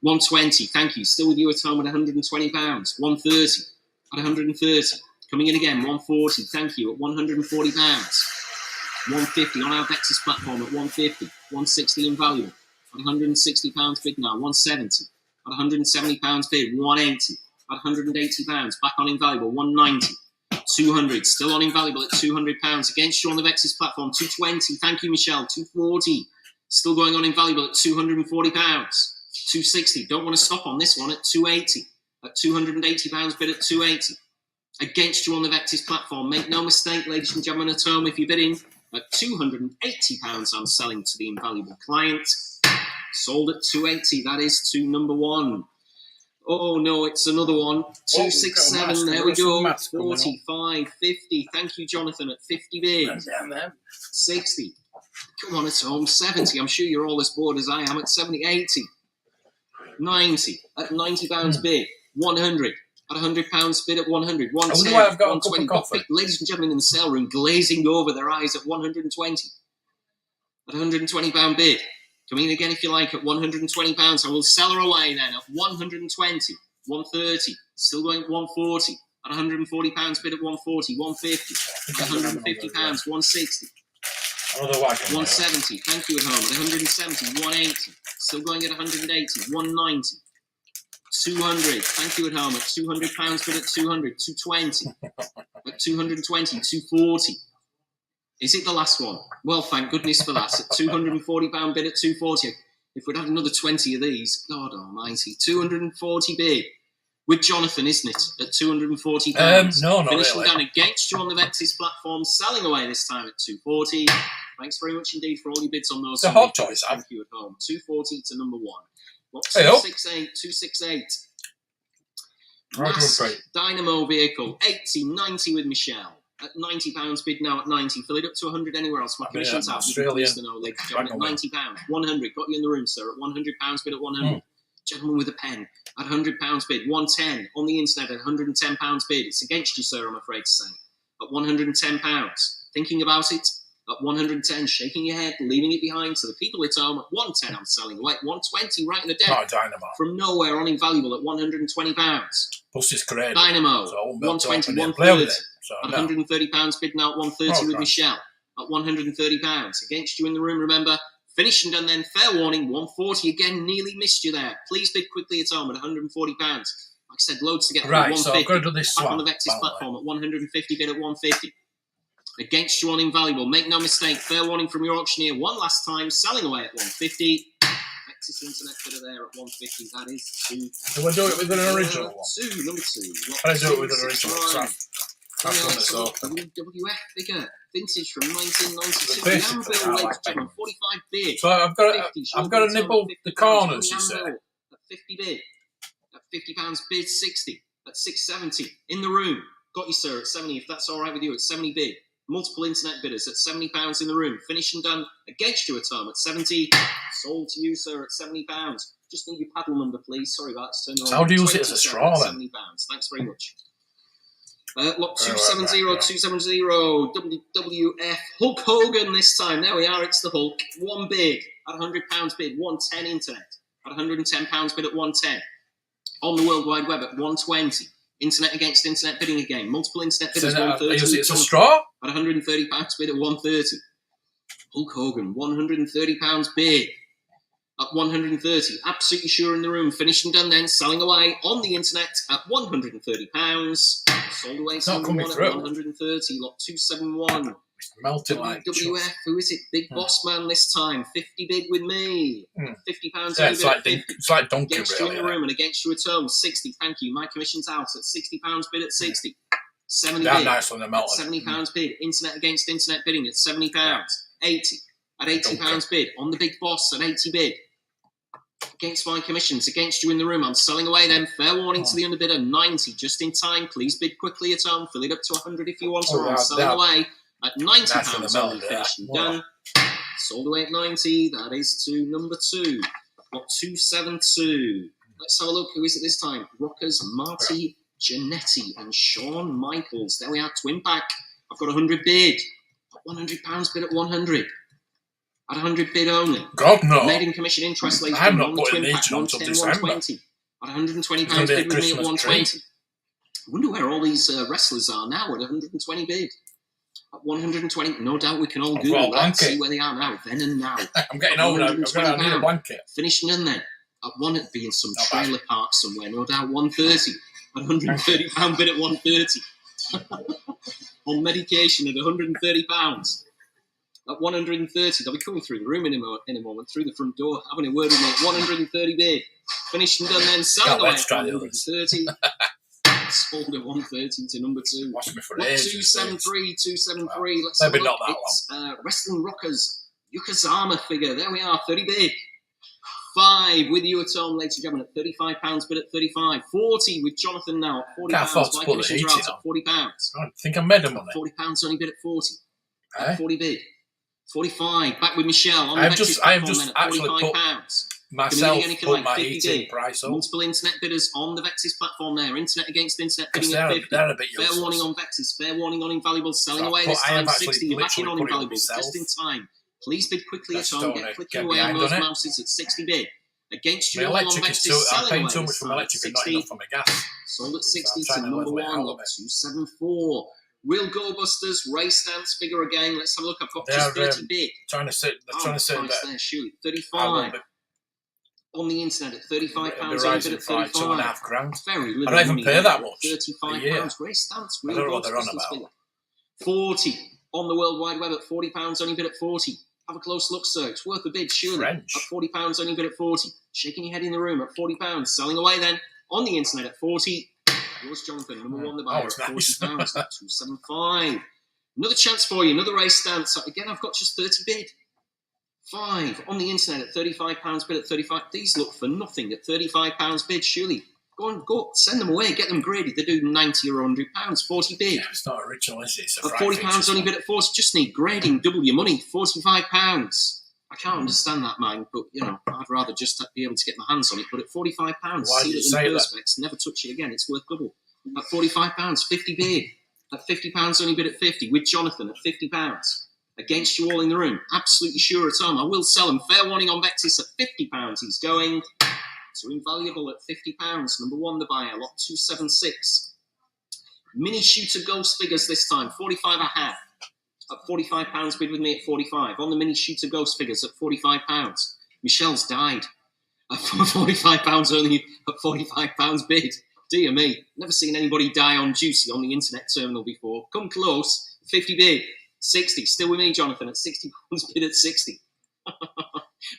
120. Thank you. Still with you at home at £120. 130. At 130. Coming in again. 140. Thank you. At £140. 150 on our Vectis platform at 150. 160 invaluable. At £160 bid now. 170. At £170 bid. 180. At £180. Back on invaluable. 190. 200. Still on invaluable at £200. Against you on the Vectis platform. 220. Thank you, Michelle. 240. Still going on invaluable at £240. 260. Don't want to stop on this one at 280. At £280 bid at 280. Against you on the Vectis platform. Make no mistake, ladies and gentlemen at home, if you're bidding at £280, I'm selling to the invaluable client. Sold at 280. That is to number 1. Oh no, it's another one. 267. There we go. 45, 50. Thank you, Jonathan, at 50 bid. 60. Come on, at home. 70. I'm sure you're all as bored as I am. At 70, 80. 90. At £90 bid. 100. At £100 bid at 100. 110. I've got 120. Ladies and gentlemen in the sale room glazing over their eyes at 120. At £120 bid. Come in again if you like at £120. I will sell her away then at 120. 130. Still going at 140. At £140 bid at 140. 150. At £150. 160. 170. Thank you at home. At 170. 180. Still going at 180. 190. 200. Thank you at home. At £200 bid at 200. 220. At 220. 240. Is it the last one? Well, thank goodness for that. At £240 bid at 240. If we'd had another 20 of these, God almighty. 240 bid. With Jonathan, isn't it? At £240. No, not Finishing really. down against you on the Vectis platform. Selling away this time at 240. Thanks very much indeed for all your bids on those. It's a hot choice. Thank you at home. 240 to number 1. What, Hey, 268. 268. Right, Mask right. Dynamo vehicle. 80, 90 with Michelle. At £90 bid now at 90. Fill it up to 100 anywhere else. My commission's out. Australian. At £90. 100. Got you in the room, sir. At £100 bid at 100. Gentleman with a pen. At £100 bid. 110 on the internet at £110 bid. It's against you, sir, I'm afraid to say. At £110. Thinking about it? At 110, shaking your head, leaving it behind. To the people at home, at 110, I'm selling away. 120 right in the deck. Not a Dynamo. From nowhere on invaluable at £120. Plus it's great. Dynamo. So I won't be able to 120, open it and play with 130. it. So, At no. £130 bid now at 130 Oh, with right. Michelle. At £130. Against you in the room, remember. Finish and done then. Fair warning. 140 again. Nearly missed you there. Please bid quickly at home at £140. Like I said, loads to get through. Right, 150. so I've got to do this Back one. on the Vectis platform at 150 bid at 150. Against you on invaluable. Make no mistake. Fair warning from your auctioneer. One last time. Selling away at 150. Vectis internet bidder there at 150. That is 2. Do I do it with an original one? 2. Number 2. I do it with an original one. That's one that's WWF open. figure. Vintage from 1992. The The basic Anvil, that I ladies like and gentlemen. 45 bid. So I've got 50, to nibble the corners, you say. At 50 bid. At £50 bid, 60. At 670. In the room. Got you, sir, at 70. If that's all right with you, at 70 bid. Multiple internet bidders at £70 in the room. Finish and done against you at home at 70. Sold to you, sir, at £70. Just need your paddle number, please. Sorry about that. Turn How do you use it as a straw, then? £70. Thanks very much. Lot 270, 270, WWF, Hulk Hogan this time. There we are, it's the Hulk. One bid at £100 bid, 110 internet. At £110 bid at 110. On the World Wide Web at 120. Internet against internet bidding again. Multiple internet bidders, 130. It's a straw? At £130 bid at 130. Hulk Hogan, £130 bid. At 130, absolutely sure in the room. Finished and done then. Selling away on the internet at £130. Sold away It's to not number coming 1 through. at 130. Lot 271. It's melting like WWF, who is it? Big Boss Man this time. 50 bid with me. £50 Yeah, it's like donkey, against you in really. the room and against you at home. 60, thank you. My commission's out at £60 bid at 60. 70 They're bid. nice when they're melting. £70 bid. Internet against internet bidding at £70. 80. at £80 bid. On the big boss at 80 bid. Against my commissions, against you in the room. I'm selling away then. Fair warning to the underbidder. 90, just in time. Please bid quickly at home. Fill it up to 100 if you want to. I'm selling away at £90 only. Finished and done. Sold away at 90. That is to number 2. Lot 272. Let's have a look. Who is it this time? Rockers, Marty Giannetti and Sean Michaels. There we are. Twin pack. I've got 100 bid. £100 bid at 100. At 100 bid only. God, no. Made in commission interest later. I'm not putting each on until December. 120. At £120 bid with me at 120. I wonder where all these wrestlers are now at 120 bid. At 120, no doubt we can all Google that, see where they are now, then and now. I'm getting old now. I need a blanket. Finishing in then. At one, it'd be in some trailer park somewhere, no doubt 130. At £130 bid at 130. On medication at £130. At 130, they'll be coming through the room in a moment, through the front door, having a word with me at 130 bid. Finished and done then, selling away at 130. Sold at 130 to number 2. Watch me for 273, 273. Let's have a look. It's Wrestling Rockers, Yokozama figure. There we are, 30 bid. 5 with you at home, ladies and gentlemen, at £35 bid at 35. 40 with Jonathan now at £40. Can't afford to put the heat in at £40. I think I made them on it. £40 only bid at 40. At 40 bid. 45. Back with Michelle. I have just actually put myself put my heating price up. Multiple internet bidders on the Vectis platform there. Internet against internet bidding at 50. They're a bit fair warning on Vectis. Fair warning on Invaluables. Selling away this time. 60. You're back in on Invaluables. Just in time. Please bid quickly at home. Get clicking away on those mouses at 60 bid. Against you all on Vectis. I'm paying too much for my electric and not enough for my gas. Sold at 60 to number 1. 274. Real Go Busters, race stance figure again. Let's have a look. I've got just 30 bid. They're trying to say that. There, surely. 35. On the internet at £35. Only bid at 35. £2.5 Very little. I don't even pay that much. £35. Race stance. I don't know what they're on about. Figure. 40 on the World Wide Web at £40. Only bid at 40. Have a close look, sir. It's worth a bid, surely. French. At £40. Only bid at 40. Shaking your head in the room at £40. Selling away then on the internet at 40. Yours, Jonathan, number 1, the buyer at £40. Nice. 275. Another chance for you, another race stance. Again, I've got just 30 bid. 5 on the internet at £35 bid at 35. These look for nothing at £35 bid, surely. Go, send them away, get them graded. They do £90 or £100. 40 bid. Yeah, it's not original, is it? It's at £40 only bid at 40. Just need grading, double your money. £45. I can't understand that, mind, but I'd rather just be able to get my hands on it. But at £45, seal it in perspex, never touch it again. It's worth double. At £45, 50 bid. At £50 only bid at 50 with Jonathan at £50. Against you all in the room, absolutely sure at home. I will sell him. Fair warning on Vectis at £50. He's going to Invaluable at £50. Number 1, the buyer, lot 276. Mini shooter ghost figures this time. 45 I have. At £45 bid with me at 45. On the mini shooter ghost figures at £45. Michelle's died. At £45 only at £45 bid. Dear me. Never seen anybody die on Juicy on the internet terminal before. Come close. 50 bid. 60. Still with me, Jonathan, at £60 bid at 60.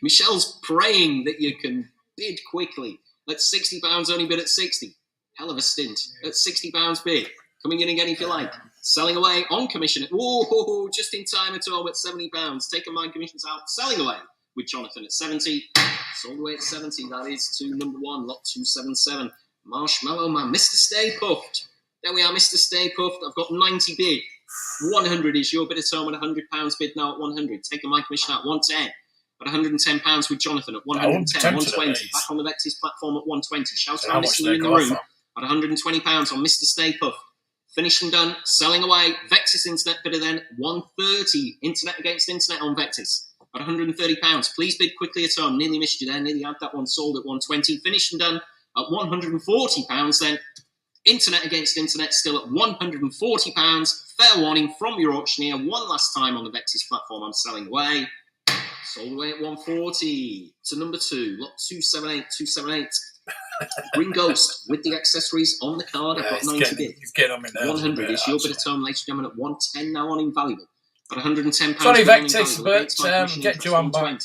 Michelle's praying that you can bid quickly. At £60 only bid at 60. Hell of a stint. At £60 bid. Coming in again if you like. Selling away on commission. Whoa, just in time at home at £70. Taking my commissions out. Selling away with Jonathan at 70. Sold away at 70. That is to number 1, lot 277. Marshmallow Man. Mr. Stay Puffed. There we are, Mr. Stay Puffed. I've got 90 bid. 100 is your bid at home at £100 bid now at 100. Taking my commission out 110. At £110 with Jonathan at 110. 120. Back on the Vectis platform at 120. Shout out listening you in the room at £120 on Mr. Stay Puffed. Finished and done. Selling away. Vectis internet bidder then 130. Internet against internet on Vectis at £130. Please bid quickly at home. Nearly missed you there. Nearly had that one sold at 120. Finished and done at £140 then. Internet against internet still at £140. Fair warning from your auctioneer. One last time on the Vectis platform. I'm selling away. Sold away at 140 to number 2. Lot 278. 278. Green Ghost with the accessories on the card. I've got 90 bid. 100 is your bid of tone, ladies and gentlemen, at 110 now on Invaluable. At £110. Sorry, Vectis, but get you on back.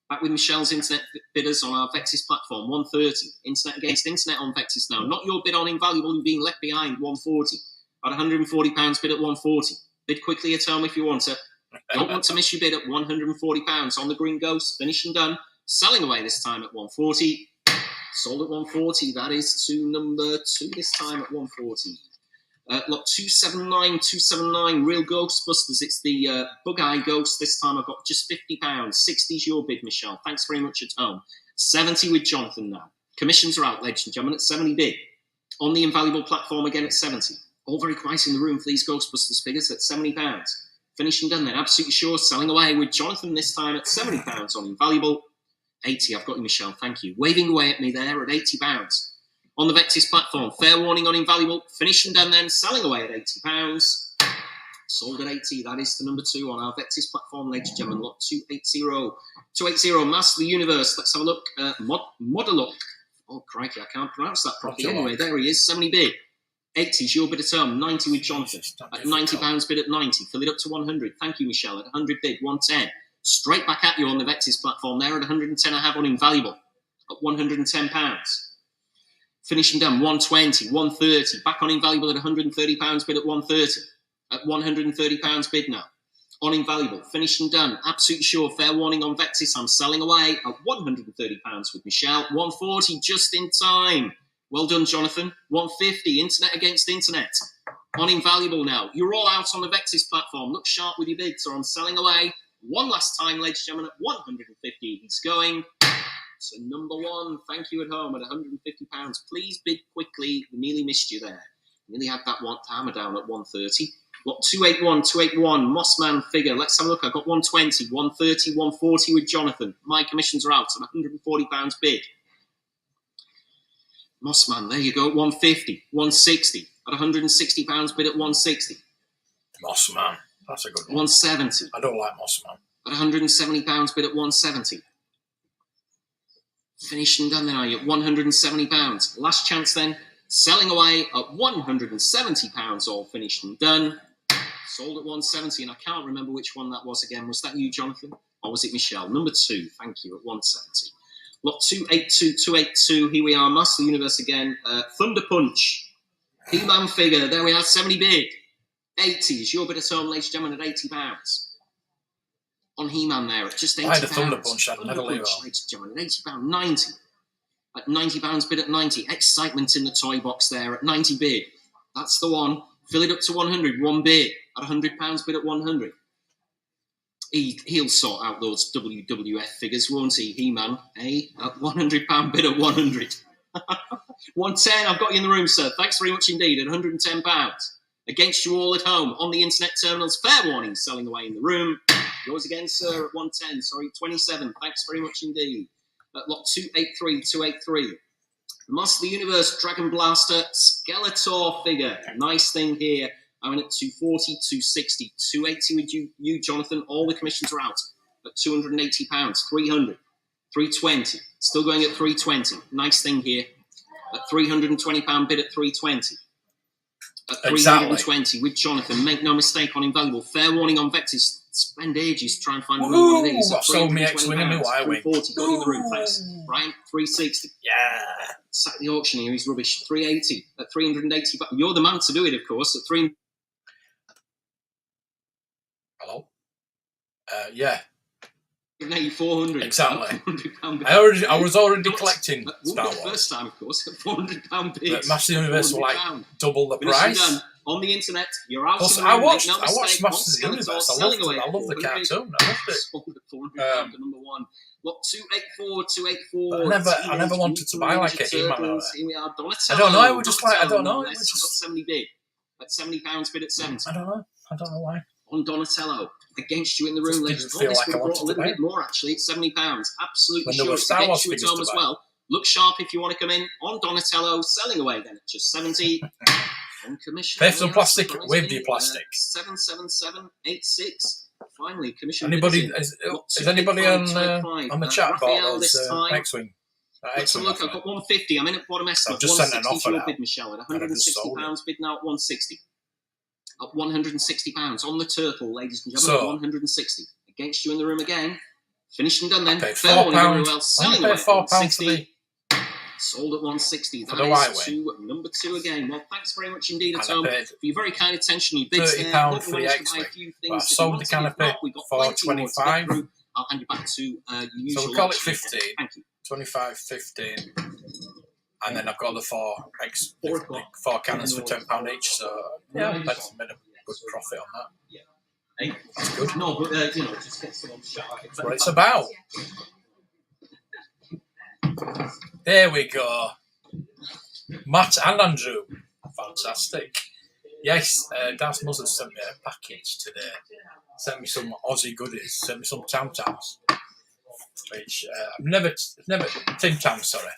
Back with Michelle's internet bidders on our Vectis platform, 130. Internet against internet on Vectis now. Not your bid on Invaluable, you're being left behind, 140. At £140 bid at 140. Bid quickly at home if you want it. Don't want to miss your bid at £140 on the Green Ghost. Finished and done. Selling away this time at 140. Sold at 140. That is to number 2 this time at 140. Lot 279, Real Ghostbusters. It's the Bug-Eye Ghost. This time I've got just £50. 60's your bid, Michelle. Thanks very much at home. 70 with Jonathan now. Commissions are out, ladies and gentlemen, at 70 bid. On the Invaluable platform again at 70. All very quiet in the room for these Ghostbusters figures at £70. Finished and done then. Absolutely sure. Selling away with Jonathan this time at £70 on Invaluable. 80. I've got you, Michelle. Thank you. Waving away at me there at £80. On the Vectis platform, fair warning on Invaluable. Finished and done then. Selling away at £80. Sold at 80. That is the number 2 on our Vectis platform, ladies and gentlemen. Lot 280. 280, Master of the Universe. Let's have a look. Modelook. Oh, crikey, I can't pronounce that properly. Anyway, there he is. 70 bid. 80's your bid at home. 90 with Jonathan. At £90 bid at 90. Fill it up to 100. Thank you, Michelle. At 100 bid. 110. Straight back at you on the Vectis platform there at 110. I have on Invaluable. At £110. Finishing done, 120, 130. Back on Invaluable at £130 bid at 130. At £130 bid now. On Invaluable, finishing done. Absolutely sure. Fair warning on Vectis. I'm selling away at £130 with Michelle. 140 just in time. Well done, Jonathan. 150. Internet against internet. On Invaluable now. You're all out on the Vectis platform. Look sharp with your bids, or I'm selling away. One last time, ladies and gentlemen, at 150. He's going. So number 1, thank you at home at £150. Please bid quickly. We nearly missed you there. Nearly had that one hammer down at 130. Lot 281, Mossman figure. Let's have a look. I've got 120, 130, 140 with Jonathan. My commissions are out at £140 bid. Mossman, there you go, 150, 160. At £160 bid at 160. Mossman, that's a good one. 170. I don't like Mossman. At £170 bid at 170. Finished and done then, are you? At £170. Last chance then. Selling away at £170, all finished and done. Sold at 170, and I can't remember which one that was again. Was that you, Jonathan? Or was it Michelle? Number 2, thank you, at 170. Lot 282. Here we are, Master of the Universe again. Thunder Punch. He-Man figure. There we are, 70 bid. 80s. Your bid at home, ladies and gentlemen, at £80. On He-Man there at just £80. I had a Thunder Punch. I'd never leave it on. Ladies and gentlemen, at £80. 90. At £90 bid at 90. Excitement in the toy box there at 90 bid. That's the one. Fill it up to 100. 1 bid. At £100 bid at 100. He'll sort out those WWF figures, won't he, He-Man? At £100 bid at 100. 110, I've got you in the room, sir. Thanks very much indeed. At £110. Against you all at home. On the internet terminals. Fair warning. Selling away in the room. Yours again, sir, at 110. Sorry, 27. Thanks very much indeed. At lot 283. Master of the Universe, Dragon Blaster, Skeletor figure. Nice thing here. I'm in at 240, 260, 280 with you, Jonathan. All the commissions are out at £280, 300, 320. Still going at 320. Nice thing here. At £320 bid at 320. At 320 with Jonathan. Make no mistake on Invaluable. Fair warning on Vectis. Spend ages to try and find another one of these. That sold me X-Wing and my Y-Wing. 340. Got in the room, thanks. Brian, 360. Yeah. Sack the auctioneer, he's rubbish. 380 at 380. But you're the man to do it, of course. At 3. Hello. Yeah. 400. Exactly. £400 I was already collecting Star Wars. First time, of course, at £400 bid. But Master Universe were like double the Finished price. Done. On the internet, you're out. Plus, I watched Masters of the Universe. I love the cartoon. I loved it. Sold at £400 to number 1. Lot 284. I never wanted to buy like a He-Man. Here we are, Donatello. I don't know. I was just like, I don't know. It It was just 70 bid. At £70 bid at 70. I don't know why. On Donatello. Against you in the room, Just ladies. didn't feel This like would I have brought a wanted to little buy bit more, actually. It's £70. Absolutely When there sure. were It's Star Wars against you at figures home to as buy. well. Look sharp if you want to come in. On Donatello, selling away then at just 70. On commission. Pay for some plastic with your plastic. 77786. Finally, commission. Anybody? Is anybody on the chat about those X-Wing? Let's have a look. I've got 150. I'm in at bottom estimate. I've just sent an offer now. Bid, Michelle, at £160 bid now at 160. At £160 on the turtle, ladies and gentlemen. 160 against you in the room again. Finished and done then. £4. Selling I away paid £4 for the Sold at 160. For That the is white to number 2 again. Well, thanks very much indeed, And I Tom, paid for your very kind attention. You bids there. £30 Hope for you the managed to buy a X-Wing. few But I things that you sold the wanted. If canopy not, we got for plenty more to get 25. through. I'll hand you back to your usual. So we'll call it action. 15. Thank you. 25, 15. And then I've got the four cannons for £10 each. So yeah, I've made a good profit on that. Hey? That's good. No, but just get someone shot. That's what it's about. There we go. Matt and Andrew. Fantastic. Yes, Dad's mother sent me a package today. Sent me some Aussie goodies. Sent me some Tam Tams. Which I've never Tim Tams, sorry.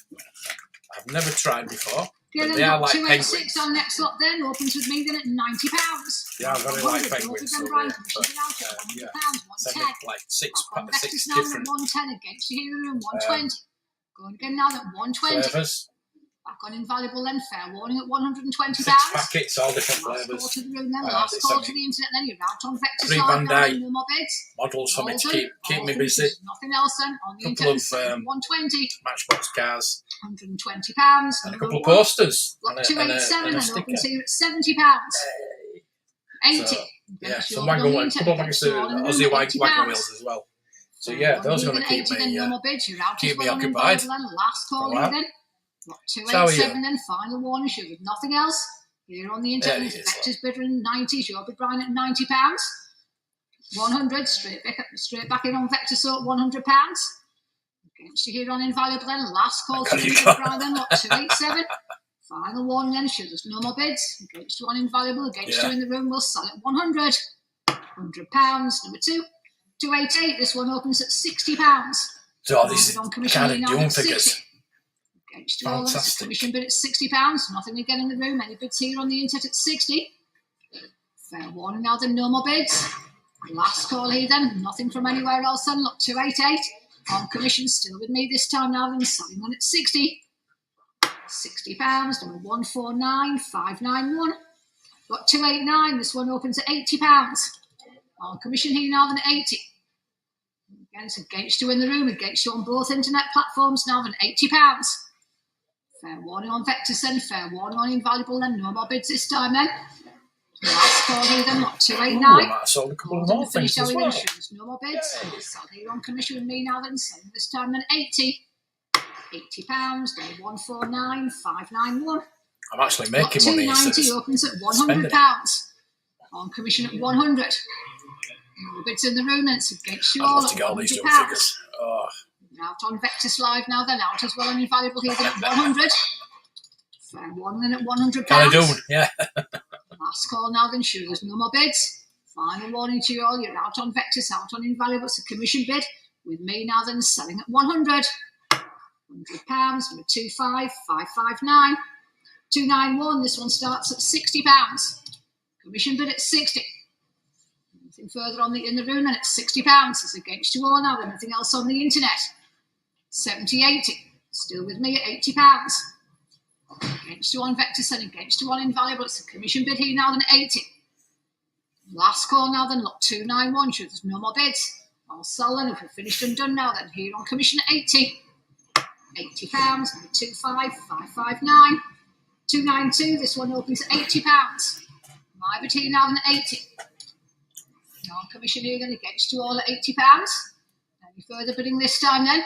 I've never tried before. Yeah, But then they are like 286 penguins. on next lot then, opens with me then at £90. Yeah, I very like penguins. So £100, yeah. £110. Send me like six Vectis now different at 110 against you here and 120. Going again now at 120. flavours. Back on invaluable then, fair warning at £120. 6 packets, all different Last call flavours. to the room then, last they call sent to me the internet then, you're out on Vectis 3 live now, Bandai no more bids. models for me to Alden, keep me Alden, busy. there's nothing else then on the Couple internet. of 120, Matchbox cars £120. and a couple of posters Block and 287 a and sticker. opens here at £70. 80. So, yeah, Gets some you all on wagon the wheels, a couple of internet, gets you all in the room Aussie at wagon £80. wheels as well. So yeah, those are going to keep me no more bids. You're out keep as me well on occupied. invaluable then. Last call For a here while. then. Block how are you? 287 then, final warning, shoot with nothing else. Here on the internet, There there's he is, Vectis bidder in 90s, you'll be buying at £90. 100, straight back in on Vectis at £100. Against you here on invaluable then, last call to you the go. Brian then, lot 287. Final warning then, shoot there's no more bids. Against you on invaluable, against you in the room, we'll sell at 100. £100, number 2. 288, this one opens at £60. So these on commission kind of now Doom at 60. figures. Against you all, that's a Fantastic. commission bid at £60. Nothing again in the room. Any bids here on the internet at 60. Fair warning now then, no more bids. Last call here then, nothing from anywhere else then. Look, 288. On commission, still with me this time now then, selling on at 60. £60, number 149591. Got 289, this one opens at £80. On commission here now then at 80. Again, it's against you in the room, against you on both internet platforms now then £80. Fair warning on Vectis then, fair warning on invaluable then, no more bids this time then. Last call here then, lot Ooh, 289. I might have sold a couple of more things as well. No more bids. Sell here on commission with me now then, selling this time then 80. £80, then 149591. I'm actually making money instead 290 of opens at spending it. £100. On commission at 100. No bids in the room, and it's against you I'd all love to at get all these £100. Doom figures. Oh, Out on Vectis Live now, then out as well, and invaluable here then at 100. Fair one then at £100. kind of Doom, yeah. Last call now, then sure there's no more bids. Final warning to you all, you're out on Vectis, out on invaluable. It's a commission bid. With me now, then selling at 100. £100, number 25559. 291, this one starts at £60. Commission bid at 60. Nothing further in the room, and it's £60. It's against you all now, anything else on the internet. 70-80, still with me at £80. Against you on Vectis and against you on invaluable. It's a commission bid here now, then 80. Last call now, then look 291. Sure, there's no more bids. I'll sell them if we're finished and done now, then here on commission at 80. £80, number 25559. 292, this one opens at £80. My bid here now, then 80. On commission here, then against you all at £80. Any further bidding this time then?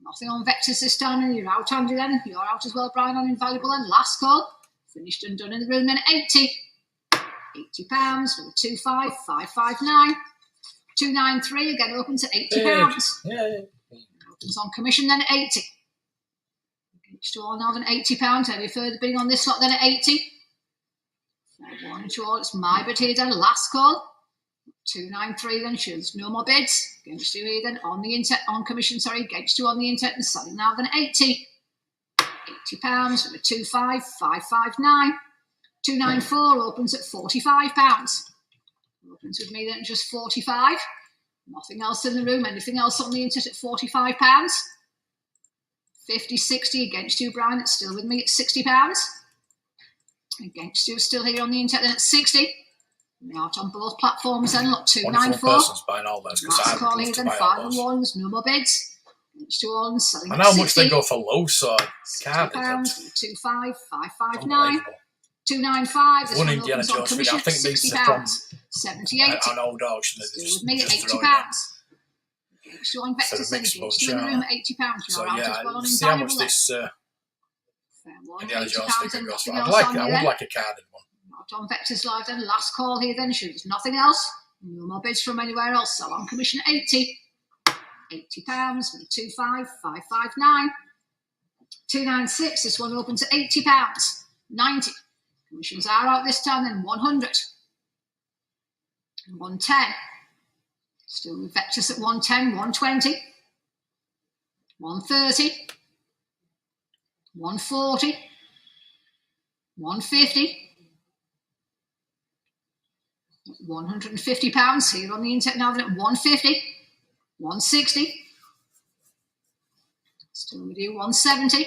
Nothing on Vectis this time, and you're out, Andy, then. You're out as well, Brian, on invaluable, then. Last call. Finished and done in the room, then, 80. £80, number 25559. 293, again, opens at £80. Yeah. Opens on commission, then, at 80. Against you all now, then, £80. Any further bidding on this lot, then, at 80. Fair warning to all, it's my bid here, then. Last call. 293 then, sure, there's no more bids. Against you here then, on commission, against you on the internet and selling now then 80. £80, number 25559. 294 opens at £45. Opens with me then at just 45. Nothing else in the room, anything else on the internet at £45. 50-60 against you, Brian, it's still with me at £60. Against you, still here on the internet then at 60. Out on both platforms then, look, 294. Person's buying all those because Last I call would here love to then, buy all final those. warnings, no more bids. Each to all and selling And at how 60. much they go for low, so can't £60, 25, 559, unbelievable. 295. This One one Indiana opens on Jones video, commission I think at these £60. are from 70, 80. an old auction. Still with me at just £80. throwing out. Each on Sort Vectis of mixed then, bunch, each in the yeah. room at £80. So You're out yeah, as well on see how much invaluable. this Fair one, Indiana Jones £80 figure and goes for. nothing I else on would here then. like a carded one. Not on Vectis Live then. Last call here then. Should there's nothing else. No more bids from anywhere else. So on commission at 80. £80 for the 25, 559. 296. This one opens at £80. 90. Commissions are out this time then. 100. 110. Still with Vectis at 110, 120. 130. 140. 150. £150 here on the internet now then at 150. 160. Still with you, 170.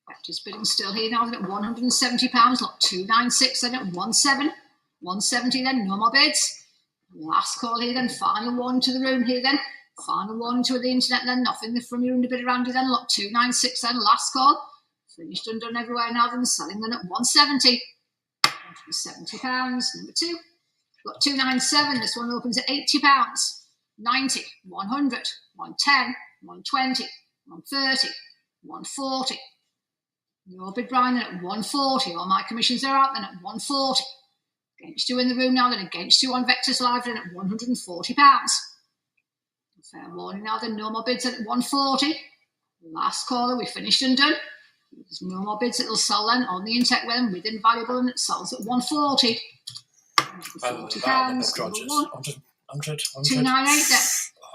Vectis bidding still here now then at £170. Look, 296 then at 17. 170 then, no more bids. Last call here then, final one to the room here then. Final one to the internet then, nothing from your underbidder Andy then. Look, 296 then, last call. Finished and done everywhere now then, selling then at 170. £170, number 2. Got 297, this one opens at £80. 90, 100, 110, 120, 130, 140. Your bid Brian then at 140. All my commissions are out then at 140. Against you in the room now then, against you on Vectis Live then at £140. Fair warning now then, no more bids at 140. Last caller, we finished and done. There's no more bids, it'll sell then on the internet when with invaluable and it sells at 140. £140, number 1. 100. 298 then.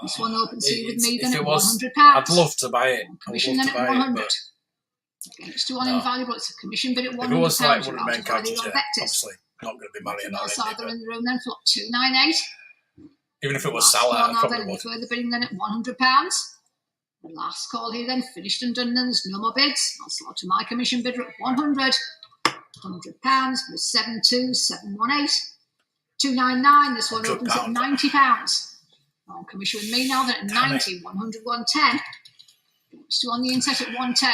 This one opens here with me then at £100. I'd love to buy it. Commission then at 100. Against you on invaluable, it's a commission bid at £100. If it was like one of the main You're out characters, on yeah, Vectis. obviously not going to be marrying Else that. either in the room then for 298. Even if it was Salah, I now probably then, would. further bidding then at £100. The last call here then, finished and done then, there's no more bids. I'll slot to my commission bidder at 100. £100 with 72718. 299, this one opens at £90. On commission with me now then at 90, 100, 110. Still on the internet at 110.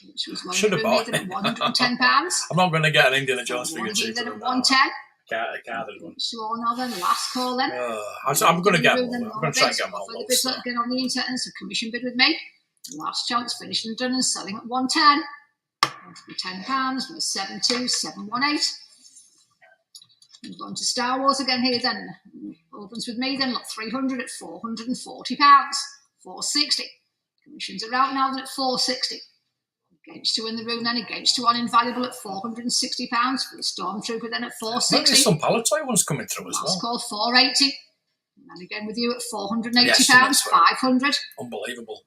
Which was one Should have bought it. at £110. I'm not going to get an Indiana Jones figure cheaper then than at that. 110. Carded one. So now then, last call then. I'm going to get one. I'm going to try and get one. For the bids that get on the internet, and so commission bid with me. Last chance, finished and done, and selling at 110. £110 with 72718. Move on to Star Wars again here then. Opens with me then, look, 300 at £440. 460. Commissions are out now then at 460. Against you in the room then, against you on invaluable at £460 for the Stormtrooper then at 460. Maybe some Palatoy ones coming through as well. Last call 480. And again with you at £480, Yes, 500. Unbelievable.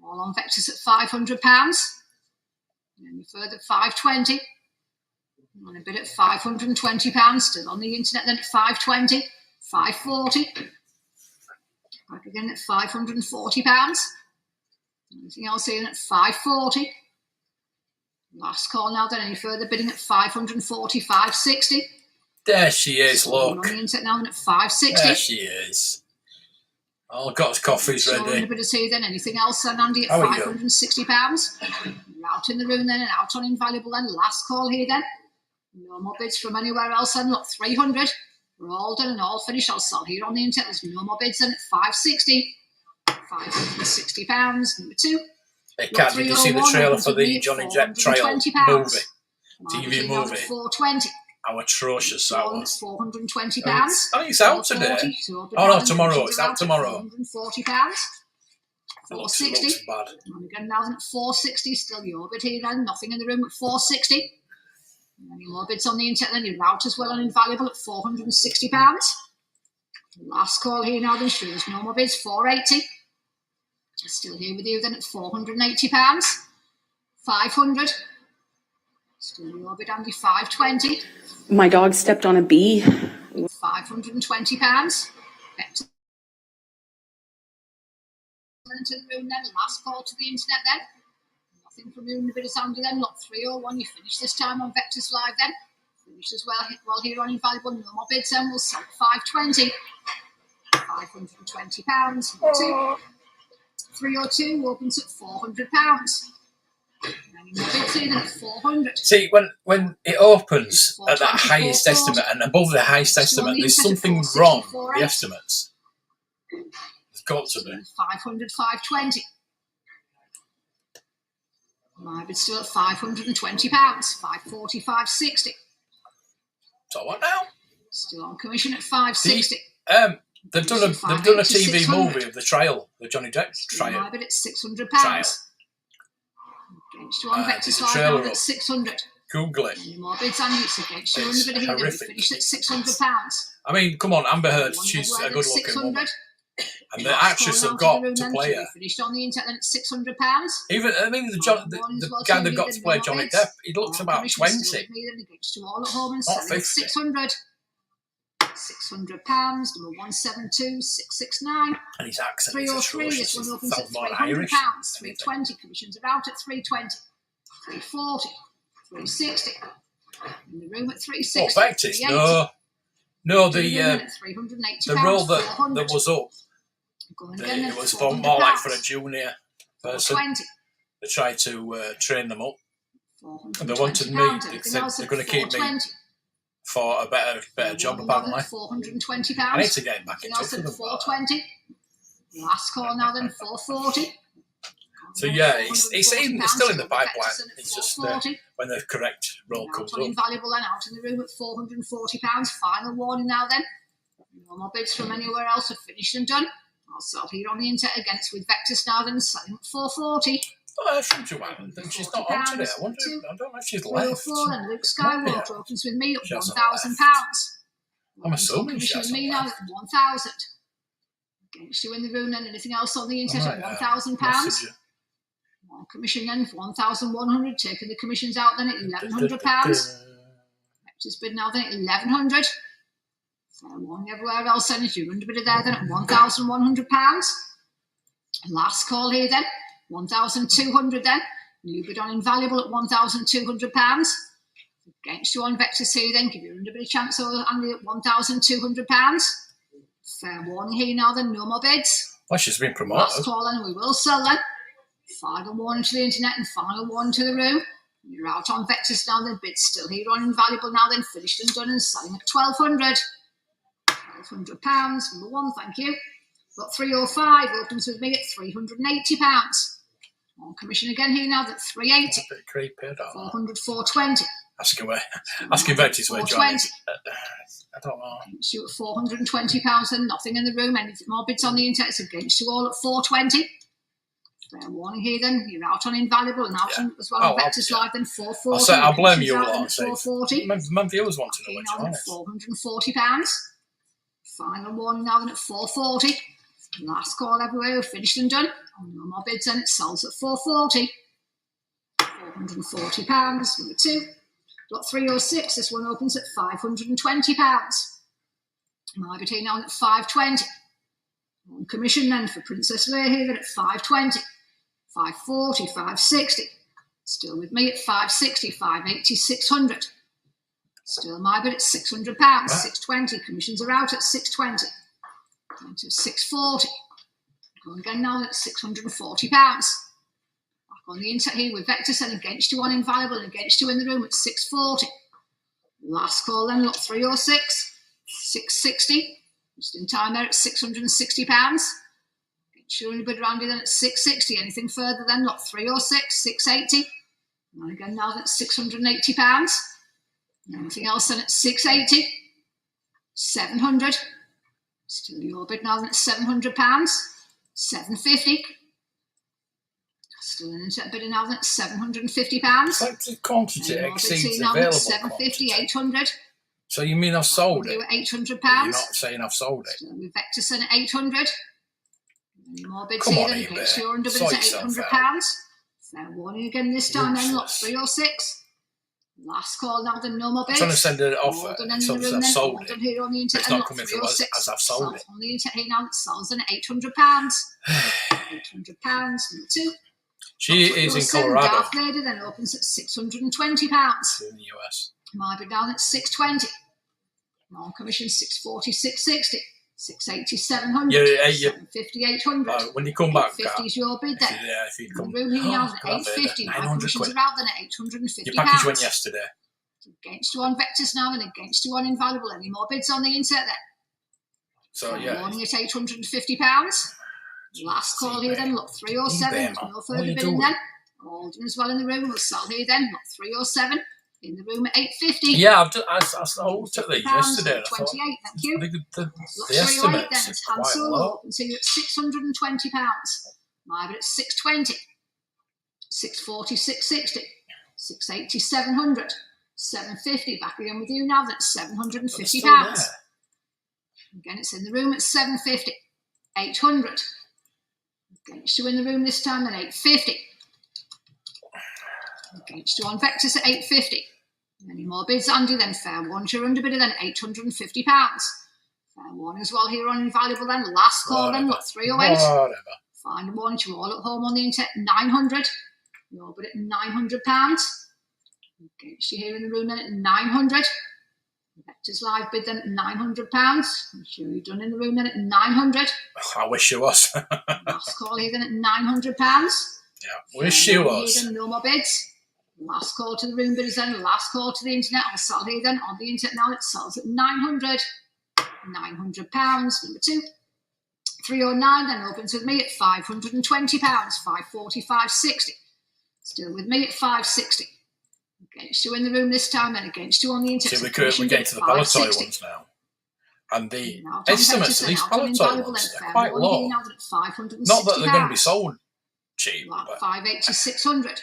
All on Vectis at £500. And further 520. And a bid at £520. Still on the internet then at 520. 540. Back again at £540. Anything else here at 540. Last call now then, any further bidding at 540, 560. There she is, look. On the internet now then at 560. There she is. All got coffee's So ready. a bit of tea then, anything else then, Andy, at How are you? £560. You're out in the room then and out on invaluable then. Last call here then. No more bids from anywhere else then. Look, 300. We're all done and all finished. I'll sell here on the internet. There's no more bids then at 560. £560. Number 2. Hey, Kat, did you see the trailer for the Johnny Depp trial movie? TV movie? 420. How atrocious that was. £420. I think it's out today. Oh no, tomorrow. It's out tomorrow. £440. It looks 460. bad. And again now then at 460. Still your bid here then. Nothing in the room at 460. Any more bids on the internet then? You're out as well on invaluable at £460. Last call here now then. Sure, there's no more bids. 480. Still here with you then at £480. 500. Still your bid, Andy. 520. My dog stepped on a bee. £520. Into the room then. Last call to the internet then. Nothing from you in the bit of Andy then. Look, 301. You finish this time on Vectis Live then. Finish as well here on invaluable. No more bids then. We'll sell 520. £520. 302 opens at £400. Any more bids here then at 400. See, when it opens at that highest estimate and above the highest estimate, there's something wrong with the estimates. It's got to be. 500, 520. My bid still at £520. 540, 560. So what now? Still on commission at 560. They've done a TV movie of the trial, the Johnny Depp trial. My bid at £600. Trial. Against you on Vectis there's a Live trailer at up. 600. Google it. Any more bids and it's against you on It's the bid here, then we horrific. finished at £600. I mean, come on, Amber Heard, she's a good-looking woman. And the actress have got to play her. Finished on the internet at £600. Even, I mean, the guy that got to play Johnny Depp, he looks about 20. All at home and Not selling 50. at 600. £600. Number 172 669. And his accent is 303. atrocious. This one It opens at sounds more £300. Irish. 320. Commissions are out at 320. 340. 360. In the room at 360. Oh, Vectis, 380. no, The role that was up, it was for more like for a junior person. 20. They tried to train them up, and they wanted me. They said they're going to keep me for a better job, apparently. £420. I need to get back in touch with them. 420. Last call now then 440. So yeah, it's still in the pipeline. It's just when the correct role comes up. Invaluable then out in the room at £440. Final warning now then. No more bids from anywhere else are finished and done. I'll sell here on the internet against with Vectis now then selling at 440. Oh, from Joanne. She's not on today. I don't know if she's left. 304 and Luke Skywalker opens with me at She hasn't £1,000. I'm assuming she Commission hasn't me now left. at 1,000. Against you in the room then anything else on the internet at £1,000. Message you. One commission then for 1,100. Taking the commissions out then at £1,100. Vectis bid now then at 1,100. Fair warning everywhere else then if you're under bid there then at £1,100. Last call here then 1,200 then. New bid on Invaluable at £1,200. Against you on Vectis here then, give you under bid a chance over Andy at £1,200. Fair warning here now then, no more bids. Well, she's been promoted. Last call then, we will sell then. Final warning to the internet and final warning to the room. You're out on Vectis now then, bids still here on Invaluable now then, finished and done and selling at £1,200. £1,200, number one, thank you. Got 305, opens with me at £380. On commission again here now, that's 380. It's a bit creepy, I don't know. 400, 420. Asking Vectis where John is. I don't know. Against you at £420 and nothing in the room. Anything more bids on the internet, it's against you all at 420. Fair warning here then, you're out on Invaluable and out on, as well on Vectis Live then 440. I'll blame you a lot. 440. My viewers want to know which one is. £440. Final warning now then at 440. Last call everywhere, finished and done. No more bids and it sells at 440. £440. Number two. Got 306. This one opens at £520. My bid here now at 520. On commission then for Princess Leia here then at 520. 540, 560. Still with me at 560, 580, 600. Still my bid at £600. 620. Commissions are out at 620. Down to 640. Going again now at £640. Back on the internet here with Vectis and against you on Invaluable and against you in the room at 640. Last call then, look, 306. 660. Just in time there at £660. Against you in a bid around here then at 660. Anything further then, look, 306. 680. And again now that's £680. Anything else then at 680. 700. Still your bid now then at £700. 750. Still an internet bid now then at £750. Like the quantity exceeds now available 750, quantity. 800. So you mean I've sold it? You at £800. You're not saying I've sold it. Still with Vectis at 800. Any more bids Come here on, then? eBay. Next year under bids Sort at yourself £800. Fair warning again this time then, look, Useless. 306. Last call now then, no more I'm bids. trying to send an offer. All done in It's the obviously room I've then, sold all it. done here on the internet. It's not look, coming through 306. as I've sold it. On the internet here now, it sells in at £800. £800. Number two. She is in 307, Colorado. Darth Vader then opens at £620. In the US. My bid down at 620. On commission 640, 660. 680, 700, Yeah, 750, 800. when you come back, 850 is your bid then. yeah, if you In come, the room here now is God, 850. My 900 commissions quid. are out then at 850 Your package went pounds. yesterday. Against you on Vectis now and against you on Invaluable. Any more bids on the internet then? So yeah, Warning at 850 pounds. Last call here then, lot 307. There's no further bidding then. Alden as well in the room. We'll sell here then, lot 307. In the room at 850. Yeah, I looked at these yesterday. And I 28, thought, thank you. the Lot 308 then, estimates it's are hand quite solo. low. Open to you at £620. My bid at 620. 640, 660. 680, 700. 750. Back again with you now. That's £750. Again, it's in the room at 750. 800. Against you in the room this time at 850. Against you on Vectis at 850. Any more bids, Andy? Then fair one. You're under bidder then £850. Fair one as well here on Invaluable then. Last call then, lot 308. Whatever. Find one. You're all at home on the internet. 900. You're bid at £900. Against you here in the room then at 900. Vector's live bid then at £900. I'm sure you're done in the room then at 900. I wish you was. Last call here then at £900. Yeah, wish you was. Here then, no more bids. Last call to the room bidders then. Last call to the internet. I'll sell here then on the internet now. It sells at 900. £900. Number 2. 309 then opens with me at £520. 540, 560. Still with me at 560. Against you in the room this time and against you on the internet. See, we're getting to the Palatoy ones now. And the estimates of these Palatoy ones are quite low. Not that they're going to be sold cheap, but 580, 600.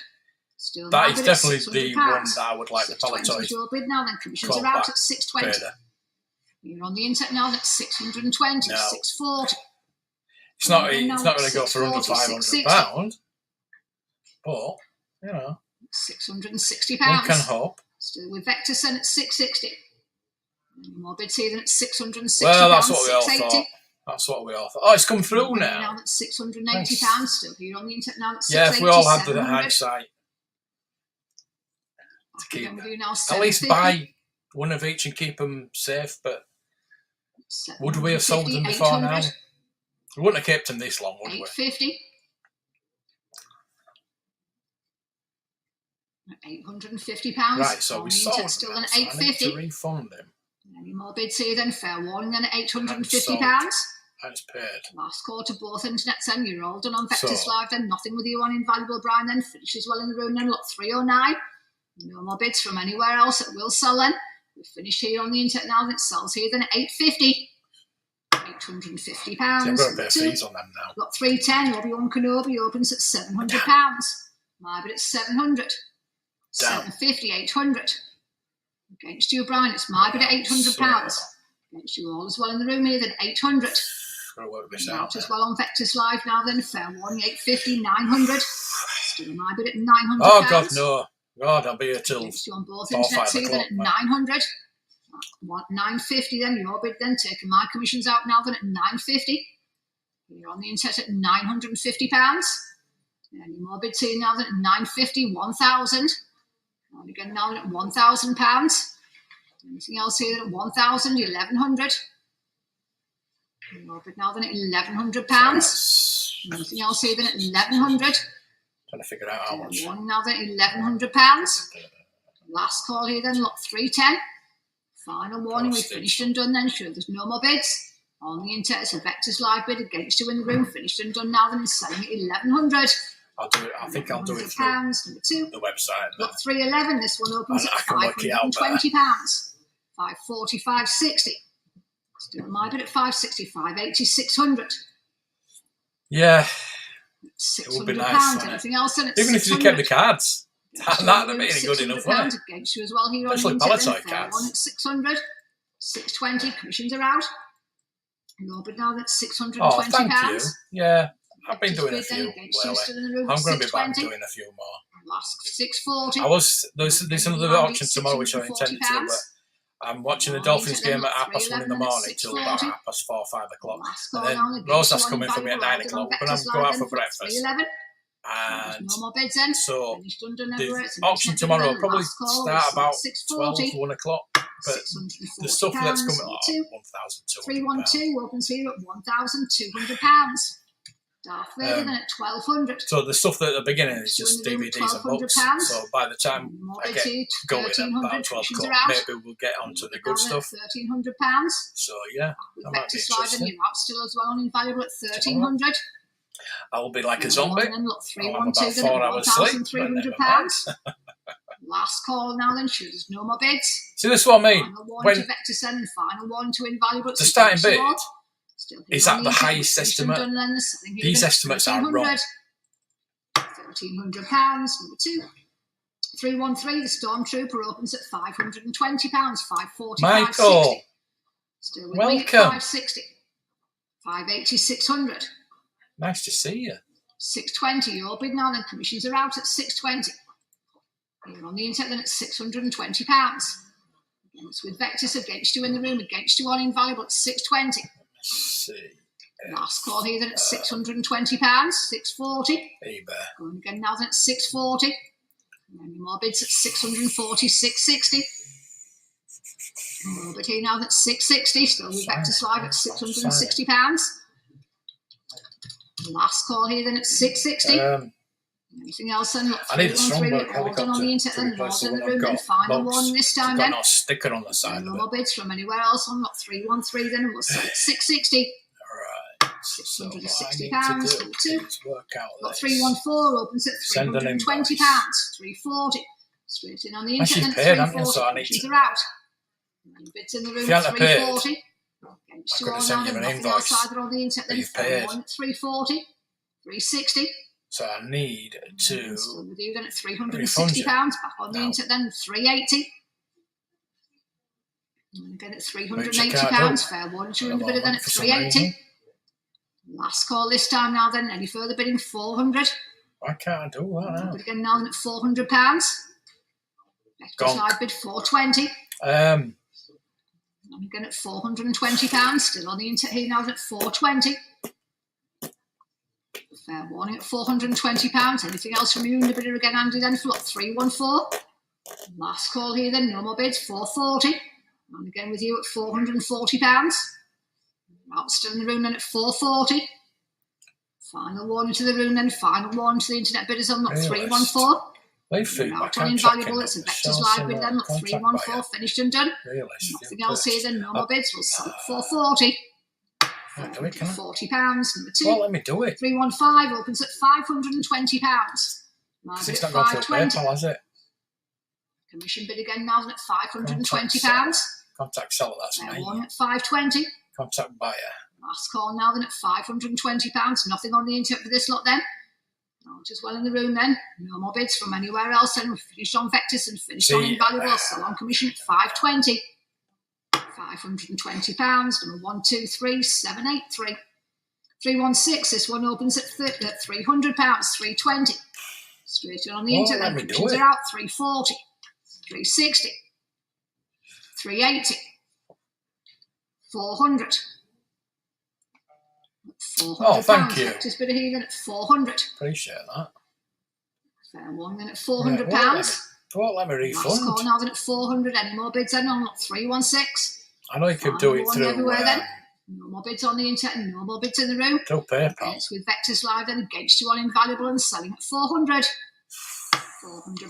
Still that is definitely the one that I would like the Palatoy. Your bid now then. Commissions are out at 620. You're on the internet now. That's 620, 640. It's not going to go for under £500, but you know, £660. one can hope. Still with Vectis then at 660. Any more bids here than at 660. Well, that's what we all thought. That's what we all thought. Oh, it's come through now. Now that's £680. Still here on the internet now. That's yeah, if we all had the 700. hindsight to keep, now, at least buy one of each and keep them safe. But would we have sold them before now? We wouldn't have kept them this long, would we? 850. £850. Right, so we sold them. Still Now, at so I need 850. to refund him. Any more bids here then? Fair warning then at £850. That's paid. Last call to both internets then. You're all done on Vectis So- Live then. Nothing with you on Invaluable Brian then. Finishes well in the room then. Lot 309. No more bids from anywhere else. It will sell then. We finish here on the internet now. It sells here then at £850. £850. See, I've got to pay fees on them now. Lot 310. Obi-Wan Kenobi opens at £700. My bid at 700. Down. 750, 800. Against you, Brian, it's my bid at £800. Against you all as well in the room here, then 800. Got to work this Out out. as well on Vectis Live now, then fair warning, 850, 900. Still my bid at £900. Oh, God, no. God, I'll be here till Against you on both 4 or 5 internets here, then o'clock. at 900. 950 then, your bid then, taking my commissions out now, then at 950. You're on the internet at £950. Any more bids here now, then at 950, 1,000. And again now at £1,000. Anything else here at 1,000, 1,100. More bid now then at £1,100. Anything else here then at 1,100. Trying to figure out how much. One now then £1,100. Last call here then, lot 310. Final warning, we've finished and done then. Sure, there's no more bids. On the internet, it's a Vectis Live bid against you in the room. Finished and done now then, it's selling at 1,100. I'll do it. I think I'll do it through Number 2. the website. Lot 311. This one opens I at can work it out £520. 540, 560. Still my bid at 560, 580, 600. Yeah, £600. would be nice, wouldn't it? Anything else? Then it's even if you kept the cards, that'd be any good enough, wouldn't it? Against you as well here Especially on the internet, Palatoy then fair cards. one at 600, 620. Commissions are out. Your bid now that's £620. Oh, thank you. Yeah, I've been doing a Bid then few. against you Well, still in the room I'm at going to be back 620. doing a few more. Last 640. There's another auction tomorrow which I intended to do, but I'm watching the Dolphins game at 1:30 in the morning till about 4:30, 5 o'clock. And then Rosa's coming for me at 9 o'clock. We're going to go out for breakfast. And no more bids then. so Finished under the never it's auction never tomorrow will done. probably Last call start is about 640. 12, 1 o'clock. but the stuff that's coming, £1,200. 312 opens here at £1,200. Darth Vader then at 1,200. So the stuff at the beginning is just DVDs and books. So by the time I get going at about 12 o'clock, maybe we'll get onto the good stuff. £1,300. So yeah, With Vectis Live and you're out still as well on Invaluable at 1,300. I will be like a zombie. And then look, I'll have about 312 4 hours sleep. £1,300. Last call now then, sure, there's no more bids. See, this is what I mean. Final one When to Vectis and final one to Invaluable. the starting bid is at the highest estimate. These estimates are wrong. £1,300. Number 2. 313, the Stormtrooper opens at £520, £540, Michael, £560. Still with me at welcome. £560. £580, £600. Nice to see you. £620, your bid now then, commissions are out at £620. You're on the internet then at £620. It's with Vectis against you in the room, against you on Invaluable at £620. Let's see. Last call here then at £620, £640. eBay. Going again now then at £640. Any more bids at £640, £660. More bid here now then at £660. Still with Vectis Live at £660. Last call here then at £660. Anything else then? Look, I need a Strongbow all done on the internet then, all in the room then, final one this time got then. no sticker on the side No of more it. bids from anywhere else on lot 313 then, and we'll sell at £660. Right. So what I need £660. to do is work out Lot this. 314 opens at Send an £320. invoice. £340. Straight in on the Actually, internet paid, then at haven't you? So I need £340. to- Are out. And bids in the room If you at hadn't paid, £340. I could have sent you an invoice, Either on the internet but then, you've paid. one at £340. £360. So I need to Still with you then at £360. refund you. Back on the No. internet then, £380. And again at Which I £380. can't do. Fair one, At 200 the bidder then moment, at for some £380. reason. Last call this time now then, any further bidding, £400. Why can't I do that now? But again now then at £400. Vectis Gonk. Live bid £420. And again at £420. Still on the internet here now then at £420. Fair warning at £420. Anything else from you? And the bidder again, Andy, then for lot 314. Last call here then, no more bids, £440. And again with you at £440. Out still in the room then at £440. Final warning to the room then, final warning to the internet bidders on lot Realist. 314. Leave feedback. Out on I'm Invaluable, checking it's a the Vectis sales Live bid and then, lot contact 314, buyer. finished and done. Realist. Nothing else here then, no more bids, we'll sell at £440. Can't do it, can I? £40. Number 2. Well, let me do it. 315 opens at £520. Because it's not going through PayPal, has it? Commission bid again now at £520. Contact seller, that's me. One at £520. Contact buyer. Last call now then at £520. Nothing on the internet for this lot then. Not as well in the room then. No more bids from anywhere else then. We've finished on Vectis and finished on Invaluable. So on commission at £520. £520. Number 123783. 316. This one opens at £300. £320. Straight in on the internet. let me do Commissions it. are out. £340. £360. £380. £400. Oh, thank you. Vectis bid of healing at £400. Appreciate that. Fair one then at £400. Won't let me Last call refund. now then at £400. Any more bids then on lot 316? I know you could do it through Everywhere then. No more bids on the internet and no more bids in the room. through PayPal. It's with Vectis Live then against you on Invaluable and selling at £400. £400. Why Number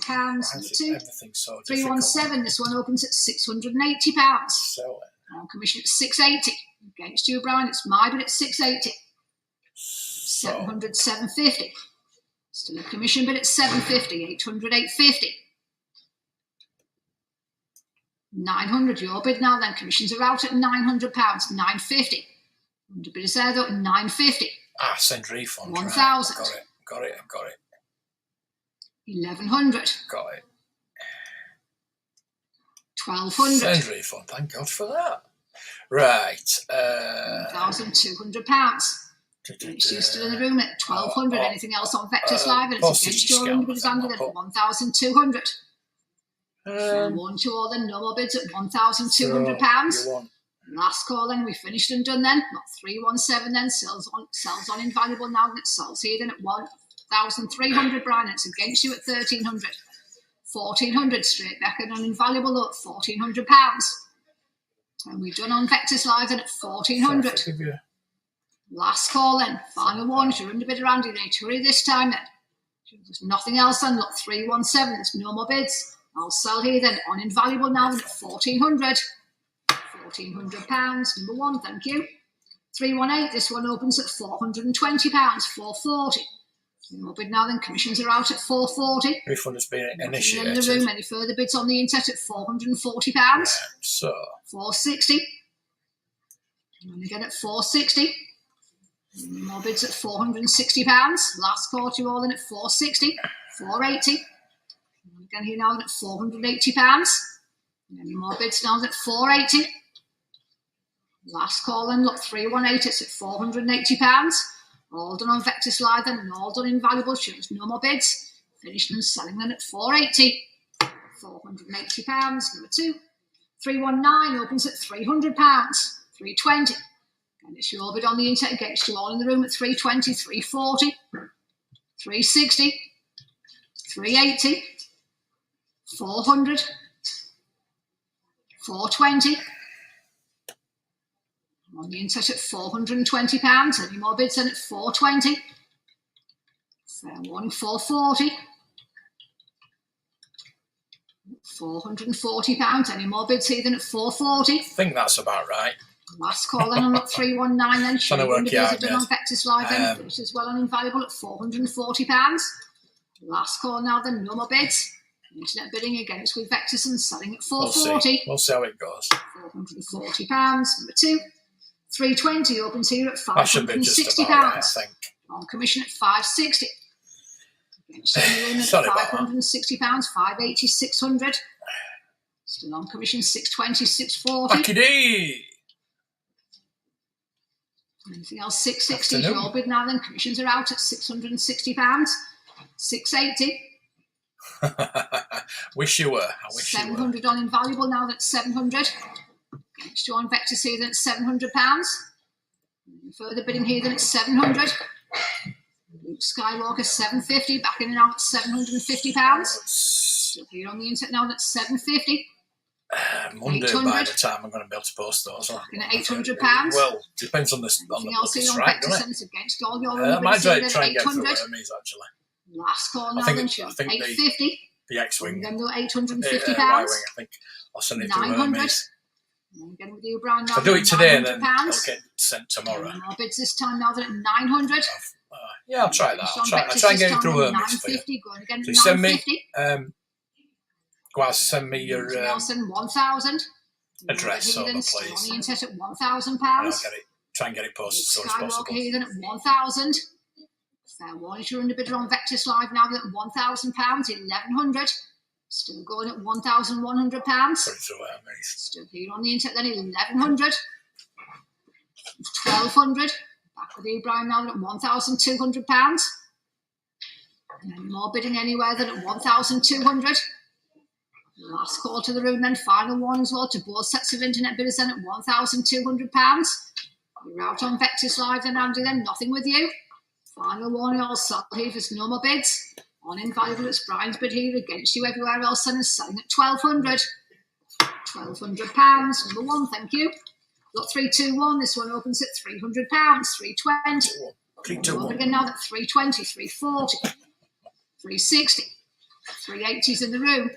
is 2. everything so difficult? 317. This one opens at £680. Sell it. On commission at £680. Against you, Brian. It's my bid at £680. So, £700, £750. Still a commission bid at £750. £800, £850. £900. Your bid now then. Commissions are out at £900. £950. Under bid is there though at £950. send refund. Right. 1,000. Got it. Got it. £1,100. Got it. £1,200. Send refund. Thank God for that. Right. £1,200. She's still in the room at £1,200. Anything else on Vectis Live? And it's against your under bids under at £1,200. One, two, or then no more bids at £1,200. Last call then, we finished and done then. Not 317 then, sells on Invaluable now, and it sells here then at 1,300, Brian. It's against you at 1,300. 1,400 straight back and on Invaluable at £1,400. And we've done on Vectis Live then at 1400. Last call then, final one. You're under bid around, you need to hurry this time then. There's nothing else then. Look, 317, there's no more bids. I'll sell here then on Invaluable now then at 1400. £1,400, number one, thank you. 318, this one opens at £420, 440. No bid now then, commissions are out at 440. Refund has been initiated. In the room, any further bids on the internet at £440. So 460. And again at 460. More bids at £460. Last quarter all in at 460. 480. And again here now at £480. Any more bids now at 480. Last call in, look, 318, it's at £480. All done on Vectis Live then, and all done Invaluable shows. No more bids. Finished and selling them at 480. £480, number two. 319 opens at £300. 320. And it's your bid on the internet against you all in the room at 320, 340, 360, 380, 400, 420. On the internet at £420. Any more bids then at 420. Fair warning, 440. £440. Any more bids here than at 440. I think that's about right. Last call then on 319 then. Trying to work it out. Done on Vectis Live then. Finished as well on Invaluable at £440. Last call now then, no more bids. Internet bidding against with Vectis and selling at 440. We'll see how it goes. £440. Number two. 320 opens here at £560. That should be just about right, I think. On commission at 560. Sorry about £560, 580, 600. Still on commission 620, 640. Backy-dee. Anything else? 660 is your bid now then. Commissions are out at £660. 680. Wish you were. I wish 700 you were. on Invaluable now that's 700. Next on Vectis here then it's £700. Further bidding here then it's 700. Luke Skywalker 750. Back in and out at £750. Still here on the internet now that's 750. Monday by the time I'm going to be able to post those. Looking at £800. Well, depends on the strike, doesn't it? Against all your I might try and get through Hermes, actually. Last call now I think then, 850. The X-Wing. Then go £850. Y-Wing, I think I'll send it through 900. Hermes. And again with you, Brian, If I do it today, then it'll get sent tomorrow. More bids this time now then at 900. Yeah, I'll try that. I'll try and get it through Hermes for you. So send me, go out, send me your Nelson 1,000. address over, please. On the internet at £1,000. I'll try and get it posted as soon as possible. Skywalker here then at 1,000. Fair warning, you're under bidder on Vectis Live now at £1,000, 1,100. Still going at £1,100. Put it through Hermes. Still here on the internet then 1,100. 1,200. Back with you, Brian, now at £1,200. And more bidding anywhere than at 1,200. Last call to the room then, final one as well to both sets of internet bidders then at £1,200. You're out on Vectis Live then, Andy, then nothing with you. Final one, all sold here, there's no more bids. On Invaluable, it's Brian's bid here against you everywhere else and is selling at £1,200. £1,200, number one, thank you. Got 321, this one opens at £300, 320. 321. Again now at 320, 340, 360, 380's in the room.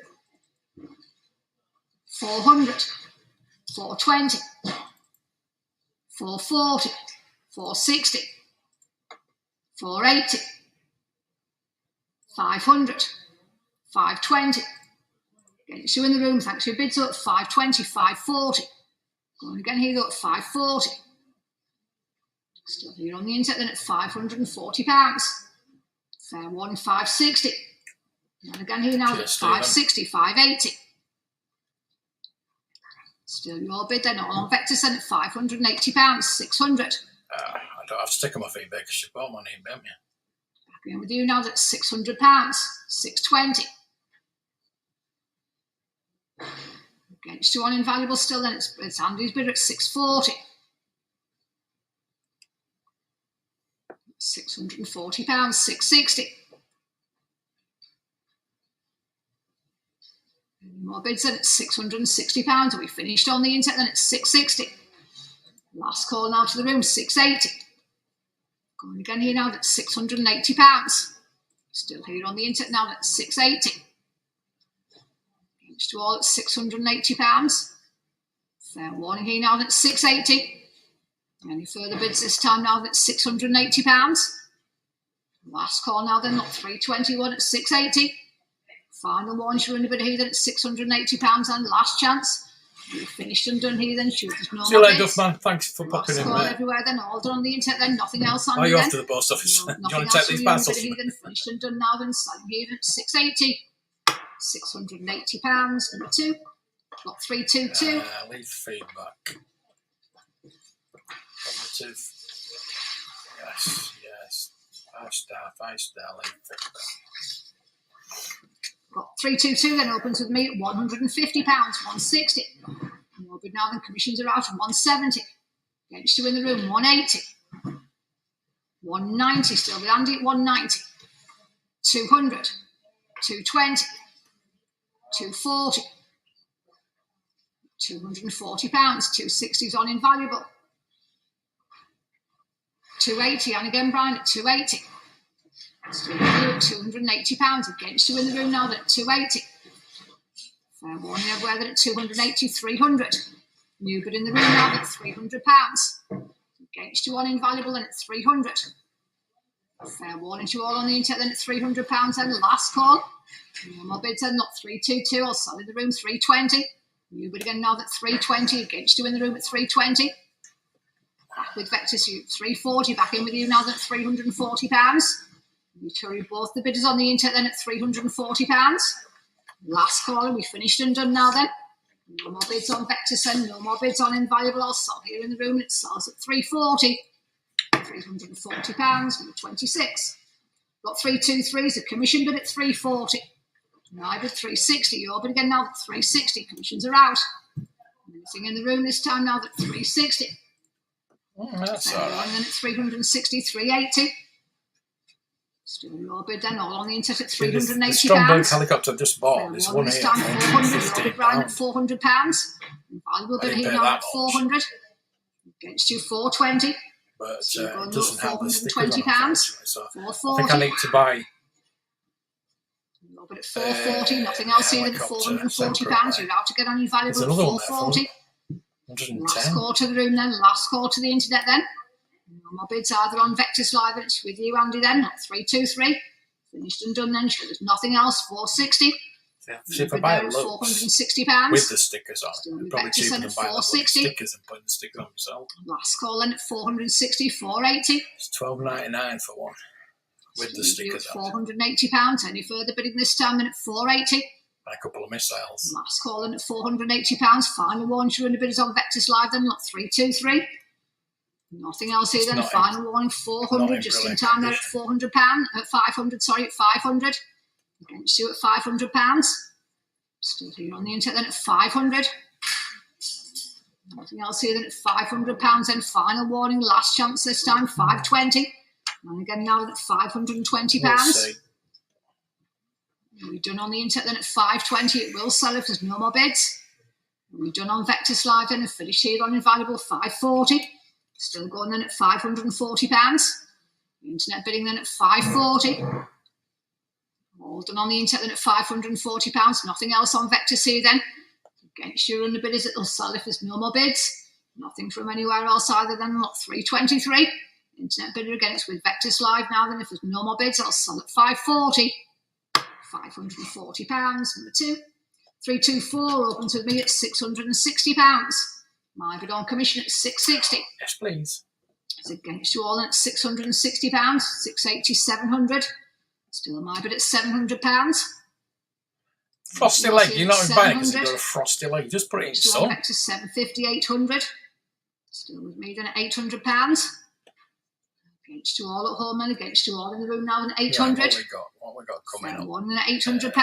400, 420, 440, 460, 480, 500, 520. Against you in the room, thanks. Your bids are at 520, 540. Going again here, though, at 540. Still here on the internet, then at £540. Fair one, 560. And again here now, at 560, 580. Still your bid, then on Vectis, then at £580, 600. I don't have to stick on my feet because you've bought my name, haven't you? Back in with you now, that's £600, 620. Against you on Invaluable still, then it's Andy's bidder at 640. £640, 660. more bids then at £660. And we finished on the internet then at £660. Last call now to the room, £680. Going again here now, that's £680. Still here on the internet now, that's £680. Each to all at £680. Fair warning here now, that's £680. Any further bids this time now, that's £680. Last call now then, not £321 at £680. Final one, you're in a bit here then at £680 and last chance. We've finished and done here then, shoot, there's no See you later, bids. Duffman. Thanks for popping in there. Everywhere then, all done on the internet then, nothing else on Are you then. off to the post office? No, Do you want to take these parcels? Here then, finished and done now then, selling here at £680. £680, number 2. Got 322. Leave feedback. Number 2. Yes. 5 star, leave feedback. Got 322 then opens with me at £150, 160. No bid now then, commissions are out at 170. Against you in the room, 180. 190, still with Andy at 190. 200. 220. 240. £240. 260's on invaluable. 280, and again Brian at 280. Still with you at £280. Against you in the room now at 280. Fair warning everywhere that at 280, 300. New bid in the room now at £300. Against you on invaluable and at 300. Fair warning to you all on the internet then at £300 and last call. No more bids then, not 322. I'll sell in the room 320. New bid again now at 320. Against you in the room at 320. Back with Vectis, you 340. Back in with you now at £340. We carry both the bidders on the internet then at £340. Last caller, we finished and done now then. No more bids on Vectis and no more bids on invaluable. I'll sell here in the room. It sells at 340. £340, number 26. Got 323s, a commission bid at 340. I bid 360. Your bid again now at 360. Commissions are out. Anything in the room this time now at 360. That's all right. And then at 360, 380. Still your bid then, all on the internet at £380. The Stromberg helicopter I've just bought. This one this here. time 400. Your bid Brian at £400. Valuable bid here now at 400. Against you 420. But it doesn't have the stickers on, £420. so I 440. think I need to buy. But at 440, nothing else here than £440. You're out to get on your valuable at 440. 110. Last call to the room then, last call to the internet then. No more bids either on Vectis Live, and it's with you, Andy, then at 323. Finished and done then, sure, there's nothing else, 460. See if I buy it £460. with the stickers on, it's probably cheaper than buying the stickers and putting the stickers on yourself. Last call then at 460, 480. It's $12.99 for one with the stickers on. £480. Any further bidding this time then at 480. And a couple of missiles. Last call in at £480. Final warning, you're in the bidders on Vectis Live then, not 323. Nothing else here then. Final warning, 400. Just in time there at £400. At 500, sorry, at 500. Against you at £500. Still here on the internet then at 500. Nothing else here then at £500. Then final warning, last chance this time, 520. And again now at £520. We've done on the internet then at 520. It will sell if there's no more bids. We've done on Vectis Live then and finished here on invaluable 540. Still going then at £540. Internet bidding then at 540. All done on the internet then at £540. Nothing else on Vectis here then. Against you and the bidders, it'll sell if there's no more bids. Nothing from anywhere else either than lot 323. Internet bidder again, it's with Vectis Live now. Then if there's no more bids, I'll sell at 540. £540. Number 2. 324 opens with me at £660. My bid on commission at 660. Yes, please. It's against you all at £660. 680, 700. Still my bid at £700. Frosty leg. You're not buying it because you've got a frosty leg. Just put it in sun. Back to 750, 800. Still with me then at £800. Against you all at home and against you all in the room now at 800. Yeah, what we got coming up? One at £800.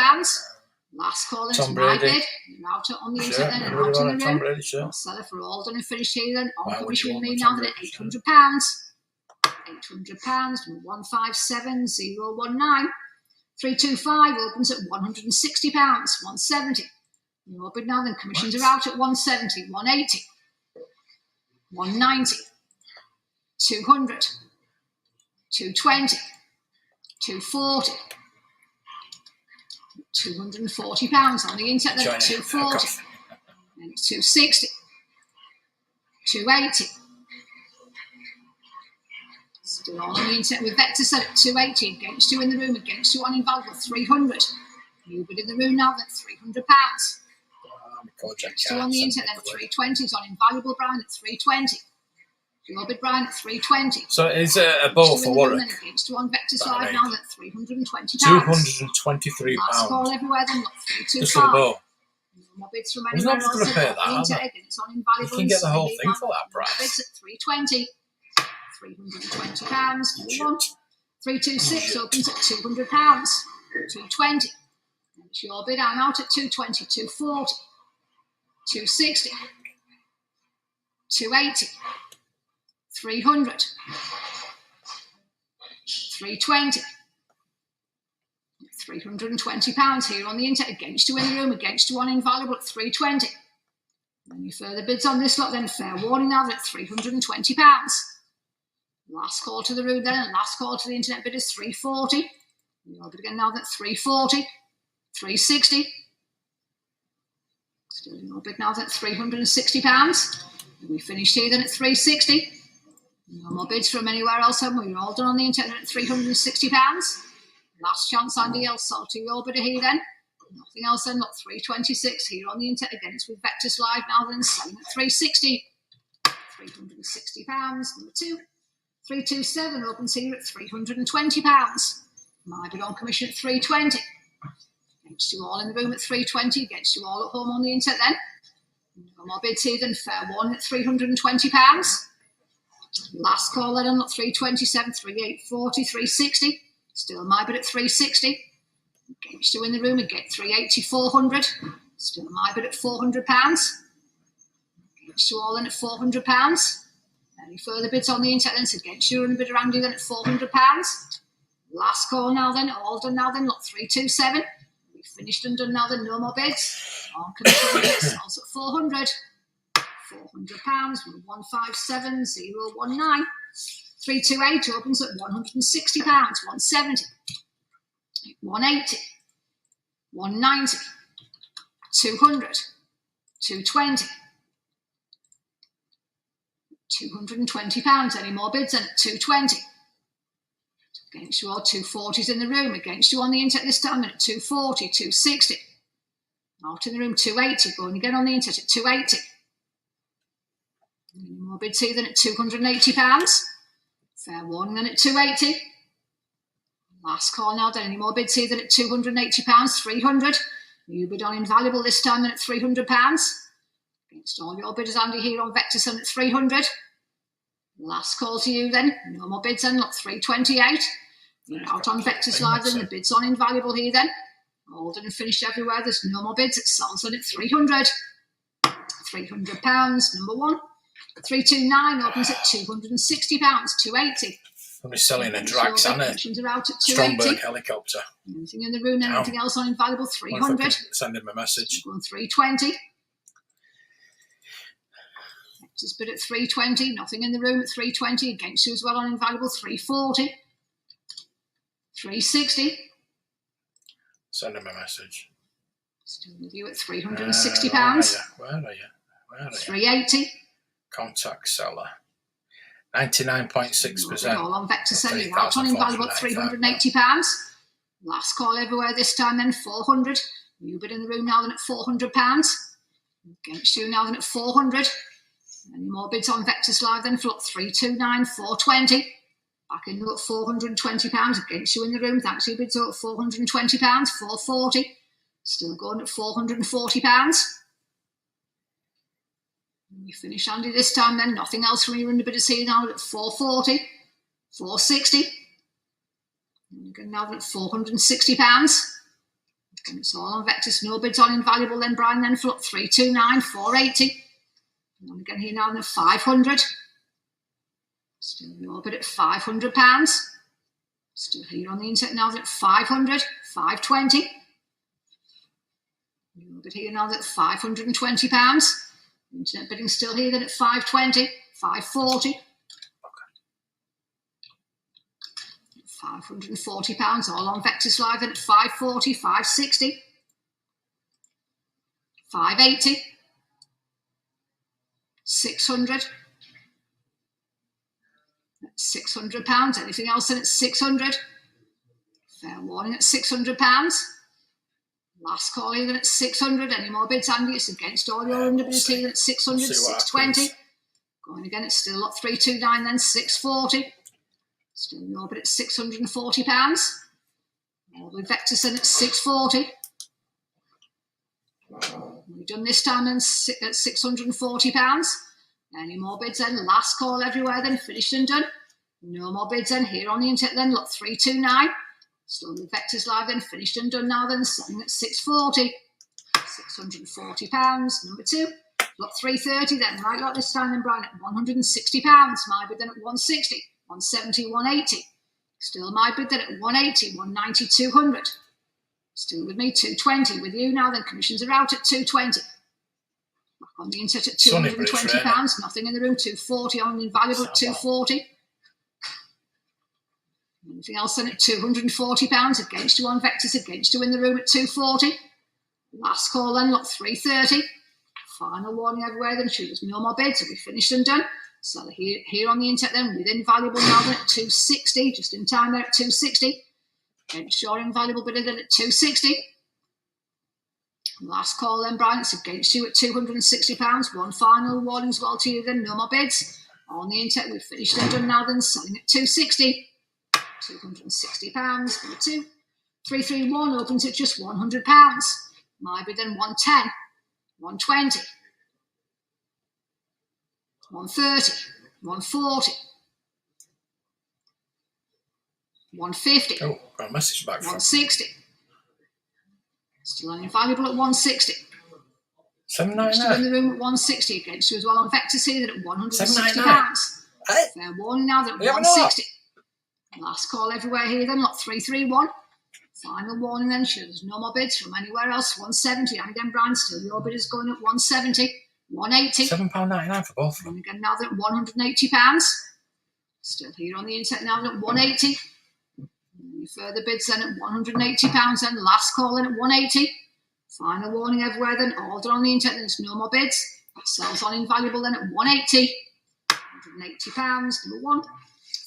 Last call into my bid. You're out on the internet then and out in the room. I'll sell it for all done and finished here then. On commission with me now then at £800. £800. 157019. 325 opens at £160. 170. Your bid now then. Commissions are out at 170, 180, 190, 200, 220, 240, £240 on the internet then at 240, and it's 260, 280. Still on the internet with Vectis at 280, against you in the room, against you on invaluable 300. You bid in the room now at £300. Still on the internet then 320 is on invaluable Brian at 320. Your bid Brian at 320. So is it a bow for Warwick? Against you on Vectis Live now at £320. £223. Last call everywhere then got 325. Just for the bow. More bids from There's anywhere not else. going to pay that, are they? It's on invaluable. You can get the whole thing for that More price. bids at 320. £320. 326 opens at £200. 220. It's your bid. I'm out at 220, 240, 260, 280, 300, 320. £320 here on the internet, against you in the room, against you on invaluable at 320. Any further bids on this lot then? Fair warning now at £320. Last call to the room then, and last call to the internet bid is 340. Your bid again now at 340, 360. Still your bid now at £360. And we finished here then at 360. No more bids from anywhere else, and we're all done on the internet at £360. Last chance, Andy L. Sold to your bidder here then. Nothing else then, not 326 here on the internet again. It's with Vectis Live now then, selling at 360. £360. Number 2. 327 opens here at £320. My bid on commission at 320. Against you all in the room at 320. Against you all at home on the internet then. No more bids here then. Fair one at £320. Last call then on 327, 3840, 360. Still my bid at 360. Against you in the room and get 380, 400. Still my bid at £400. Against you all then at £400. Any further bids on the internet then? Against you and a bid around you then at £400. Last call now then, all done now then, lot 327. We've finished and done now then, no more bids. On commission bids, also at 400. £400, 157019. 328 opens at £160, 170, 180, 190, 200, 220, £220. Any more bids? And at 220. Against you all, 240s in the room. Against you on the internet this time, and at 240, 260. Out in the room, 280. Going again on the internet at 280. Any more bids here than at £280. Fair warning then at 280. Last call now then. Any more bids here than at £280, 300. You bid on invaluable this time then at £300. Against all your bidders, Andy here on Vectis at 300. Last call to you then. No more bids then, lot 328. You're out on Vectis Live then. The bids on invaluable here then. All done and finished everywhere. There's no more bids. It sells at 300. £300. Number 1. 329 opens at £260, 280. I'll be selling a Drax and a Stromberg helicopter. Anything in the room, anything else on invaluable, 300. Send him a message. Going 320. Just bid at 320. Nothing in the room at 320. Against you as well on invaluable, 340. 360. Send him a message. Still with you at £360. Where are you? 380. Contact seller. 99.6%. All on Vector selling out on invaluable, £380. Last call everywhere this time then, 400. You bid in the room now then at £400. Against you now then at 400. Any more bids on Vectis Live then for 329, 420. Back in at £420. Against you in the room, thanks to your bids at £420, 440. Still going at £440. You finish Andy this time then, nothing else from you in the bidders here now at 440, 460. And again now at £460. And it's all on Vectis, no bids on invaluable then, Brian, then for 329, 480. And again here now at 500. Still your bid at £500. Still here on the internet now at 500, 520. New bid here now at £520. Internet bidding still here then at £520, £540. £540, all on Vectis Live then at £540, £560, £580, £600, £600. Anything else then at £600? Fair warning at £600. Last call here then at £600. Any more bids, Andy? It's against all your underbidders here then at £600, £620. Going again, it's still at £329, then £640. Still your bid at £640. All with Vectis then at £640. We've done this time then at £640. Any more bids then? Last call everywhere then, finished and done. No more bids then, here on the internet then, lot 329. Still with Vectis Live then, finished and done now then, selling at £640. £640, number 2. Lot 330 then, right lot this time then, Brian, at £160. My bid then at £160, £170, £180. Still my bid then at £180, £190, £200. Still with me, £220. With you now then, commissions are out at £220. Back on the internet at £220. Nothing in the room, £240 on invaluable at £240. Anything else then at £240 against you on Vectis, against you in the room at £240. Last call then, lot 330. Final warning everywhere then, shoot, there's no more bids, so we finished and done. So here on the internet then, with invaluable now then at £260, just in time there at £260. Against your invaluable bidder then at £260. Last call then, Brian, it's against you at £260. One final warning as well to you then, no more bids. On the internet, we've finished and done now then, selling at £260. £260, number 2. 331 opens at just £100. My bid then 110, 120, 130, 140, 150. Oh, got a message back from 160. Still invaluable at 160. Still in £7.99. the room at 160 against you as well on Vectis here at £160. Hey. Fair warning now that 160. Last call everywhere here then, lot 331. Final warning then, sure, there's no more bids from anywhere else. 170. And again, Brian, still your bid is going at 170, 180. £7.99 for both of them. And again, now that £180. Still here on the internet now at 180. Any further bids then at £180. Then last call then at 180. Final warning everywhere then, order on the internet, there's no more bids. Sells on invaluable then at 180. £180, number 1.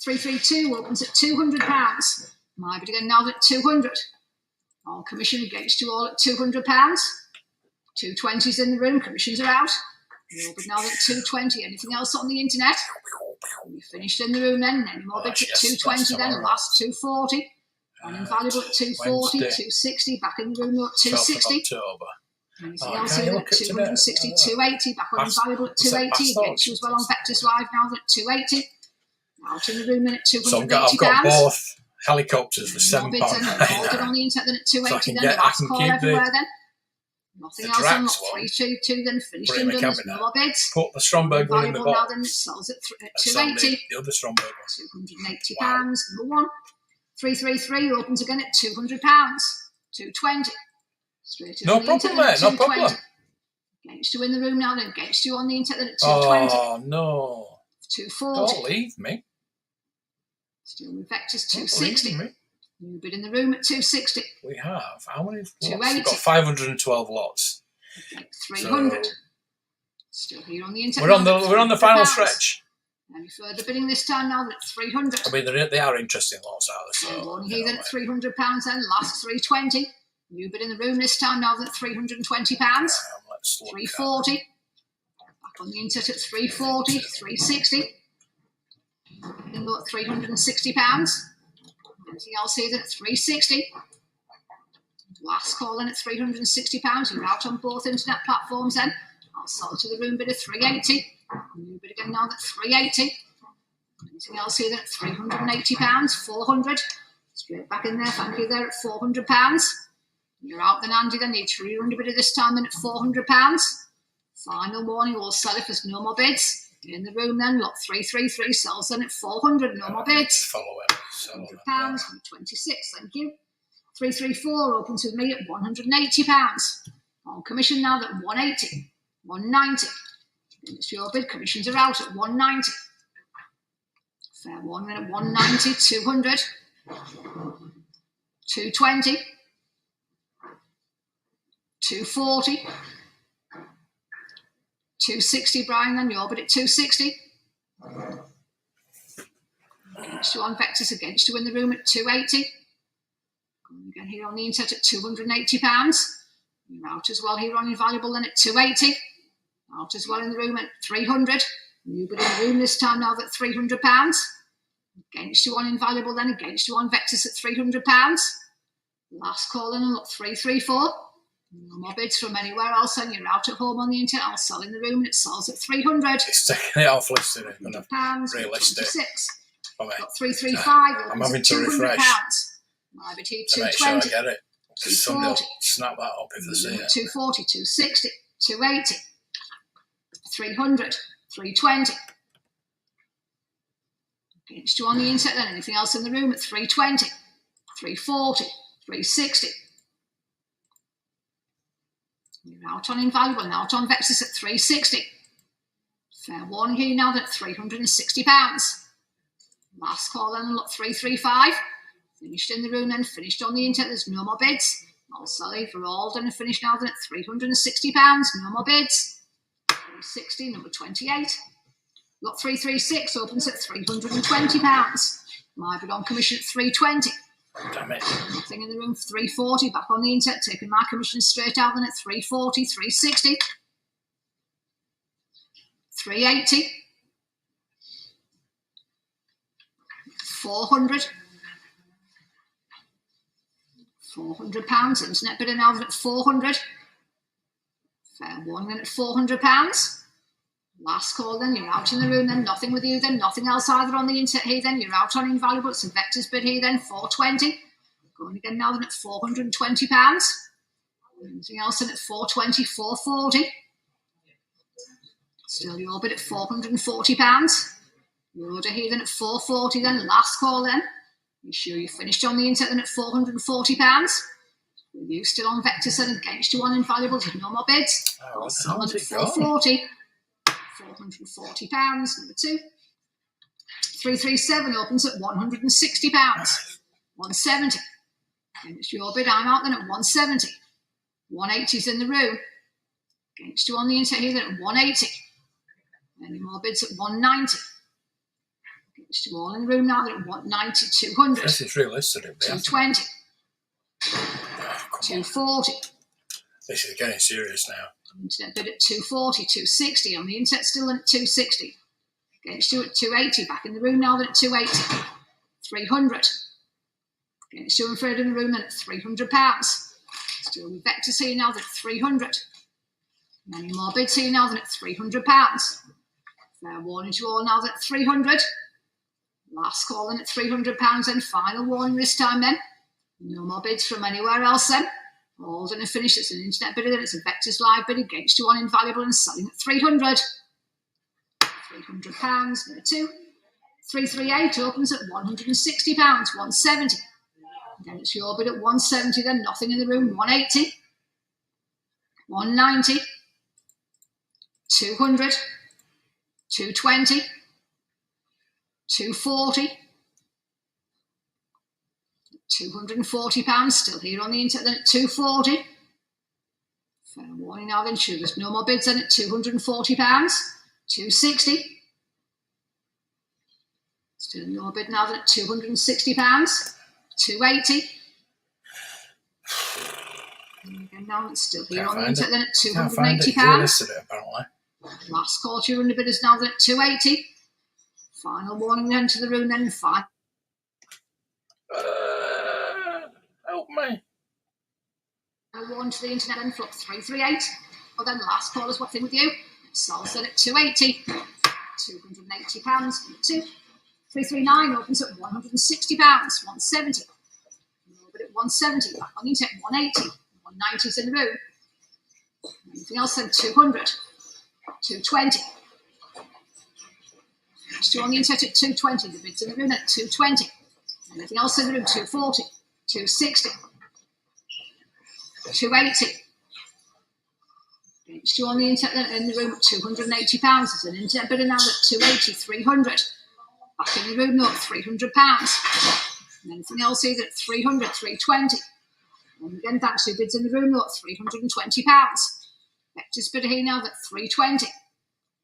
332 opens at £200. My bid again now at 200. On commission against you all at £200. 220s in the room, commissions are out. Your bid now at 220. Anything else on the internet? We finished in the room then. Any more bids at 220 then? Last 240. On invaluable at 240, 260. Back in the room at 260. Anything else here at 260, 280. Back on invaluable at 280. Against you as well on Vectis Live now at 280. Out in the room then at £280. So I've got both helicopters for £7. Ordered on the internet then at 280 then. Last call everywhere then. Nothing else on lot 322 then. Finished and done. There's no more bids. Put the Stromberg one in the Now box. then it sells at 280. The other Stromberg one. £280. Number 1. 333 opens again at £200. 220. Straight No problem, mate. No problem. Against you in the room now then. Against you on the internet then at 220. Oh, no. 240. Don't leave me. Still with Vectis 260. Me. New bid in the room at 260. We have. How many lots? 280. We've got 512 lots. 300. So, still here on the internet. we're on the final stretch. Any further bidding this time now at 300. I mean, they are interesting lots out there. So, here then at £300 then. Last 320. New bid in the room this time now at £320. 340. Back on the internet at 340, 360. Then go at £360. Anything else here then at 360. Last call then at £360. You're out on both internet platforms then. I'll sell to the room bid of 380. New bid again now at 380. Anything else here then at £380. 400. Straight back in there, thank you there at £400. You're out then, Andy, then need 300 bid of this time then at £400. Final warning, we'll sell if there's no more bids. In the room then, lot 333 sells then at 400, no more bids. Follow it. £100 from 26, thank you. 334 opens with me at £180. On commission now at 180, 190. It's your bid. Commissions are out at 190. Fair one then at 190, 200, 220, 240, 260, Brian, then your bid at 260. Against you on Vectis, against you in the room at 280. Again here on the internet at £280. You're out as well here on Invaluable then at 280. Out as well in the room at 300. You bid in the room this time now at £300. Against you on Invaluable then, against you on Vectis at £300. Last call in and look 334. No more bids from anywhere else, and you're out at home on the internet. I'll sell in the room and it sells at 300. It's taking it off list, isn't it? £100, Realistic. 26. Okay. Got 335. I'm having to refresh My bid here to make sure I 220. get it. Somebody will 240. snap that up if they see it. 240, 260, 280, 300, 320. Against you on the internet then. Anything else in the room at 320, 340, 360. You're out on Invaluable and out on Vectis at 360. Fair one here now at £360. Last call then, look 335. Finished in the room then, finished on the internet. There's no more bids. I'll sell it for all done and finished now then at £360. No more bids. 360, number 28. Lot 336 opens at £320. My bid on commission at 320. Damn it. Nothing in the room for 340. Back on the internet, taking my commission straight out then at 340, 360, 380, 400. £400. Internet bidder now then at 400. Fair one then at £400. Last call then, you're out in the room then, nothing with you then, nothing else either on the internet here then, you're out on Invaluable, it's a Vectis bid here then, 420. Going again now then at £420. Anything else then at 420, 440. Still your bid at £440. Your order here then at 440 then, last call then. You sure you finished on the internet then at £440? With you still on Vectis then, against you on Invaluable, there's no more bids. Oh, I'll sell them at 440. £440, number 2. 337 opens at £160. 170. And it's your bid, I'm out then at 170. 180's in the room. Against you on the internet here then at 180. Any more bids at 190. Against you all in the room now then at 190, 200. This is realistic. 220. 240. This is getting serious now. Internet bid at 240, 260. On the internet still at 260. Against you at 280. Back in the room now then at 280. 300. Against you and Fred in the room then at £300. Still with Vectis here now then at 300. Many more bids here now then at £300. Fair warning to you all now then at 300. Last call then at £300 then. Final warning this time then. No more bids from anywhere else then. All done and finished. It's an internet bidder then. It's a Vectis live bid against you on Invaluable and selling at 300. £300, number 2. 338 opens at £160. 170. Then it's your bid at 170 then. Nothing in the room. 180. 190. 200. 220. 240. £240 still here on the internet then at 240. Fair warning now then, sure there's no more bids then at £240. 260. Still no bid now then at £260. 280. And again now it's still here on the internet then at £280. Apparently. Last call 200 bidders now then at 280. Final warning then to the room then. Help me. One to the internet then for 338. Well then last call is what thing with you. Sold then at 280. £280. 2. 339 opens at £160. 170. But at 170. Back on the internet 180. 190's in the room. Anything else then 200. 220. Still on the internet at 220. The bids in the room at 220. Anything else in the room 240. 260. 280. Against you on the internet in the room at £280. There's an internet bidder now at 280, 300. Back in the room now at £300. And anything else either at 300, 320. And again, thanks to bids in the room now at £320. Vectis bidder here now at 320.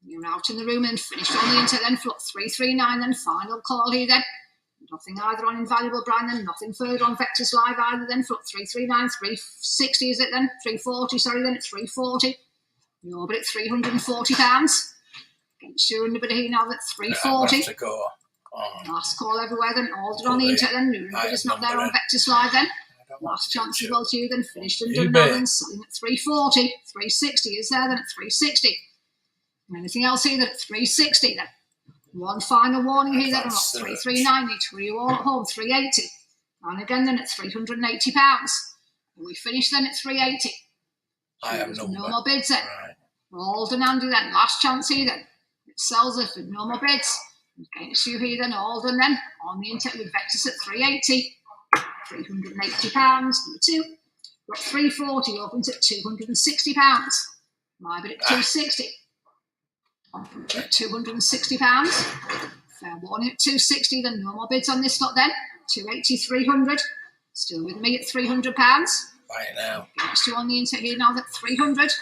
You're out in the room and finished on the internet then for 339. Then final call here then. Nothing either on Invaluable Brian then, nothing further on Vectis Live either then for 339, 360 is it then? 340, sorry, then at 340. You're but at £340. Against you in the bidder here now at 340. To go. Last call everywhere then, ordered on the internet then, new bidder's not there on Vectis Live then. Last chance as well to you then, finished and done now then, selling at 340. 360 is there then at 360. Anything else here then at 360 then? One final warning here then, not 339, need to you all at home, 380. And again then at £380. And we finish then at 380. I have no more bids then. Right. All done Andy then, last chance here then. It sells it with no more bids. Against you here then, all done then. On the internet with Vectis at 380. £380, number 2. Got 340, opens at £260. My bid at 260. At £260. Fair warning at 260, then no more bids on this lot then. 280, 300. Still with me at £300. Right now. Next two on the internet here now at 300.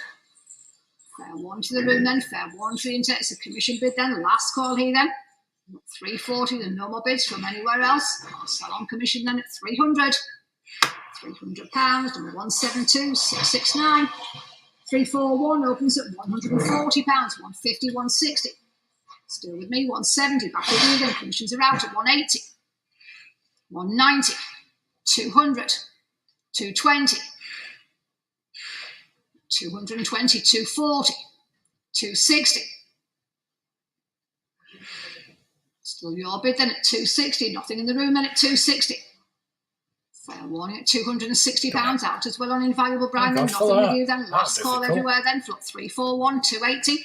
Fair warning to the room then. Fair warning to the internet. It's a commission bid then. Last call here then. 340, then no more bids from anywhere else. I'll sell on commission then at 300. £300, number 172, 669. 341 opens at £140, 150, 160. Still with me, 170. Back with you then. Commissions are out at 180, 190, 200, 220, 220, 240, 260. Still your bid then at 260. Nothing in the room then at 260. Fair warning at £260 out as well on Invaluable Brian. Then nothing with you then. Last call everywhere then. Float 341, 280.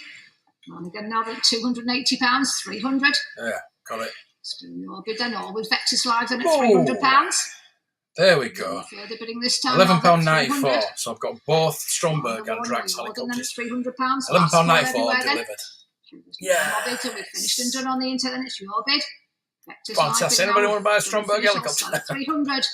And again now at £280, 300. Yeah, got it. Still your bid then, all with Vectis Live then at £300. There we go. Further bidding this time. £11.94. So I've got both Stromberg and Drax helicopters. £300. £11.94 delivered. Yeah. We finished and done on the internet. It's your bid. Fantastic. Anybody want to buy a Stromberg helicopter? 300.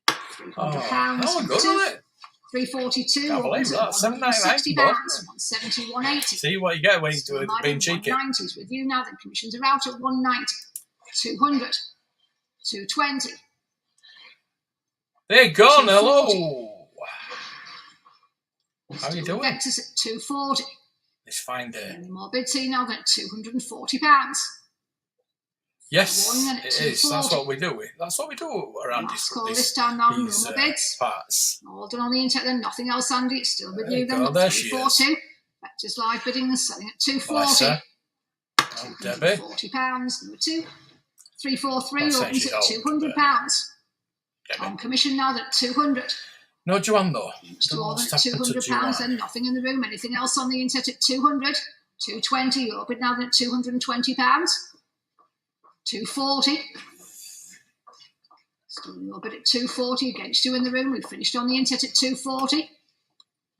£300. Oh, good, wasn't it? 342. Can't believe that. £7.99. 170, 180. See what you get when you're being cheeky. 190s with you now. The commissions are out at 190, 200, 220. They're gone. Hello. How are you doing? Vectis at 240. This fine day. Any more bids here now than £240. Yes, it is. That's what we do. That's what we do around this time now. No more bids. Parts. All done on the internet then. Nothing else, Andy. It's still with you then. There she is. 342. Vectis Live bidding and selling at 240. Debbie. £40. Number 2. 343 opens at £200. On commission now at 200. No, Joanne though. Still at £200 then. Nothing in the room. Anything else on the internet at 200. 220. You're bid now at £220. 240. Still a little bit at 240 against you in the room. We've finished on the internet at 240.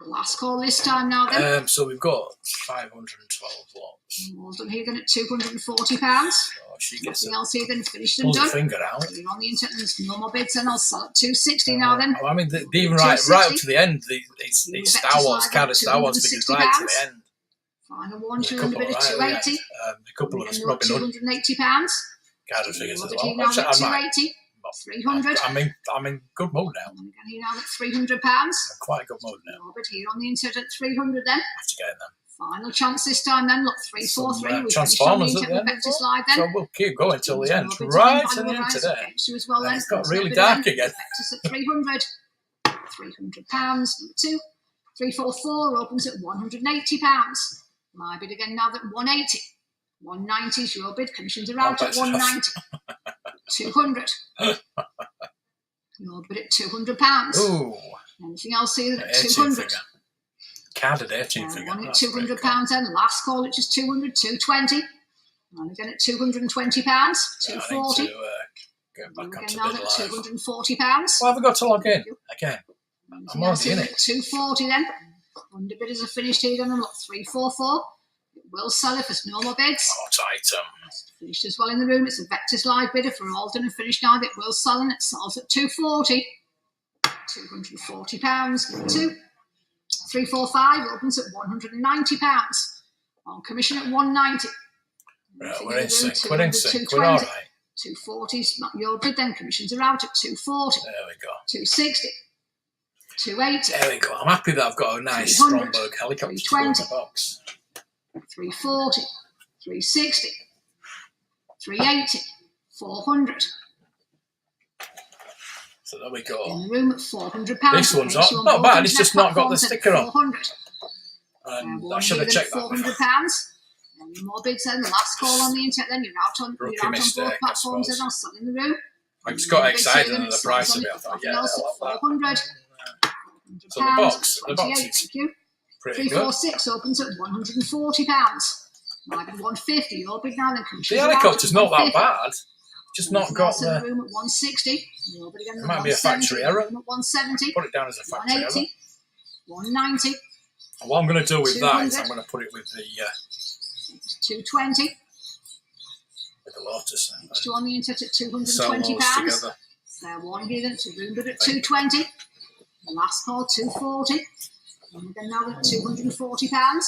Last call this time now then. So we've got 512 lots. More done here than at £240. Oh, she gets nothing else here then. Finished and done. Finger out. You're on the internet. There's no more bids and I'll sell at 260 now then. I mean, even right up to the end. It's Star Wars, kind of Star Wars figures right to the end. Final one, 200 bid at 280. A couple of Robin Hood. £280. Kind of figures as well. Now at 280. 300. I'm in good mood now. And again here now at £300. I'm quite a good mood now. Robert here on the internet at 300 then. I have to get in them. Final chance this time then. Look, 343. We Transformers at the end. Live, then. So we'll keep going till the end. Right to the end today. Well, then. It's got really dark again. At 300. £300. Number 2. 344 opens at £180. My bid again now at 180. 190 is your bid. Commissions are out at 190. 200. Your bid at £200. Ooh. Anything else here at 200? Carded 18 figure. One at £200 then. Last call, which is 200, 220. And again at £220. 240. Get back again onto now bid at live. £240. Well, have I got to log in again? I'm already in it. 240 then. Underbidders are finished here then. Lot 344. It will sell if there's no more bids. Hot item. Finished as well in the room. It's a Vectis live bidder for all done and finished now. It will sell and it sells at 240. £240. Number 2. 345 opens at £190. On commission at 190. Right, we're in sync. We're in sync. We're all right. 240 is not your bid, then commissions are out at 240. There we go. 260. 280. There we go. I'm happy that I've got a nice Stromberg helicopter to go in the box. 340. 360. 380. 400. So there we go. In the room at £400. This one's not bad. It's just not got the sticker on. 400. I should have checked that. £400. Any more bids then? The last call on the internet. Then you're out on both platforms. Then I'll sell in the room. I just got excited at the price of it. I thought, yeah, else at 400. So the box is thank you. pretty good. 346 opens at £140. Might be 150. Your bid now then commission. The helicopter's not that bad. Just not got the the. room at 160. It might be a factory error. At 170. Put it down as a factory error. 180. 190. And what I'm going to do with that is I'm going to put it with the 220. with the Lotus. Two on the internet at Sell those £220. together. There one here then to room bid at 220. The last call 240. And then now at £240.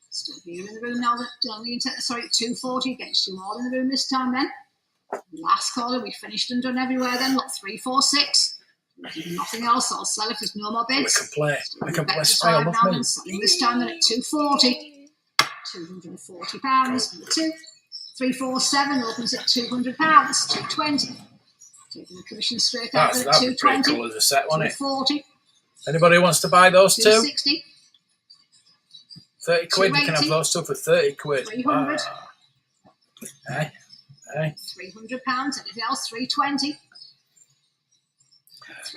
Still here in the room now that on the internet. Sorry, 240 against you all in the room this time then. The last caller we finished and done everywhere then. Lot 346. Nothing else. I'll sell if there's no more bids. We can play. We can play Style style now with then me. selling this time then at 240. £240. Number 2. 347 opens at £200. 220. Taking the commission straight out at That'd be pretty 220. cool as a set, wouldn't it? 240. Anybody wants to buy those two? 260. 30 quid. You can have 280. those two for 30 quid. 300. Hey. £300. Anything else? 320.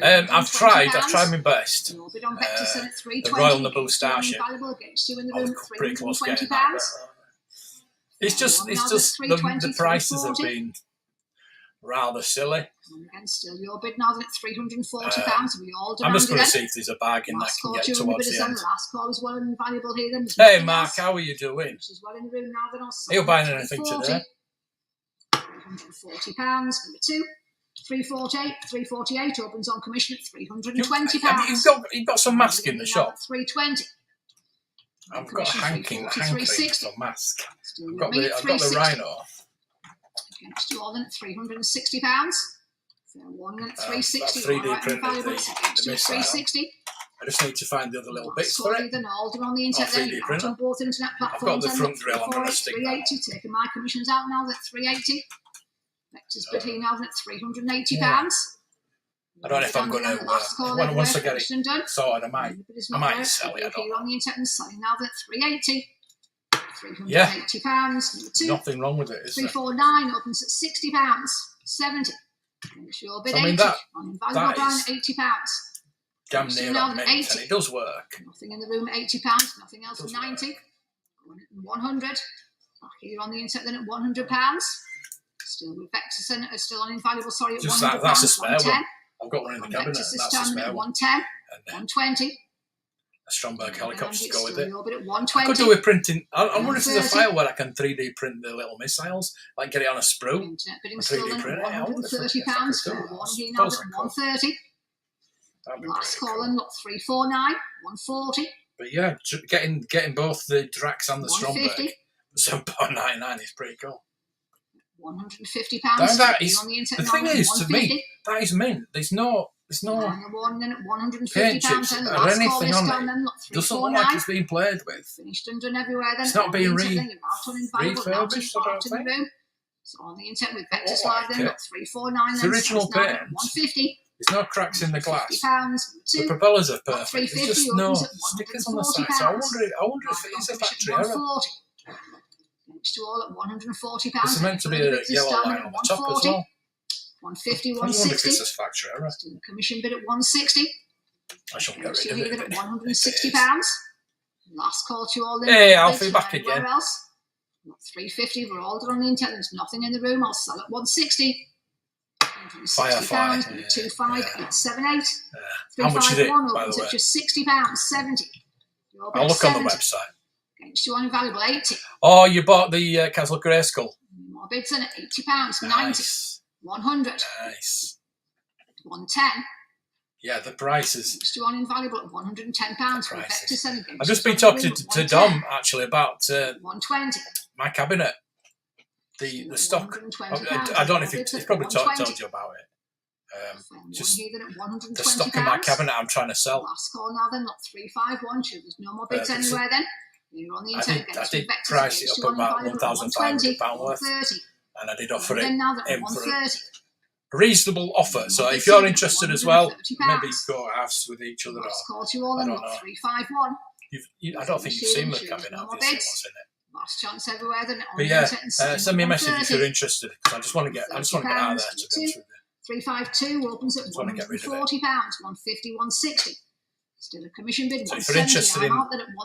I've tried my best. Your bid on Vectis at The 320. Royal Naboo Starship. Valuable against you in the I was room pretty at close getting £320. that. It's just the prices have been rather silly. And again, still your bid now at £340. We all done. I'm just going to see if there's a bargain that last can call get to towards the end. The last call is well and valuable here. Then Hey Mark, how are you doing? which is well in the room now. Then I'll Are you buying anything today? £340. Number 2. 348. 348 opens on commission at £320. You've got some mask in the shop. 320. I've got a hankering for mask. Still I've got with me, the Rhino. Against you all then at £360. Fair one then at 360. That 3D All right, printed valuable. the Against you at missile. 360. I just need to find the other little bits for it. Then all done on the internet. 3D Then you're out printer. on both internet I've platforms. got the front grill. I'm going to stick that 380. Taking my commissions out now at 380. Vectis bid here now at £380. Yeah. I don't know if I'm going to. Once I get it sorted, I might sell it. I don't know. On the internet and selling now at 380. Yeah. £380. Number 2. Nothing wrong with it, is there? 349 opens at £60. 70. Finish your bid I mean, 80. that On invaluable brown is £80. damn near now on mint, 80. and it does work. Nothing in the room at £80. Nothing else at 90. Going at 100. Back here on the internet then at £100. Still with Vectis and still on invaluable. Sorry, at Just £100. that's a spare 110. one. I've got one in the cabinet. Vectis this That's a time spare at one. 110. And then 120. a Stromberg helicopter to go with it. Your bid at I 120. could do with printing. I wonder if there's a 130. file where I can 3D print the little missiles, like get it on a sprue. Internet bidding and still 3D then print at it. I wonder if I £130. could do Fair that. one here now at Suppose I could. 130. That'd be Last pretty call cool. in lot 349. 140. But yeah, getting both the Drax and the Stromberg £150. for £7.99 is pretty cool. £150. That is on the internet the thing now at is to 150. me that is mint. There's no And the one then at £150. paint chips Then the or last call anything this on time it. then lot Doesn't look 349. like it's being played with. Finished and done everywhere then. It's not On the being internet, then you're out on invaluable, out refurbished, I don't in the think. room. So on the internet with I Vectis like Live then it. lot 349. It's then original sells now at paint. 150. There's no cracks in the glass. £50. The Two. propellers are Lot perfect. 350 There's just no opens at stickers on the side. So I wonder if it is a factory error. 140. Next to all at £140. There's meant to be a yellow line on the top as well. 150, I wonder if 160. it's a factory error. Still the commission bid at 160. I shall get Still rid here of it. at if £160. it is. Last call to all in. Hey, Alfie, back again. Where else? Lot 350. We're all done on the internet. There's nothing in the room. I'll sell at 160. Firefly. £160. 25, 878. How much is it, by the way? Just £60. 70. Your bid I'll look on the 70. website. Against you on invaluable 80. Oh, you bought the Castle Grayskull. More bids in at £80. 90. Nice. 100. Nice. 110. Yeah, the prices. Against you on invaluable at £110 for Vectis. I've just been talking to Dom actually about 120. my cabinet. The stock. I don't know if he's probably told you about it. Just the stock in my cabinet I'm trying to sell. Last call now then, not 351. There's no more bids anywhere then. You're on the internet. I did price it up at about £1,500 worth. And I did offer it in for a reasonable offer. So if you're interested as well, maybe go house with each other. Last call to you all then, not 351. I don't think you've seen the cabinet, obviously, what's in it. Last chance everywhere then. But yeah, send me a message if you're interested, because I just want to get out of there, to be honest with you. 352 opens at £140, 150, 160. Still a commission bid. So if you're interested in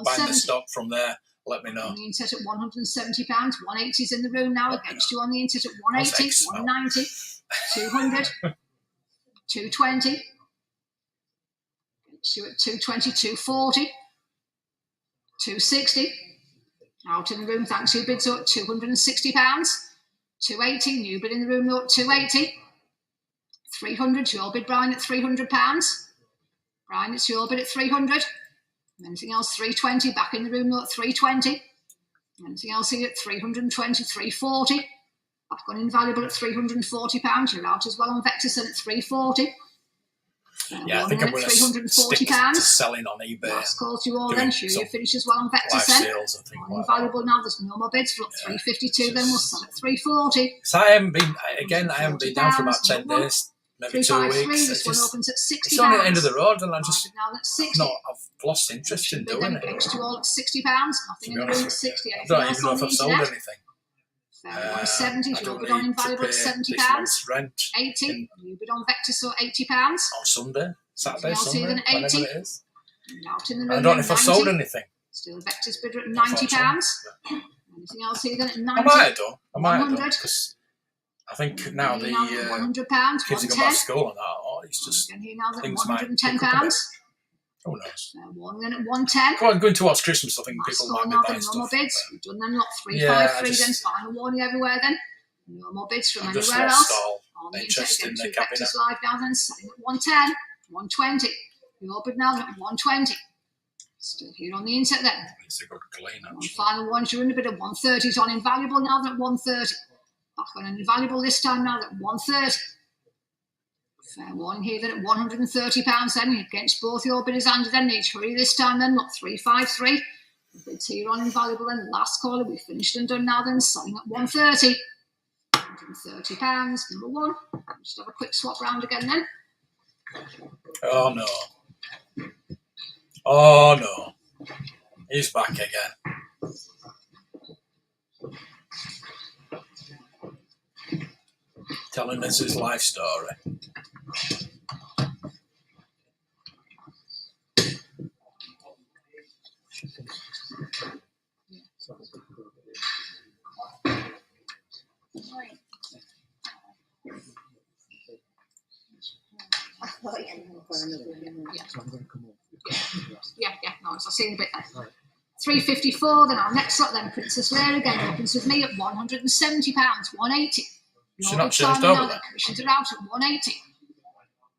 buying the stock from there, let me know. On the internet at £170, 180 is in the room now. Against you on the internet at 180, 190, 200, 220. Against you at 220, 240, 260. Out in the room, thanks you, bids at £260, 280. New bid in the room at 280. 300, your bid, Brian, at £300. Brian, it's your bid at 300. Anything else? 320, back in the room at 320. Anything else here at 320, 340. Back on invaluable at £340. You're out as well on Vectis at 340. Yeah, I think I'm going to stick to selling on eBay. Last call to you all then. Sure you finish as well on Vectis then. Sales, I think. Invaluable now. There's no more bids for 352. Then we'll sell at 340. So I haven't been down for about 10 days. Maybe 2 weeks. This one opens at £60. It's on the end of the road, and I've lost interest in doing doing it. it. Next you all at £60. Nothing in the room at 60. I don't even know if I've sold anything. 170, your bid on invaluable at £70. 80, you bid on Vectis at £80. On Sunday, Saturday, Sunday, whenever it is. Out in the room, I don't know if I've sold anything. Still Vectis bidder at £90. Anything else here then at 90? I might have done, because I think now the £100, kids are going back to school and that, it's just things might pick up a bit. Who knows? One then at 110. Well, going towards Christmas, I think people might be buying stuff. No more bids. We've done them lot 353. Then final warning everywhere. Then no more bids from anywhere else. On the interest in the cabinet. Live now then selling at 110, 120. Your bid now at 120. Still here on the internet then. It's a good clean. Final ones you're in a bit of 130. It's on invaluable now at 130. Back on an invaluable this time now at 130. Fair one here then at £130 then against both your bidders and then each hurry this time then, not 353. Bids here on invaluable then. Last caller, we finished and done now then, selling at 130. £130, number one. Just have a quick swap round again then. Oh no. Oh no. He's back again. Telling us his life story. No, I've seen a bit there. 354, then our next lot then, Princess Leia again opens with me at £170, 180. She's not changed over there. Commissions are out at 180.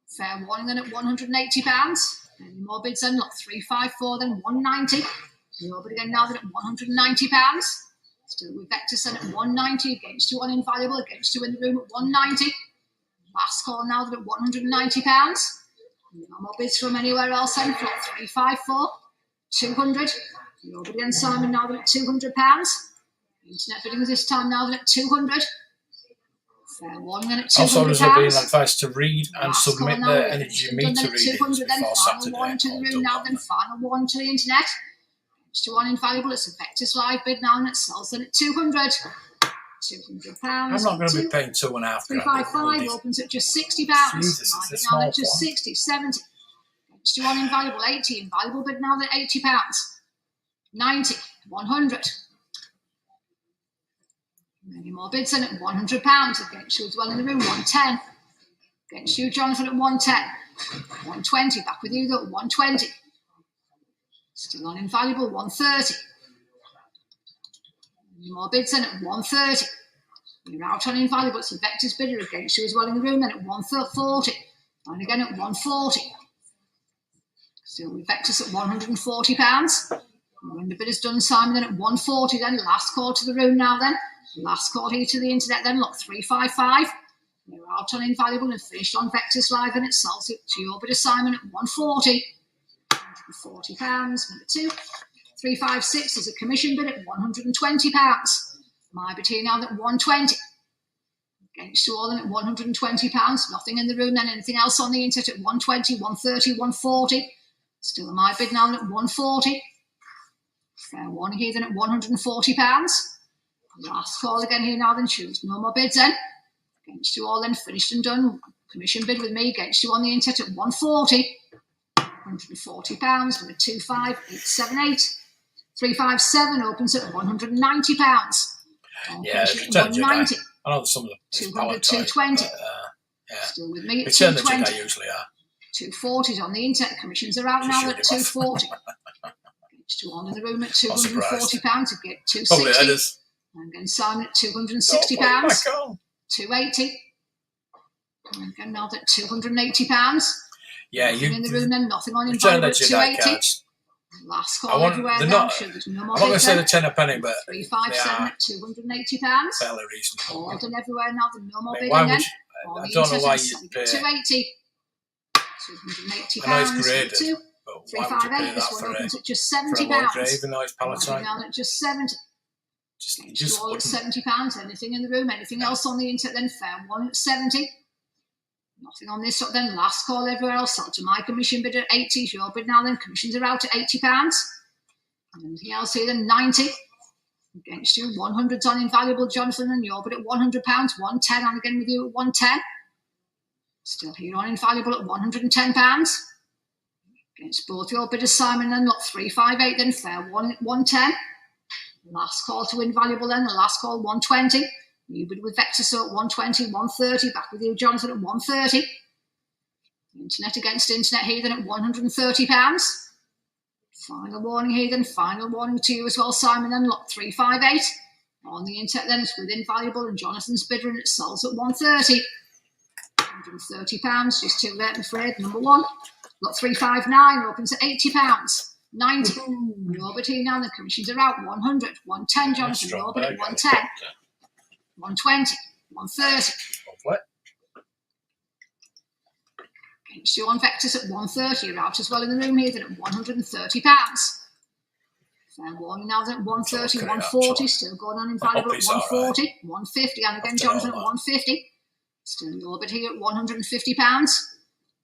Fair warning then at £180. Any more bids then, not 354, then 190. Your bid again now then at £190. Still with Vectis then at 190 against you on invaluable, against you in the room at 190. Last call now then at £190. No more bids from anywhere else then, for 354, 200. Your bid again, Simon, now then at £200. Internet bidding this time now then at 200. Fair one then at £200. Also, there's been advice to read and submit the energy meter readings before Saturday. One to the room now, then final one to the internet. To one invaluable, it's a Vectis live bid now and it sells then at 200. £200. I'm not going to be paying £2.5 grand. 355 opens at just £60. Jesus, it's a now small at just one. 60, 70. To one invaluable, 80. Invaluable bid now at £80. 90, 100. Many more bids in at £100 against you as well in the room. 110 against you, Jonathan, at 110. 120 back with you though at 120. Still on invaluable, 130. Any more bids then at 130. You're out on invaluable. It's a Vectis bidder against you as well in the room then at 140. And again at 140. Still with Vectis at £140. When the bid is done, Simon, then at 140 then. Last call to the room now then. Last call here to the internet then. Look, 355. You're out on invaluable and finished on Vectis Live and it sells it to your bidder, Simon, at 140. £140. Number 2. 356 is a commission bid at £120. My bid here now at 120. Against you all then at £120. Nothing in the room then. Anything else on the internet at 120, 130, 140. Still my bid now at 140. Fair one here then at £140. Last call again here now then. Choose no more bids then. Against you all then. Finished and done. Commission bid with me against you on the internet at 140. £140. Number 25878. 357 opens at £190. Yeah, Return of Jedi. I know some of them. 200, 220. Yeah. Still with me at Return of 220. Jedi usually are. 240s on the internet. Commissions are out now at 240. Against you all in the room at £240 to get 260. And again Simon at £260. 280. And again now at £280. Yeah, you in the room then. Nothing on Return invaluable of at Jedi 280. cards. Last call everywhere they're now. not, Sure, there's no more I'm not going to bids say then. they're 10 a penny, but 357 at £280. fairly reasonable. All done everywhere now. There's no more bidding Why then. would you, I don't know why you'd pay. 280. £280. I know it's graded, but why would you 358. pay This that one for opens at just a £70. low grade, even though it's Palatine? Down at just 70. Just all at wouldn't. £70. Anything in the room? Anything else on the internet? Then fair one at 70. Nothing on this. Then last call everywhere else. Sold to my commission bid at 80. Your bid now. Then commissions are out at £80. Anything else here? Then 90. Against you, 100's on invaluable, Jonathan, and your bid at £100. 110 on again with you at 110. Still here on invaluable at £110. Against both your bidders, Simon, then look 358, then fair one at 110. Last call to invaluable then, the last call 120. You bid with Vectis at 120, 130. Back with you, Jonathan, at 130. Internet against internet here then at £130. Final warning here then, final warning to you as well, Simon, then look 358. On the internet then it's with invaluable and Jonathan's bidder and it sells at 130. £130, just too late I'm afraid. Number 1. Got 359, opens at £80. 90. Your bid here now, the commissions are out. 100, 110, Jonathan. Your bid at 110. 120, 130. Against you on Vectis at 130. You're out as well in the room here then at £130. Fair warning now then at 130, 140. Still going on invaluable at 140, 150. And again, Jonathan at 150. Still your bid here at £150.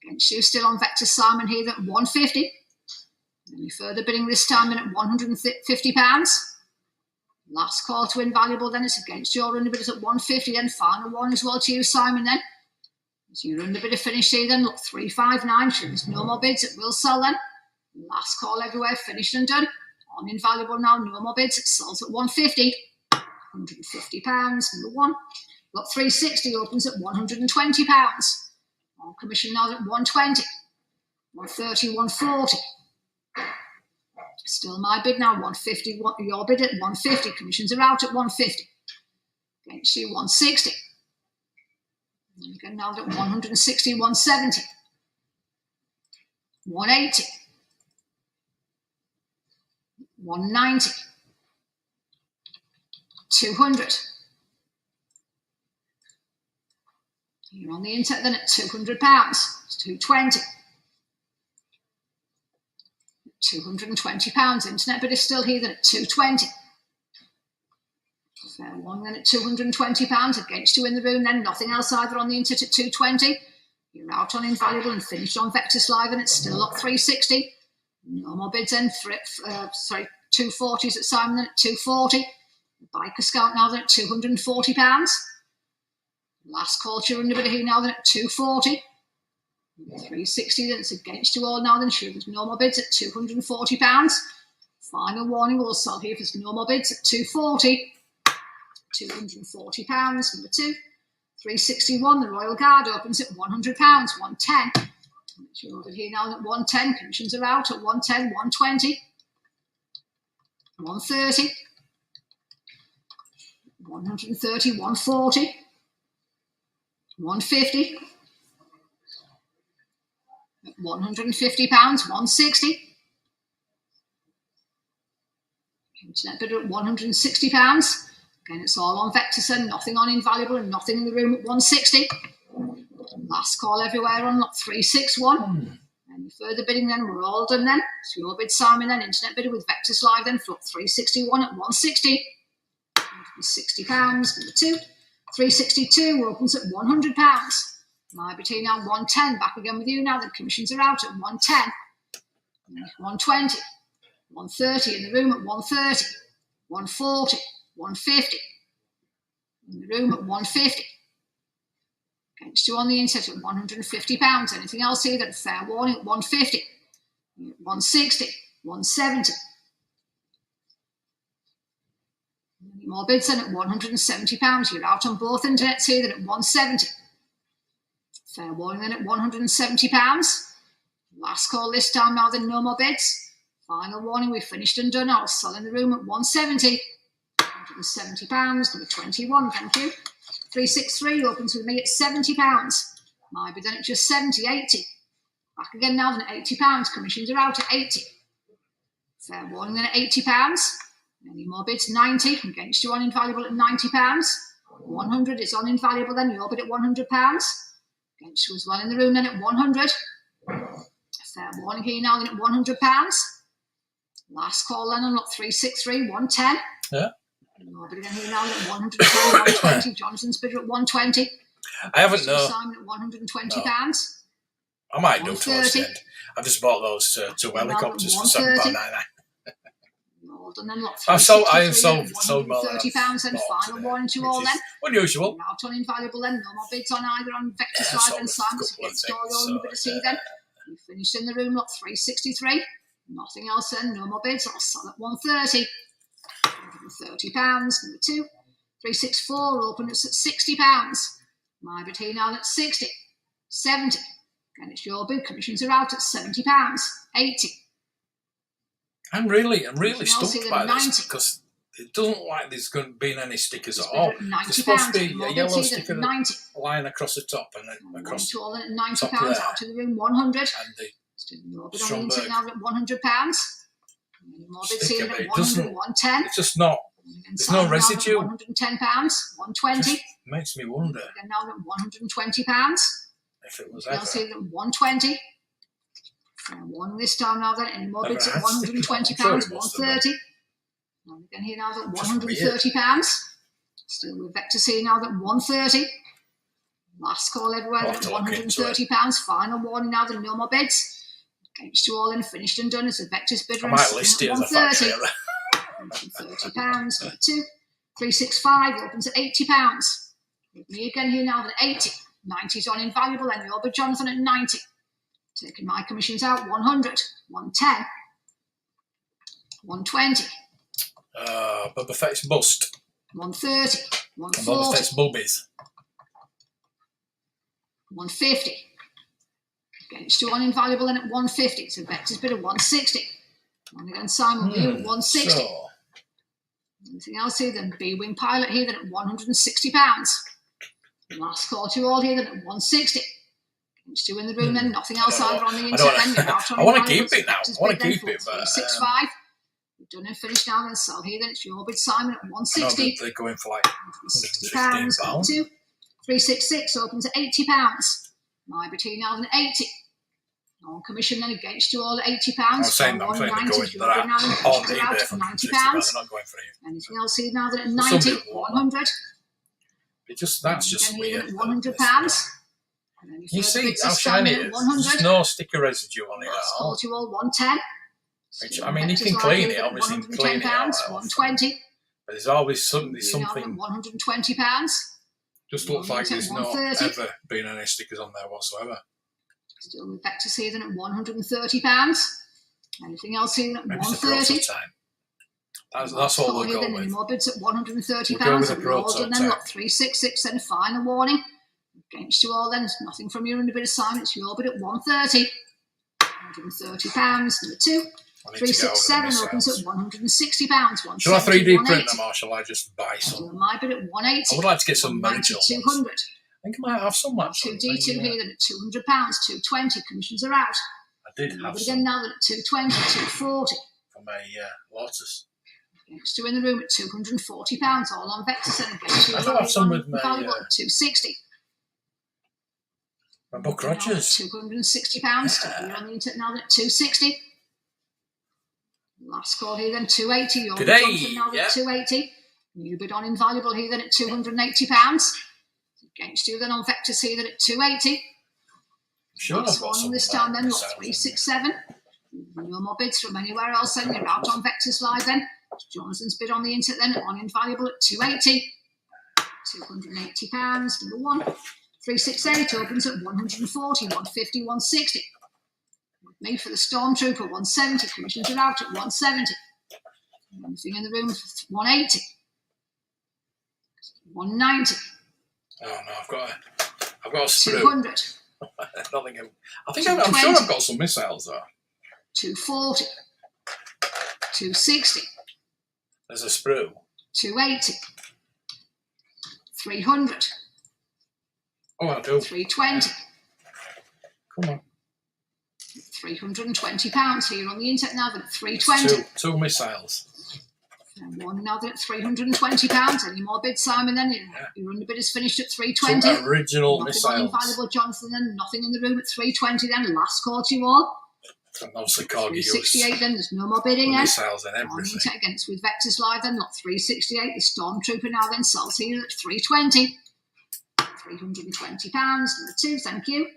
Against you still on Vectis, Simon here at 150. Any further bidding this time in at £150. Last call to invaluable then, it's against your underbidders at 150. Then final warning as well to you, Simon, then. So your underbidder finished here then, look 359. Sure, there's no more bids, it will sell then. Last call everywhere, finished and done. On invaluable now, no more bids, it sells at 150. £150, number 1. Got 360, opens at £120. On commission now at 120. 130, 140. Still my bid now, 150. Your bid at 150. Commissions are out at 150. Against you, 160. And again now at 160, 170. 180. 190. 200. You're on the internet then at £200. It's 220. £220. Internet bid is still here then at 220. Fair one then at £220. Against you in the room then. Nothing else either on the internet at 220. You're out on invaluable and finished on Vectis Live and it's still up 360. No more bids then. 240s at Simon then at 240. Biker Scout now then at £240. Last call to your underbidder here now then at 240. 360 then it's against you all now then. Sure, there's no more bids at £240. Final warning, we'll sell here if there's no more bids at 240. £240, number 2. 361, the Royal Guard opens at £100, 110. Sure, over here now at 110, commissions are out at 110, 120. 130, 130, 140, 150, £150, 160. Internet bidder at £160. Again, it's all on Vectis, nothing on Invaluable and nothing in the room at 160. Last call everywhere on lot 361. Any further bidding then? We're all done then. So your bid, Simon, then. Internet bidder with Vectis Live then for lot 361 at 160. £160, number 2. 362 opens at £100. My between now 110. Back again with you now. The commissions are out at 110. 120. 130 in the room at 130. 140. 150. In the room at 150. Against you on the inset at £150. Anything else here? That fair warning at 150. 160. 170. Any more bids then at £170. You're out on both internets here then at 170. Fair warning then at £170. Last call this time now then, no more bids. Final warning, we've finished and done. I'll sell in the room at 170. £170, number 21, thank you. 363 opens with me at £70. My bid then at just 70, 80. Back again now then at £80. Commissions are out at 80. Fair warning then at £80. Any more bids? 90. Against you on Invaluable at £90. 100 is on Invaluable then. Your bid at £100. Against you as well in the room then at 100. Fair warning here now then at £100. Last call then on lot 363, 110. Yeah. Your bid again here now then at 110, 120. Jonathan's bidder at 120. I haven't no. Simon at £120. No. I might do towards the end. I've just bought those two helicopters for £7.99. And then lot I have sold more than £30 and final warning to all then. Unusual. Out on Invaluable then. No more bids on either on Vectis Live and Simon's against all your bid to see then. You finished in the room lot 363. Nothing else then. No more bids. I'll sell at 130. £130. Number 2. 364 open it's at £60. My bid here now at 60. 70. Again it's your bid. Commissions are out at £70. 80. I'm really stumped by this because it doesn't look like there's going to be any stickers at all. There's supposed to be a yellow sticker line across the top and across all at £90 out of the room 100. And the Stromberg now at £100. More bids here at 100, 110. It's just not. There's no residue. £110, 120. Just makes me wonder. And now at £120. If it was ever. I'll say that 120. One this time now then, any more bids at £120, 130. And again here now at £130. Still with Vectis here now at 130. Last call everywhere at £130. Final warning now that no more bids. Against you all in, finished and done. It's a Vectis bidder. I might list it as a factory error. £130. Number 2. 365 opens at £80. With me again here now at 80. 90's on Invaluable and your bid Jonathan at 90. Taking my commissions out, 100, 110, 120. Boba Fett's bust. 130, And Boba 140, Fett's boobies. 150. Against you on Invaluable and at 150. It's a Vectis bid of 160. And again, Simon View at 160. So, Anything else here? Then B-Wing Pilot here then at £160. Last call to all here then at 160. Two in the room then, nothing else either on the internet. I want to keep it now. I want to keep it, but 365. We've done and finished now. Then sell here. Then it's your bid, Simon, at 160. They're going for like £160. 2. 366 opens at £80. My bid here now then 80. On commission then against you all at £80. I'm saying I'm trying to go into that on eBay for £90. I'm not going for it. Anything else here now then at 90, 100. That's just weird. £100. You see how shiny it is. There's no sticker residue on it at all. To all 110. Which, I mean, you can clean it, obviously, you can clean it out. 120. But there's always something. £120. Just looks like there's not ever been any stickers on there whatsoever. Still with Vectis here then at £130. Anything else here at Maybe £130? it's the time. That's all we'll go with. More bids at £130. We'll go with the prototype. And then got 366 then final warning. Against you all then, there's nothing from you in a bit of silence. Your bid at 130. £130. Number 2. I need to get over the 367 opens missiles. at £160. Shall I 3D print 170, them or shall I just buy some? my bid at 180. I would like to get some Merrill 200. ones. I think I might have some actually. 2D2 here then at £200. 220. Commissions are out. I did have But some again now then at 220. 240. for my Lotus. Next two in the room at £240. All on Vectis and against you. I don't have some with my, valuable at 260. My Buck Rogers. £260. Still here on the internet now at 260. Last call here then 280. Your Today, Johnson now yeah. at 280. New bid on Invaluable here then at £280. Against you then on Vectis here then at 280. Sure, I've Last got one some this of time that then, lot myself. 367. No more bids from anywhere else then. You're out on Vectis Live then. Jonathan's bid on the internet then on Invaluable at 280. £280. Number one. 368 opens at 140, 150, 160. Me for the Stormtrooper, 170. Commissions are out at 170. Anything in the room, 180. 190. Oh no, I've got a sprue. 200. Nothing. I'm sure I've got some missiles though. 240. 260. There's a sprue. 280. 300. Oh, I do. 320. Come on. £320 here on the internet now at 320. Two missiles. And one now at £320. Any more bids, Simon? Then your underbid is finished at 320. Two original Nothing missiles. Invaluable Johnson. Then nothing in the room at 320. Then last call to you all. And obviously Corgi 368. Then there's no more bidding. Then missiles and on the everything. internet against with Vectis Live. Then lot 368. The Stormtrooper now then sells here at 320. £320. Number two, thank you.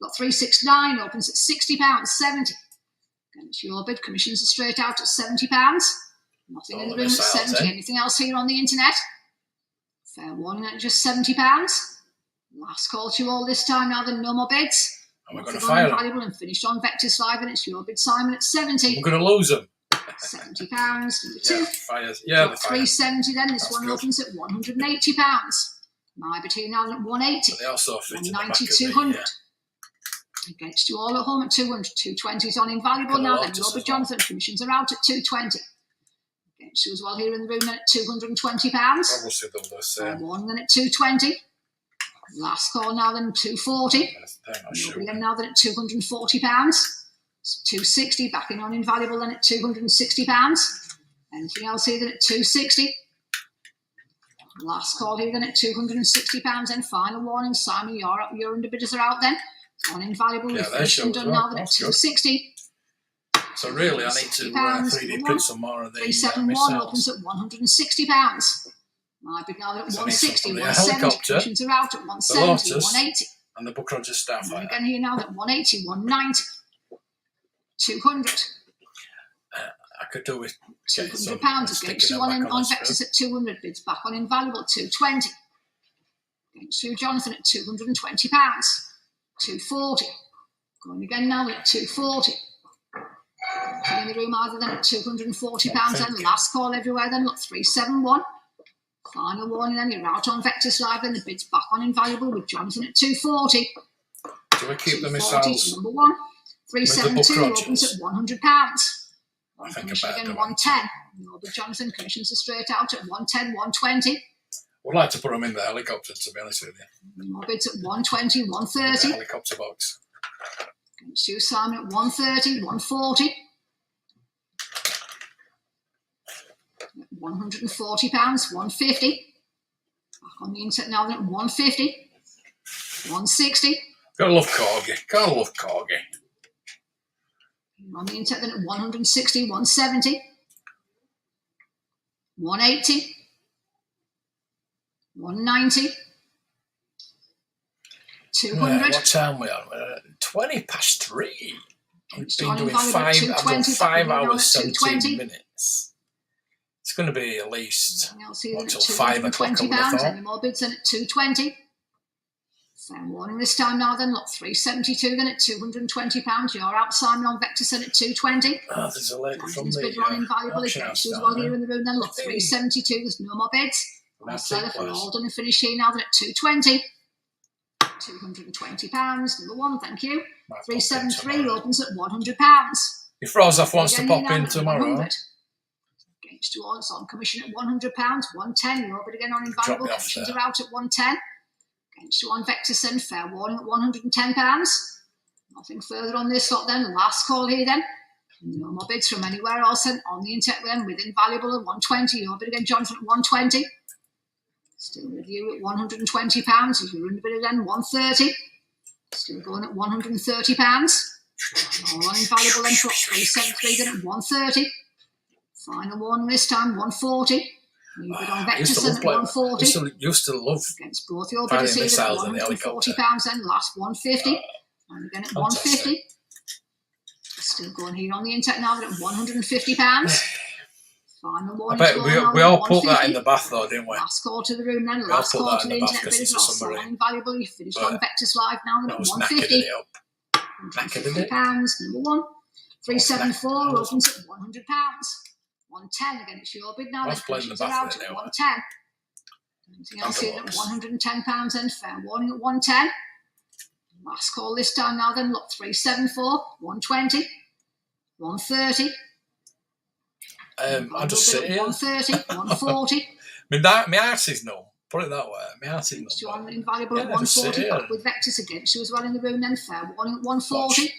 Got 369, opens at £60, 70. And it's your bid. Commissions are straight out at £70. Nothing in the room at 70. Anything else here on the internet? Fair warning at just £70. Last call to you all this time now, then no more bids. And we're going to fire them. Valuable and finished on Vectis Live, and it's your bid, Simon, at 70. We're going to lose them. £70. Number two. Yeah, Got 370 then. This one opens at £180. My bid here now at 180. But they also fit in the back of 190, the, 200. Against you all at home at 200. 220 is on Invaluable now. Then Robert Johnson. Commissions are out at 220. Against you as well here in the room then at £220. Obviously they'll the same. One then at 220. Last call now then 240. Again now then at £240. 260. Back in on Invaluable then at £260. Anything else here then at 260. Last call here then at £260. And final warning, Simon, your underbidders are out then. On Invaluable, we've finished and done now then at 260. So really, I need to 3D print some more of the 371 opens at £160. My bid now at 160, 170. Commissions are out at 170, 180. And the Buck Rogers Starfighter. And again here now at 180, 190, 200. I could do with £200 against you on Vectis at 200. Bids back on Invaluable at 220. Against you, Jonathan, at £220. 240. Going again now at 240. In the room either then at £240. And last call everywhere then, look, 371. Final warning then, you're out on Vectis Live and the bids back on Invaluable with Jonathan at 240. Do we keep the missiles? Number one. 372 opens at £100. I think Commission about again, it. 110. Robert Johnson commissions are straight out at 110, 120. Would like to put them in the helicopter, to be honest with you. More bids at 120, 130. The helicopter box. Stu Simon at 130, 140. £140, 150. Back on the internet now then at 150. 160. Gotta love Corgi. Gotta love Corgi. On the internet then at 160, 170. 180. 190. 200. What time we are? 20 past 3. We've been doing I've done 5 hours, 17 220. minutes. It's going to be at least Until until 5 o'clock, I would have £220. thought. Any more bids then at 220. Fair warning this time now then, look, 372 then at £220. You're out, Simon, on Vectis then at 220. Oh, there's a lady from the bid on Invaluable auction against house you as down well there. here in the room then, look, 372. There's no more bids. That's Seller it, for please. all done and finished here now then at 220. £220. Number one, thank you. Might pop in 373 tomorrow. opens at £100. If Rosoff wants to Again, pop here in now at tomorrow, 100. Against you all, it's on commission at £100, 110. You're bid again on invaluable. me off Commissions there. are out at 110. Against you on Vectis and fair warning at £110. Nothing further on this lot then. Last call here then. No more bids from anywhere else then. On the internet then with invaluable at 120. You're bid again, Jonathan, at 120. Still with you at £120. If you're under bid again, 130. Still going at £130. All on invaluable then for 373 then at 130. Final warning this time, 140. You bid on Vectis at 140. Used to love Against both your finding bidders here at missiles in the helicopter. £140 then, last 150. And again at 150. Still going here on the internet now at £150. Final I warning. bet we all put that in the bath though, didn't we? Last call to the room then, We all last put call that to in the the bath internet 'cause bidders. it's a Also submarine. invaluable. You finished on Vectis Live now I at was knackered 150. it up. Knackered it. £150, number one. 374 I was- opens at £100. 110 again, it's your bid now. I was The playing the commissions are bath out with at it, 110. Anything else here at Underlocks. £110 then, fair warning at 110. Last call this time now then, lot 374, 120, 130. I'll just sit here. 130, 140. My heart is numb. Put it that way. My heart is Against you numb. on invaluable at Yeah, just sit 140, here. back with Vectis against you as well in the room then, fair warning at 140.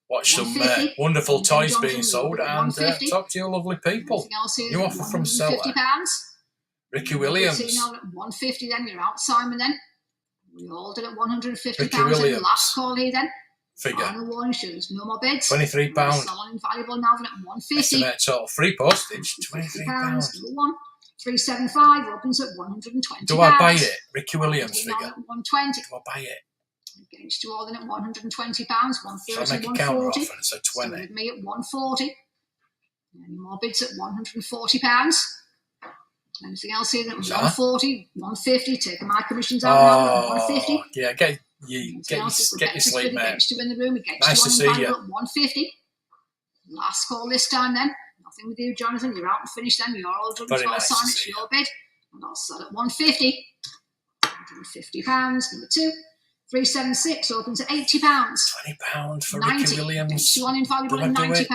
Watch some 150. wonderful toys Johnson, being sold and 150. talk to you lovely people. Anything else here New at offer from seller. £150. Ricky Williams. See now at 150 then, you're out, Simon then. We all did at £150 Ricky then. Williams. Last call here then. Figure. Final warning shows, no more bids. £23. Someone invaluable now then at 150. Estimate total free postage. £23. Number one. 375 opens at 120. Do I buy it? Ricky Williams Now figure. at 120. Do I buy it? Against you all then at £120, Shall I 130, make a counter 140. offer and say Still 20? with me at 140. Any more bids at £140. Anything else here at 140, 150. Taking my commissions out now at 150. Yeah, get Anything your else at the sleep, bid mate. against you in the room. Against Nice you to on see invaluable you. at 150. Last call this time then. Nothing with you, Jonathan. You're out and finished then. You're all done Very as well. nice to Simon, it's see your bid. And I'll sell at 150. £150. Number two. 376 opens at £80. £20 for 90. Ricky Williams. Against you on invaluable Do I at do £90. it?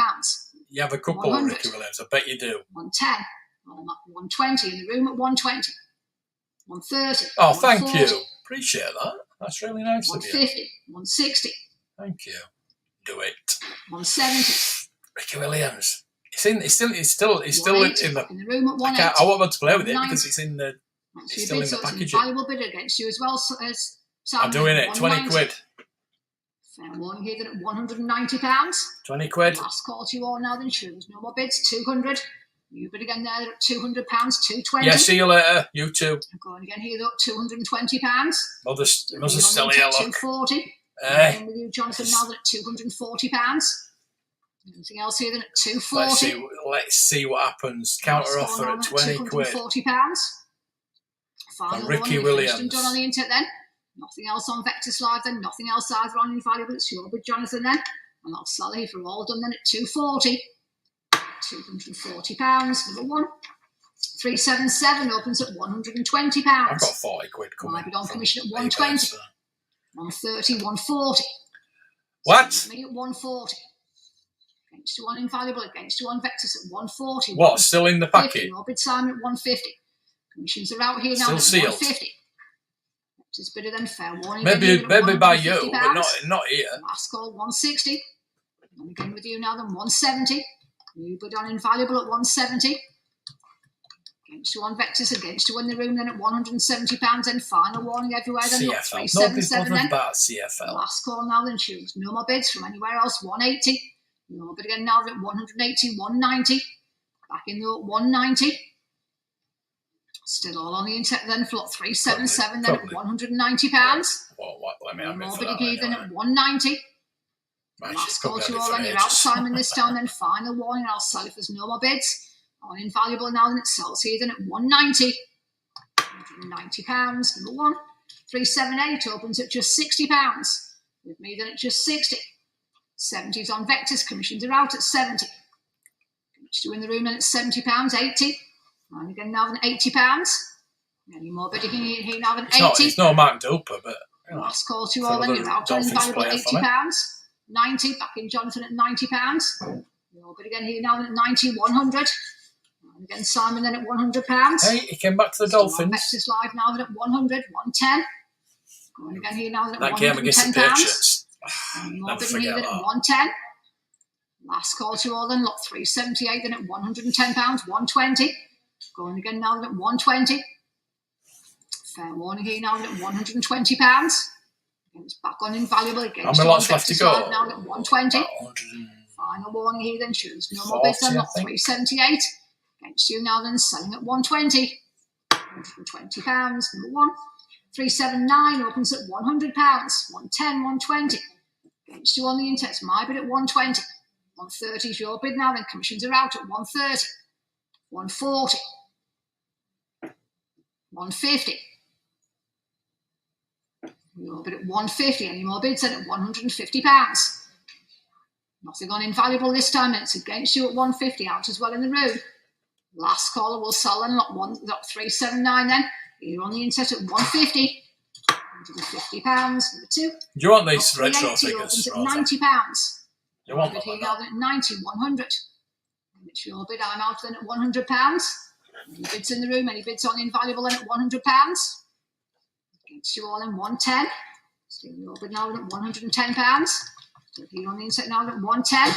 You have a couple of 100. Ricky Williams. I bet you do. 110. 120 in the room at 120. 130. Oh, thank 140, you. Appreciate that. That's really nice of you. 150. 160. Thank you. Do it. 170. Ricky Williams. It's still in the. In the room at I 180. want to play with it 190. because it's in the. That's It's your still bid, in the so it's an packaging. invaluable bid against you as well. So, I'm doing it. 20 £190. quid. Fair warning here then at £190. 20 quid. Last call to you all now then, sure. There's no more bids. 200. You bid again there at £200. 220. Yeah, see you later. You too. I'm going again here though at £220. Mother's You're still on here, at look. 240. Eh? And with you, Jonathan, now then at £240. Anything else here then at 240. Let's see what happens. Counter Last offer call at now 20 quid. £240. Final Ricky one, Williams. finished and done on the internet then. Nothing else on Vectis Live then. Nothing else either on Invaluable. It's your bid, Jonathan then. And I'll sell it for all done then at 240. £240. Number one. 377 opens at £120. I've got 40 quid coming. My bid on from commission at eBay, 120. so. 130, 140. What? Me at 140. Against you on Invaluable. Against you on Vectis at 140. What? Still in the 150. packet? Your bid, Simon, at 150. Commissions are out here now Still at sealed. 150. It's bidder than fair warning. Maybe by you, £150. but not here. Last call 160. And again with you now then 170. You bid on Invaluable at 170. Against you on Vectis, against you in the room then at £170. Then final warning everywhere then at CFL. Nobody's 377 bothered then. about CFL. Last call now then, choose no more bids from anywhere else. 180. No bid again now at 180, 190. Back in the 190. Still all on the internet then for lot 377 then at £190. What? Let me have it More for bid that. again then Anyway. at 190. Right, Last she's call probably to you had it all for then. You're ages. out, Simon, this time. Then final warning. I'll sell it. There's no more bids. On Invaluable now, then it sells here then at 190. £190. Number one. 378 opens at just £60. With me then at just 60. 70s on Vectis. Commissions are out at 70. Still in the room then at £70. 80. And again now then £80. Any more bidding here now than 80. It's not Mark Duper, but you know, Last call to you for all then. another You're out on Dolphins Invaluable player for £80. me. 90. Back in Jonathan at £90. Your bid again here now at 90, 100. And again, Simon then at £100. Hey, he came back to the Still on Dolphins. Vectis Live now at 100, 110. Going again here now at That game against the £110. Patriots. More Never bidding here forget then at that. 110. Last call to all then, lot 378 then at £110, 120. Going again now then at 120. Fair warning here now then at £120. It's back on invaluable again. How many lots left to go? Now at 120. About 100. Final warning here then, shoes. No more bids on lot 378. Against you now then, selling at 120. £120, number one. 379 opens at £100. 110, 120. Against you on the index, my bid at 120. 130 is your bid now, then commissions are out at 130. 140. 150. Your bid at 150. Any more bids then at £150. Nothing on invaluable this time, and it's against you at 150, out as well in the room. Last caller will sell then, lot 379 then. You're on the inset at 150. £150, number two. Do you want these Lot retro 380 figures? opens at £90. You want Bid them here or now not? at 90, 100. And it's your bid, I'm out then at £100. Any bids in the room, any bids on invaluable then at £100. Against you all in 110. Still your bid now at £110. So here on the inset now at 110.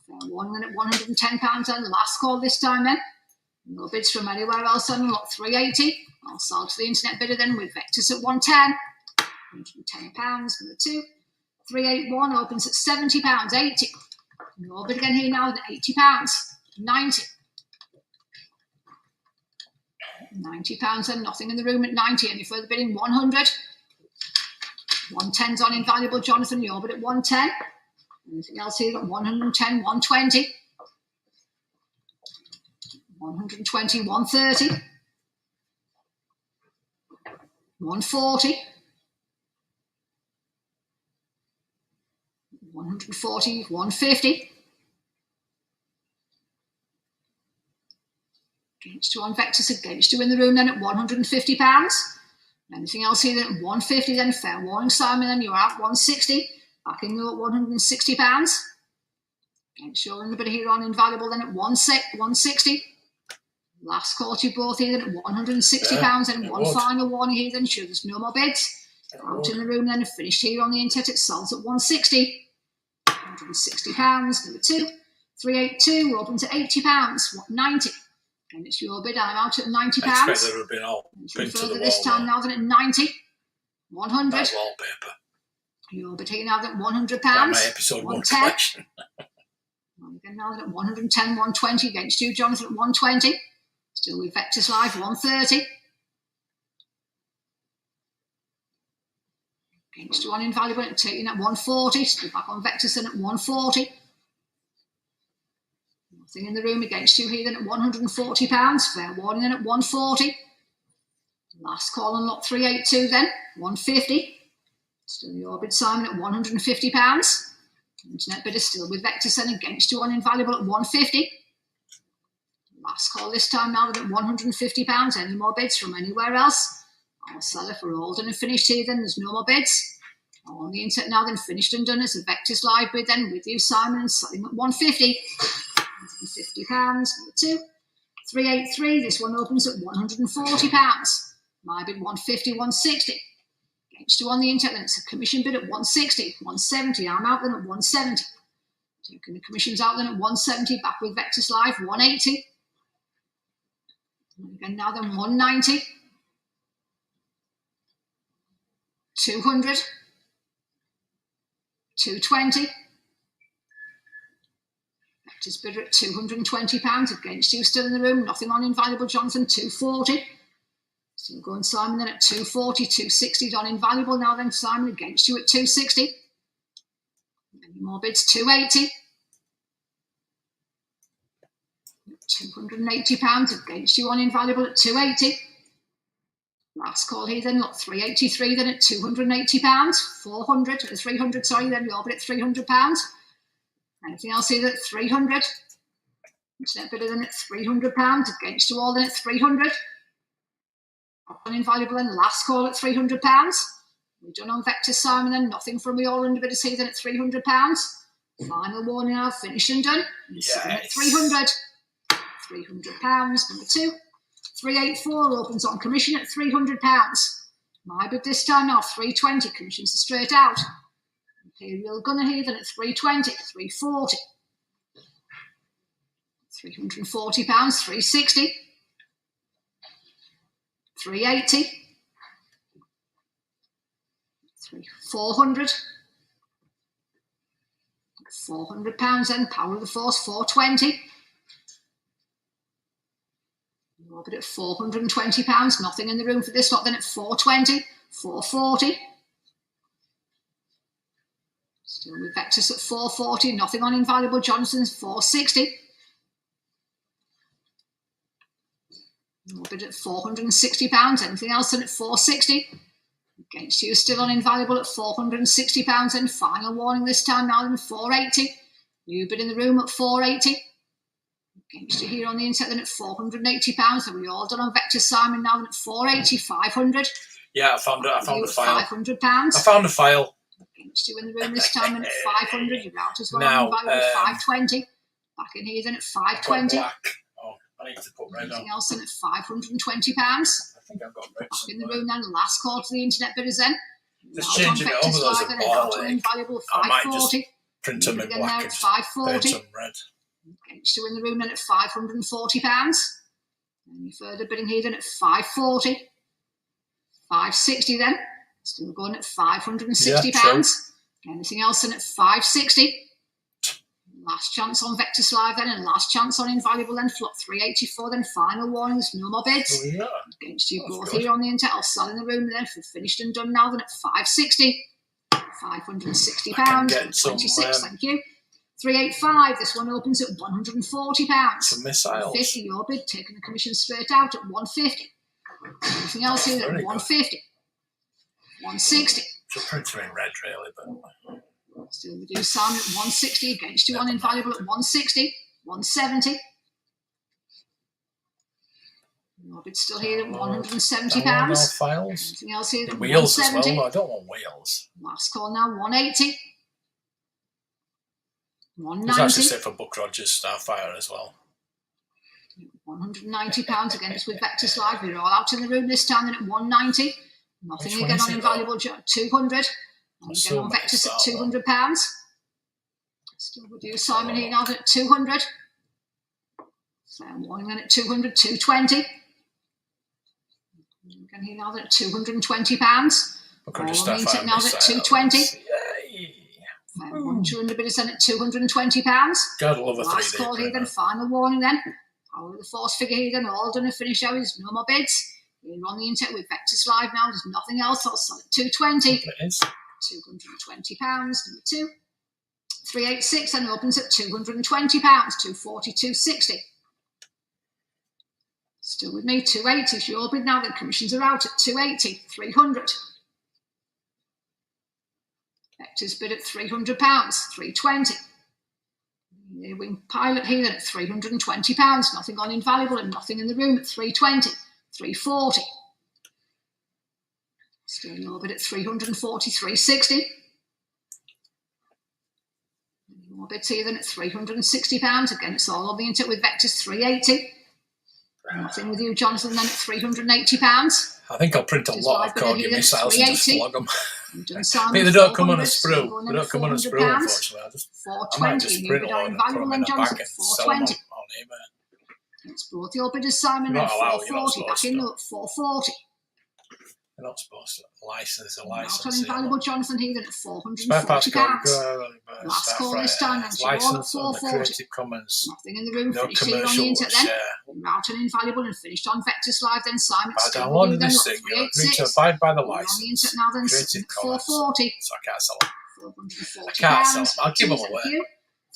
Fair one then at £110 then. Last call this time then. No bids from anywhere else then. Lot 380. I'll sell to the internet bidder then with Vectis at 110. £110, number two. 381 opens at £70, 80. No bid again here now at £80. 90. £90 then, nothing in the room at 90. Any further bidding? 100. 110's on invaluable, Jonathan. Your bid at 110. Anything else here? Got 110, 120. 120, 130. 140. 140, 150. Against you on Vectis, against you in the room then at £150. Anything else here then at 150 then? Fair warning, Simon, then you're out 160. Back in there at £160. Against you in the bit here on invaluable then at 160. Last call to you both here then at £160. And one final warning here then, sure there's no more bids. Out in the room then, finished here on the internet, it sells at 160. £160, number two. 382, we're open to £80, 90. And it's your bid, I'm out at £90. I expect there would have been all been to the Further this wall, time now than at 90. 100. That's wallpaper. Your bid here now at £100. Like my episode 1 collection. Again now at 110, 120 against you, Jonathan, at 120. Still with Vectis Live, 130. Against you on invaluable, taking at 140. Still back on Vectis then at 140. Nothing in the room against you here then at £140. Fair warning then at 140. Last call on lot 382 then, 150. Still your bid, Simon, at £150. Internet bidder still with Vectis then against you on invaluable at 150. Last call this time now at £150. Any more bids from anywhere else? I'll sell it for all done and finished here then. There's no more bids. On the internet now then, finished and done. It's a Vectis Live bid then with you, Simon, and selling at 150. £150, number two. 383, this one opens at £140. My bid 150, 160. Against you on the internet, then it's a commission bid at 160, 170. I'm out then at 170. Taking the commissions out then at 170, back with Vectis Live, 180. And again now then 190. 200. 220. Vectis bidder at £220 against you, still in the room. Nothing on invaluable, Jonathan, 240. Still going Simon then at 240, 260 on invaluable now then, Simon against you at 260. Any more bids? 280. £280 against you on invaluable at 280. Last call here then, lot 383 then at £280. 300, sorry, then you're at £300. Anything else here at 300? Internet bidder then at £300. Against you all then at 300. Invaluable then, last call at £300. We've done on Vectis, Simon, then nothing from the all under bidders here then at £300. Final warning now, finished and done. Yes. 300. £300, number 2. 384 opens on commission at £300. My bid this time now, 320, commissions are straight out. Imperial Gunner here then at 320, 340. £340, 360. 380. 400. £400 then, Power of the Force, 420. More bid at £420, nothing in the room for this lot then at 420, 440. Still with Vectis at 440, nothing on Invaluable Johnson's, 460. More bid at £460, anything else than at 460. Against you still on Invaluable at £460 and final warning this time now then 480. New bid in the room at 480. Against you here on the internet then at £480. And we all done on Vector Simon now then at 480, 500. Yeah, I found a file. £500. I found a file. Against you in the room this time and at 500. You're out as well Now, on Invaluable at 520. Back in here then at 520. Black. Oh, I need to put red Anything on. else then at £520. I think I've got red. Back in the room then, last call to the internet bidders then. Just changing it over those at Invaluable I might 540. just print them in Again black now and at 540. paint them red. Against you in the room then at £540. Any further bidding here then at 540. 560 then. Still going at £560. Yeah, Anything else then at 560. Last chance on Vectis Live then, and last chance on Invaluable then. Flop 384 then. Final warnings, no more bids. Oh, yeah. Against you That's both good. here on the internet. I'll sell in the room then for finished and done now then at 560. £560. Get some, 26, thank you. 385. This one opens at £140. Some missiles. 50. Your bid, taking the commission straight out at 150. Anything else here at Very good. 150. 160. Should print them in red, really, but Still we do Simon at 160. Against you on Invaluable at 160. 170. Your bid still here at £170. no files. Anything else here The at wheels as 170. well. I don't want wheels. Last call now, 180. There's actually 190. set for Buck Rogers Starfire as well. £190 again. It's with Vectis Live. We're all out in the room this time then at 190. Nothing Which one again is on it, Invaluable 200. And There's again so on many Vectis at Star £200. Still with you, Simon here now at 200. So warning then at 200, 220. Again here now at £220. Buck Rogers All on the internet Starfire now at missiles. 220. Yay! 200 bidders then at £220. Gotta love a Last 3D call here then, printer. final warning then. Power of the Force figure here then, all done and finished hours, no more bids. We're on the internet with Vectis Live now, there's nothing else, I'll sell at 220. It is. £220, number 2. 386 then opens at £220, 240, 260. Still with me, 280 is your bid now, the commissions are out at 280, 300. Vector's bid at £300, 320. The Wing Pilot here then at £320, nothing on Invaluable and nothing in the room at 320, 340. Still your bid at 340, 360. More bids here then at £360. Again, it's all on the internet with Vectis 380. Nothing with you, Jonathan, then at £380. I think I'll print a Just lot like of we did corgi here, missiles and just 380. flog them. You've done Simon They don't come on a 400, sprue. still They don't come on a sprue, £400. unfortunately. I might 420. just New print bid one on and put them Invaluable in and a Jonathan bag at and sell them 420. on eBay. It's brought your bidders, Simon, You're at not allowed, you're not 440. Back supposed in to. at 440. They're not supposed to license a Out on license. Invaluable Jonathan Heathen at Spare parts £440. got good. Last call this time, and It's you're all at licensed on the 440. Creative Commons. Nothing in the room, No finished here on the commercial internet then. share. Out and Invaluable and finished on Vectis Live then. Simon By still with you downloading then this at thing, you agree to 386. abide by the You're on the license. internet now then, Creative at Commons. 440. So I can't sell them. £440. I can't sell them. I'll give them Thank away. you.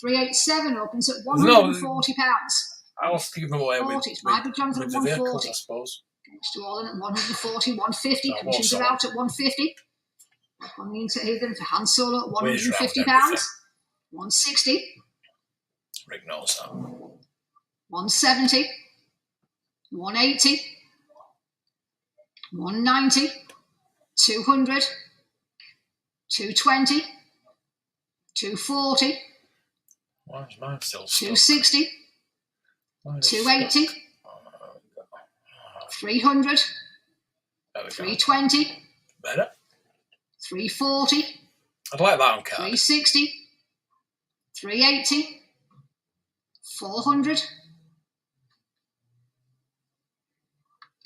387 opens at No, £140. I'll give them away with, 40. It's my bid, Jonathan, with the vehicles, 140. I suppose. Next to all in at 140, 150. I won't Commissions sell are them. out at 150. Back on the internet here then for Han Solo at Ways round £150. everything. 160. Rick knows that. 170. 180. 190. 200. 220. 240. Why is mine still 260, 280, 300, 320, better? 340, I'd like that on card. 360, 380, 400.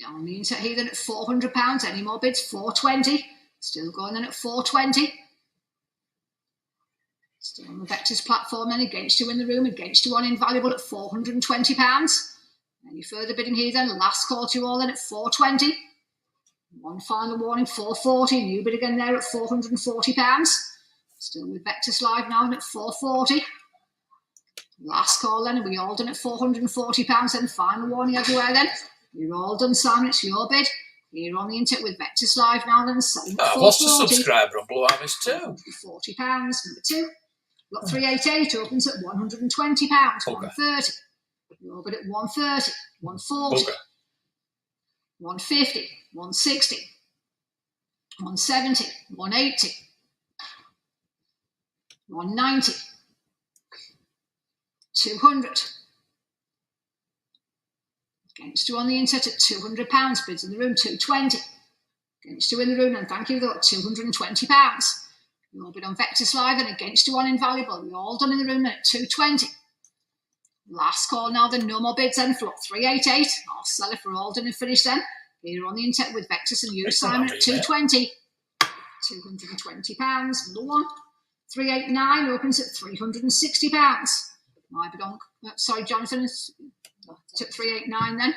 On the insert here then at £400. Any more bids? 420. Still going then at 420. Still on the Vectis platform then, against you in the room, against you on invaluable at £420. Any further bidding here then? Last call to you all then at 420. One final warning, 440. New bid again there at £440. Still with Vectis Live now at 440. Last call then, we all done at £440 then. Final warning everywhere then. You're all done, Simon. It's your bid. Here on the internet with Vectis Live now then. I've lost a subscriber on Blue Harvest too. £40. Number 2. Got 388 opens at £120. 130. Your bid at 130. 140. 150. 160. 170. 180. 190. 200. Against you on the internet at £200. Bids in the room, 220. Against you in the room, and thank you, though, at £220. You all bid on Vectis Live, and against you on Invaluable. You're all done in the room at 220. Last call now, then, no more bids then, for 388. I'll sell it for all done and finished then. Here on the internet with Vectis and you, Simon, at 220. £220. Number 1. 389 opens at £360. My bid on, sorry, Jonathan, took 389 then.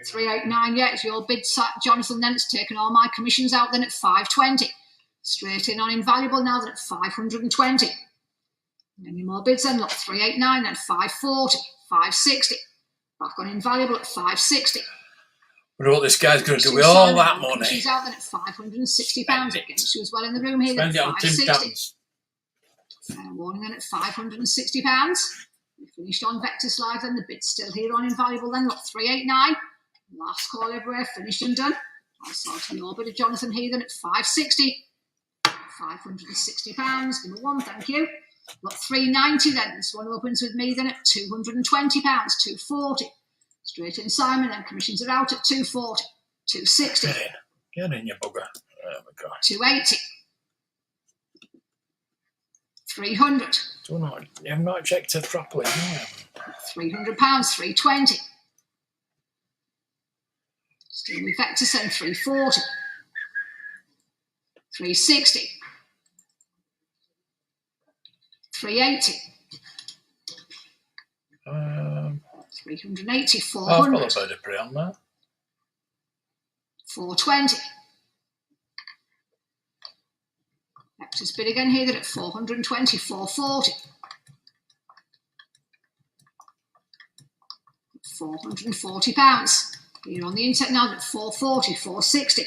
389, yeah, it's your bid, Jonathan, then. It's taken all my commissions out then at 520. Straight in on Invaluable now then at 520. Any more bids then? Look, 389 then, 540, 560. Back on Invaluable at 560. Wonder what this guy's going to do with all that money. She's out then at £560 against you as well in the room here. Spend it on Tim 560. Tams. Warning then at £560. We finished on Vectis Live then. The bid's still here on Invaluable then. Look, 389. Last call everywhere, finished and done. I saw to your bid of Jonathan Heathen at 560. £560. Number 1, thank you. Look, 390 then. This one opens with me then at £220. 240. Straight in Simon, then commissions are out at 240. 260. Get in, you bugger. Oh my God. 280. 300. You've not checked it properly. £300. 320. Still with Vectis then, 340. 360. 380. 380. 400. I've got a bird of prey on there. 420. Vectis bid again here, that at 420. 440. 440 pounds. Here on the internet now at 440. 460.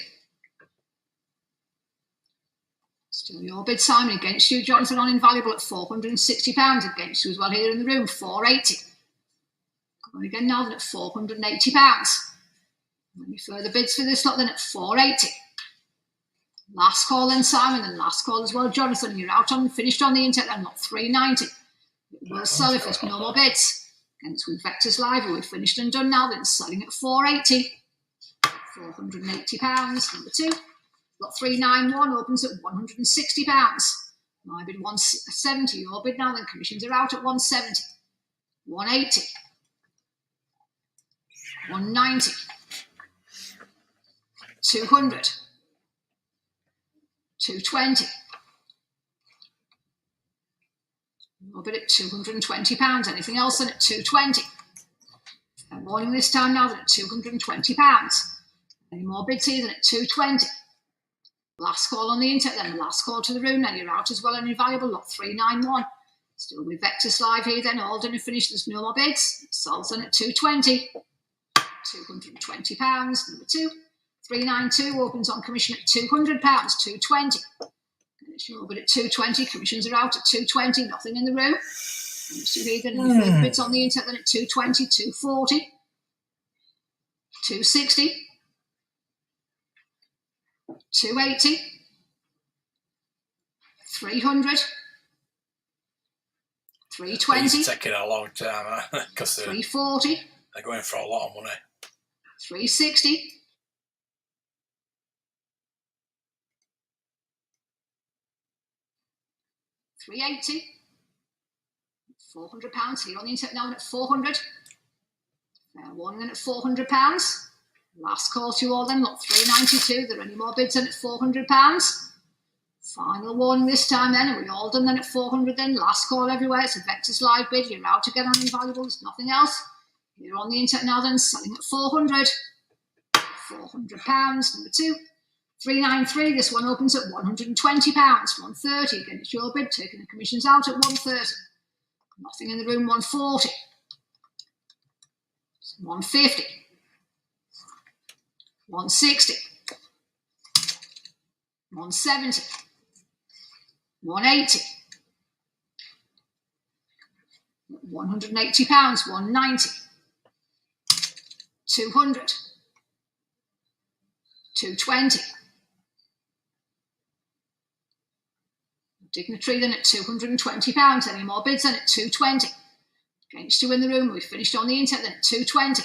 Still your bid, Simon, against you, Jonathan, on Invaluable at £460. Against you as well here in the room, 480. Going again now then at £480. Any further bids for this lot then at 480. Last call then, Simon, and last call as well, Jonathan. You're out on, finished on the internet then, not 390. It will sell if there's no more bids. Against with Vectis Live, we're finished and done now, then selling at 480. £480. Number 2. Lot 391 opens at £160. My bid 170. Your bid now, then commissions are out at 170. 180. 190. 200. 220. Your bid at £220. Anything else then at 220. Warning this time now then at £220. Any more bids here than at 220. Last call on the internet then, last call to the room, then you're out as well and Invaluable, lot 391. Still with Vectis Live here then, all done and finished, there's no more bids. Sold then at 220. £220. Number 2. 392 opens on commission at £200. 220. And it's your bid at 220, commissions are out at 220, nothing in the room. And it's here then, any further bids on the internet then at 220, 240. 260. 280. 300. 320. These are taking a long time because 340. they're going for a lot of money. 360. 380. £400 here on the internet now at 400. Fair warning then at £400. Last call to all them, look, 392. There are any more bids in at £400. Final warning this time then, are we all done then at 400 then? Last call everywhere, it's a Vectis live bid, you're out again on invaluables, nothing else. You're on the internet now then, selling at 400. £400, number 2. 393, this one opens at £120, 130. Again, it's your bid, taking the commissions out at 130. Nothing in the room, 140. 150. 160. 170. 180. £180, 190. 200. 220. Dignitary then at £220. Any more bids then at 220. Against you in the room, we finished on the internet then at 220.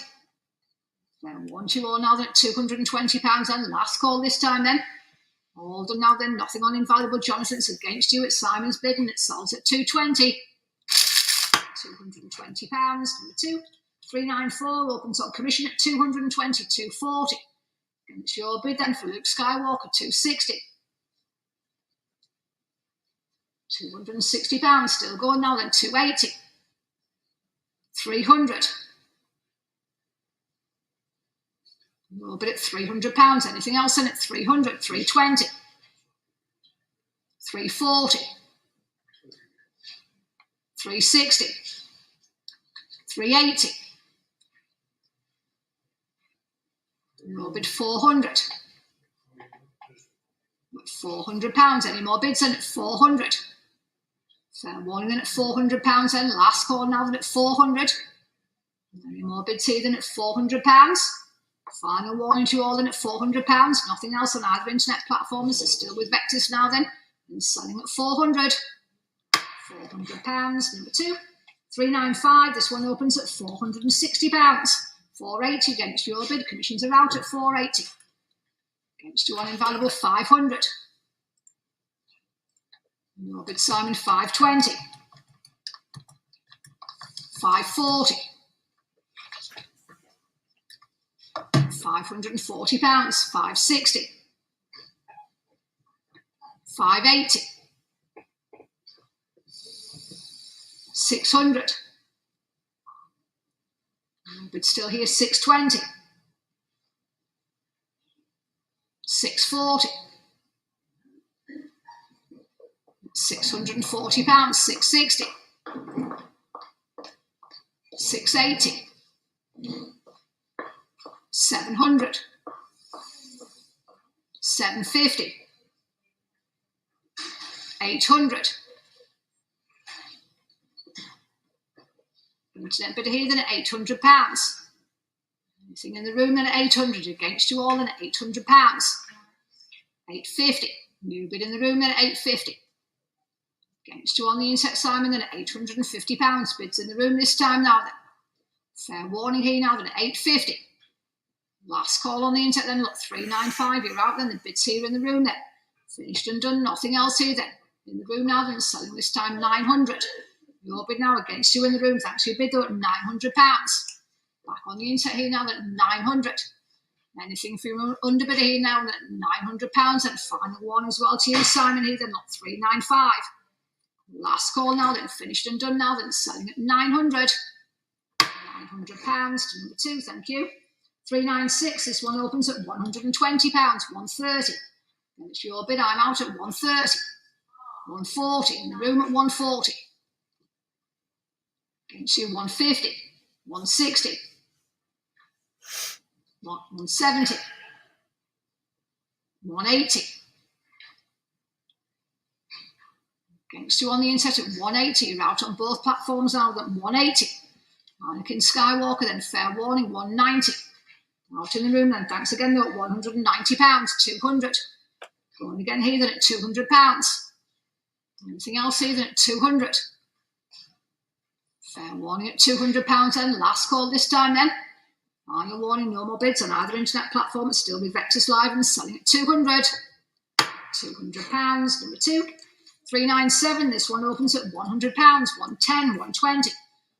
Then want you all now then at £220 then. Last call this time then. All done now then, nothing on invaluable Jonathan's against you at Simon's bid and it sells at 220. £220, number 2. 394 opens on commission at 220, 240. And it's your bid then for Luke Skywalker, 260. £260, still going now then, 280. 300. Your bid at £300. Anything else in at 300, 320. 340. 360. 380. Your bid 400. £400. Any more bids in at 400? Fair warning then at £400 then. Last call now then at 400. Any more bids here then at £400? Final warning to you all then at £400. Nothing else on either internet platforms. It's still with Vectis now then. And selling at 400. £400. Number 2. 395. This one opens at £460. 480 against your bid. Commissions are out at 480. Against you on invaluable 500. Your bid Simon 520. 540. £540. 560. 580. 600. But still here, 620. 640. £640. 660. 680. 700. 750. 800. Internet bidder here then at £800. Anything in the room then at 800. Against you all then at £800. 850. New bid in the room then at 850. Against you on the internet Simon then at £850. Bids in the room this time now then. Fair warning here now then at 850. Last call on the internet then, look, 395. You're out then. The bids here in the room then. Finished and done. Nothing else here then. In the room now then, selling this time 900. Your bid now against you in the room. Thanks to your bid though at £900. Back on the internet here now at 900. Anything for your underbidder here now at £900. And final one as well to you, Simon here then, not 395. Last call now then, finished and done now then, selling at 900. £900 to number 2, thank you. 396, this one opens at £120, 130. And it's your bid, I'm out at 130. 140, in the room at 140. Against you 150, 160. 170. 180. Against you on the internet at 180. You're out on both platforms now at 180. Anakin Skywalker, then fair warning, 190. Out in the room then, thanks again though at £190, 200. Going again here then at £200. Anything else here then at 200. Fair warning at £200 then. Last call this time then. Final warning, no more bids on either internet platform. It's still with Vectis Live and selling at £200. £200, number 2. 397, this one opens at £100. 110, 120.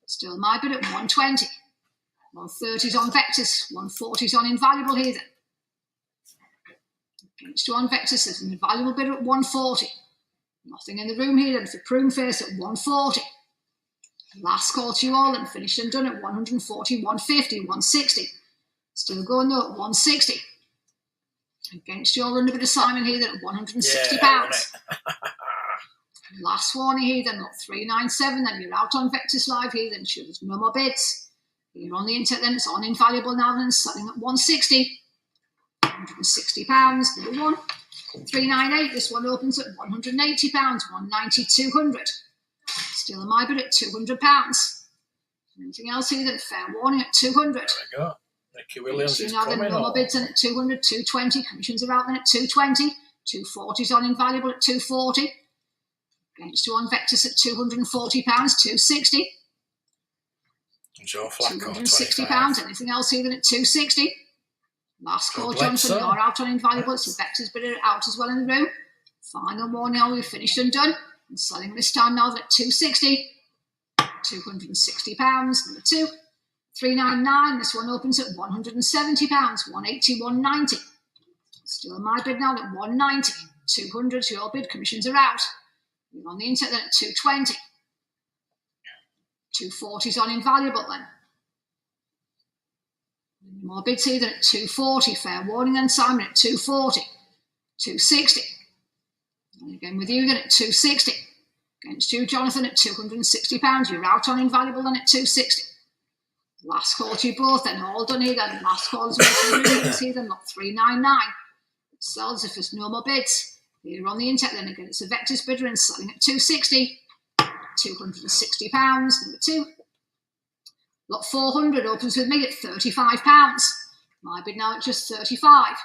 Still my bid at 120. 130's on Vectis. 140's on Invaluable here then. Against you on Vectis, there's an Invaluable bidder at 140. Nothing in the room here then for Prune Face at 140. Last call to you all and finished and done at 140, 150, 160. Still going though at 160. Against you all under bid of Simon here then at £160. Yeah, Last warning here then, at 397, then you're out on Vectis Live here then, sure, there's no more bids. You're on the internet then, it's on Invaluable now then, selling at 160. £160, number 1. 398, this one opens at £180, 190, 200. Still in my bid at £200. Anything else here then, fair warning at 200. There we go. Ricky Williams is now then, coming no more on. bids then at 200, 220. Commissions are out then at 220. 240's on Invaluable at 240. Against you on Vectis at £240, 260. Joe Flacco, £260. Anything else here then at 260. Last call, God Johnson. bless You're out on Invaluable. So Vectis bidder out as well in the room. Final warning, now we've finished and done. And selling this time now at 260. £260, number 2. 399, this one opens at £170, 180, 190. Still my bid now at 190. 200's your bid, commissions are out. You're on the internet then at 220. 240's on Invaluable then. More bids here then at 240. Fair warning then, Simon at 240. 260. And again with you then at 260. Against you, Jonathan, at £260. You're out on Invaluable then at 260. Last call to you both then, all done here then. Last call is here then, not 399. It sells if there's no more bids. Here on the internet then again, it's a Vectis bidder and selling at 260. £260, number 2. Lot 400 opens with me at £35. My bid now at just 35.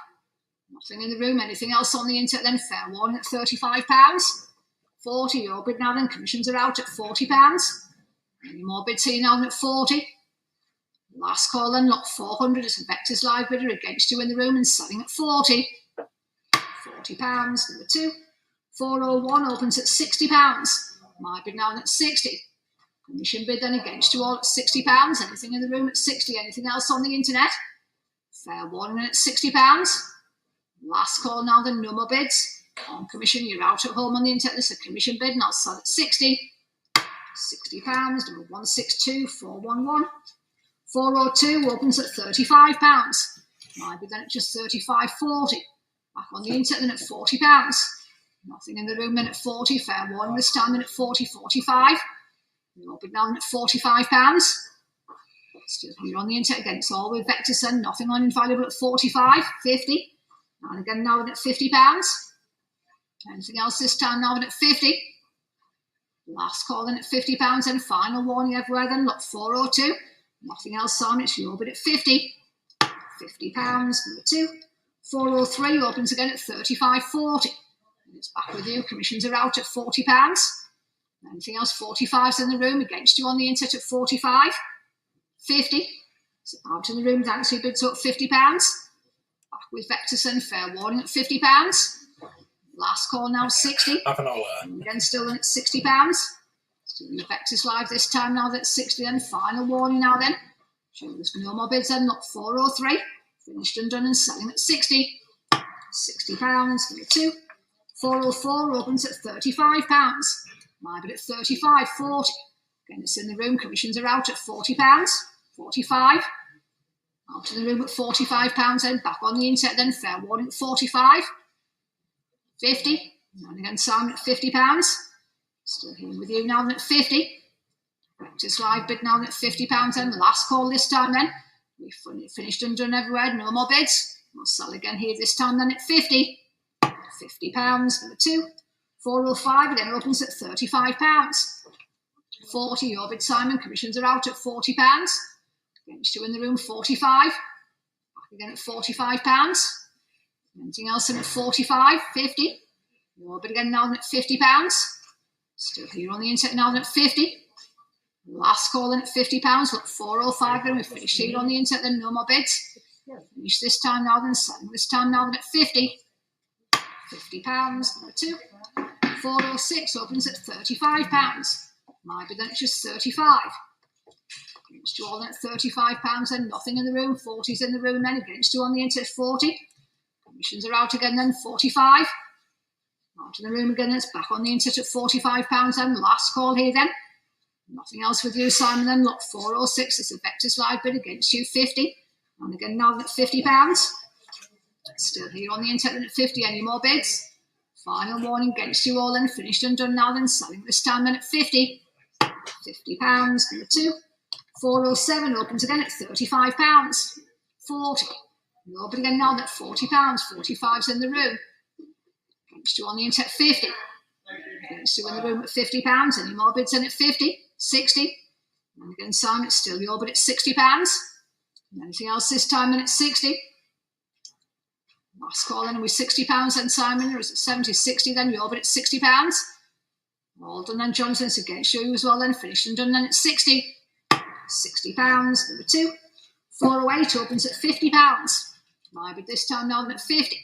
Nothing in the room, anything else on the internet then, fair warning at £35. 40, your bid now then, commissions are out at £40. Any more bids here now than at 40. Last call then, lot 400 is a Vectis Live bidder against you in the room and selling at 40. £40, number 2. 401 opens at £60. My bid now at 60. Commission bid then against you all at £60. Anything in the room at 60. Anything else on the internet? Fair warning at £60. Last call now then, no more bids. On commission, you're out at home on the internet. This is a commission bid and I'll sell at 60. £60, number 162, 411. 402 opens at £35. My bid then at just 35.40. Back on the internet then at £40. Nothing in the room then at 40. Fair warning this time then at 40, 45. Your bid now then at £45. Still here on the internet again. It's all with Vectis then. Nothing on Invaluable at 45, 50. And again now then at £50. Anything else this time now then at 50. Last call then at £50 and final warning everywhere then, lot 402. Nothing else on, it's your bid at 50. £50, number 2. 403 opens again at 35.40. And it's back with you, commissions are out at £40. Anything else, 45's in the room, against you on the internet at 45. 50. So out in the room, thanks, your bids at £50. Back with Vectis and fair warning at £50. Last call now, 60. Have an hour. And again, still in at £60. Still with Vectis Live this time now, that's 60 then. Final warning now then. Sure, there's no more bids then, not 403. Finished and done and selling at 60. £60, number 2. 404 opens at £35. My bid at 35.40. Again, it's in the room, commissions are out at £40. 45. Out in the room at £45 then. Back on the internet then, fair warning at 45. 50. And again, Simon at £50. Still here with you now at 50. Vectis Live bid now at £50 then. Last call this time then. We've finished and done everywhere. No more bids. We'll sell again here this time then at 50. £50, number 2. 405 again opens at £35. 40, your bid, Simon. Commissions are out at £40. Against you in the room, 45. Back again at £45. Anything else in at 45, 50. Your bid again now at £50. Still here on the internet now at 50. Last call in at £50. Look, 405 then. We finished here on the internet then. No more bids. Finish this time now then. Selling this time now then at 50. £50. Number 2. 406 opens at £35. My bid then it's just 35. Against you all then at £35 then. Nothing in the room. 40's in the room then. Against you on the internet 40. Commissions are out again then. 45. Out in the room again. It's back on the internet at £45 then. Last call here then. Nothing else with you, Simon, then. Look, 406 is a Vectis live bid against you, 50. And again, now at £50. Still here on the internet at 50. Any more bids? Final warning against you all, then. Finished and done now, then. Selling this time, then, at 50. £50. Number 2. 407 opens again at £35. 40. Nobody again now at £40. 45's in the room. Against you on the internet, 50. Against you in the room at £50. Any more bids in at 50? 60. And again, Simon, it's still your bid at £60. Anything else this time in at 60? Last call then with £60 then, Simon, or is it 70? 60 then, your bid at £60. All done then, Johnson's against you as well then, finished and done then at 60. £60. Number 2. 408 opens at £50. My bid this time now then at 50.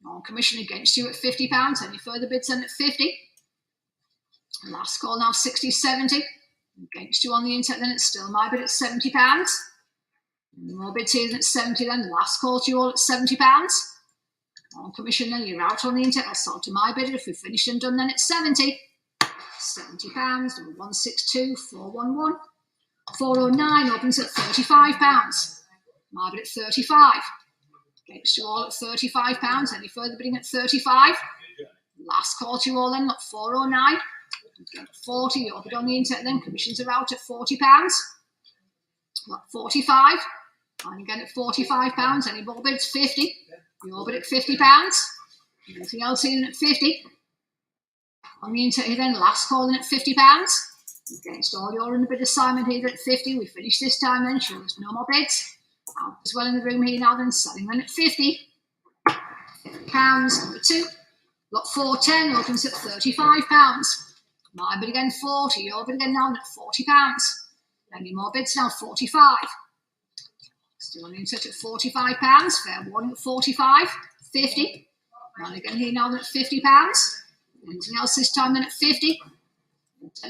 On commission against you at £50. Any further bids then at 50? Last call now 60, 70. Against you on the internet then it's still my bid at £70. More bids here than at 70 then. Last call to you all at £70. On commission then you're out on the internet. I'll sell to my bidder if we've finished and done then at 70. £70. Number 162, 411. 409 opens at £35. My bid at 35. Against you all at £35. Any further bidding at 35? Last call to you all then, not 409. 40, your bid on the internet then. Commissions are out at £40. What, 45? And again at £45. Any more bids? 50. Your bid at £50. Anything else in at 50? On the internet here then, last call in at £50. Against all your in the bid assignment here at 50. We finished this time then, sure there's no more bids. Out as well in the room here now then, selling then at 50. £50. Number 2. Lot 410 opens at £35. My bid again 40, your bid again now at £40. Any more bids now, 45. Still on the internet at £45. Fair warning at 45. 50. And again here now at £50. Anything else this time then at 50.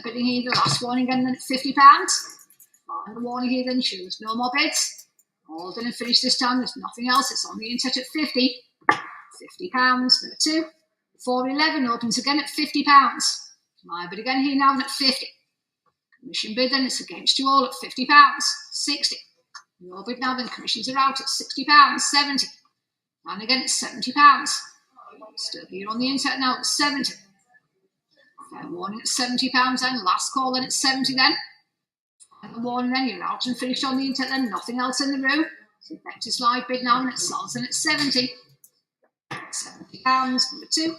Bidding here, the last warning again then at £50. Final warning here then, choose no more bids. All done and finished this time, there's nothing else, it's on the internet at 50. £50. Number 2. 411 opens again at £50. My bid again here now at 50. Commission bid then, it's against you all at £50. 60. Your bid now then, commissions are out at £60. 70. And again at £70. Still here on the internet now at 70. Fair warning at £70 then, last call then at 70 then. Final warning then, you're out and finished on the internet then, nothing else in the room. So Vectis live bid now and it sells then at 70. £70. Number 2.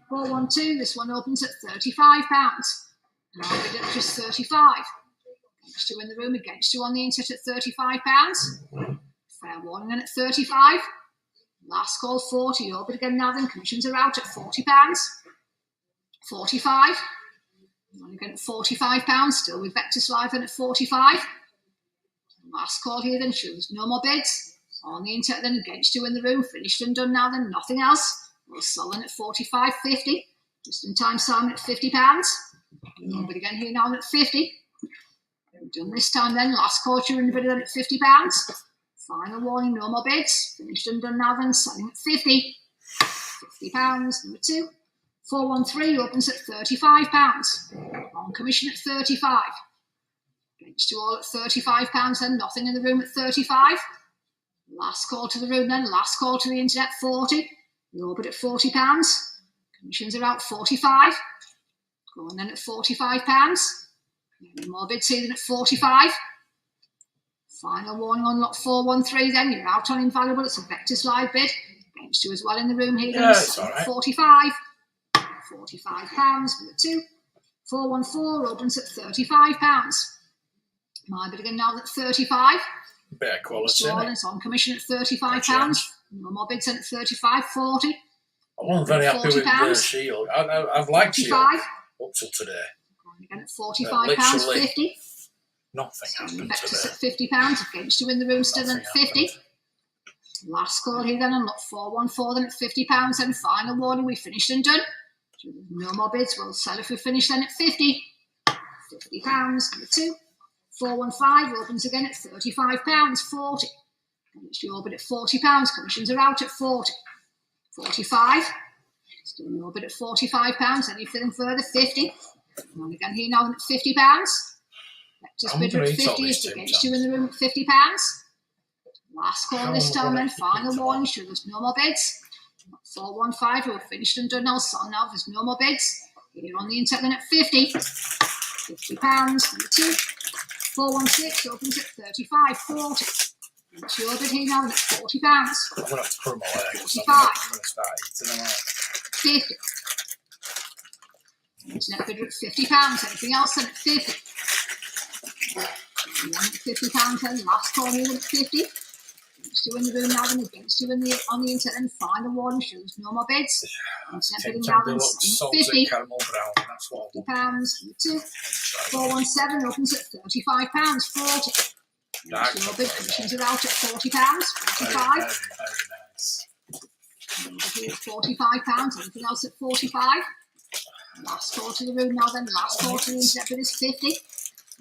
412, this one opens at £35. Now bid at just 35. Against you in the room, against you on the internet at £35. Fair warning then at 35. Last call 40, your bid again now then, commissions are out at £40. 45. And again at £45, still with Vectis live then at 45. Last call here then, choose no more bids. On the internet then, against you in the room, finished and done now then, nothing else. We'll sell in at 45.50. Just in time, Simon at £50. But again here now at 50. We've done this time then, last quarter in the bid then at £50. Final warning, no more bids. Finished and done now then, selling at 50. £50. Number 2. 413 opens at £35. On commission at 35. Against you all at £35 then, nothing in the room at 35. Last call to the room then, last call to the internet, 40. Your bid at £40. Commissions are out 45. Go on then at £45. Any more bids here than at 45. Final warning on lot 413 then, you're out on invaluable, it's a Vectis live bid. Against you as well in the room here then, it's all right. 45. £45. Number 2. 414 opens at £35. My bid again now at 35. Bit of quality. It's on commission at £35. No more bids in at 35. 40. I wasn't very happy with Shield. I've liked Shield up till today. Again at £45. 50. Nothing happened to Vectis the... at £50 against you in the room still at 50. Last call here then on lot 414 then at £50 and final warning we finished and done. No more bids, we'll sell if we finish then at 50. £50 number 2. 415 opens again at £35, 40. It's your bid at £40, commissions are out at 40. 45. Still no bid at £45, anything further 50. And again here now at £50. Vectis bidder at 50 is against you in the room at £50. Last call this time then, final warning, sure there's no more bids. 415, we're finished and done now, so now there's no more bids. Here on the internet then at 50. £50, number 2. 416 opens at 35, 40. It's your bid here now at £40. I'm going to have to put them all out. 45. I'm going to start eating them out. 50. Internet bidder at £50. Anything else then at 50. £50 then, last call here at 50. Against you in the room now then, against you on the internet and final warning, shows no more bids. Internet bidding now then, salted caramel brown, that's what I want. £50, number 2. 417 opens at £35, 40. Your bid commissions are out at £40, 45. Very nice. £45, anything else at 45. Last call to the room now then, last call to the internet bid is 50.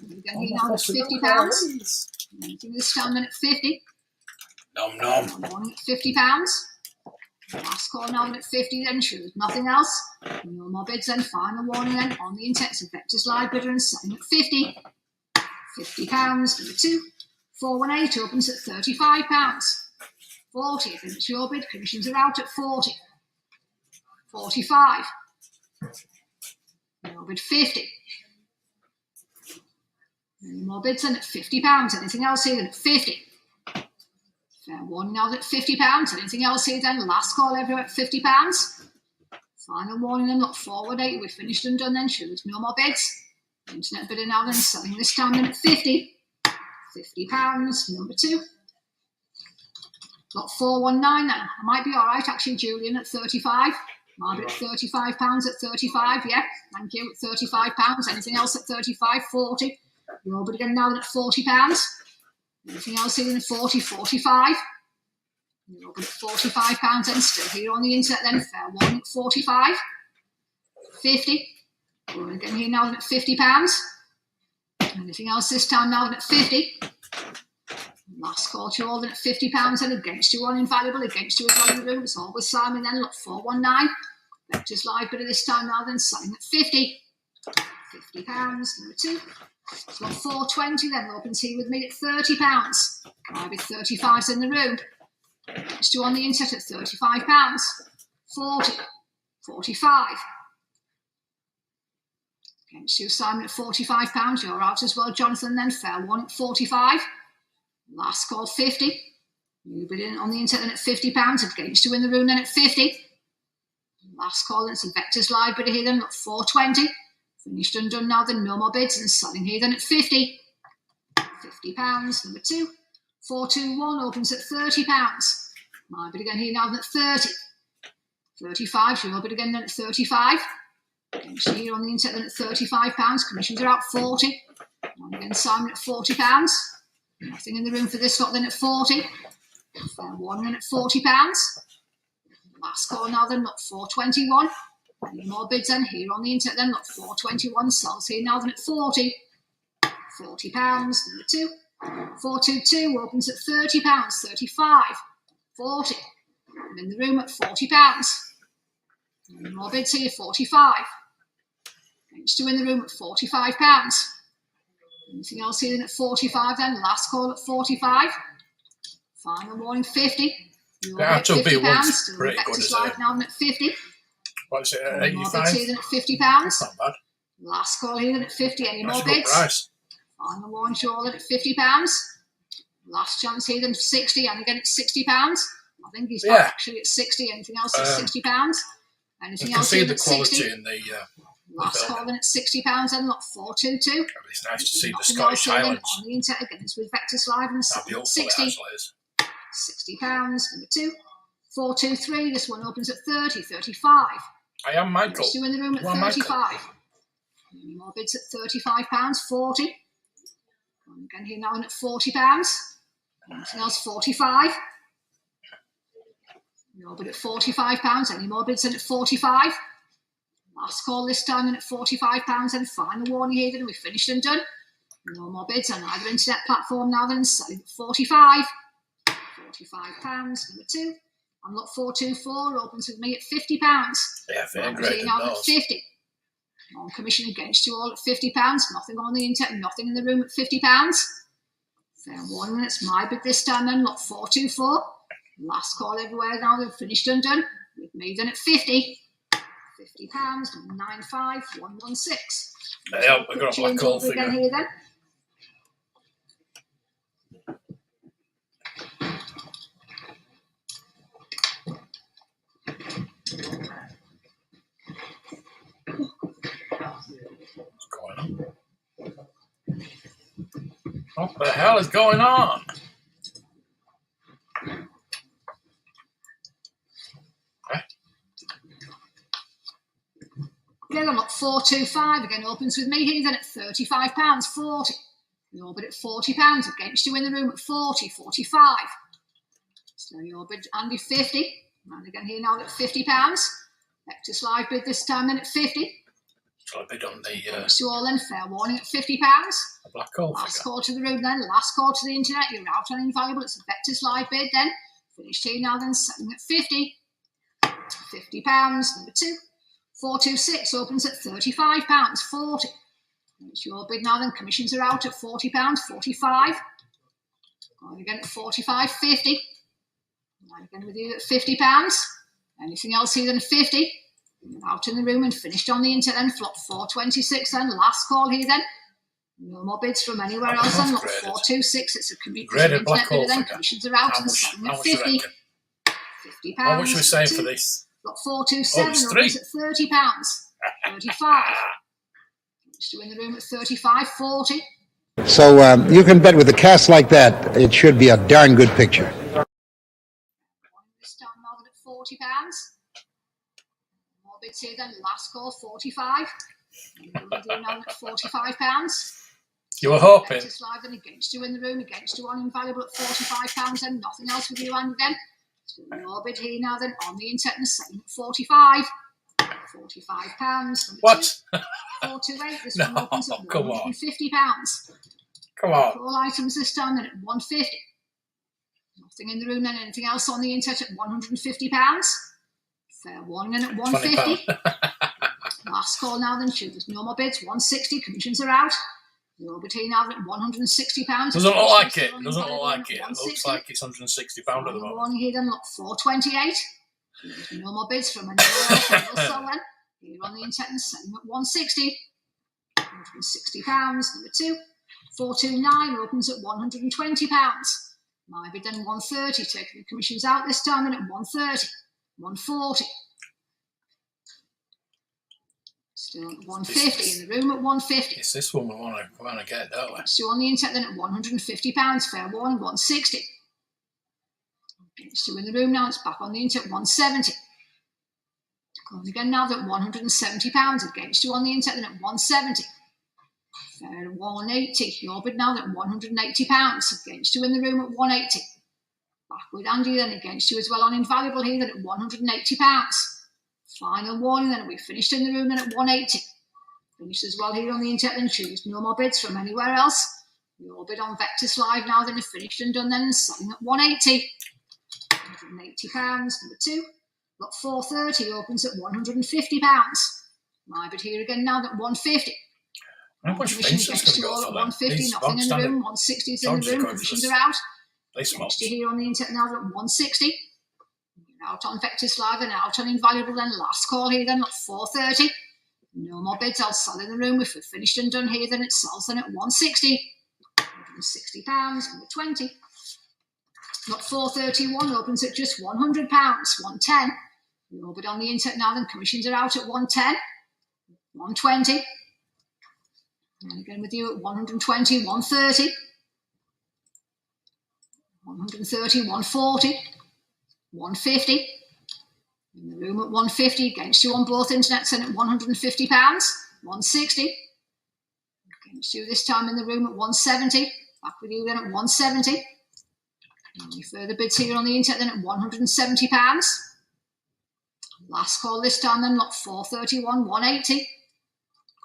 And again here now it's £50. Anything this time then at 50. Nom nom. Warning at £50. Last call now then at 50 then, shows nothing else. No more bids then, final warning then on the internet of Vectis live bidder and selling at 50. £50, number 2. 418 opens at £35. 40, if it's your bid, commissions are out at 40. 45. Your bid 50. Any more bids then at £50. Anything else here then at 50. Fair warning now at £50. Anything else here then? Last call everywhere at £50. Final warning then, lot 418. We're finished and done then. Sure, there's no more bids. Internet bidder now then, selling this time then at 50. £50, number 2. Lot 419 then. I might be alright actually, Julian, at 35. Might be at £35 at 35, yeah. Thank you, at £35. Anything else at 35, 40. You're but again now then at £40. Anything else here in 40, 45. You're but at £45 then, still here on the internet then. Fair warning at 45. 50. We're again here now then at £50. Anything else this time now then at 50. Last call to you all then at £50 and against you on invaluable, against you as well in the room. It's always Simon then, lot 419. Vectis live bidder this time now then, selling at 50. £50, number 2. So 420 then, opens here with me at £30. Might be 35s in the room. Against you on the internet at £35. 40. 45. Against you, Simon, at £45. You're out as well, Jonathan, then. Fair one at 45. Last call, 50. You bid in on the internet at £50. Against you in the room then at 50. Last call, then. It's a Vectis live bidder here then at 420. Finished and done now then. No more bids and selling here then at 50. £50, number 2. 421 opens at £30. My bid again here now then at 30. 35. Your bid again then at 35. Against you here on the internet then at £35. Commissions are out 40. And again, Simon at £40. Nothing in the room for this lot then at 40. Fair one then at £40. Last call now then, lot 421. Any more bids then here on the internet then, lot 421 sells here now then at 40. £40, number 2. 422 opens at £30, 35. 40. I'm in the room at £40. Any more bids here, 45. Against you in the room at £45. Anything else here then at 45 then? Last call at 45. Final warning 50. Yeah, £50. Still pretty good, Vectis live now at 50. What is it, Any more 85? bids here then at £50. That's not bad. Last call here then at 50. Any That's more a good bids? price. Final warning Charlotte at £50. Last chance here then for 60 and again at £60. I think he's back actually at 60. Anything else at £60? Anything You can else see here the at quality 60? in the... Last call then at £60 and lot 422. It's nice to see the Nothing Scottish else here then Highlands. on the internet again. It's with Vectis Live and That'd be selling at helpful, it 60. actually is. £60, number 2. 423, this one opens at 30, 35. I am Michael. Next two in the room at Well, 35. Any more bids at £35, 40. again here now at £40. Anything else? 45. No bid at £45. Any more bids in at 45? Last call this time in at £45 and final warning here, then we've finished and done. No more bids on either internet platform now then, selling at 45. £45, number 2. On lot 424 opens with me at £50. Yeah, fair great. Now at 50. On commission against you all at £50. Nothing on the internet, nothing in the room at £50. Fair warning, it's my bid this time then, lot 424. Last call everywhere now, they've finished and done. With me then at 50. £50, 95116. Yeah, we've got a black hole figure. Here then. What's going on? What the hell is going on? Again, I'm at 425. Again, opens with me here then at £35, 40. Your bid at £40 against you in the room at 40, 45. So your bid, Andy, 50. And again here now at £50. Vectis live bid this time then at 50. Shall I bid on the so all then, fair warning at £50. a black hole Last figure? call to the room then, last call to the internet. You're out on invaluable. It's a Vectis live bid then. Finished here now then, selling at 50. £50, number 2. 426 opens at £35, 40. It's your bid now then. Commissions are out at £40, 45. Going again at 45, 50. And again with you at £50. Anything else here than 50? You're out in the room and finished on the internet then. Flop 426 then. Last call here then. No more bids from anywhere else then. Lot 426. It's a graded black hole then. figure. Commissions are out and selling at 50. £50. How much are we saying for this? Got 427, it's opens at £30, 35. Still in the room at 35, 40. So you can bet with a cast like that, it should be a darn good picture. This time now at £40. More bids here then, last call, 45. We'll do now at £45. You were hoping. Vectis live then against you in the room, against you on invaluable at £45 and nothing else with you, and again. So your bid here now then on the internet and selling at 45. £45. What? 428. This No, one opens at come on. £150. Come on. All items this time then at 150. Nothing in the room then. Anything else on the internet at £150. Fair warning then at 150. Last call now then. There's no more bids. 160. Commissions are out. Your bid here now at £160. Doesn't look like it. Doesn't look like it. It looks like it's £160 at the moment. Warning here then. Look, 428. There's no more bids from anywhere else. Also then. Here on the internet and selling at 160. £160. Number 2. 429 opens at £120. My bid then 130, taking the commissions out this time and at 130. 140. Still at 150 in the room at 150. It's this one we want to get, don't we? Still on the internet then at £150. Fair warning, 160. Still in the room now, it's back on the internet, 170. Going again now at £170. Against you on the internet then at 170. Fair 180. Your bid now at £180. Against you in the room at 180. Back with Andy then against you as well on invaluable here then at £180. Final warning then we finished in the room then at 180. Finished as well here on the internet then choose no more bids from anywhere else. Your bid on Vectis live now then is finished and done then and selling at 180. £180. Number 2. Lot 430 opens at £150. My bid here again now at 150. How much Commissions Vincent's going to go at for them? 150, nothing in the room. 160 is in the room. Commissions are out. These Next to here on the internet now at 160. You're out on Vectis live and out on invaluable then. Last call here then at 430. No more bids. I'll sell in the room. If we're finished and done here, then it sells then at 160. £160. Number 20. Lot 431 opens at just £100. 110. No bid on the internet now, then commissions are out at 110. 120. And again with you at 120, 130. 130, 140. 150. In the room at 150. Against you on both internets and at £150. 160. Against you this time in the room at 170. Back with you then at 170. Any further bids here on the internet then at £170. Last call this time then, lot 431, 180.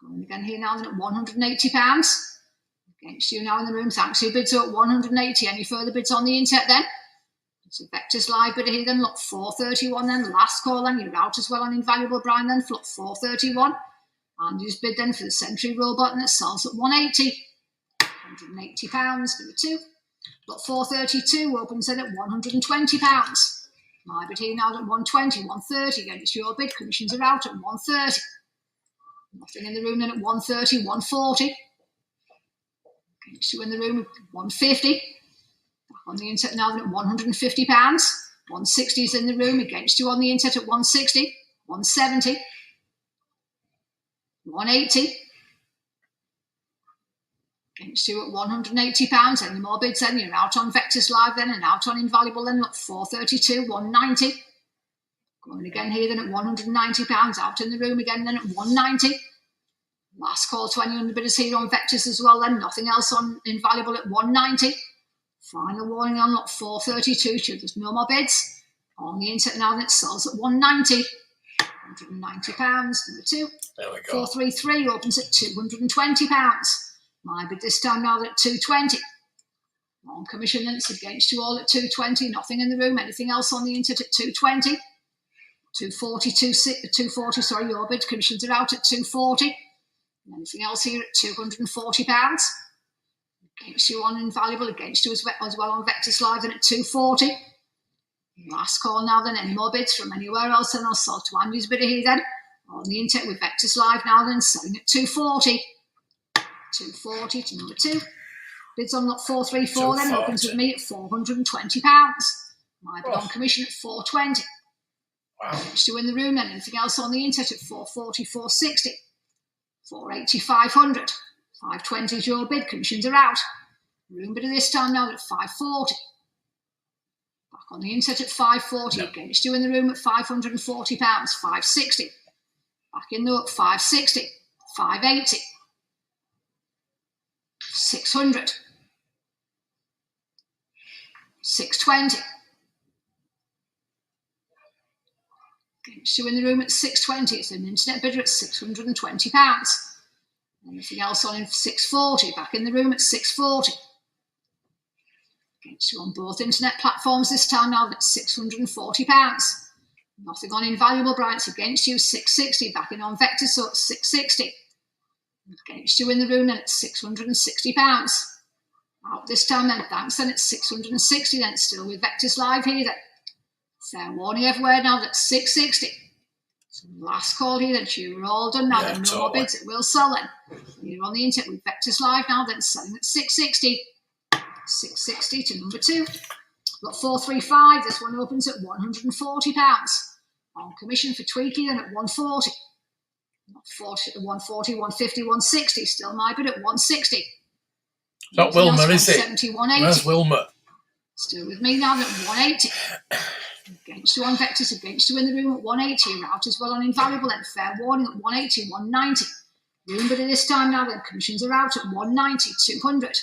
Going again here now then at £180. Against you now in the room, thanks. Who bids are at 180. Any further bids on the internet then? It's a Vectis live bidder here then, lot 431 then. Last call then, you're out as well on Invaluable Brian then, lot 431. And who's bid then for the Sentry robot and it sells at 180. £180 for the 2. Lot 432 opens then at £120. My bid here now at 120, 130. Against your bid, commissions are out at 130. Nothing in the room then at 130, 140. Against you in the room at 150. Back on the internet now then at £150. 160 is in the room. Against you on the internet at 160, 170, 180. Against you at £180. Any more bids then? You're out on Vectis Live then and out on Invaluable then at 432, 190. Going again here then at £190. Out in the room again then at 190. Last call to any underbidders here on Vectis as well then. Nothing else on Invaluable at 190. Final warning on lot 432. Should there's no more bids. On the internet now then it sells at 190. £190. Number 2. There we go. 433 opens at £220. My bid this time now at 220. On commission then it's against you all at 220. Nothing in the room. Anything else on the internet at 220. 240, 240, sorry, your bid. Commissions are out at 240. Anything else here at £240. Against you on Invaluable. Against you as well on Vectis Live then at 240. Last call now then. Any more bids from anywhere else then I'll sell to Andy's bidder here then. On the internet with Vectis Live now then selling at 240. 240 to number 2. Bids on lot 434 then opens with me at £420. My bid on commission at 420. Wow. Against you in the room then. Anything else on the internet at 440, 460. 480, 500. 520 is your bid. Commissions are out. Room bidder this time now at 540. Back on the internet at 540. Against you in the room at £540. 560. Back in though at 560. 580. 600. 620. Against you in the room at 620. It's an internet bidder at £620. Anything else on in 640? Back in the room at 640. Against you on both internet platforms this time now at £640. Nothing on Invaluable Brights against you, 660. Back in on Vectis, so at 660. Against you in the room then at £660. Out this time then, thanks then at 660 then, still with Vectis Live here then. Fair warning everywhere now that's 660. So last call here then, you're all done now then, no more bids, it will sell then. You're on the internet with Vectis Live now then, selling at 660. 660 to number 2. Got 435, this one opens at £140. On commission for Tweaky then at 140. 140, 150, 160. Still my bid at 160. Not Wilma, is it? 170, 180. Where's Wilma? Still with me now at 180. Against you on Vectis, against you in the room at 180. You're out as well on Invaluable then. Fair warning at 180, 190. Room bidder this time now then. Commissions are out at 190, 200,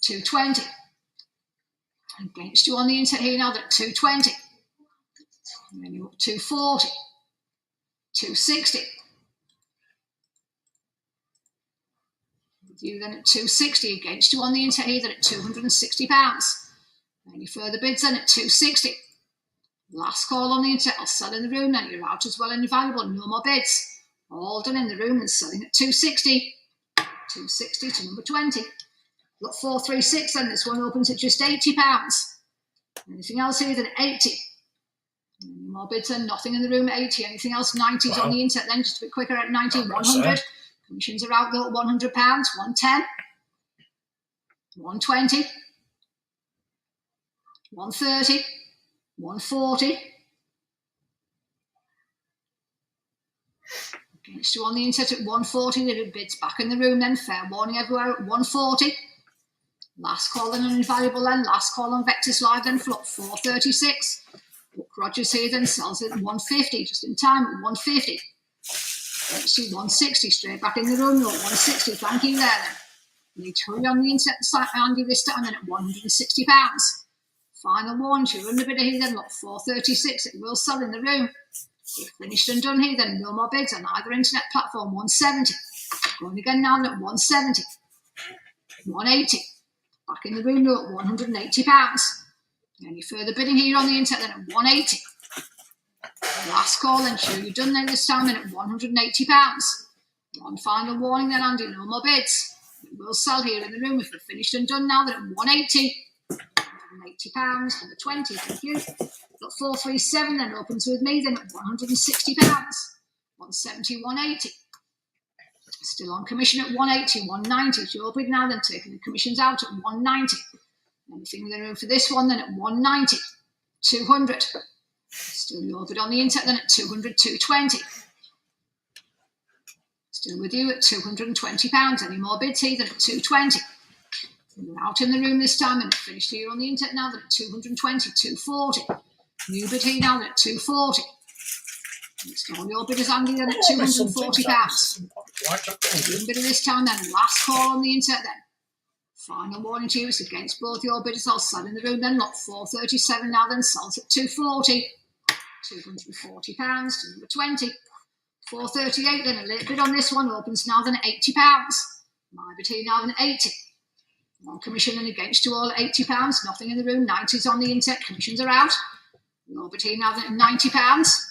220. Against you on the internet here now at 220. And then you're up 240, 260. You then at 260. Against you on the internet here then at £260. Any further bids then at 260. Last call on the internet, I'll sell in the room then. You're out as well and Invaluable. No more bids. All done in the room and selling at 260. 260 to number 20. Got 436 then. This one opens at just £80. Anything else here then at 80. Any more bids then? Nothing in the room at 80. Anything else? 90s on the internet then. Just a bit quicker at 90. 100. Commissions are out though at £100. 110. 120. 130. 140. Against you on the internet at 140. There are bids back in the room then. Fair warning everywhere at 140. Last call then on Invaluable then. Last call on Vectis Live then. Flop 436. Book Rogers here then sells it at 150. Just in time at 150. Against you 160. Straight back in the room. 160. Thank you there then. You need to hurry on the internet site, Andy, this time then at £160. Final one, you're under bidder here then, lot 436. It will sell in the room. We're finished and done here then. No more bids on either internet platform. 170. Going again now at 170. 180. Back in the room now at £180. Any further bidding here on the internet then at 180. Last call then, sure you're done then this time then at £180. One final warning then, Andy, no more bids. It will sell here in the room if we're finished and done now then at 180. £180, number 20, thank you. Got 437 then, opens with me then at £160. 170, 180. Still on commission at 180, 190. It's your bid now then, taking the commissions out at 190. Anything in the room for this one then at 190. 200. Still your bid on the internet then at 200, 220. Still with you at £220. Any more bids here then at 220. We're out in the room this time and finished here on the internet now then at 220, 240. New bid here now then at 240. It's all your bidders, Andy, then at £240. New bidder this time then, last call on the internet then. Final warning to you, it's against both your bidders. I'll sell in the room then, lot 437 now then, sells at 240. £240 to number 20. 438 then, a late bid on this one, opens now then at £80. My bid here now then at 80. One commission and against you all at £80. Nothing in the room, 90s on the internet, commissions are out. Your bid here now then at £90.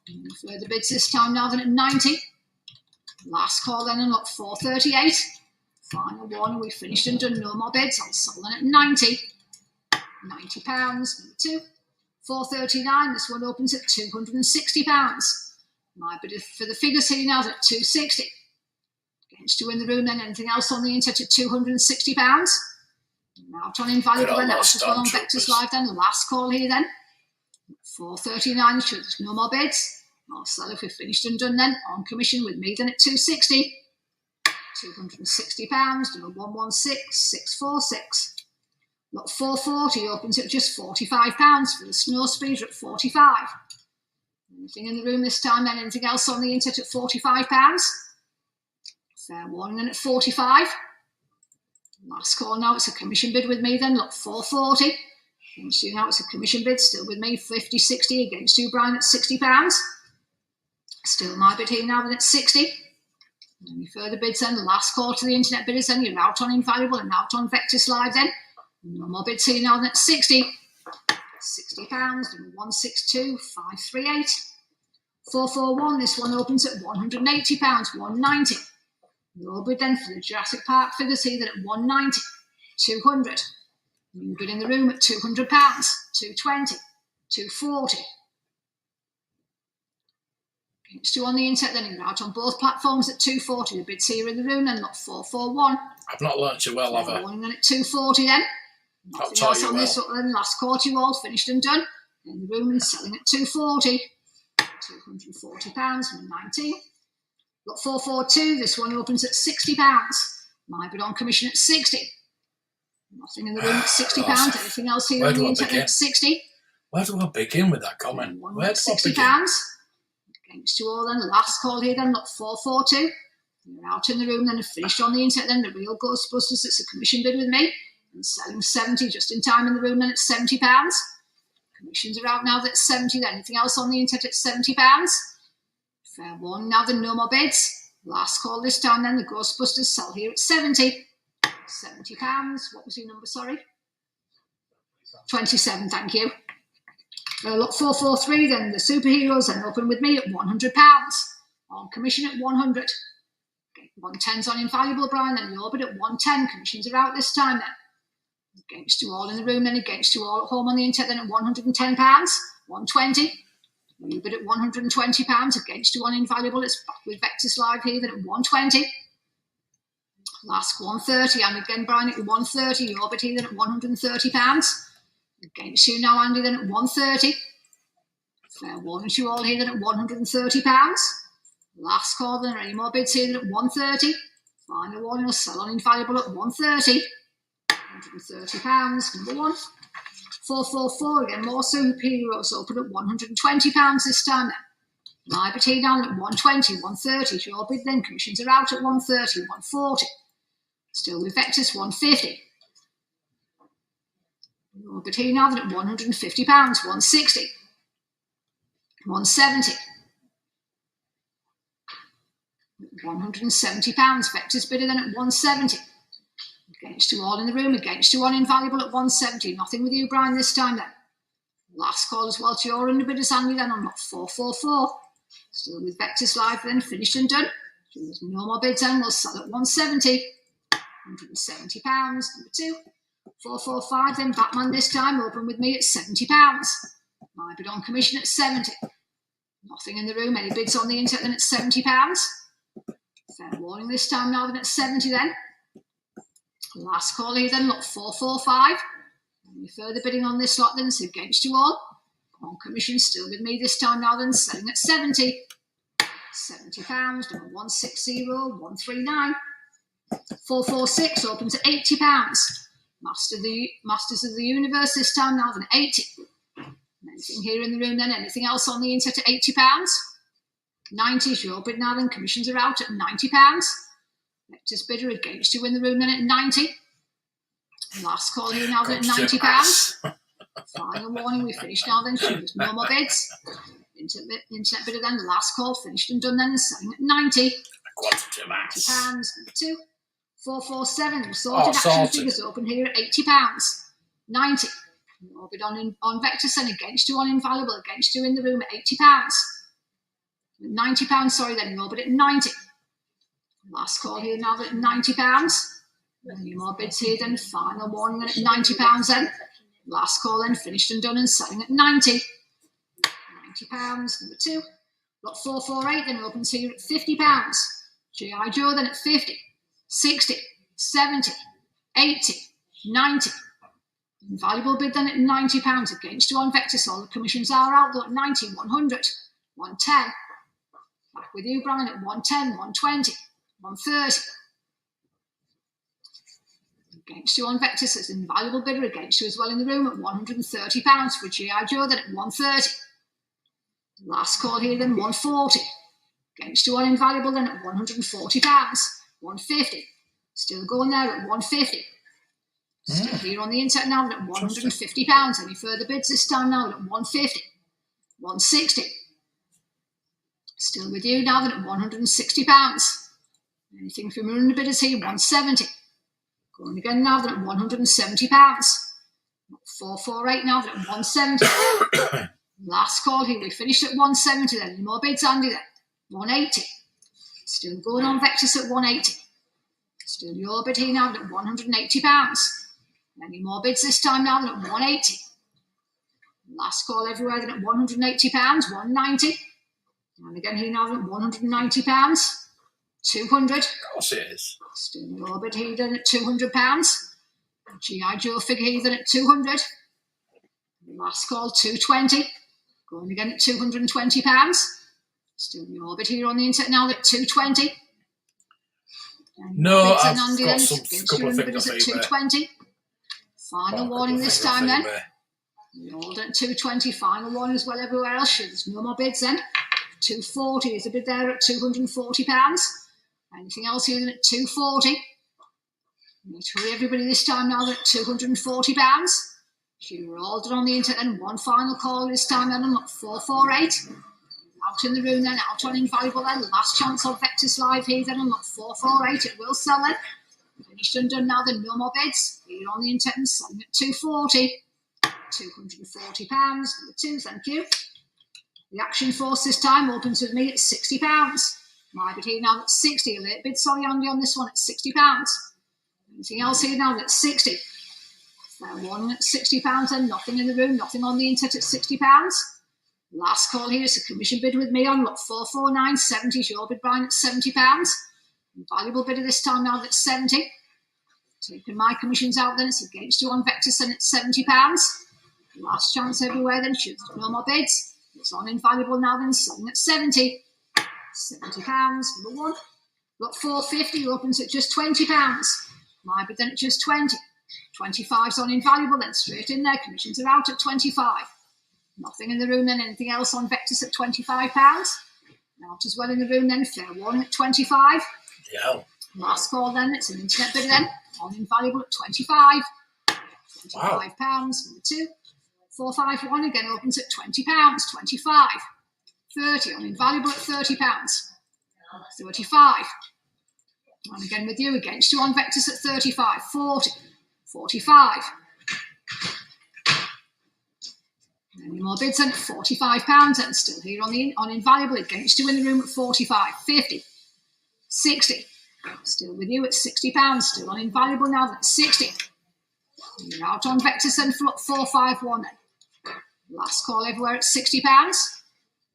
And further bids this time now then at 90. Last call then, and lot 438. Final warning, we finished and done, no more bids. I'll sell then at 90. £90, number 2. 439, this one opens at £260. My bid for the figures here now is at 260. Against you in the room then, anything else on the internet at £260. Out on invaluable then, out as well on Vectis Live then, last call here then. 439, sure there's no more bids. I'll sell if we're finished and done then, on commission with me then at 260. £260, number 116646. Lot 440 opens at just £45 for the snow speeder at 45. Anything in the room this time then, anything else on the internet at £45? Fair warning then at 45. Last call now, it's a commission bid with me then, lot 440. You see now it's a commission bid, still with me, 50-60 against you, Brian, at £60. Still my bid here now then at 60. Any further bids then, the last call to the internet bidders then, you're out on Invaluable and out on Vectis Live then. No more bids here now then at 60. £60, number 162538. 441, this one opens at £180, 190. Your bid then for the Jurassic Park figures here then at 190, 200. New bid in the room at £200, 220, 240. Against you on the internet then, you're out on both platforms at 240. The bids here in the room then, not 441. I've not learnt you well, have I? One then at 240 then. Nothing else on this then, last quarter you all finished and done. In the room and selling at 240. £240, number 19. Got 442, this one opens at £60. My bid on commission at 60. Nothing in the room at £60. Anything else here on the internet at 60? Where do I begin with that comment? Where do £60. Against you all then, the last call here then, not 442. You're out in the room then, finished on the internet then, the real Ghostbusters, it's a commission bid with me. And selling 70 just in time in the room then at £70. Commissions are out now that's 70 then. Anything else on the internet at £70? Fair warning now then, no more bids. Last call this time then, the Ghostbusters sell here at 70. £70. What was your number, sorry? 27, thank you. Look, 443 then, the superheroes then open with me at £100. On commission at 100. 110's on Invaluable, Brian, then your bid at 110. Commissions are out this time then. Against you all in the room then, against you all at home on the internet then at £110. 120. You bid at £120. Against you on Invaluable, it's back with Vectis Live here then at 120. Last 130, and again Brian at 130. Your bid here then at £130. Against you now, Andy, then at 130. Fair warning to you all here then at £130. Last call then, any more bids here then at 130. Final warning will sell on Invaluable at 130. £130, number 1. 444, again, more superheroes open at £120 this time then. My bid here down at 120, 130. Your bid then, commissions are out at 130, 140. Still with Vectis, 150. But here now then at £150, 160. 170. £170. Vectis bidder then at 170. Against 2 all in the room, against 2 on invaluable at 170. Nothing with you, Brian, this time then. Last call as well to your underbidders, Andy, then on lot 444. Still with Vectis live then, finished and done. So there's no more bids then, we'll sell at 170. £170, number 2. 445 then, Batman this time, open with me at £70. My bid on commission at 70. Nothing in the room, any bids on the internet then at £70. Fair warning this time now then at 70 then. Last call here then, lot 445. Any further bidding on this lot then, it's against 2 all. On commission, still with me this time now then, selling at 70. £70, number 160, 139. 446 opens at £80. Masters of the Universe this time now then 80. Anything here in the room then, anything else on the internet at £80? 90 is your bid now then, commissions are out at £90. Vectis bidder against you in the room then at 90. Last call here now then at £90. Final warning, we finished now then, there's no more bids. Internet bidder then, the last call, finished and done then, selling at 90. £90, number 2. 447, sorted action figures open here at £80. 90. No bid on Vectis and against 2 on invaluable, against 2 in the room at £80. £90, sorry then, no bid at 90. Last call here now at £90. Any more bids here then, final warning then at £90 then. Last call then, finished and done and selling at 90. £90, number 2. Lot 448 then opens here at £50. G.I. Joe then at 50. 60, 70, 80, 90. Invaluable bid then at £90 against 2 on Vectis. All the commissions are out though at 90, 100, 110. Back with you, Brian, at 110, 120, 130. Against 2 on Vectis, it's an invaluable bidder against 2 as well in the room at £130 for G.I. Joe then at 130. Last call here then, 140. Against 2 on invaluable then at £140. 150. Still going there at 150. Still here on the internet now at £150. Any further bids this time now at 150. 160. Still with you now at £160. Anything from your underbidders here, 170. Going again now at £170. 448 now at 170. Last call here, we finished at 170 then. Any more bids, Andy then? 180. Still going on Vectis at 180. Still your bid here now at £180. Any more bids this time now at 180. Last call everywhere then at £180, 190. And again here now at £190. 200. Of course it is. Still your bid here then at £200. G.I. Joe figure here then at 200. Last call 220. Going again at £220. Still in orbit here on the internet now at 220. No, I've got some couple of things at 220. Final warning this time then. All at 220. Final warning as well everywhere else. There's no more bids then. 240 is a bid there at £240. Anything else here then at 240. Hurry everybody this time now at £240. You're all done on the internet then. One final call this time then on 448. Out in the room then, out on invaluable then. Last chance of Vectis live here then on 448. It will sell it. Finished and done now then, no more bids. Here on the internet and selling at 240. £240. Number 2, thank you. The Action Force this time opens with me at £60. My bid here now at 60. A late bid, sorry Andy, on this one at £60. Anything else here now at 60? Fair warning at £60 and nothing in the room, nothing on the internet at £60. Last call here is a commission bid with me on lot 449, 70 is your bid, Brian, at £70. Valuable bidder this time now at 70. Taking my commissions out then, it's against you on Vectis and at £70. Last chance everywhere then, should no more bids. It's on invaluable now then, selling at 70. £70, number 1. Lot 450 opens at just £20. My bid then at just 20. 25's on invaluable, then straight in there. Commissions are out at 25. Nothing in the room then. Anything else on Vectis at £25? Out as well in the room then. Fair warning at 25. Yeah. Last call then, it's an internet bidder then, on invaluable at 25. £25, number 2. 451 again opens at £20, 25. 30 on invaluable at £30, 35. And again with you, against you on Vectis at 35, 40, 45. Any more bids in at £45 and still here on invaluable against you in the room at 45, 50, 60. Still with you at £60, still on invaluable now at 60. You're out on Vectis and 451 then. Last call everywhere at £60.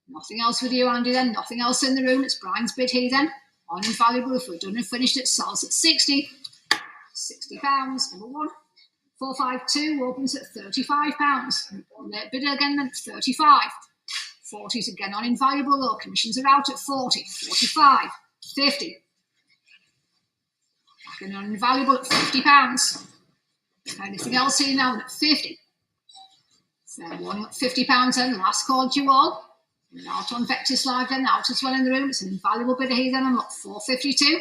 Nothing else with you, Andy, then. Nothing else in the room. It's Brian's bid here, then. On invaluable, if we're done and finished, it sells at 60. £60, number 1. 452 opens at £35. Late bidder again, then 35. 40s again on invaluable, low commissions are out at 40. 45. 50. Back in on invaluable at £50. Anything else here now at 50? Fair warning at £50 then. Last call to you all. We're out on Vectis Live then, out as well in the room. It's an invaluable bidder here then on lot 452.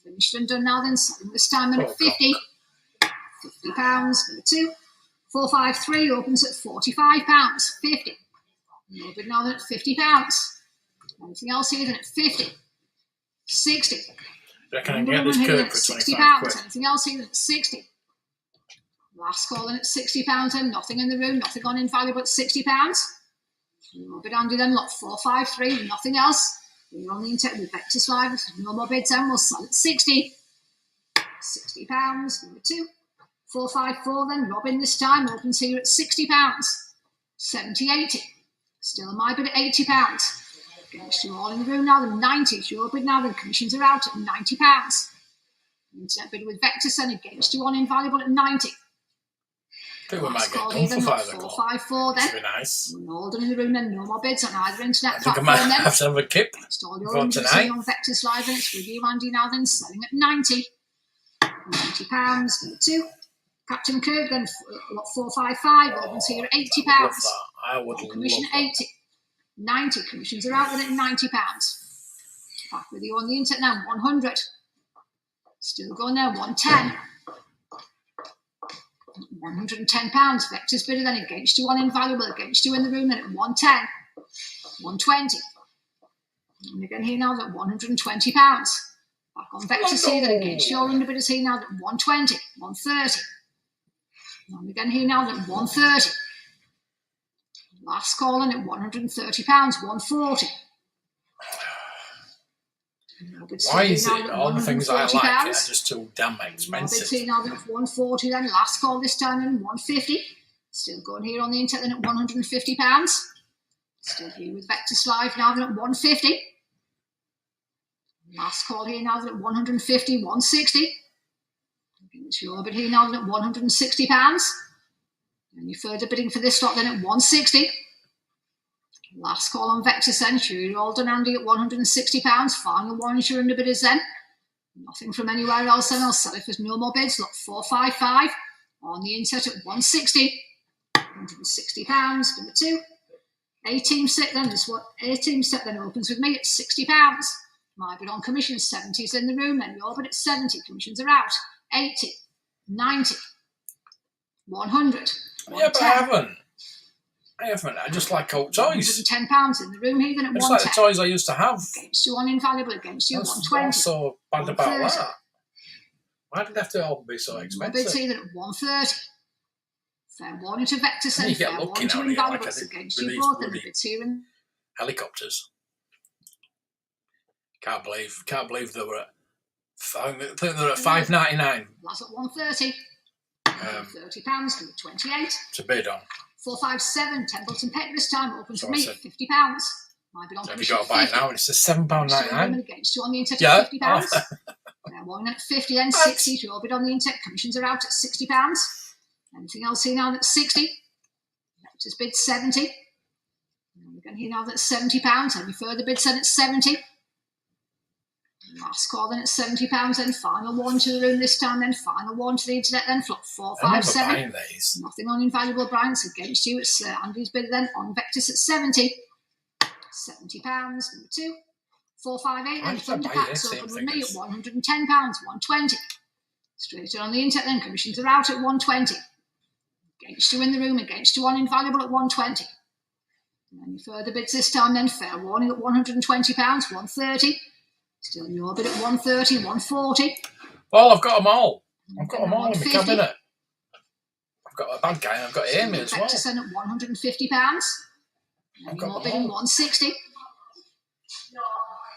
Finished and done now then, selling this time then at 50. £50, number 2. 453 opens at £45. 50. No bid now then at £50. Anything else here then at 50. 60. Reckon I can get this curve for £25. Anything else here then at 60. Last call in at £60 and nothing in the room, nothing on invaluable at £60. No bid Andy then, lot 453, nothing else. We're on the internet with Vectis Live, no more bids then, we'll sell at 60. £60, number 2. 454 then, Robin this time, opens here at £60. 70, 80. Still my bid at £80. Against you all in the room now, the 90. Your bid now, the commissions are out at £90. Internet bid with Vectis then, against you on invaluable at 90. I think we might get done for 5 o'clock. 454 then. That'd be nice. All done in the room then, no more bids on either internet I think I platform might then. have to have a kip Install your for own tonight. on Vectis Live and it's with you, Andy, now then, selling at 90. £90, number 2. Captain Kirk then, lot 455, opens here at £80. I would love Commission that. at 80. 90, commissions are out then at £90. Back with you on the internet now, 100. Still going there, 110. £110. Vectis bidder then against you on invaluable, against you in the room then at 110. 120. And again here now at £120. Back on Vectis here then against your underbidders here now at 120. 130. And again here now at 130. Last call in at £130. 140. Why is it all the things I like are just too damn expensive? Bids now at 140 then, last call this time then 150. Still going here on the internet then at £150. Still here with Vectis Live now then at 150. Last call here now then at 150, 160. It's your bid here now then at £160. Any further bidding for this lot then at 160. Last call on Vectis then, sure you're all done, Andy, at £160. Final one, sure underbidders then. Nothing from anywhere else then, I'll sell it for no more bids. Lot 455 on the internet at 160. £160, number 2. 18 set then, this what 18 set then opens with me at £60. My bid on commission, 70's in the room, then your bid at 70, commissions are out. 80, 90, 100. Yeah, but I haven't. I just like old toys. £110 in the room here, then at 110. It's like the toys I used to have. Against you on invaluable, against you, What's 120. so bad about that? Why did they have to all be so Bids expensive? here then at 130. Fair warning to Vectis And and you get fair lucky warning to now, you get like invaluables a against you release both, and the bloody bids here and helicopters. Can't believe they were at. I think they're at $5.99. last at 130. £30, number 28. To bid on. 457, Templeton Pet this time, opens So for I me said- at £50. My bid on So have you commission got to buy it 50. now? And it's a £7.99. Against you on the internet Yeah. at £50. Fair warning at 50 then, 60. Your bid on the internet, commissions are out at £60. Anything else here now that's 60? Vectis bid 70. And again here now that's £70. Any further bids then at 70? Last call then at £70, then final one to the room this time, then final one to the internet, then flop I remember 457. buying these. Nothing on invaluable Bryant's against you. It's Andy's bid then on Vectis at 70. £70, number 2. 458 then, Why did I buy Thundercats this? open Same with me at figures. £110, 120. Straight on the internet then, commissions are out at 120. Against you in the room, against you on Invaluable at 120. And any further bids this time then, fair warning at £120, 130. Still your bid at 130, 140. Well, I've got them all. I've got them all in my 150. cabinet. I've got a bad guy and I've got Amy as well. Vectis then at £150. I've Any got more them bidding, all. 160.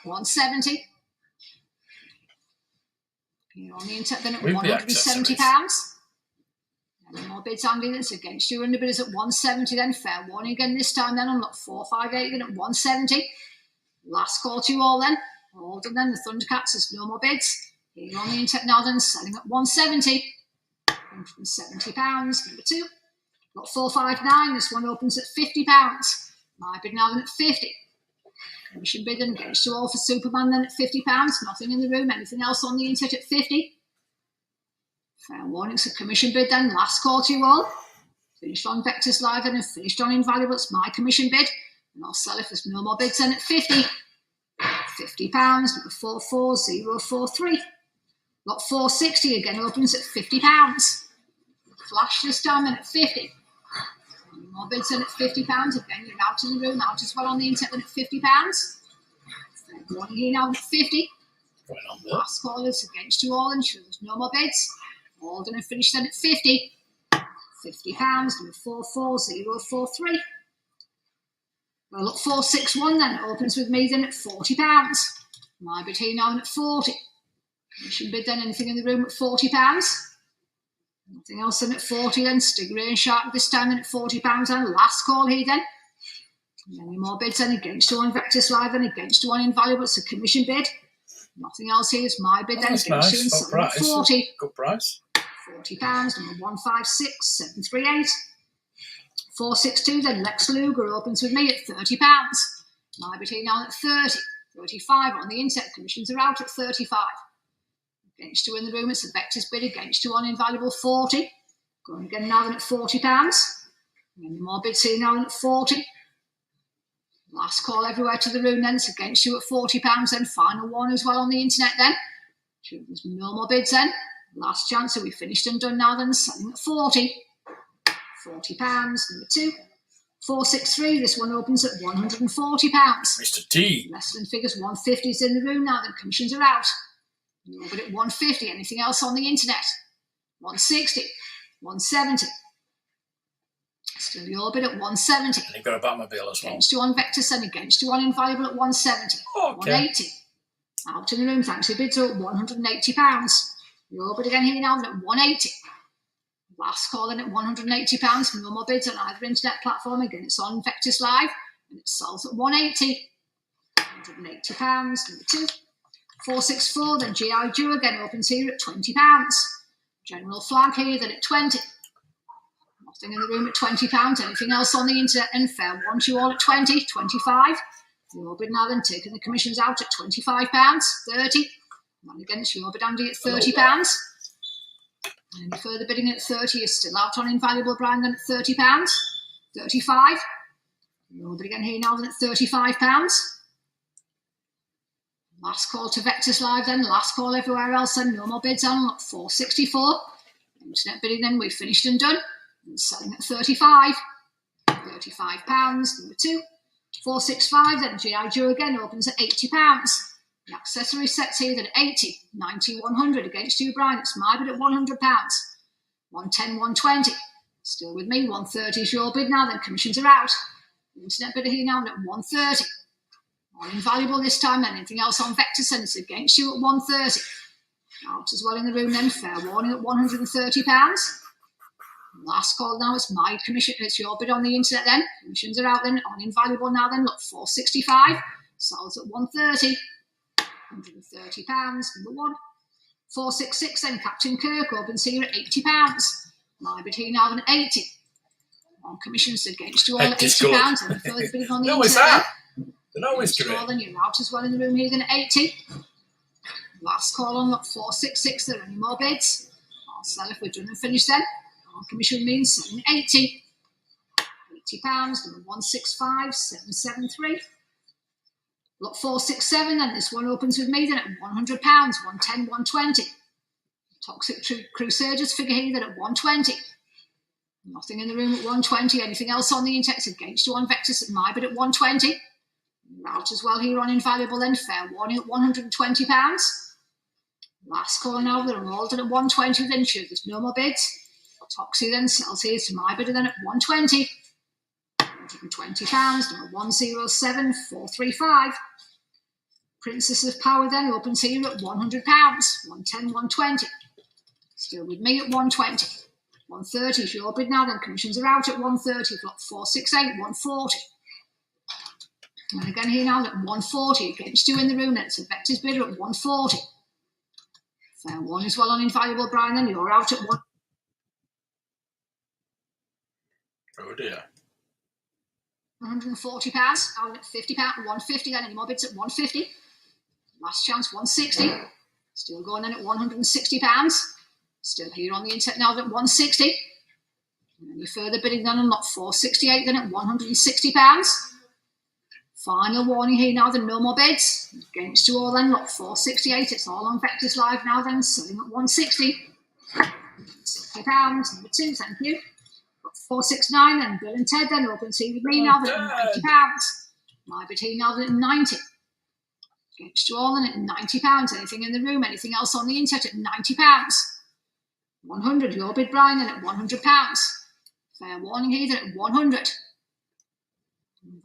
170. Here on the internet then at With the £170. accessories. Any more bids, Andy, that's against you. And the bid is at 170 then. Fair warning again this time then on 458 then at 170. Last call to you all then. All done then. The Thundercats, there's no more bids. Here on the internet now then, selling at 170. £170. Number 2. Got 459. This one opens at £50. My bid now then at 50. Commission bid then against you all for Superman then at £50. Nothing in the room. Anything else on the internet at 50. Fair warning, it's a commission bid then. Last call to you all. Finished on Vectis Live and finished on Invaluable. It's my commission bid. And I'll sell if there's no more bids then at 50. £50. Number 44043. Lot 460 again opens at £50. Flash this time then at 50. Any more bids then at £50. Again, you're out in the room, out as well on the internet then at £50. Fair warning here now at 50. Going on there. Last call is against you all, and sure there's no more bids. All done and finished then at 50. £50. Number 44043. Well, look, 461 then opens with me then at £40. My bid here now at 40. Commission bid then, anything in the room at £40. Nothing else then at 40 then. Stingray and Shark this time then at £40. And last call here then. Any more bids then against you on Vectis Live and against you on Invaluable. It's a commission bid. Nothing else here is my bid then That's against nice. you and Good selling at price. 40. Good price. £40. Number 156738. 462 then. Lex Luger opens with me at £30. My bid here now at 30. 35 on the internet. Commissions are out at 35. Against you in the room, it's the Vectis bid. Against you on Invaluable 40. Going again now then at £40. Any more bids here now then at 40. Last call everywhere to the room then. It's against you at £40. Then final one as well on the internet then. Sure, there's no more bids then. Last chance, so we finished and done now then. Selling at 40. £40. Number 2. 463. This one opens at £140. Mr. T. Wrestling figures 150 is in the room now. Then commissions are out. You're at 150. Anything else on the internet? 160. 170. Still your bid at 170. And you've got a Batmobile as well. Against you on Vectis and against you on Invaluable at 170. Okay. 180. Out in the room, thanks. Your bids are at £180. Your bid again here now at 180. Last call in at £180. No more bids on either internet platform. Again, it's on Vectis Live and it sells at 180. £180. Number 2. 464. Then G.I. Joe again opens here at £20. General Flag here then at 20. Nothing in the room at £20. Anything else on the internet? And fair one to you all at 20. 25. Your bid now then taking the commissions out at £25. 30. And again, it's your bid, Andy, at £30. Any further bidding at 30 is still out on Invaluable Brian then at £30. 35. Your bid again here now then at £35. Last call to Vectis Live then. Last call everywhere else then. No more bids on at 464. Internet bidding then. We've finished and done. And selling at 35. £35. Number 2. 465 then. G.I. Joe again opens at £80. The accessory sets here then at 80. 90, 100 against you, Brian. It's my bid at £100. 110, 120. Still with me. 130 is your bid now. Then commissions are out. The internet bidder here now at 130. On Invaluable this time then. Anything else on Vectis and it's against you at 130. Out as well in the room then. Fair warning at £130. Last call now is my commission. It's your bid on the internet then. Commissions are out then. On Invaluable now then. Look, 465. Sells at 130. £130. Number 1. 466 then. Captain Kirk opens here at £80. My bid here now then at 80. On commissions against you all at £80. And further bidding on the No, internet is that? then. No, it's great. Then you're out as well in the room here then at 80. Last call on look 466. There are any more bids? I'll sell if we're done and finished then. On commission means selling 80. £80. Number 165773. Lot 467 then. This one opens with me then at £100, 110, 120. Toxic Crusaders figure here then at 120. Nothing in the room at 120. Anything else on the index against you on Vectis at my bid at 120. Out as well here on Invaluable then. Fair warning at £120. Last call now, they're all done at 120 then. Sure, there's no more bids. Toxie then sells here to my bidder then at 120. £120, number 107435. Princess of Power then opens here at £100, 110, 120. Still with me at 120. 130 is your bid now, then commissions are out at 130. Lot 468, 140. And again here now at 140 against you in the room, then it's a Vectis bidder at 140. Fair one as well on Invaluable, Brian, then you're out at 1. Oh dear. £140, out at £50, 150 then, any more bids at 150. Last chance, 160. Still going in at £160. Still here on the internet now at 160. Any further bidding then on lot 468 then at £160. Final warning here now then, no more bids. Against you all then, lot 468. It's all on Vectis Live now then, selling at 160. £60, number 2, thank you. 469 then, Bill and Ted then, open tea with me now then at £90. My bid here now then at 90. Against you all then at £90. Anything in the room, anything else on the internet at £90. 100, your bid, Brian, then at £100. Fair warning here then at 100.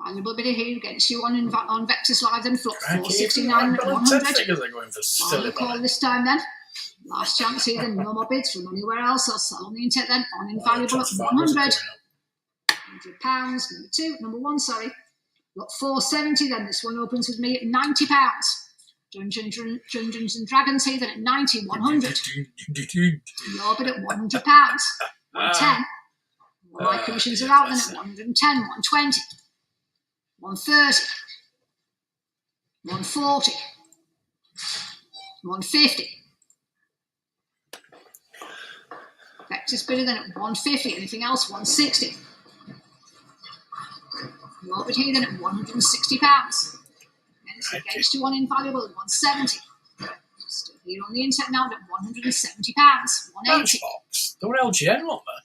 Valuable bidder here against you on Vectis Live then, flop 469 at 100. Final call this time then. Last chance here then, no more bids from anywhere else. I'll sell on the internet then on Invaluable at 100. £100, number 1, sorry. Lot 470 then, this one opens with me at £90. Dungeons and Dragons here then at 90, 100. Your bid at £100. 110. My commissions are out then at 110, 120. 130. 140. 150. Vectis bidder then at 150. Anything else? 160. Your bid here then at £160. Against you on Invaluable at 170. Still here on the internet now at £170. 180. There were LGN, weren't there?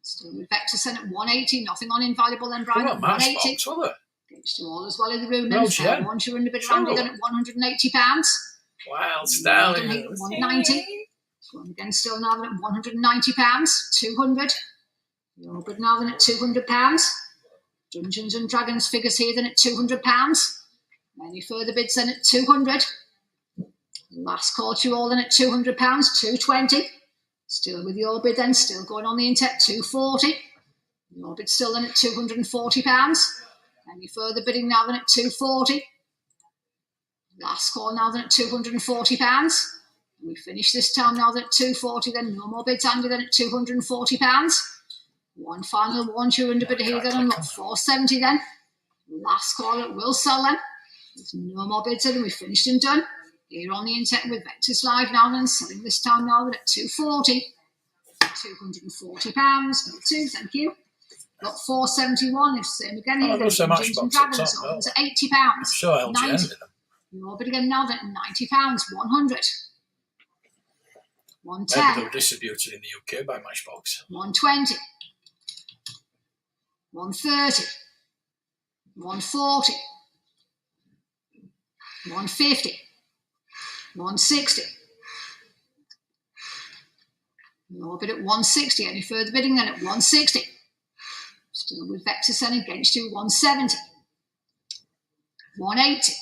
Still with Vectis then at 180. Nothing on Invaluable then, Brian, at 180. Against you all as well in the room then. Once you're in the bidder Andy then at £180. Wild Starling. 190. One again still now then at £190. 200. Your bid now then at £200. Dungeons and Dragons figures here then at £200. Any further bids then at 200. Last call to you all then at £200, 220. Still with your bid then, still going on the internet, 240. Your bid still then at £240. Any further bidding now then at 240. Last call now then at £240. We finish this time now then at 240 then, no more bids, Andy, then at £240. One final one, you're under bid here then on lot 470 then. Last call, it will sell then. There's no more bids in, and we've finished and done. Here on the internet with Vectis Live now then, selling this time now at 240. £240. Number 2, thank you. Got 471, it's the same again here. Dungeons and Dragons opens at £80. Sure, 90. Your bid again now at £90. 100. 110. Maybe they were distributed in the UK by Matchbox. 120. 130. 140. 150. 160. Your bid at 160. Any further bidding then at 160. Still with Vectis then against you, 170. 180.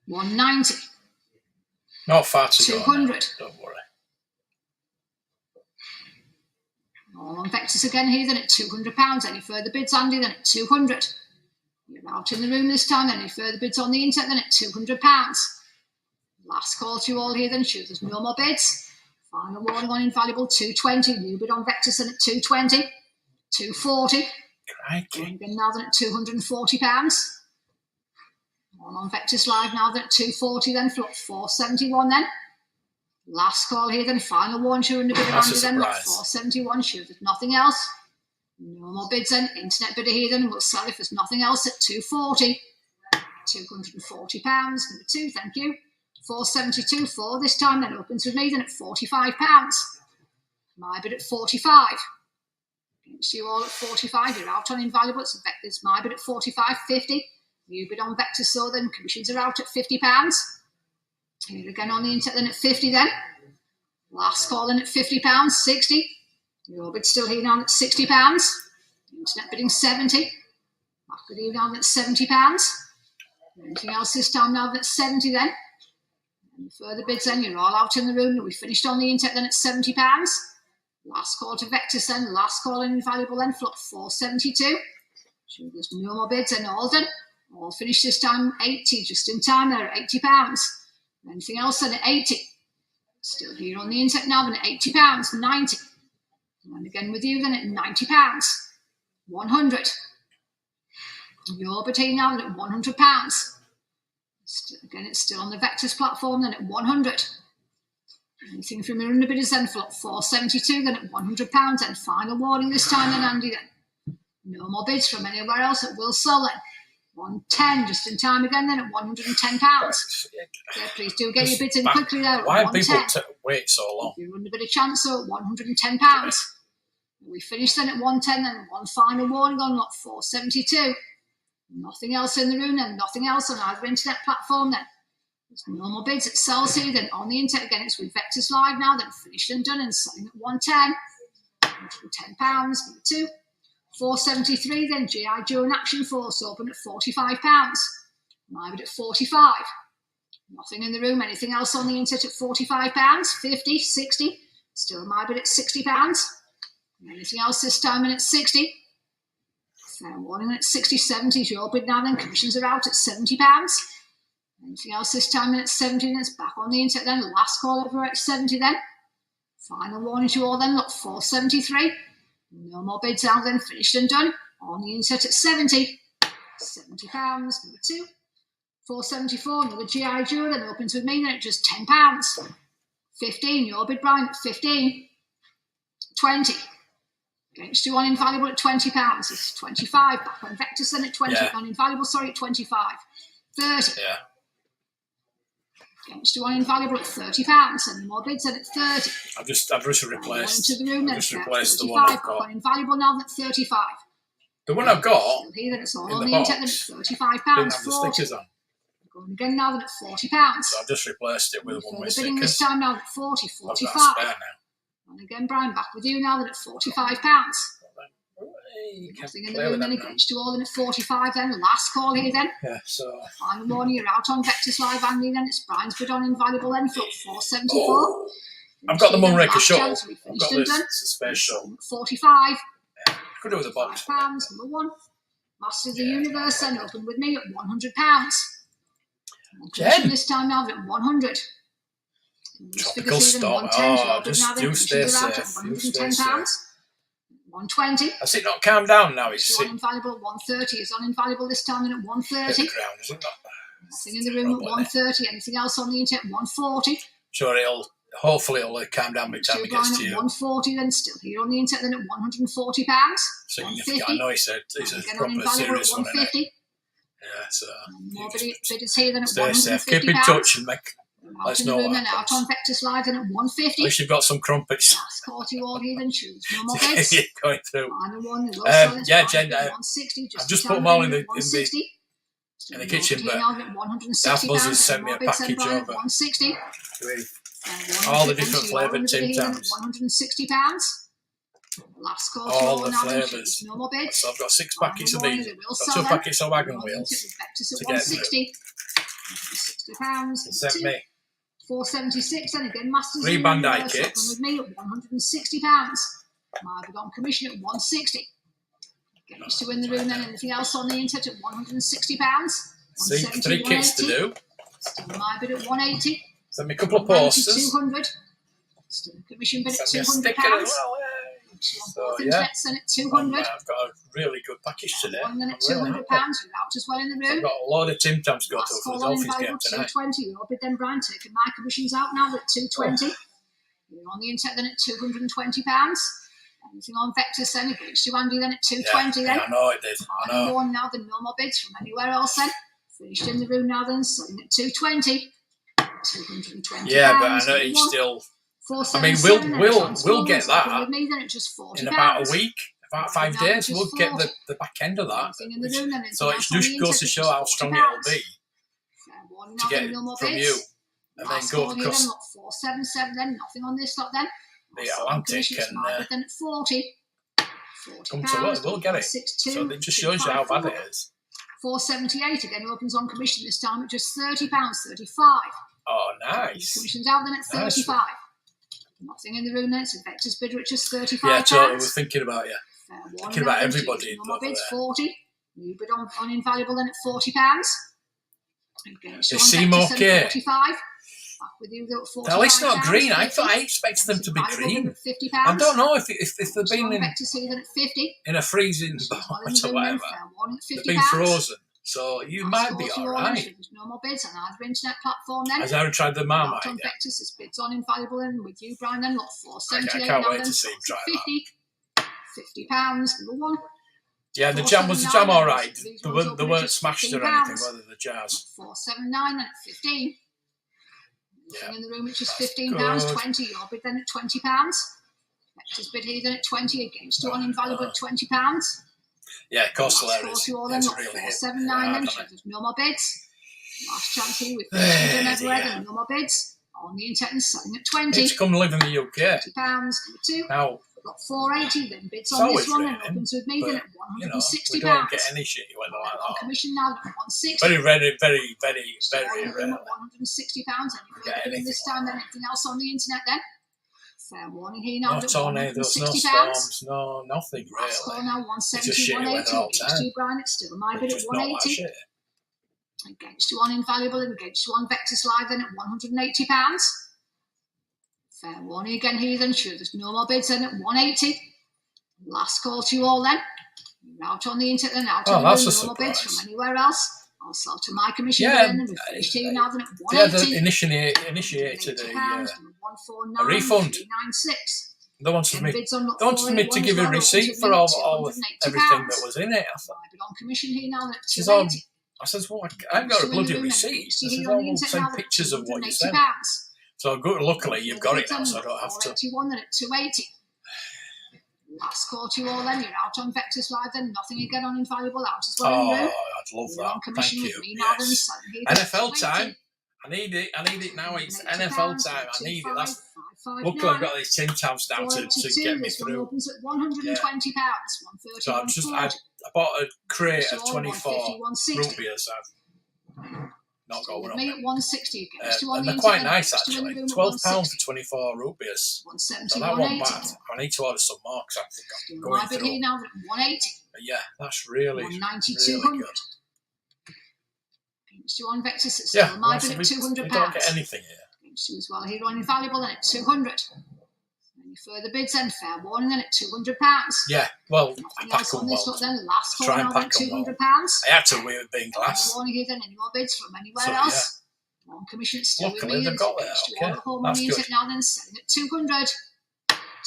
190. Not far to 200. Go. Don't worry. All on Vectis again here then at £200. Any further bids, Andy, then at 200. You're out in the room this time. Any further bids on the internet then at £200. Last call to you all here then. Sure, there's no more bids. Final warning on Invaluable, 220. New bid on Vectis then at 220. 240. Crikey. Again now then at £240. All on Vectis Live now then at 240 then. Flop 471 then. Last call here then. Final one, sure, in the bid of Andy then at 471. Sure, there's nothing else. No more bids then. Internet bidder here then. We'll sell if there's nothing else at 240. £240. Number 2, thank you. 472 for this time. Then opens with me then at £45. My bid at 45. Against you all at 45. You're out on invaluable. It's Vectis. My bid at 45.50. You bid on Vectis, so then commissions are out at £50. Here again on the internet then at 50 then. Last call in at £50, 60. Your bid still here now at £60. Internet bidding 70. Back with you now at £70. Anything else this time now at 70 then? Any further bids then? You're all out in the room. We finished on the internet then at £70. Last call to Vectis then. Last call in invaluable then for 472. Sure, there's no more bids then. All done. All finished this time 80. Just in time there at £80. Anything else then at 80? Still here on the internet now then at £80, 90. And again with you then at £90, 100. Your bid here now then at £100. Again, it's still on the Vectis platform then at 100. Anything from your underbidders then for 472, then at £100. And final warning this time then, Andy, then. No more bids from anywhere else. It will sell then. 110, just in time again then at £110. Yeah, please do get your bids in quickly there. Why have people wait so long? You run a bit of chance, so at £110. We finished then at 110, then one final warning on lot 472. Nothing else in the room then, nothing else on either internet platform then. There's no more bids at sells here, then on the internet again, it's with Vectis Live now, then finished and done and selling at 110. £110, number 2. 473 then, G.I. Joe and Action Force open at £45. My bid at 45. Nothing in the room, anything else on the internet at £45, 50, 60. Still my bid at £60. Anything else this time in at 60. Fair warning at 60, 70 is your bid now then. Commissions are out at £70. Anything else this time in at 70, then it's back on the internet then. Last call over at 70 then. Final warning to you all then, look, 473. No more bids out then, finished and done. On the internet at 70. £70, number 2. 474, another G.I. Joe, then opens with me then at just £10. 15, your bid, Brian, at 15. 20. Against you on invaluable at £20. It's 25. Back on Vectis then at 20. Yeah. On invaluable, sorry, at 25. 30. Yeah. Against you on invaluable at £30. And more bids then at 30. I've just replaced. Into the room then. Just replaced the one I've got. On invaluable now at 35. The one I've got. Still here then, it's all on the internet then at £35. Didn't have the stickers on. Going again now then at £40. So I've just replaced it with one with bidding stickers. this time now at 40, 45. I've got a spare now. And again, Brian, back with you now then at £45. Nothing in the room then against you all in at 45 then. Last call here then. Yeah, so. Final warning, you're out on Vectis Live, Andy then. It's Brian's bid on invaluable then for 474. Oh, I've got the Moonraker shuttle. I've got this space shuttle. 45. Yeah, could do with a box. £5, number 1. Masters of the Universe then open with me at £100. Jen. This time now at 100. Tropical Storm. Oh, just you stay safe. £110. 120. Has it not calmed down now? It's on invaluable 130. It's on invaluable this time in at 130. Hit the ground, isn't it? Nothing in the room at 130. Anything else on the internet? 140. Sure, hopefully it'll calm down by the time it gets to you. 140 then, still here on the internet then at £140. Significant. I know it's a proper serious one. Yeah, so more bidders here then at stay £150. safe. Keep in touch and let us know what happens. Out on Vectis Live then at 150. At least you've got some crumpets. Last call to you all here then, choose no more bids. You're going through. Yeah, Jen, I've just put them all in the kitchen, but Alf Buzzers sent me a package over. 160. All the different flavoured Tim Tams. £160. Last call all the flavours. No more bids. So I've got 6 packets of these. Got 2 packets of wagon wheels to get through. £60. He sent me 476, and again, Masters 3 Bandai kits with me at £160. My bid on commission at 160. Get used to in the room then. Anything else on the internet at £160? See, 3 kits to do. Still my bid at 180. Send me a couple of posters. 200. Still commission bid at £200. So, yeah. At 200. I've got a really good package today. One then at £200. You're out as well in the room. I've got a load of Tim Tams to go to for the Dolphins game tonight. 220. Your bid then, Brian, taking my commissions out now at 220. You're on the internet then at £220. Anything on Vectis then against you, Andy, then at 220 then. Yeah, I know it did. I know. One now, then no more bids from anywhere else then. Finished in the room now then, selling at 220. 220 Yeah, but I pounds, know he's still. I mean, 477, we'll get that with me, then at just 40 in about pounds. a week, about 5 Now days. it's We'll just get 40. the back end of that. Anything in the room, then So it anything else just on the goes to internet, show just how 40 strong pounds. it'll be Fair one, to now get then no more from bids. you, and then Last go call here then, across lot 477 then, nothing on this lot then. the Also, Atlantic commission, it's and market then at 40. 40 come to pounds, it. We'll get it. 162, So it just shows you how bad it is. 478 again opens on commission this time at just £30, 35. Oh, nice. Commission's out then at 35. Nice. Nothing in the room then. It's a Vectis bidder at just £35. Yeah, totally. We're thinking about you. Fair one, Thinking about now then, everybody two more over bids, there. 40. New bid on Invaluable then at £40. Against Is one Seymour Vectis then okay? at 45. Back with you though at 45. Well, it's not green. I 50. thought I expected them to be Invaluable green. bid at £50. I don't know if they've been in Vectis here then at 50. a freezing Well, in boat the or room then, whatever. fair one at They've £50. been frozen. So you might be all right. There's no more bids on either internet platform then. Has Aaron tried the Marmite on yet? Vectis, there's bids on Invaluable and with you, Brian, then lot 478 I can't now wait then, to see him try that. £50, number one. Yeah, the jam was all right. They weren't smashed or £15. anything, were they, the jars? 479 then at 15. Yeah. Nothing in the room, which is That's £15, good. 20. Your bid then at £20. Vectis bid here then at 20 against you on Invaluable at £20. Yeah, Coastal Last Air call is to all them, it's lot really hit 479 hard then, on so it. there's no more bids. Last chance here with Christian everywhere, dear. then no more bids. On the internet and selling at 20. Need to come live in the UK. £20, number two. Now, Got 480, then bids it's on always this one, raining, and opens with me, but, then at you know, £160. we don't get any shitty weather like On that. commission now at 160. Very, very, very, very, So very on the rare. room at £160. Anything Get in this anything time, like then anything else on the internet then? Fair warning here now No at tornadoes, no £160. storms, no nothing Last call really. now It's 170, just shitty weather 180. all the Against time. you, Brian, it's still my bid It's at just not like 180. shit. Against you on Invaluable and against you on Vectis Live then at £180. Fair warning again here then, sure there's no more bids then at 180. Last call to you all then. You're out on the internet and out on the that's room, a no more bids surprise. from anywhere else. I'll sell to my commission Yeah, then and we've finished here now then at Yeah, 180. they initiated £149, a refund. 396. They wanted me. Bids on lot They wanted me to 481 give as a well, receipt opens for with all me of at everything £280. that was in it. I thought, Bid on commission here now at she said, oh, 280. I says, well, I haven't got a bloody receipt. I says, oh, we'll send pictures of what you sent. So luckily you've got it now, so I don't have to. 481 then at 280. Last call to you all then. You're out on Vectis Live then. Nothing again on Invaluable out as well. Oh, in room. I'd love You're that. on commission Thank with you. me now then. Yes. Selling here then at NFL 280. time. I need it now. It's £80, NFL time. I need it. That's luckily I've got these Tim Tams down to get me this one through. opens at £120. Yeah. 130. So I bought a crate of 24 root beers. I've not got one on me me. at 160 against you on And the they're quite internet, nice next to in the actually. room at £12 for 160. 24 root beers. 170, So that wasn't 180. bad. I need to order some more because I think I'm Still going my bid through. here now at 180. But yeah, that's really, 190, really 200. good. Against you on Vectis, it's Yeah, still my so bid we at £200. don't get anything here. Against you as well here on Invaluable then at 200. Any further bids then, fair warning then at £200. Yeah, well, I Nothing pack else on them this well. lot then, last call Try and now then pack 'em well. £200. I had to with being glass. Warning here then, any more bids from anywhere So, else? On commission, it's still Luckily, with me. they've got that, okay. Home That's on the good. internet now then, selling at 200.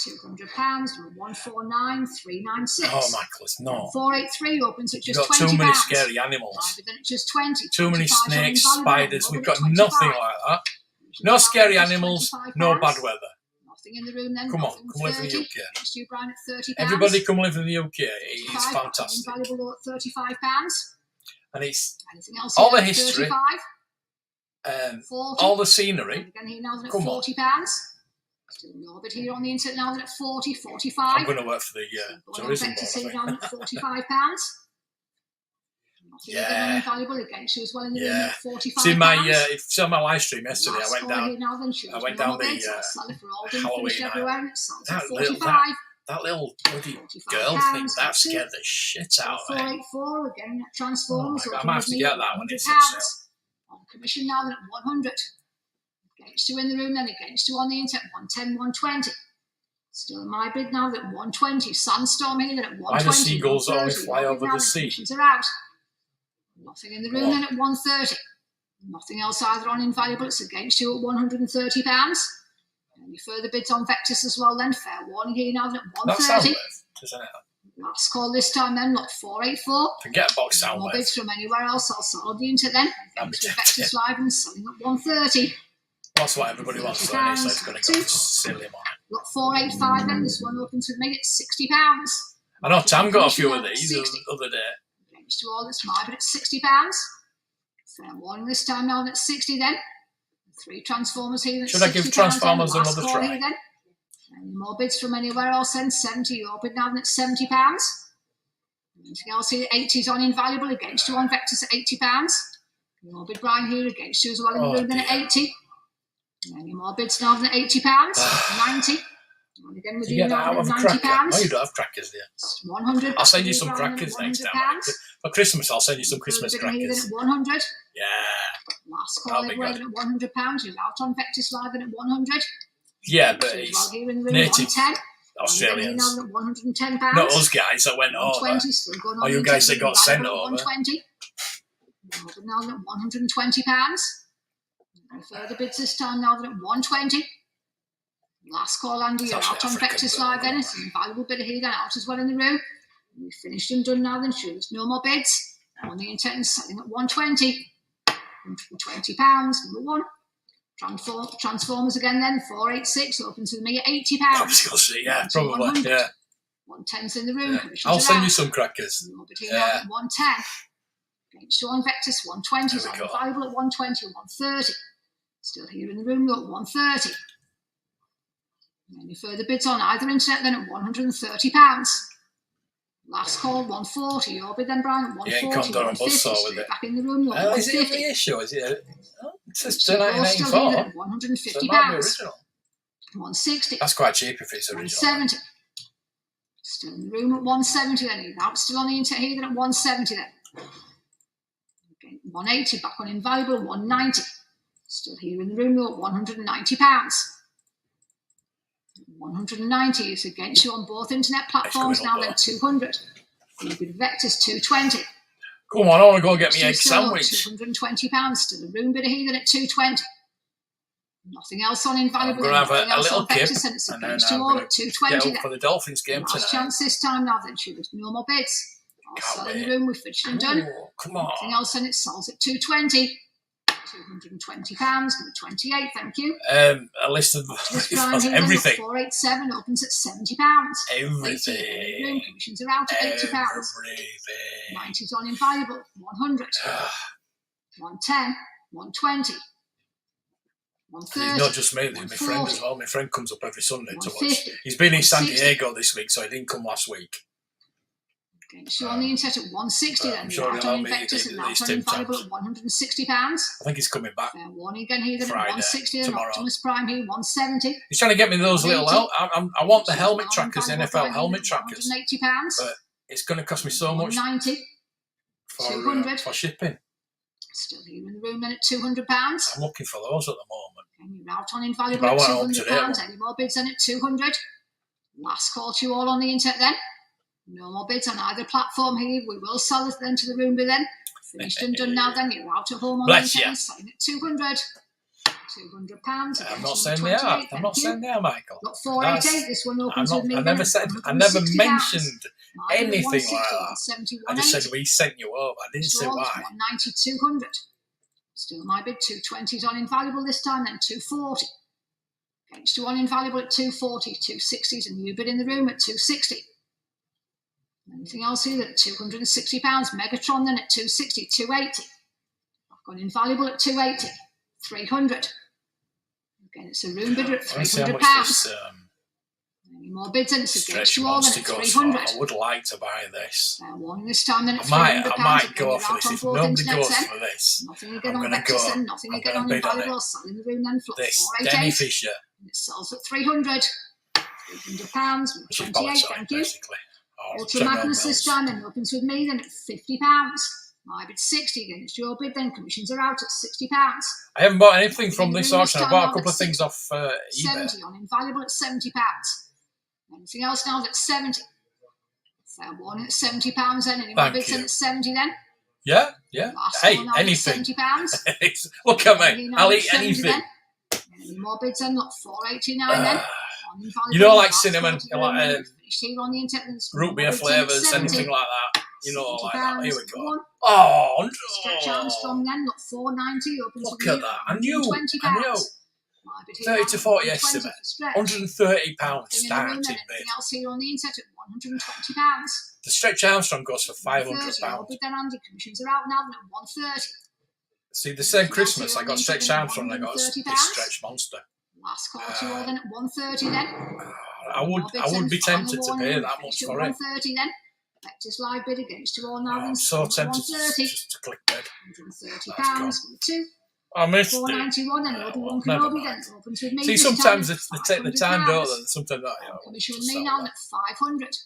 £200, number 149, 396. Oh, Michaelis, no. 483 opens at You've just got £20. too many scary animals. Private then at just 20. Too many 25 on snakes, Invaluable, spiders. over We've at got 25. nothing like that. No scary animals, no bad weather. Nothing in the room then. Come on, nothing come live in the 30. UK. Next to you, Brian, at £30. Everybody come live in the UK. It's 25, fantastic. Invaluable at £35. And it's Anything else? all here the at history, 35? 40. all the scenery. Again here now then at Come on. £40. Still no bid here on the internet now then at 40, 45. I'm going to work for the tourism board, I think. down at £45. Yeah. Invaluable against you as well in the room Yeah. at £45. See it's on my live stream yesterday. I went down the Halloween night. That little bloody girl thing, that scared the shit out of me. 484 again Oh transforms. my God, I might have to get that when it's on £100. sale. On commission now then at 100. Against you in the room then against you on the internet 110, 120. Still my bid now at 120. Sandstorm here then at 120. Why do seagulls 130. always fly over Now the the sea? commissions are out. Nothing in the room Oh. then at 130. Nothing else either on Invaluable. It's against you at £130. Any further bids on Vectis as well then? Fair warning here now at That's 130. isn't it? Last call this time then, lot 484. Forget a box sound More wave. bids from anywhere else, I'll sell the internet then. That'd be Vectis tempting. Live and selling at 130. That's what everybody wants, so it's going to go silly money. Lot 485 then, this one opens with me at £60. I know Tam got a few of these the other day. Against you all, it's my bid at £60. Fair warning this time now at 60 then. 3 Transformers here at Should I give Transformers another try? Here, then. Any more bids from anywhere else then? 70, your bid now at £70. Anything else here? 80's on Invaluable against you on Vectis at £80. Your bid Brian here against you as well in the room then at 80. Any more bids now than £80? 90. And again with you now at £90. Oh, you don't have crackers, do you? 100. I'll send you some crackers next time. For Christmas, I'll send you some Christmas crackers. At 100. Yeah. Last call everywhere at £100. You're out on Vectis Live at 100. Yeah, but it's native Australians. Now at £110. Not us guys that went over. Or you guys that got sent over. 120. Now at £120. No further bids this time now at 120. Last call, Andy, you're out on Vectis Live then. It's an invaluable bit of here then out as well in the room. We've finished and done now then, sure there's no more bids. On the internet and selling at 120. £120, number 1. Transformers again then, 486, open to me at £80. Yeah, probably, yeah. 110's in the room. Yeah. I'll send you some crackers. Yeah. 110. Against Sean Vectis, 120's on valuable at 120, 130. Still here in the room, though, at 130. Any further bids on either internet then at £130. Last call, 140. Your bid then, Brian, at 140. Yeah, you can't go on bus with it. Back in the room, though, is it a reissue? Is it? It says still here at £1984. £150. So it might be original. 160. That's quite cheap if it's original. 170. Still in the room at 170 then. Out still on the internet here then at 170 then. Okay, 180 back on Invaluable, 190. Still here in the room though at £190. 190 is against you on both internet platforms now then 200. With Vectis 220. Come on, I want to go get me egg sandwich. £220. Still a room bit of heathen at 220. Nothing else on Invaluable. I'm going to have a little kip and then I'm going to get up for the Dolphins game tonight. Last chance this time now then, there's no more bids. I'll sell in the room, we've finished and done. Come on. Nothing else and it sells at 220. £220, number 28, thank you. A list of everything. 487 opens at £70. Everything. Room commissions are out at £80. 90's on Invaluable, 100. 110, 120. 130, it's not just me, there's my friend as well. My friend comes up every Sunday to watch. He's been in San Diego this week, so he didn't come last week. Okay, so on the internet at 160 then. I'm sure he'll help me Vectis and out on Invaluable at £160. I think he's coming back. Warning again here then at Friday, 160 tomorrow. and Optimus Prime here 170. He's trying to get me those little. I want the helmet trackers, NFL helmet trackers. £180. But it's going to cost me so much. 190. 200 for shipping. Still here in the room then at £200. I'm looking for those at the moment. And you're out on Invaluable at £200. Any more bids then at 200. Last call to you all on the internet then. No more bids on either platform here. We will sell it then to the room then. Finished and done now then. You're out at home on the internet selling at 200. £200. I'm not saying they are. I'm not saying they are, Michael. Got 488. This one opens with me. I never mentioned anything like that. I just said we sent you over. I didn't say why. 190, 200. Still my bid. 220's on Invaluable this time, then 240. Against you on Invaluable at 240, 260s, and you bid in the room at 260. Anything else here at £260? Megatron then at 260, 280. I've gone Invaluable at 280, 300. Again, it's a room bidder at £300. Any more bids and it's against you all then at 300. I would like to buy this. Warning this time then at £300. I might go for this. If nobody goes for this, nothing again on Vectis and nothing again on Invaluable. Selling the room then for Denny Fisher. And it sells at 300. £300, 28, thank you. Ultra Magnus this time and opens with me then at £50. My bid 60 against your bid, then commissions are out at £60. I haven't bought anything from this auction. I bought a couple of things off eBay. 70 on Invaluable at £70. Anything else now at 70? Fair warning at £70 then. Any more bids then at 70 then? Yeah. Hey, anything. £70. Look at me. I'll eat anything. Any more bids then? Lot 489 then. You know, like cinnamon, like root beer flavours, anything like that. You know, like that. Here we go. Stretch Armstrong then, lot 490. Look at that. I knew. 30 to 40 estimate. £130 starting bid. Else here on the internet at £120. The Stretch Armstrong goes for £500. Then Andy commissions are out now at 130. See, the same Christmas I got Stretch Armstrong, I got this Stretch Monster. Last call to you all then at 130 then. I would be tempted to pay that much for it. 130 then. Vectis live bid against you all now. I'm so tempted to click bid. £130 for the 2. I missed it. 491 then. Obi-Wan Kenobi then. Opens with me. See, sometimes they take the time, don't they? Sometimes not. Commission with me now at 500.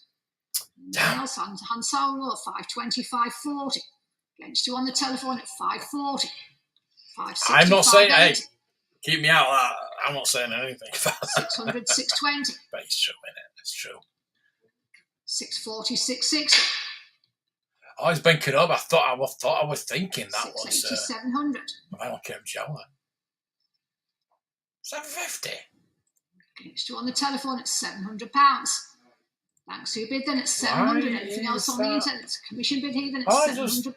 Damn. Han Solo 520, 540. Against you on the telephone at 540. 560, I'm not saying, 580. hey, keep me out of that. I'm not saying anything about that. 600, 620. But it's true, isn't it? It's true. 640, 660. Oh, it's been up. I thought I was thinking that 680, was 700. I don't care, Joe. 750. Against you on the telephone at £700. Thanks for your bid then at 700. Anything else on the internet? It's a commission bid here then at £700.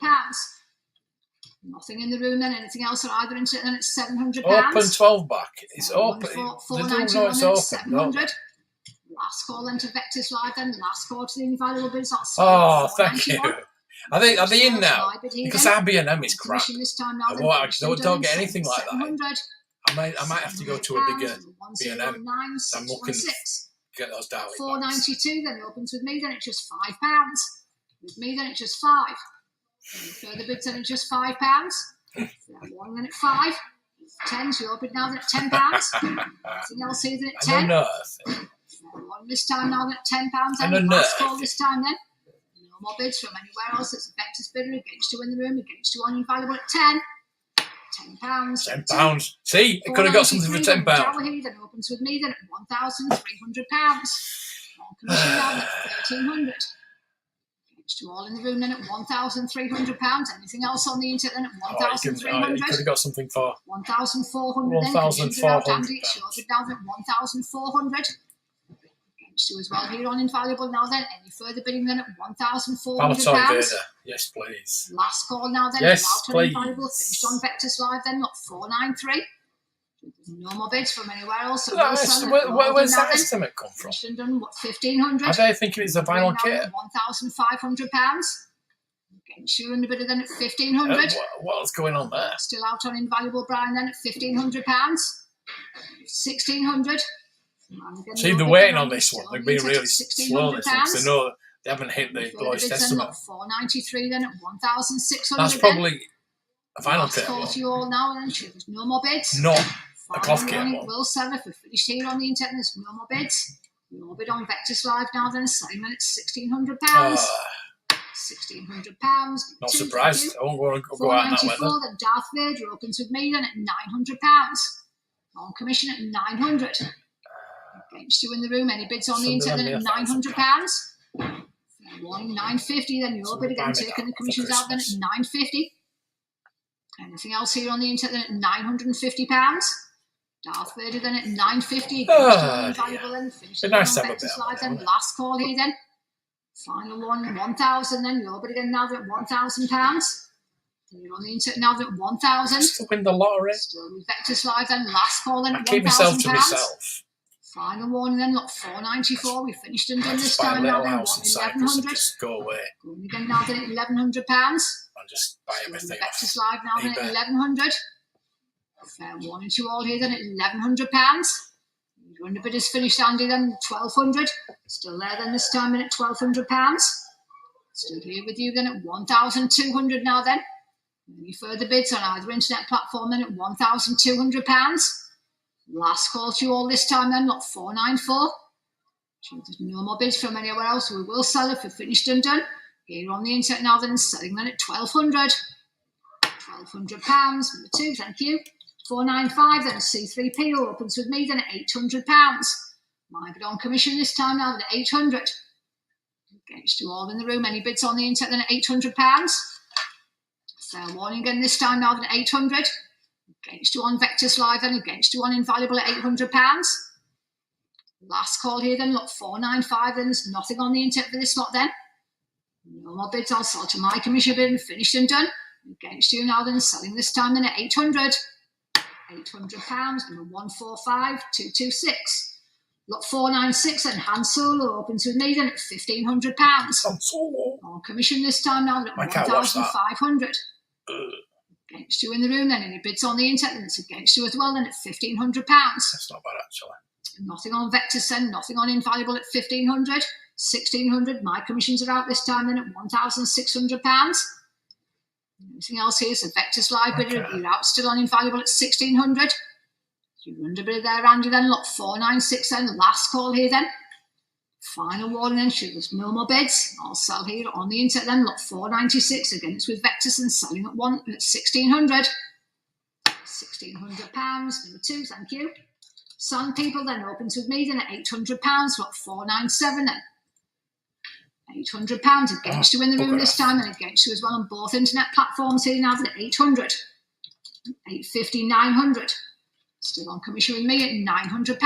Nothing in the room then. Anything else on either internet then it's £700. Open 12 back. It's open. They do know it's open. 700. Last call then to Vectis Live then. Last call to the invaluable bids. Oh, thank you. Are they in now? Because our B&M is crap. I don't get anything like that. I might have to go to a bigger B&M. I'm looking to get those darling. 492 then. It opens with me then it's just £5. With me then it's just 5. Further bids then it's just £5. One then at 5. 10, so you open now then at £10. Anything else here then at 10. One this time now then at £10. And last call this time then. No more bids from anywhere else. It's a Vectis bidder against you in the room, against you on invaluable at 10. £10. £10. See, it could have got something for £10. Then opens with me then at £1,300. Commission down at £1,300. Against you all in the room then at £1,300. Anything else on the internet then at £1,300? You could have got something for £1,400 then. £1,400. It's shorted down at £1,400. You as well here on invaluable now then. Any further bidding then at £1,400. Yes, please. Last call now then. Yes, please. Invaluable finished on Vectis Live then, not 493. No more bids from anywhere else. So where's that estimate come from? Done, what, 1,500? Are they thinking it's a vinyl kit? £1,500. Against you in the bidder then at 1,500. What's going on there? Still out on invaluable Brian then at £1,500. 1,600. See, they're waiting on this one. They've been really slow this one. They know they haven't hit the lowest estimate. 493 then at 1,600. That's probably a final kit. You all now then. There's no more bids. Not a cloth kit one. Will sell if we're finished here on the internet. There's no more bids. No bid on Vectis Live now then. Selling then it's £1,600. £1,600. Not surprised. I won't go out that way. Then Darth Vader opens with me then at £900. On commission at £900. Against you in the room. Any bids on the internet at £900? £950 then. Your bid again. Taking the commissions out then at £950. Anything else here on the internet at £950? Darth Vader then at £950. Valuable then. Finishing nice on Vectis Live then. Last call here then. Final one, £1,000 then. Your bid again now at £1,000. You're on the internet now at £1,000. Still win the lottery. Still with Vectis Live then. Last call then at £1,000. Keep myself to myself. Final warning then, look, 494. We finished and done this time now then, 1,100. Just go away. Going again now then at £1,100. I'll just buy everything. Vectis Live now then at 1,100. Fair warning to you all here then at £1,100. Your underbid is finished, Andy, then 1,200. Still there then this time at £1,200. Still here with you then at 1,200 now then. Any further bids on either internet platform then at £1,200. Last call to you all this time then, not 494. There's no more bids from anywhere else. We will sell if we're finished and done. Here on the internet now then, selling then at £1,200. £1,200. Number 2, thank you. 495 then, C3P opens with me then at £800. My bid on commission this time now at 800. Against you all in the room. Any bids on the internet then at £800? Fair warning again this time now then at 800. Against you on Vectis Live then, against you on Invaluable at £800. Last call here then, look, 495, then there's nothing on the internet for this lot then. No more bids, I'll sell to my commission bid and finished and done. Against you now then, selling this time then at 800. £800, number 145226. Lot 496 and Han Solo opens with me then at £1,500. Han Solo. On commission this time now at 1,500. Against you in the room then, any bids on the internet, then it's against you as well then at £1,500. That's not bad actually. Nothing on Vectis then, nothing on Invaluable at 1,500. 1,600, my commissions are out this time then at £1,600. Anything else here is a Vectis Live bidder, you're out still on Invaluable at 1,600. You're under bid there, Andy, then lot 496 then, last call here then. Final warning then, sure there's no more bids. I'll sell here on the internet then, lot 496, again it's with Vectis and selling at 1,600. £1,600, number 2, thank you. Sun People then opens with me then at £800, lot 497 then. £800 against you in the room this time and against you as well on both internet platforms here now at 800. 850, 900. Still on commission with me at £900.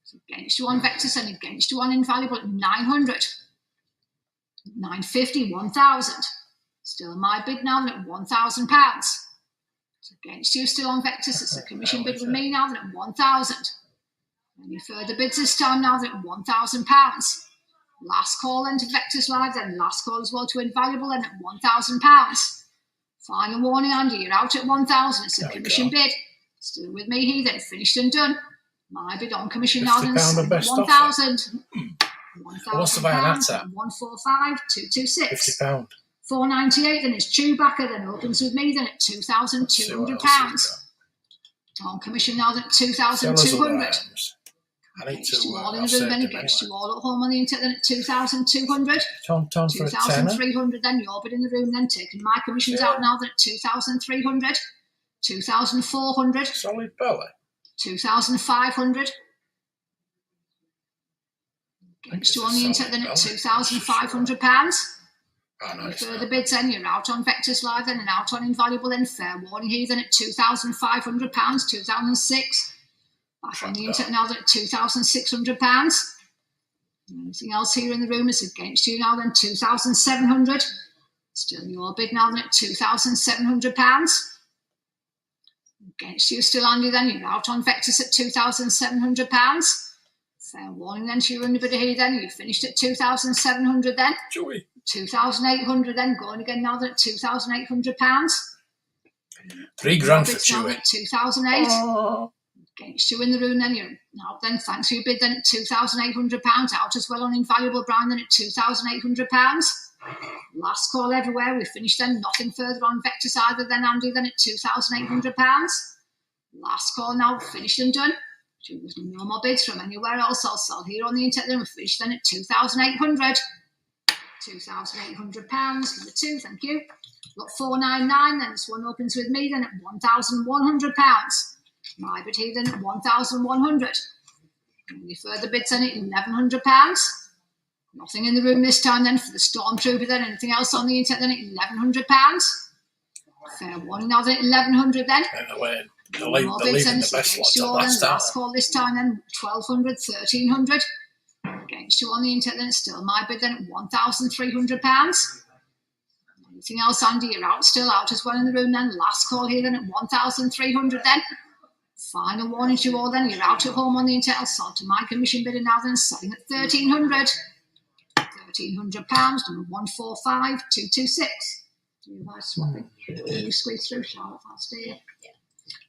So against you on Vectis and against you on Invaluable at 900. 950, 1,000. Still my bid now at £1,000. So against you still on Vectis, it's a commission bid with me now at 1,000. Any further bids this time now at £1,000. Last call then to Vectis Live, then last call as well to Invaluable, then at £1,000. Final warning, Andy, you're out at 1,000. It's a commission bid. Still with me here, then finished and done. My bid on commission now then 1,000. What's the bayonet at? 145,226. £50. 498, then it's Chewbacca, then opens with me, then at £2,200. On commission now then at 2,200. I need to all in the room, then against you all at home on the internet, then at 2,200. Tom for 2,300, then your bid in the room, then taking my commissions out now, then at 2,300. 2,400. Solid belly. 2,500. Against you on the internet, then at £2,500. Oh, nice. Further bids then, you're out on Vectis Live then and out on Invaluable then. Fair warning here then at £2,500, 2006. Back on the internet now then at £2,600. Anything else here in the room is against you now then 2,700. Still your bid now then at £2,700. Against you still, Andy, then you're out on Vectis at £2,700. Fair warning then to your underbidder here then, you finished at 2,700 then. Joey. 2,800 then, going again now then at £2,800. £3 grand for Chewy. 2,008. Against you in the room then, you're now then, thanks for your bid then at £2,800, out as well on Invaluable Brown then at £2,800. Last call everywhere, we finished then, nothing further on Vectis either then, Andy, then at £2,800. Last call now, finished and done. There's no more bids from anywhere else. I'll sell here on the internet then, we finished then at 2,800. £2,800, number 2, thank you. Lot 499, then this one opens with me then at £1,100. My bid here then at 1,100. Any further bids then at £1,100. Nothing in the room this time then for the Stormtrooper then. Anything else on the internet then at £1,100. Fair warning now then at 1,100 then. They're leaving the best lots on last call this time then 1,200, 1,300. Against you on the internet then, still my bid then at £1,300. Anything else, Andy? You're out, still out as well in the room then. Last call here then at 1,300 then. Final warning to you all then, you're out at home on the internet. I'll sell to my commission bidder now then, selling at 1,300. £1,300, number 145226. Do you guys swapping? You squeeze through, Charlotte, fast here.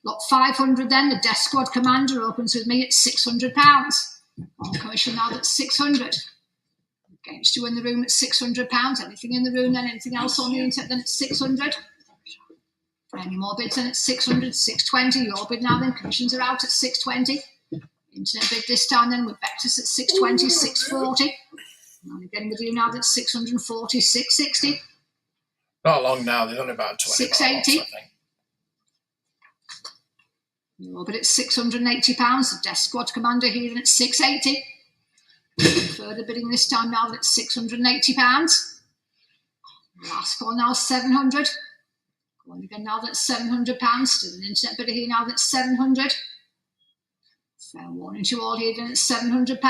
Lot 500 then, the Death Squad Commander opens with me at £600. On commission now that's 600. Against you in the room at £600. Anything in the room then, anything else on the internet then at 600. Any more bids then at 600, 620. Your bid now then, commissions are out at 620. Internet bid this time then with Vectis at 620, 640. And again with you now that's 640, 660. Not long now, there's only about 20 680. I think. Your bid at £680. The Death Squad Commander here then at 680. Further bidding this time now at £680. Last call now 700. Go on again now, that's £700. Still an internet bidder here now, that's 700. Fair warning to you all here, then it's £700.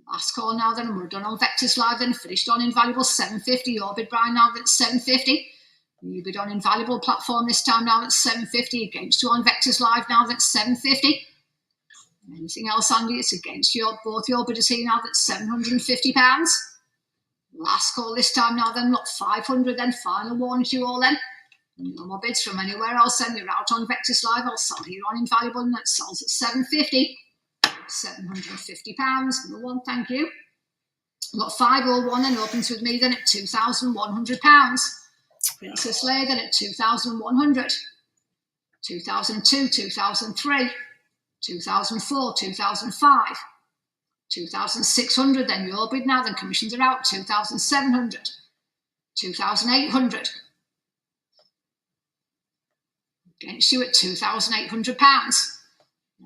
Last call now then, and we're done on Vectis Live then, finished on Invaluable, 750. Your bid, Brian, now that's 750. You bid on Invaluable platform this time now, that's 750. Against you on Vectis Live now, that's 750. Anything else, Andy? It's against both your bidders here now, that's £750. Last call this time now then, look, 500 then, final warning to you all then. No more bids from anywhere else then, you're out on Vectis Live. I'll sell here on Invaluable and that sells at 750. £750. Number one, thank you. I've got 501 then, opens with me then at £2,100. Princess Leia then at 2,100. 2002, 2003, 2004, 2005. 2,600 then, your bid now then, commissions are out, 2,700. 2,800. Against you at £2,800.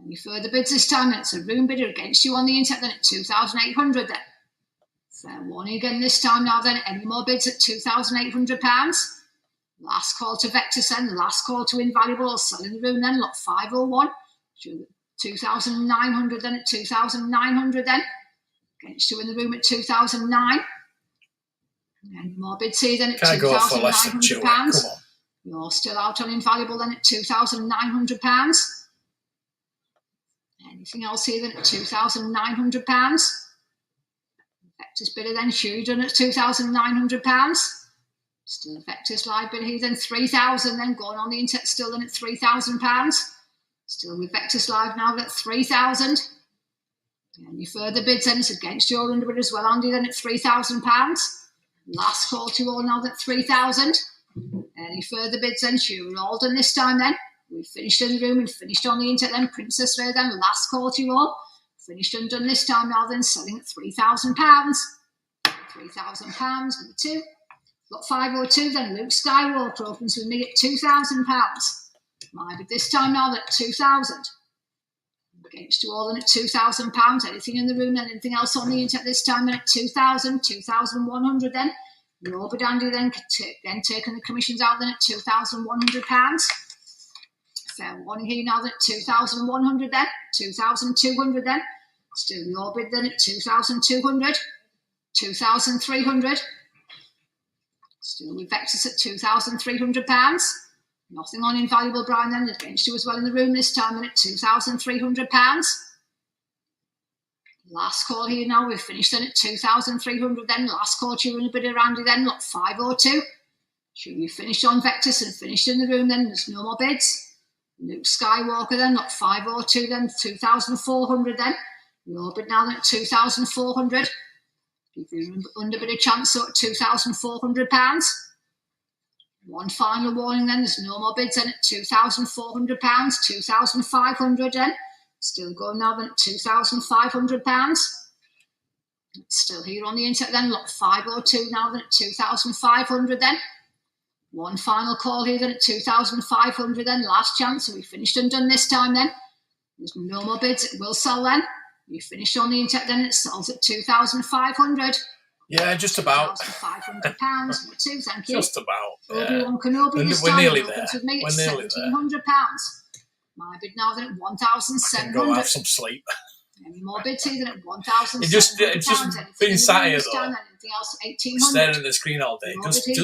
Any further bids this time, and it's a room bidder against you on the internet then at 2,800 then. Fair warning again this time now then, any more bids at £2,800. Last call to Vectis then, last call to Invaluable, selling the room then, lot 501. 2,900 then at 2,900 then. Against you in the room at 2,009. Any more bids here then at £2,900. You're still out on Invaluable then at £2,900. Anything else here then at £2,900? Vectis bidder then, Sheridan at £2,900. Still Vectis Live bidder here then, 3,000 then, going on the internet still then at £3,000. Still with Vectis Live now at 3,000. Any further bids then, it's against your underbid as well, Andy, then at £3,000. Last call to you all now at 3,000. Any further bids then, you're all done this time then. We finished in the room and finished on the internet then, Princess Leia then, last call to you all. Finished and done this time now then, selling at £3,000. £3,000, number two. Got 502 then, Luke Skywalker opens with me at £2,000. My bid this time now at 2,000. Against you all then at £2,000. Anything in the room then, anything else on the internet this time then at 2,000, 2,100 then. Your bid, Andy, then taking the commissions out then at £2,100. Fair warning here now then at 2,100 then, 2,200 then. Still your bid then at 2,200, 2,300. Still with Vectis at £2,300. Nothing on Invaluable, Brian, then against you as well in the room this time then at £2,300. Last call here now, we've finished then at 2,300 then. Last call to you in a bit of Randy then, lot 502. Should we finish on Vectis and finished in the room then, there's no more bids. Luke Skywalker then, lot 502 then, 2,400 then. Your bid now then at 2,400. Give you under bit of chance so at £2,400. One final warning then, there's no more bids then at £2,400, 2,500 then. Still going now then at £2,500. Still here on the internet then, lot 502 now then at 2,500 then. One final call here then at 2,500 then, last chance, so we finished and done this time then. There's no more bids, it will sell then. You finish on the internet then, it sells at 2,500. Yeah, just about. £2,500, two, thank you. Just about. Obi-Wan Kenobi this We're time, nearly there. with me at We're nearly £1,700. My bid now then at 1,700. Go have some sleep. Any more bids here than at 1,700. It's just been sat here though. Anything else at 1,800. Staring at the screen all day. Just make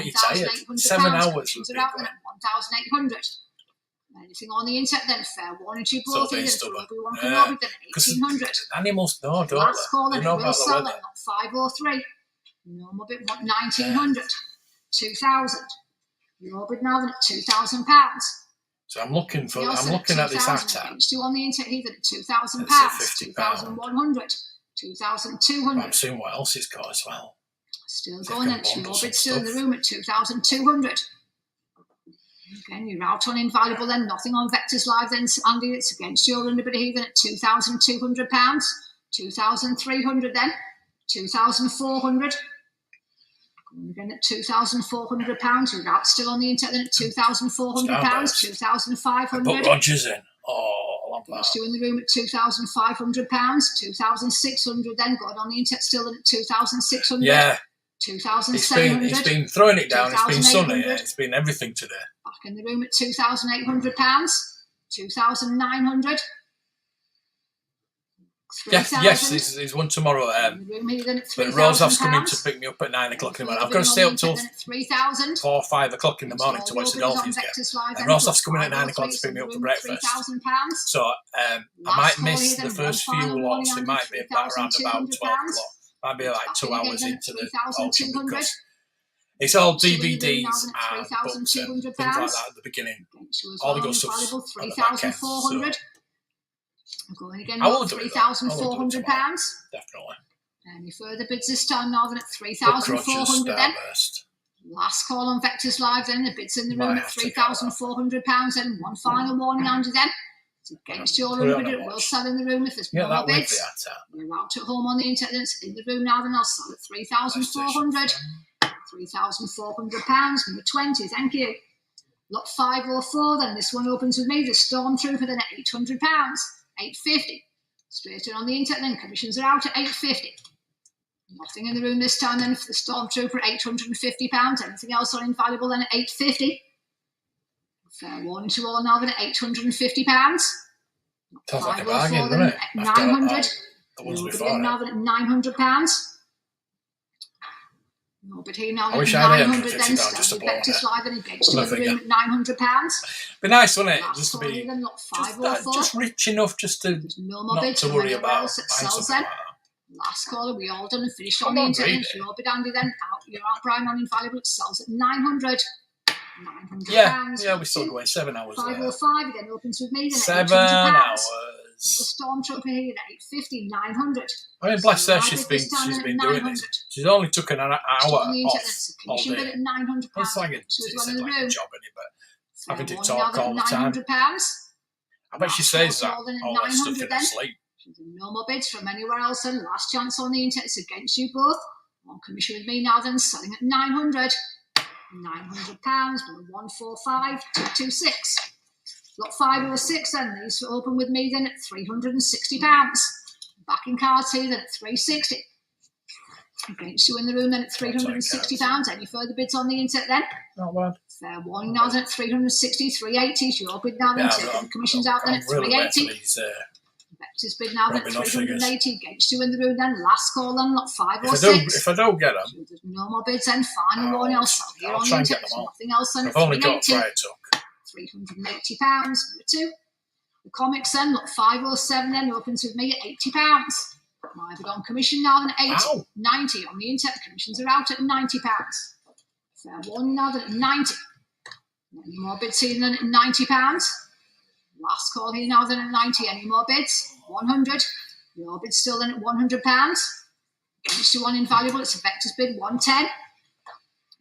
you tired. 7 hours would be out then at 1,800. Anything on the internet then, fair warning to you both. Obi-Wan Kenobi then at 1,800. Animals know, don't Last call they? then, They know will about the sell weather. at 503. No more bid, 1,900. 2,000. Your bid now then at £2,000. So I'm looking at this after. Still on the internet here at £2,000. £50. 2,100. 2,200. I'm seeing what else it's got as well. Still going then. Your bid still in the room at 2,200. Again, you're out on Invaluable then. Nothing on Vectis Live then, Andy. It's against your underbid here then at £2,200. 2,300 then. 2,400. Again at £2,400. You're out still on the internet then at £2,400. 2,500. Put Rogers in. Oh, I love that. Still in the room at £2,500. 2,600 then. Got on the internet still at 2,600. Yeah. 2,700. It's been throwing it down. It's been sunny. It's been everything today. Back in the room at £2,800. 2,900. Yes, there's one tomorrow. But Rosal's coming to pick me up at 9 o'clock in the morning. I've got to stay up till 4 or 5 o'clock in the morning to watch the Dolphins game. And Rosal's coming at 9 o'clock to pick me up for breakfast. So I might miss the first few lots. It might be around about 12 o'clock. Might be like 2 hours into the auction because it's all DVDs and books and things like that at the beginning. All the good stuff's at the back end. So I'm going again I will at do it. £3,400. Definitely. Any further bids this time now than at 3,400 then. Last call on Vectis Live then. The bids in the room at £3,400 then. One final warning under then. It's against your room, but it will sell in the room if there's no more bids. You're out at home on the internet. It's in the room now then. I'll sell at £3,400. £3,400. Number 20. Thank you. Lot 504 then. This one opens with me. The Stormtrooper then at £800. £850. Straight in on the internet then. Commissions are out at £850. Nothing in the room this time then for the Stormtrooper at £850. Anything else on invaluable then at £850. Fair warning to all now then at £850. Sounds like a bargain, doesn't it? At 900. The ones before now then at £900. No, but here now I wish at I had 900 then just to blow on Vectis Live and engaged in the it. room at £900. Be nice, wouldn't it? Last Just to be then, lot 504. just rich enough just to no more not bids to worry about else that buying sells something then. like that. Last caller, we all done and finished on I'm the not internet. greedy. Your bid Andy then out. You're out Brian on invaluable. It sells at 900. £900. Yeah, we're still going 7 hours. 505 again opens with me then. 7 £800. hours. The Stormtrooper here at £850, 900. I mean, bless her, So she's this time been at doing 900. this. She's only took an hour On the internet, off it's a all commission bid day. at £900. It's like a job, isn't it? But having to talk all the time. £900. I bet she says that all that stuff in her sleep. No more bids from anywhere else then. Last chance on the internet. It's against you both. On commission with me now then, selling at 900. £900. 145 226. Lot 506 then. These open with me then at £360. Backing cards here then at £360. Against you in the room then at £360. Any further bids on the internet then? Not bad. Fair warning now then at £360, £380. Your bid now then taking commissions out then at £380. Vectis bid now then at £380. Against you in the room then. Last call then, lot 506. If I don't get them, There's no more bids then. Final warning, I'll sell here on the try and get internet. them all. Nothing else then at I've only got £380. Friar Tuck. £380. Number 2. The comics then, lot 507 then, opens with me at £80. My bid on commission now then at 80. Wow. 90 on the internet. Commissions are out at £90. Fair warning now then at 90. Any more bids here then at £90. Last call here now then at 90. Any more bids? 100. Your bid still then at £100. Against you on invaluable. It's a Vectis bid 110.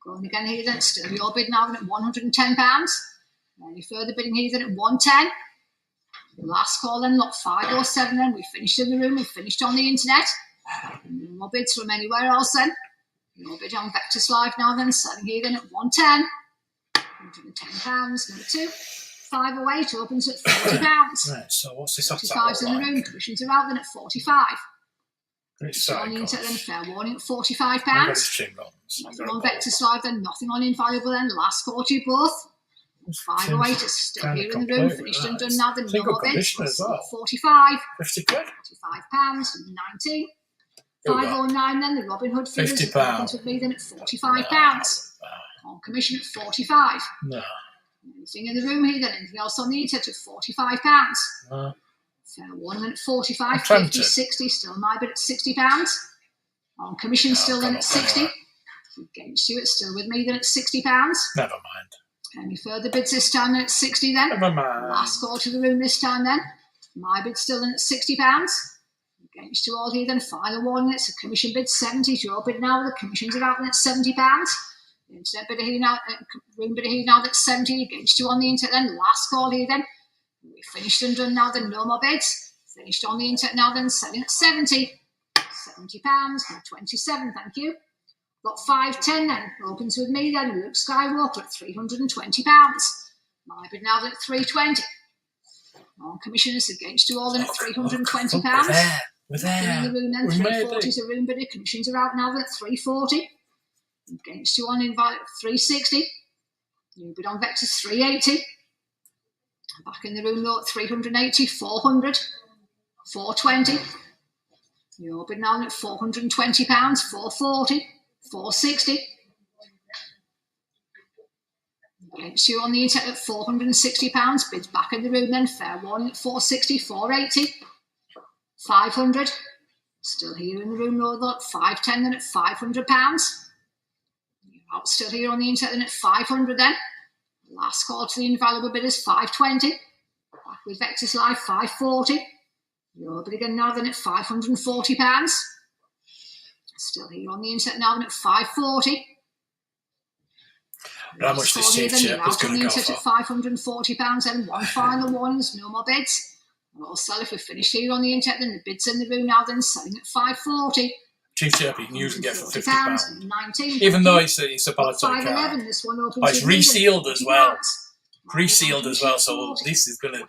Going again here then. Still your bid now then at £110. Any further bidding here then at 110. Last call then, lot 507 then. We finished in the room. We finished on the internet. No more bids from anywhere else then. No bid on Vectis Live now then. Selling here then at 110. £110. Number 2. 508 opens at £40. Right, so what's this after? 45's in the room. Commissions are out then at 45. It's on the internet then. Fair warning at £45. Nothing on Vectis Live then. Nothing on invaluable then. Last call to you both. 508 is still here in the room. Finished and done now. The no more bids. 45. 50 quid. £45. 19. 509 then. The Robin Hood figures. £50. With me then at £45. On commission at 45. No. Anything in the room here then? Anything else on the internet at £45? No. Fair warning then at 45. 50, 60. Still my bid at £60. On commission still then at 60. Against you, it's still with me then at £60. Never mind. Any further bids this time then at 60 then? Never mind. Last call to the room this time then. My bid still in at £60. Against you all here then. Final warning, it's a commission bid 70. Your bid now, the commissions are out then at £70. The internet bid here now, room bid here now that's 70. Against you on the internet then. Last call here then. We finished and done now then. No more bids. Finished on the internet now then. Selling at 70. £70. 27, thank you. Lot 510 then, opens with me then, Luke Skywalker at £320. My bid now at £320. On commissioners against you all then at £320. We're there. In the room then, 340 is a room bidder. Commissions are out now at £340. Against you on invalid 360. New bid on Vectis 380. Back in the room though at 380, 400, 420. Your bid now at £420, 440, 460. Against you on the internet at £460. Bids back in the room then. Fair one at 460, 480, 500. Still here in the room though at 510 then at £500. You're out still here on the internet then at 500 then. Last call to the invaluable bid is 520. Back with Vectis Live 540. Your bid again now then at £540. Still here on the internet now then at 540. How much this cheap chip is going to go for? At £540 and one final warnings, no more bids. And also, if we finish here on the internet, then the bids in the room now then selling at 540. Cheap chip you can use and get for £50. £50. Even though it's a Palatine card. This one opens it's resealed as well. Resealed as well, so this is gonna be.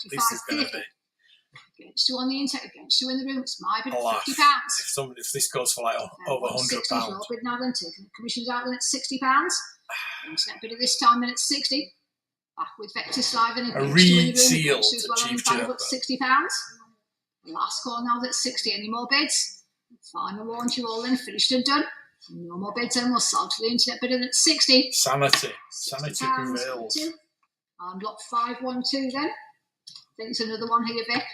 Against you on the internet, against you in the room, it's my bid at £50. If this goes for like over £100. Your bid now then taking the commissions out then at £60. Internet bid at this time then at 60. Back with Vectis Live and a resealed cheap chip. £60. Last call now that's 60. Any more bids? Final warrant you all then finished and done. No more bids then we'll sell to the internet bid at 60. Sanity prevails. And lot 512 then. I think it's another one here, Vic.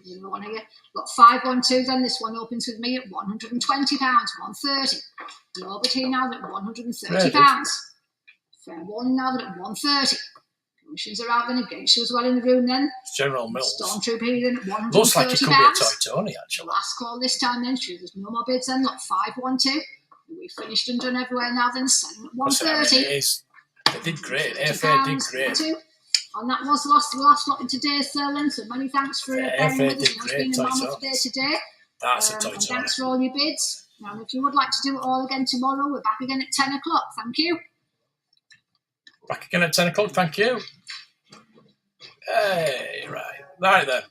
Another one here. Lot 512 then. This one opens with me at £120, 130. Your bid here now at £130. Fair one now at 130. Commissions are out then against you as well in the room then. It's General Mills. Stormtrooper here then at £130. Looks like it could be a toy Tony actually. Last call this time then. Sure, there's no more bids then. Lot 512. We've finished and done everywhere now then. Selling at 130. They did great. AFA did great. And that was the last lot in today's Sterling. So many thanks for bearing with us. It's been a mammoth day today. That's a toy and thanks for all your bids. And if you would like to do it all again tomorrow, we're back again at 10 o'clock. Thank you. Back again at 10 o'clock. Thank you. Hey, right. Right then.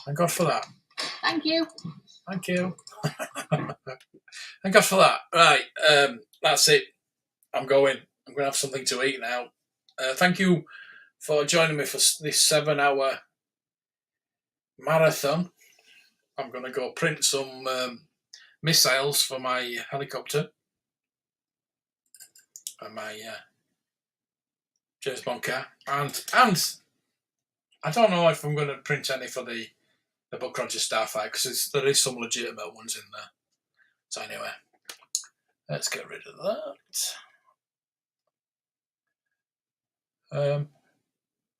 Thank God for that. Thank you. Thank you. Thank God for that. Right. That's it. I'm going to have something to eat now. Thank you for joining me for this 7-hour marathon. I'm going to go print some missiles for my helicopter and my James Bond car. And I don't know if I'm going to print any for the Buck Rogers Starfighter because there is some legitimate ones in there. So anyway, let's get rid of that.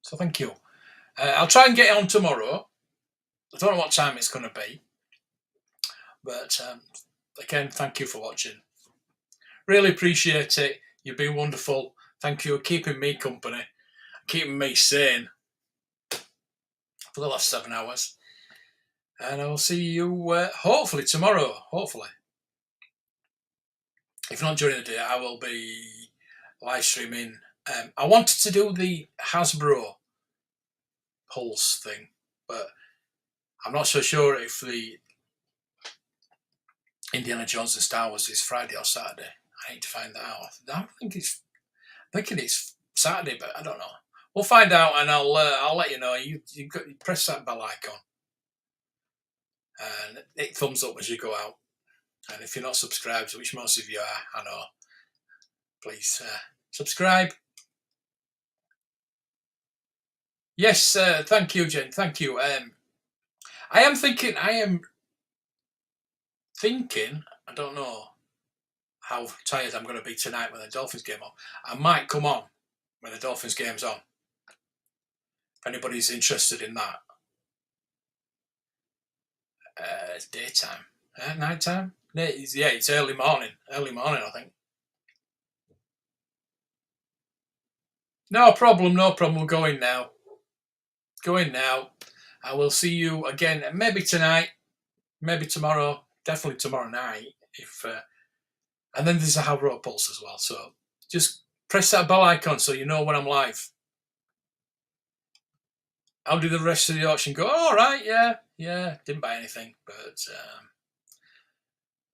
So thank you. I'll try and get it on tomorrow. I don't know what time it's going to be. But again, thank you for watching. Really appreciate it. You've been wonderful. Thank you for keeping me company, keeping me sane for the last 7 hours. And I will see you hopefully tomorrow. Hopefully. If not during the day, I will be live streaming. I wanted to do the Hasbro Pulse thing, but I'm not so sure if the Indiana Jones and Star Wars is Friday or Saturday. I need to find that out. I'm thinking it's Saturday, but I don't know. We'll find out, and I'll let you know. You press that bell icon and hit thumbs up as you go out. And if you're not subscribed, which most of you are, I know, please subscribe. Yes, thank you, Jen. Thank you. I am thinking. I don't know how tired I'm going to be tonight when the Dolphins game on. I might come on when the Dolphins game's on. If anybody's interested in that. It's daytime. Nighttime? It's early morning. Early morning, I think. No problem. We're going now. I will see you again, maybe tonight, maybe tomorrow, definitely tomorrow night. And then there's a Hasbro Pulse as well. So just press that bell icon so you know when I'm live. How did the rest of the auction go? All right, yeah. Didn't buy anything, but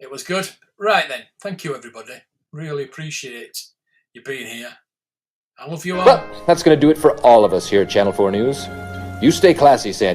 it was good. Right then. Thank you, everybody. really appreciate you being here. I love you all. But that's going to do it for all of us here at Channel 4 News. You stay classy, San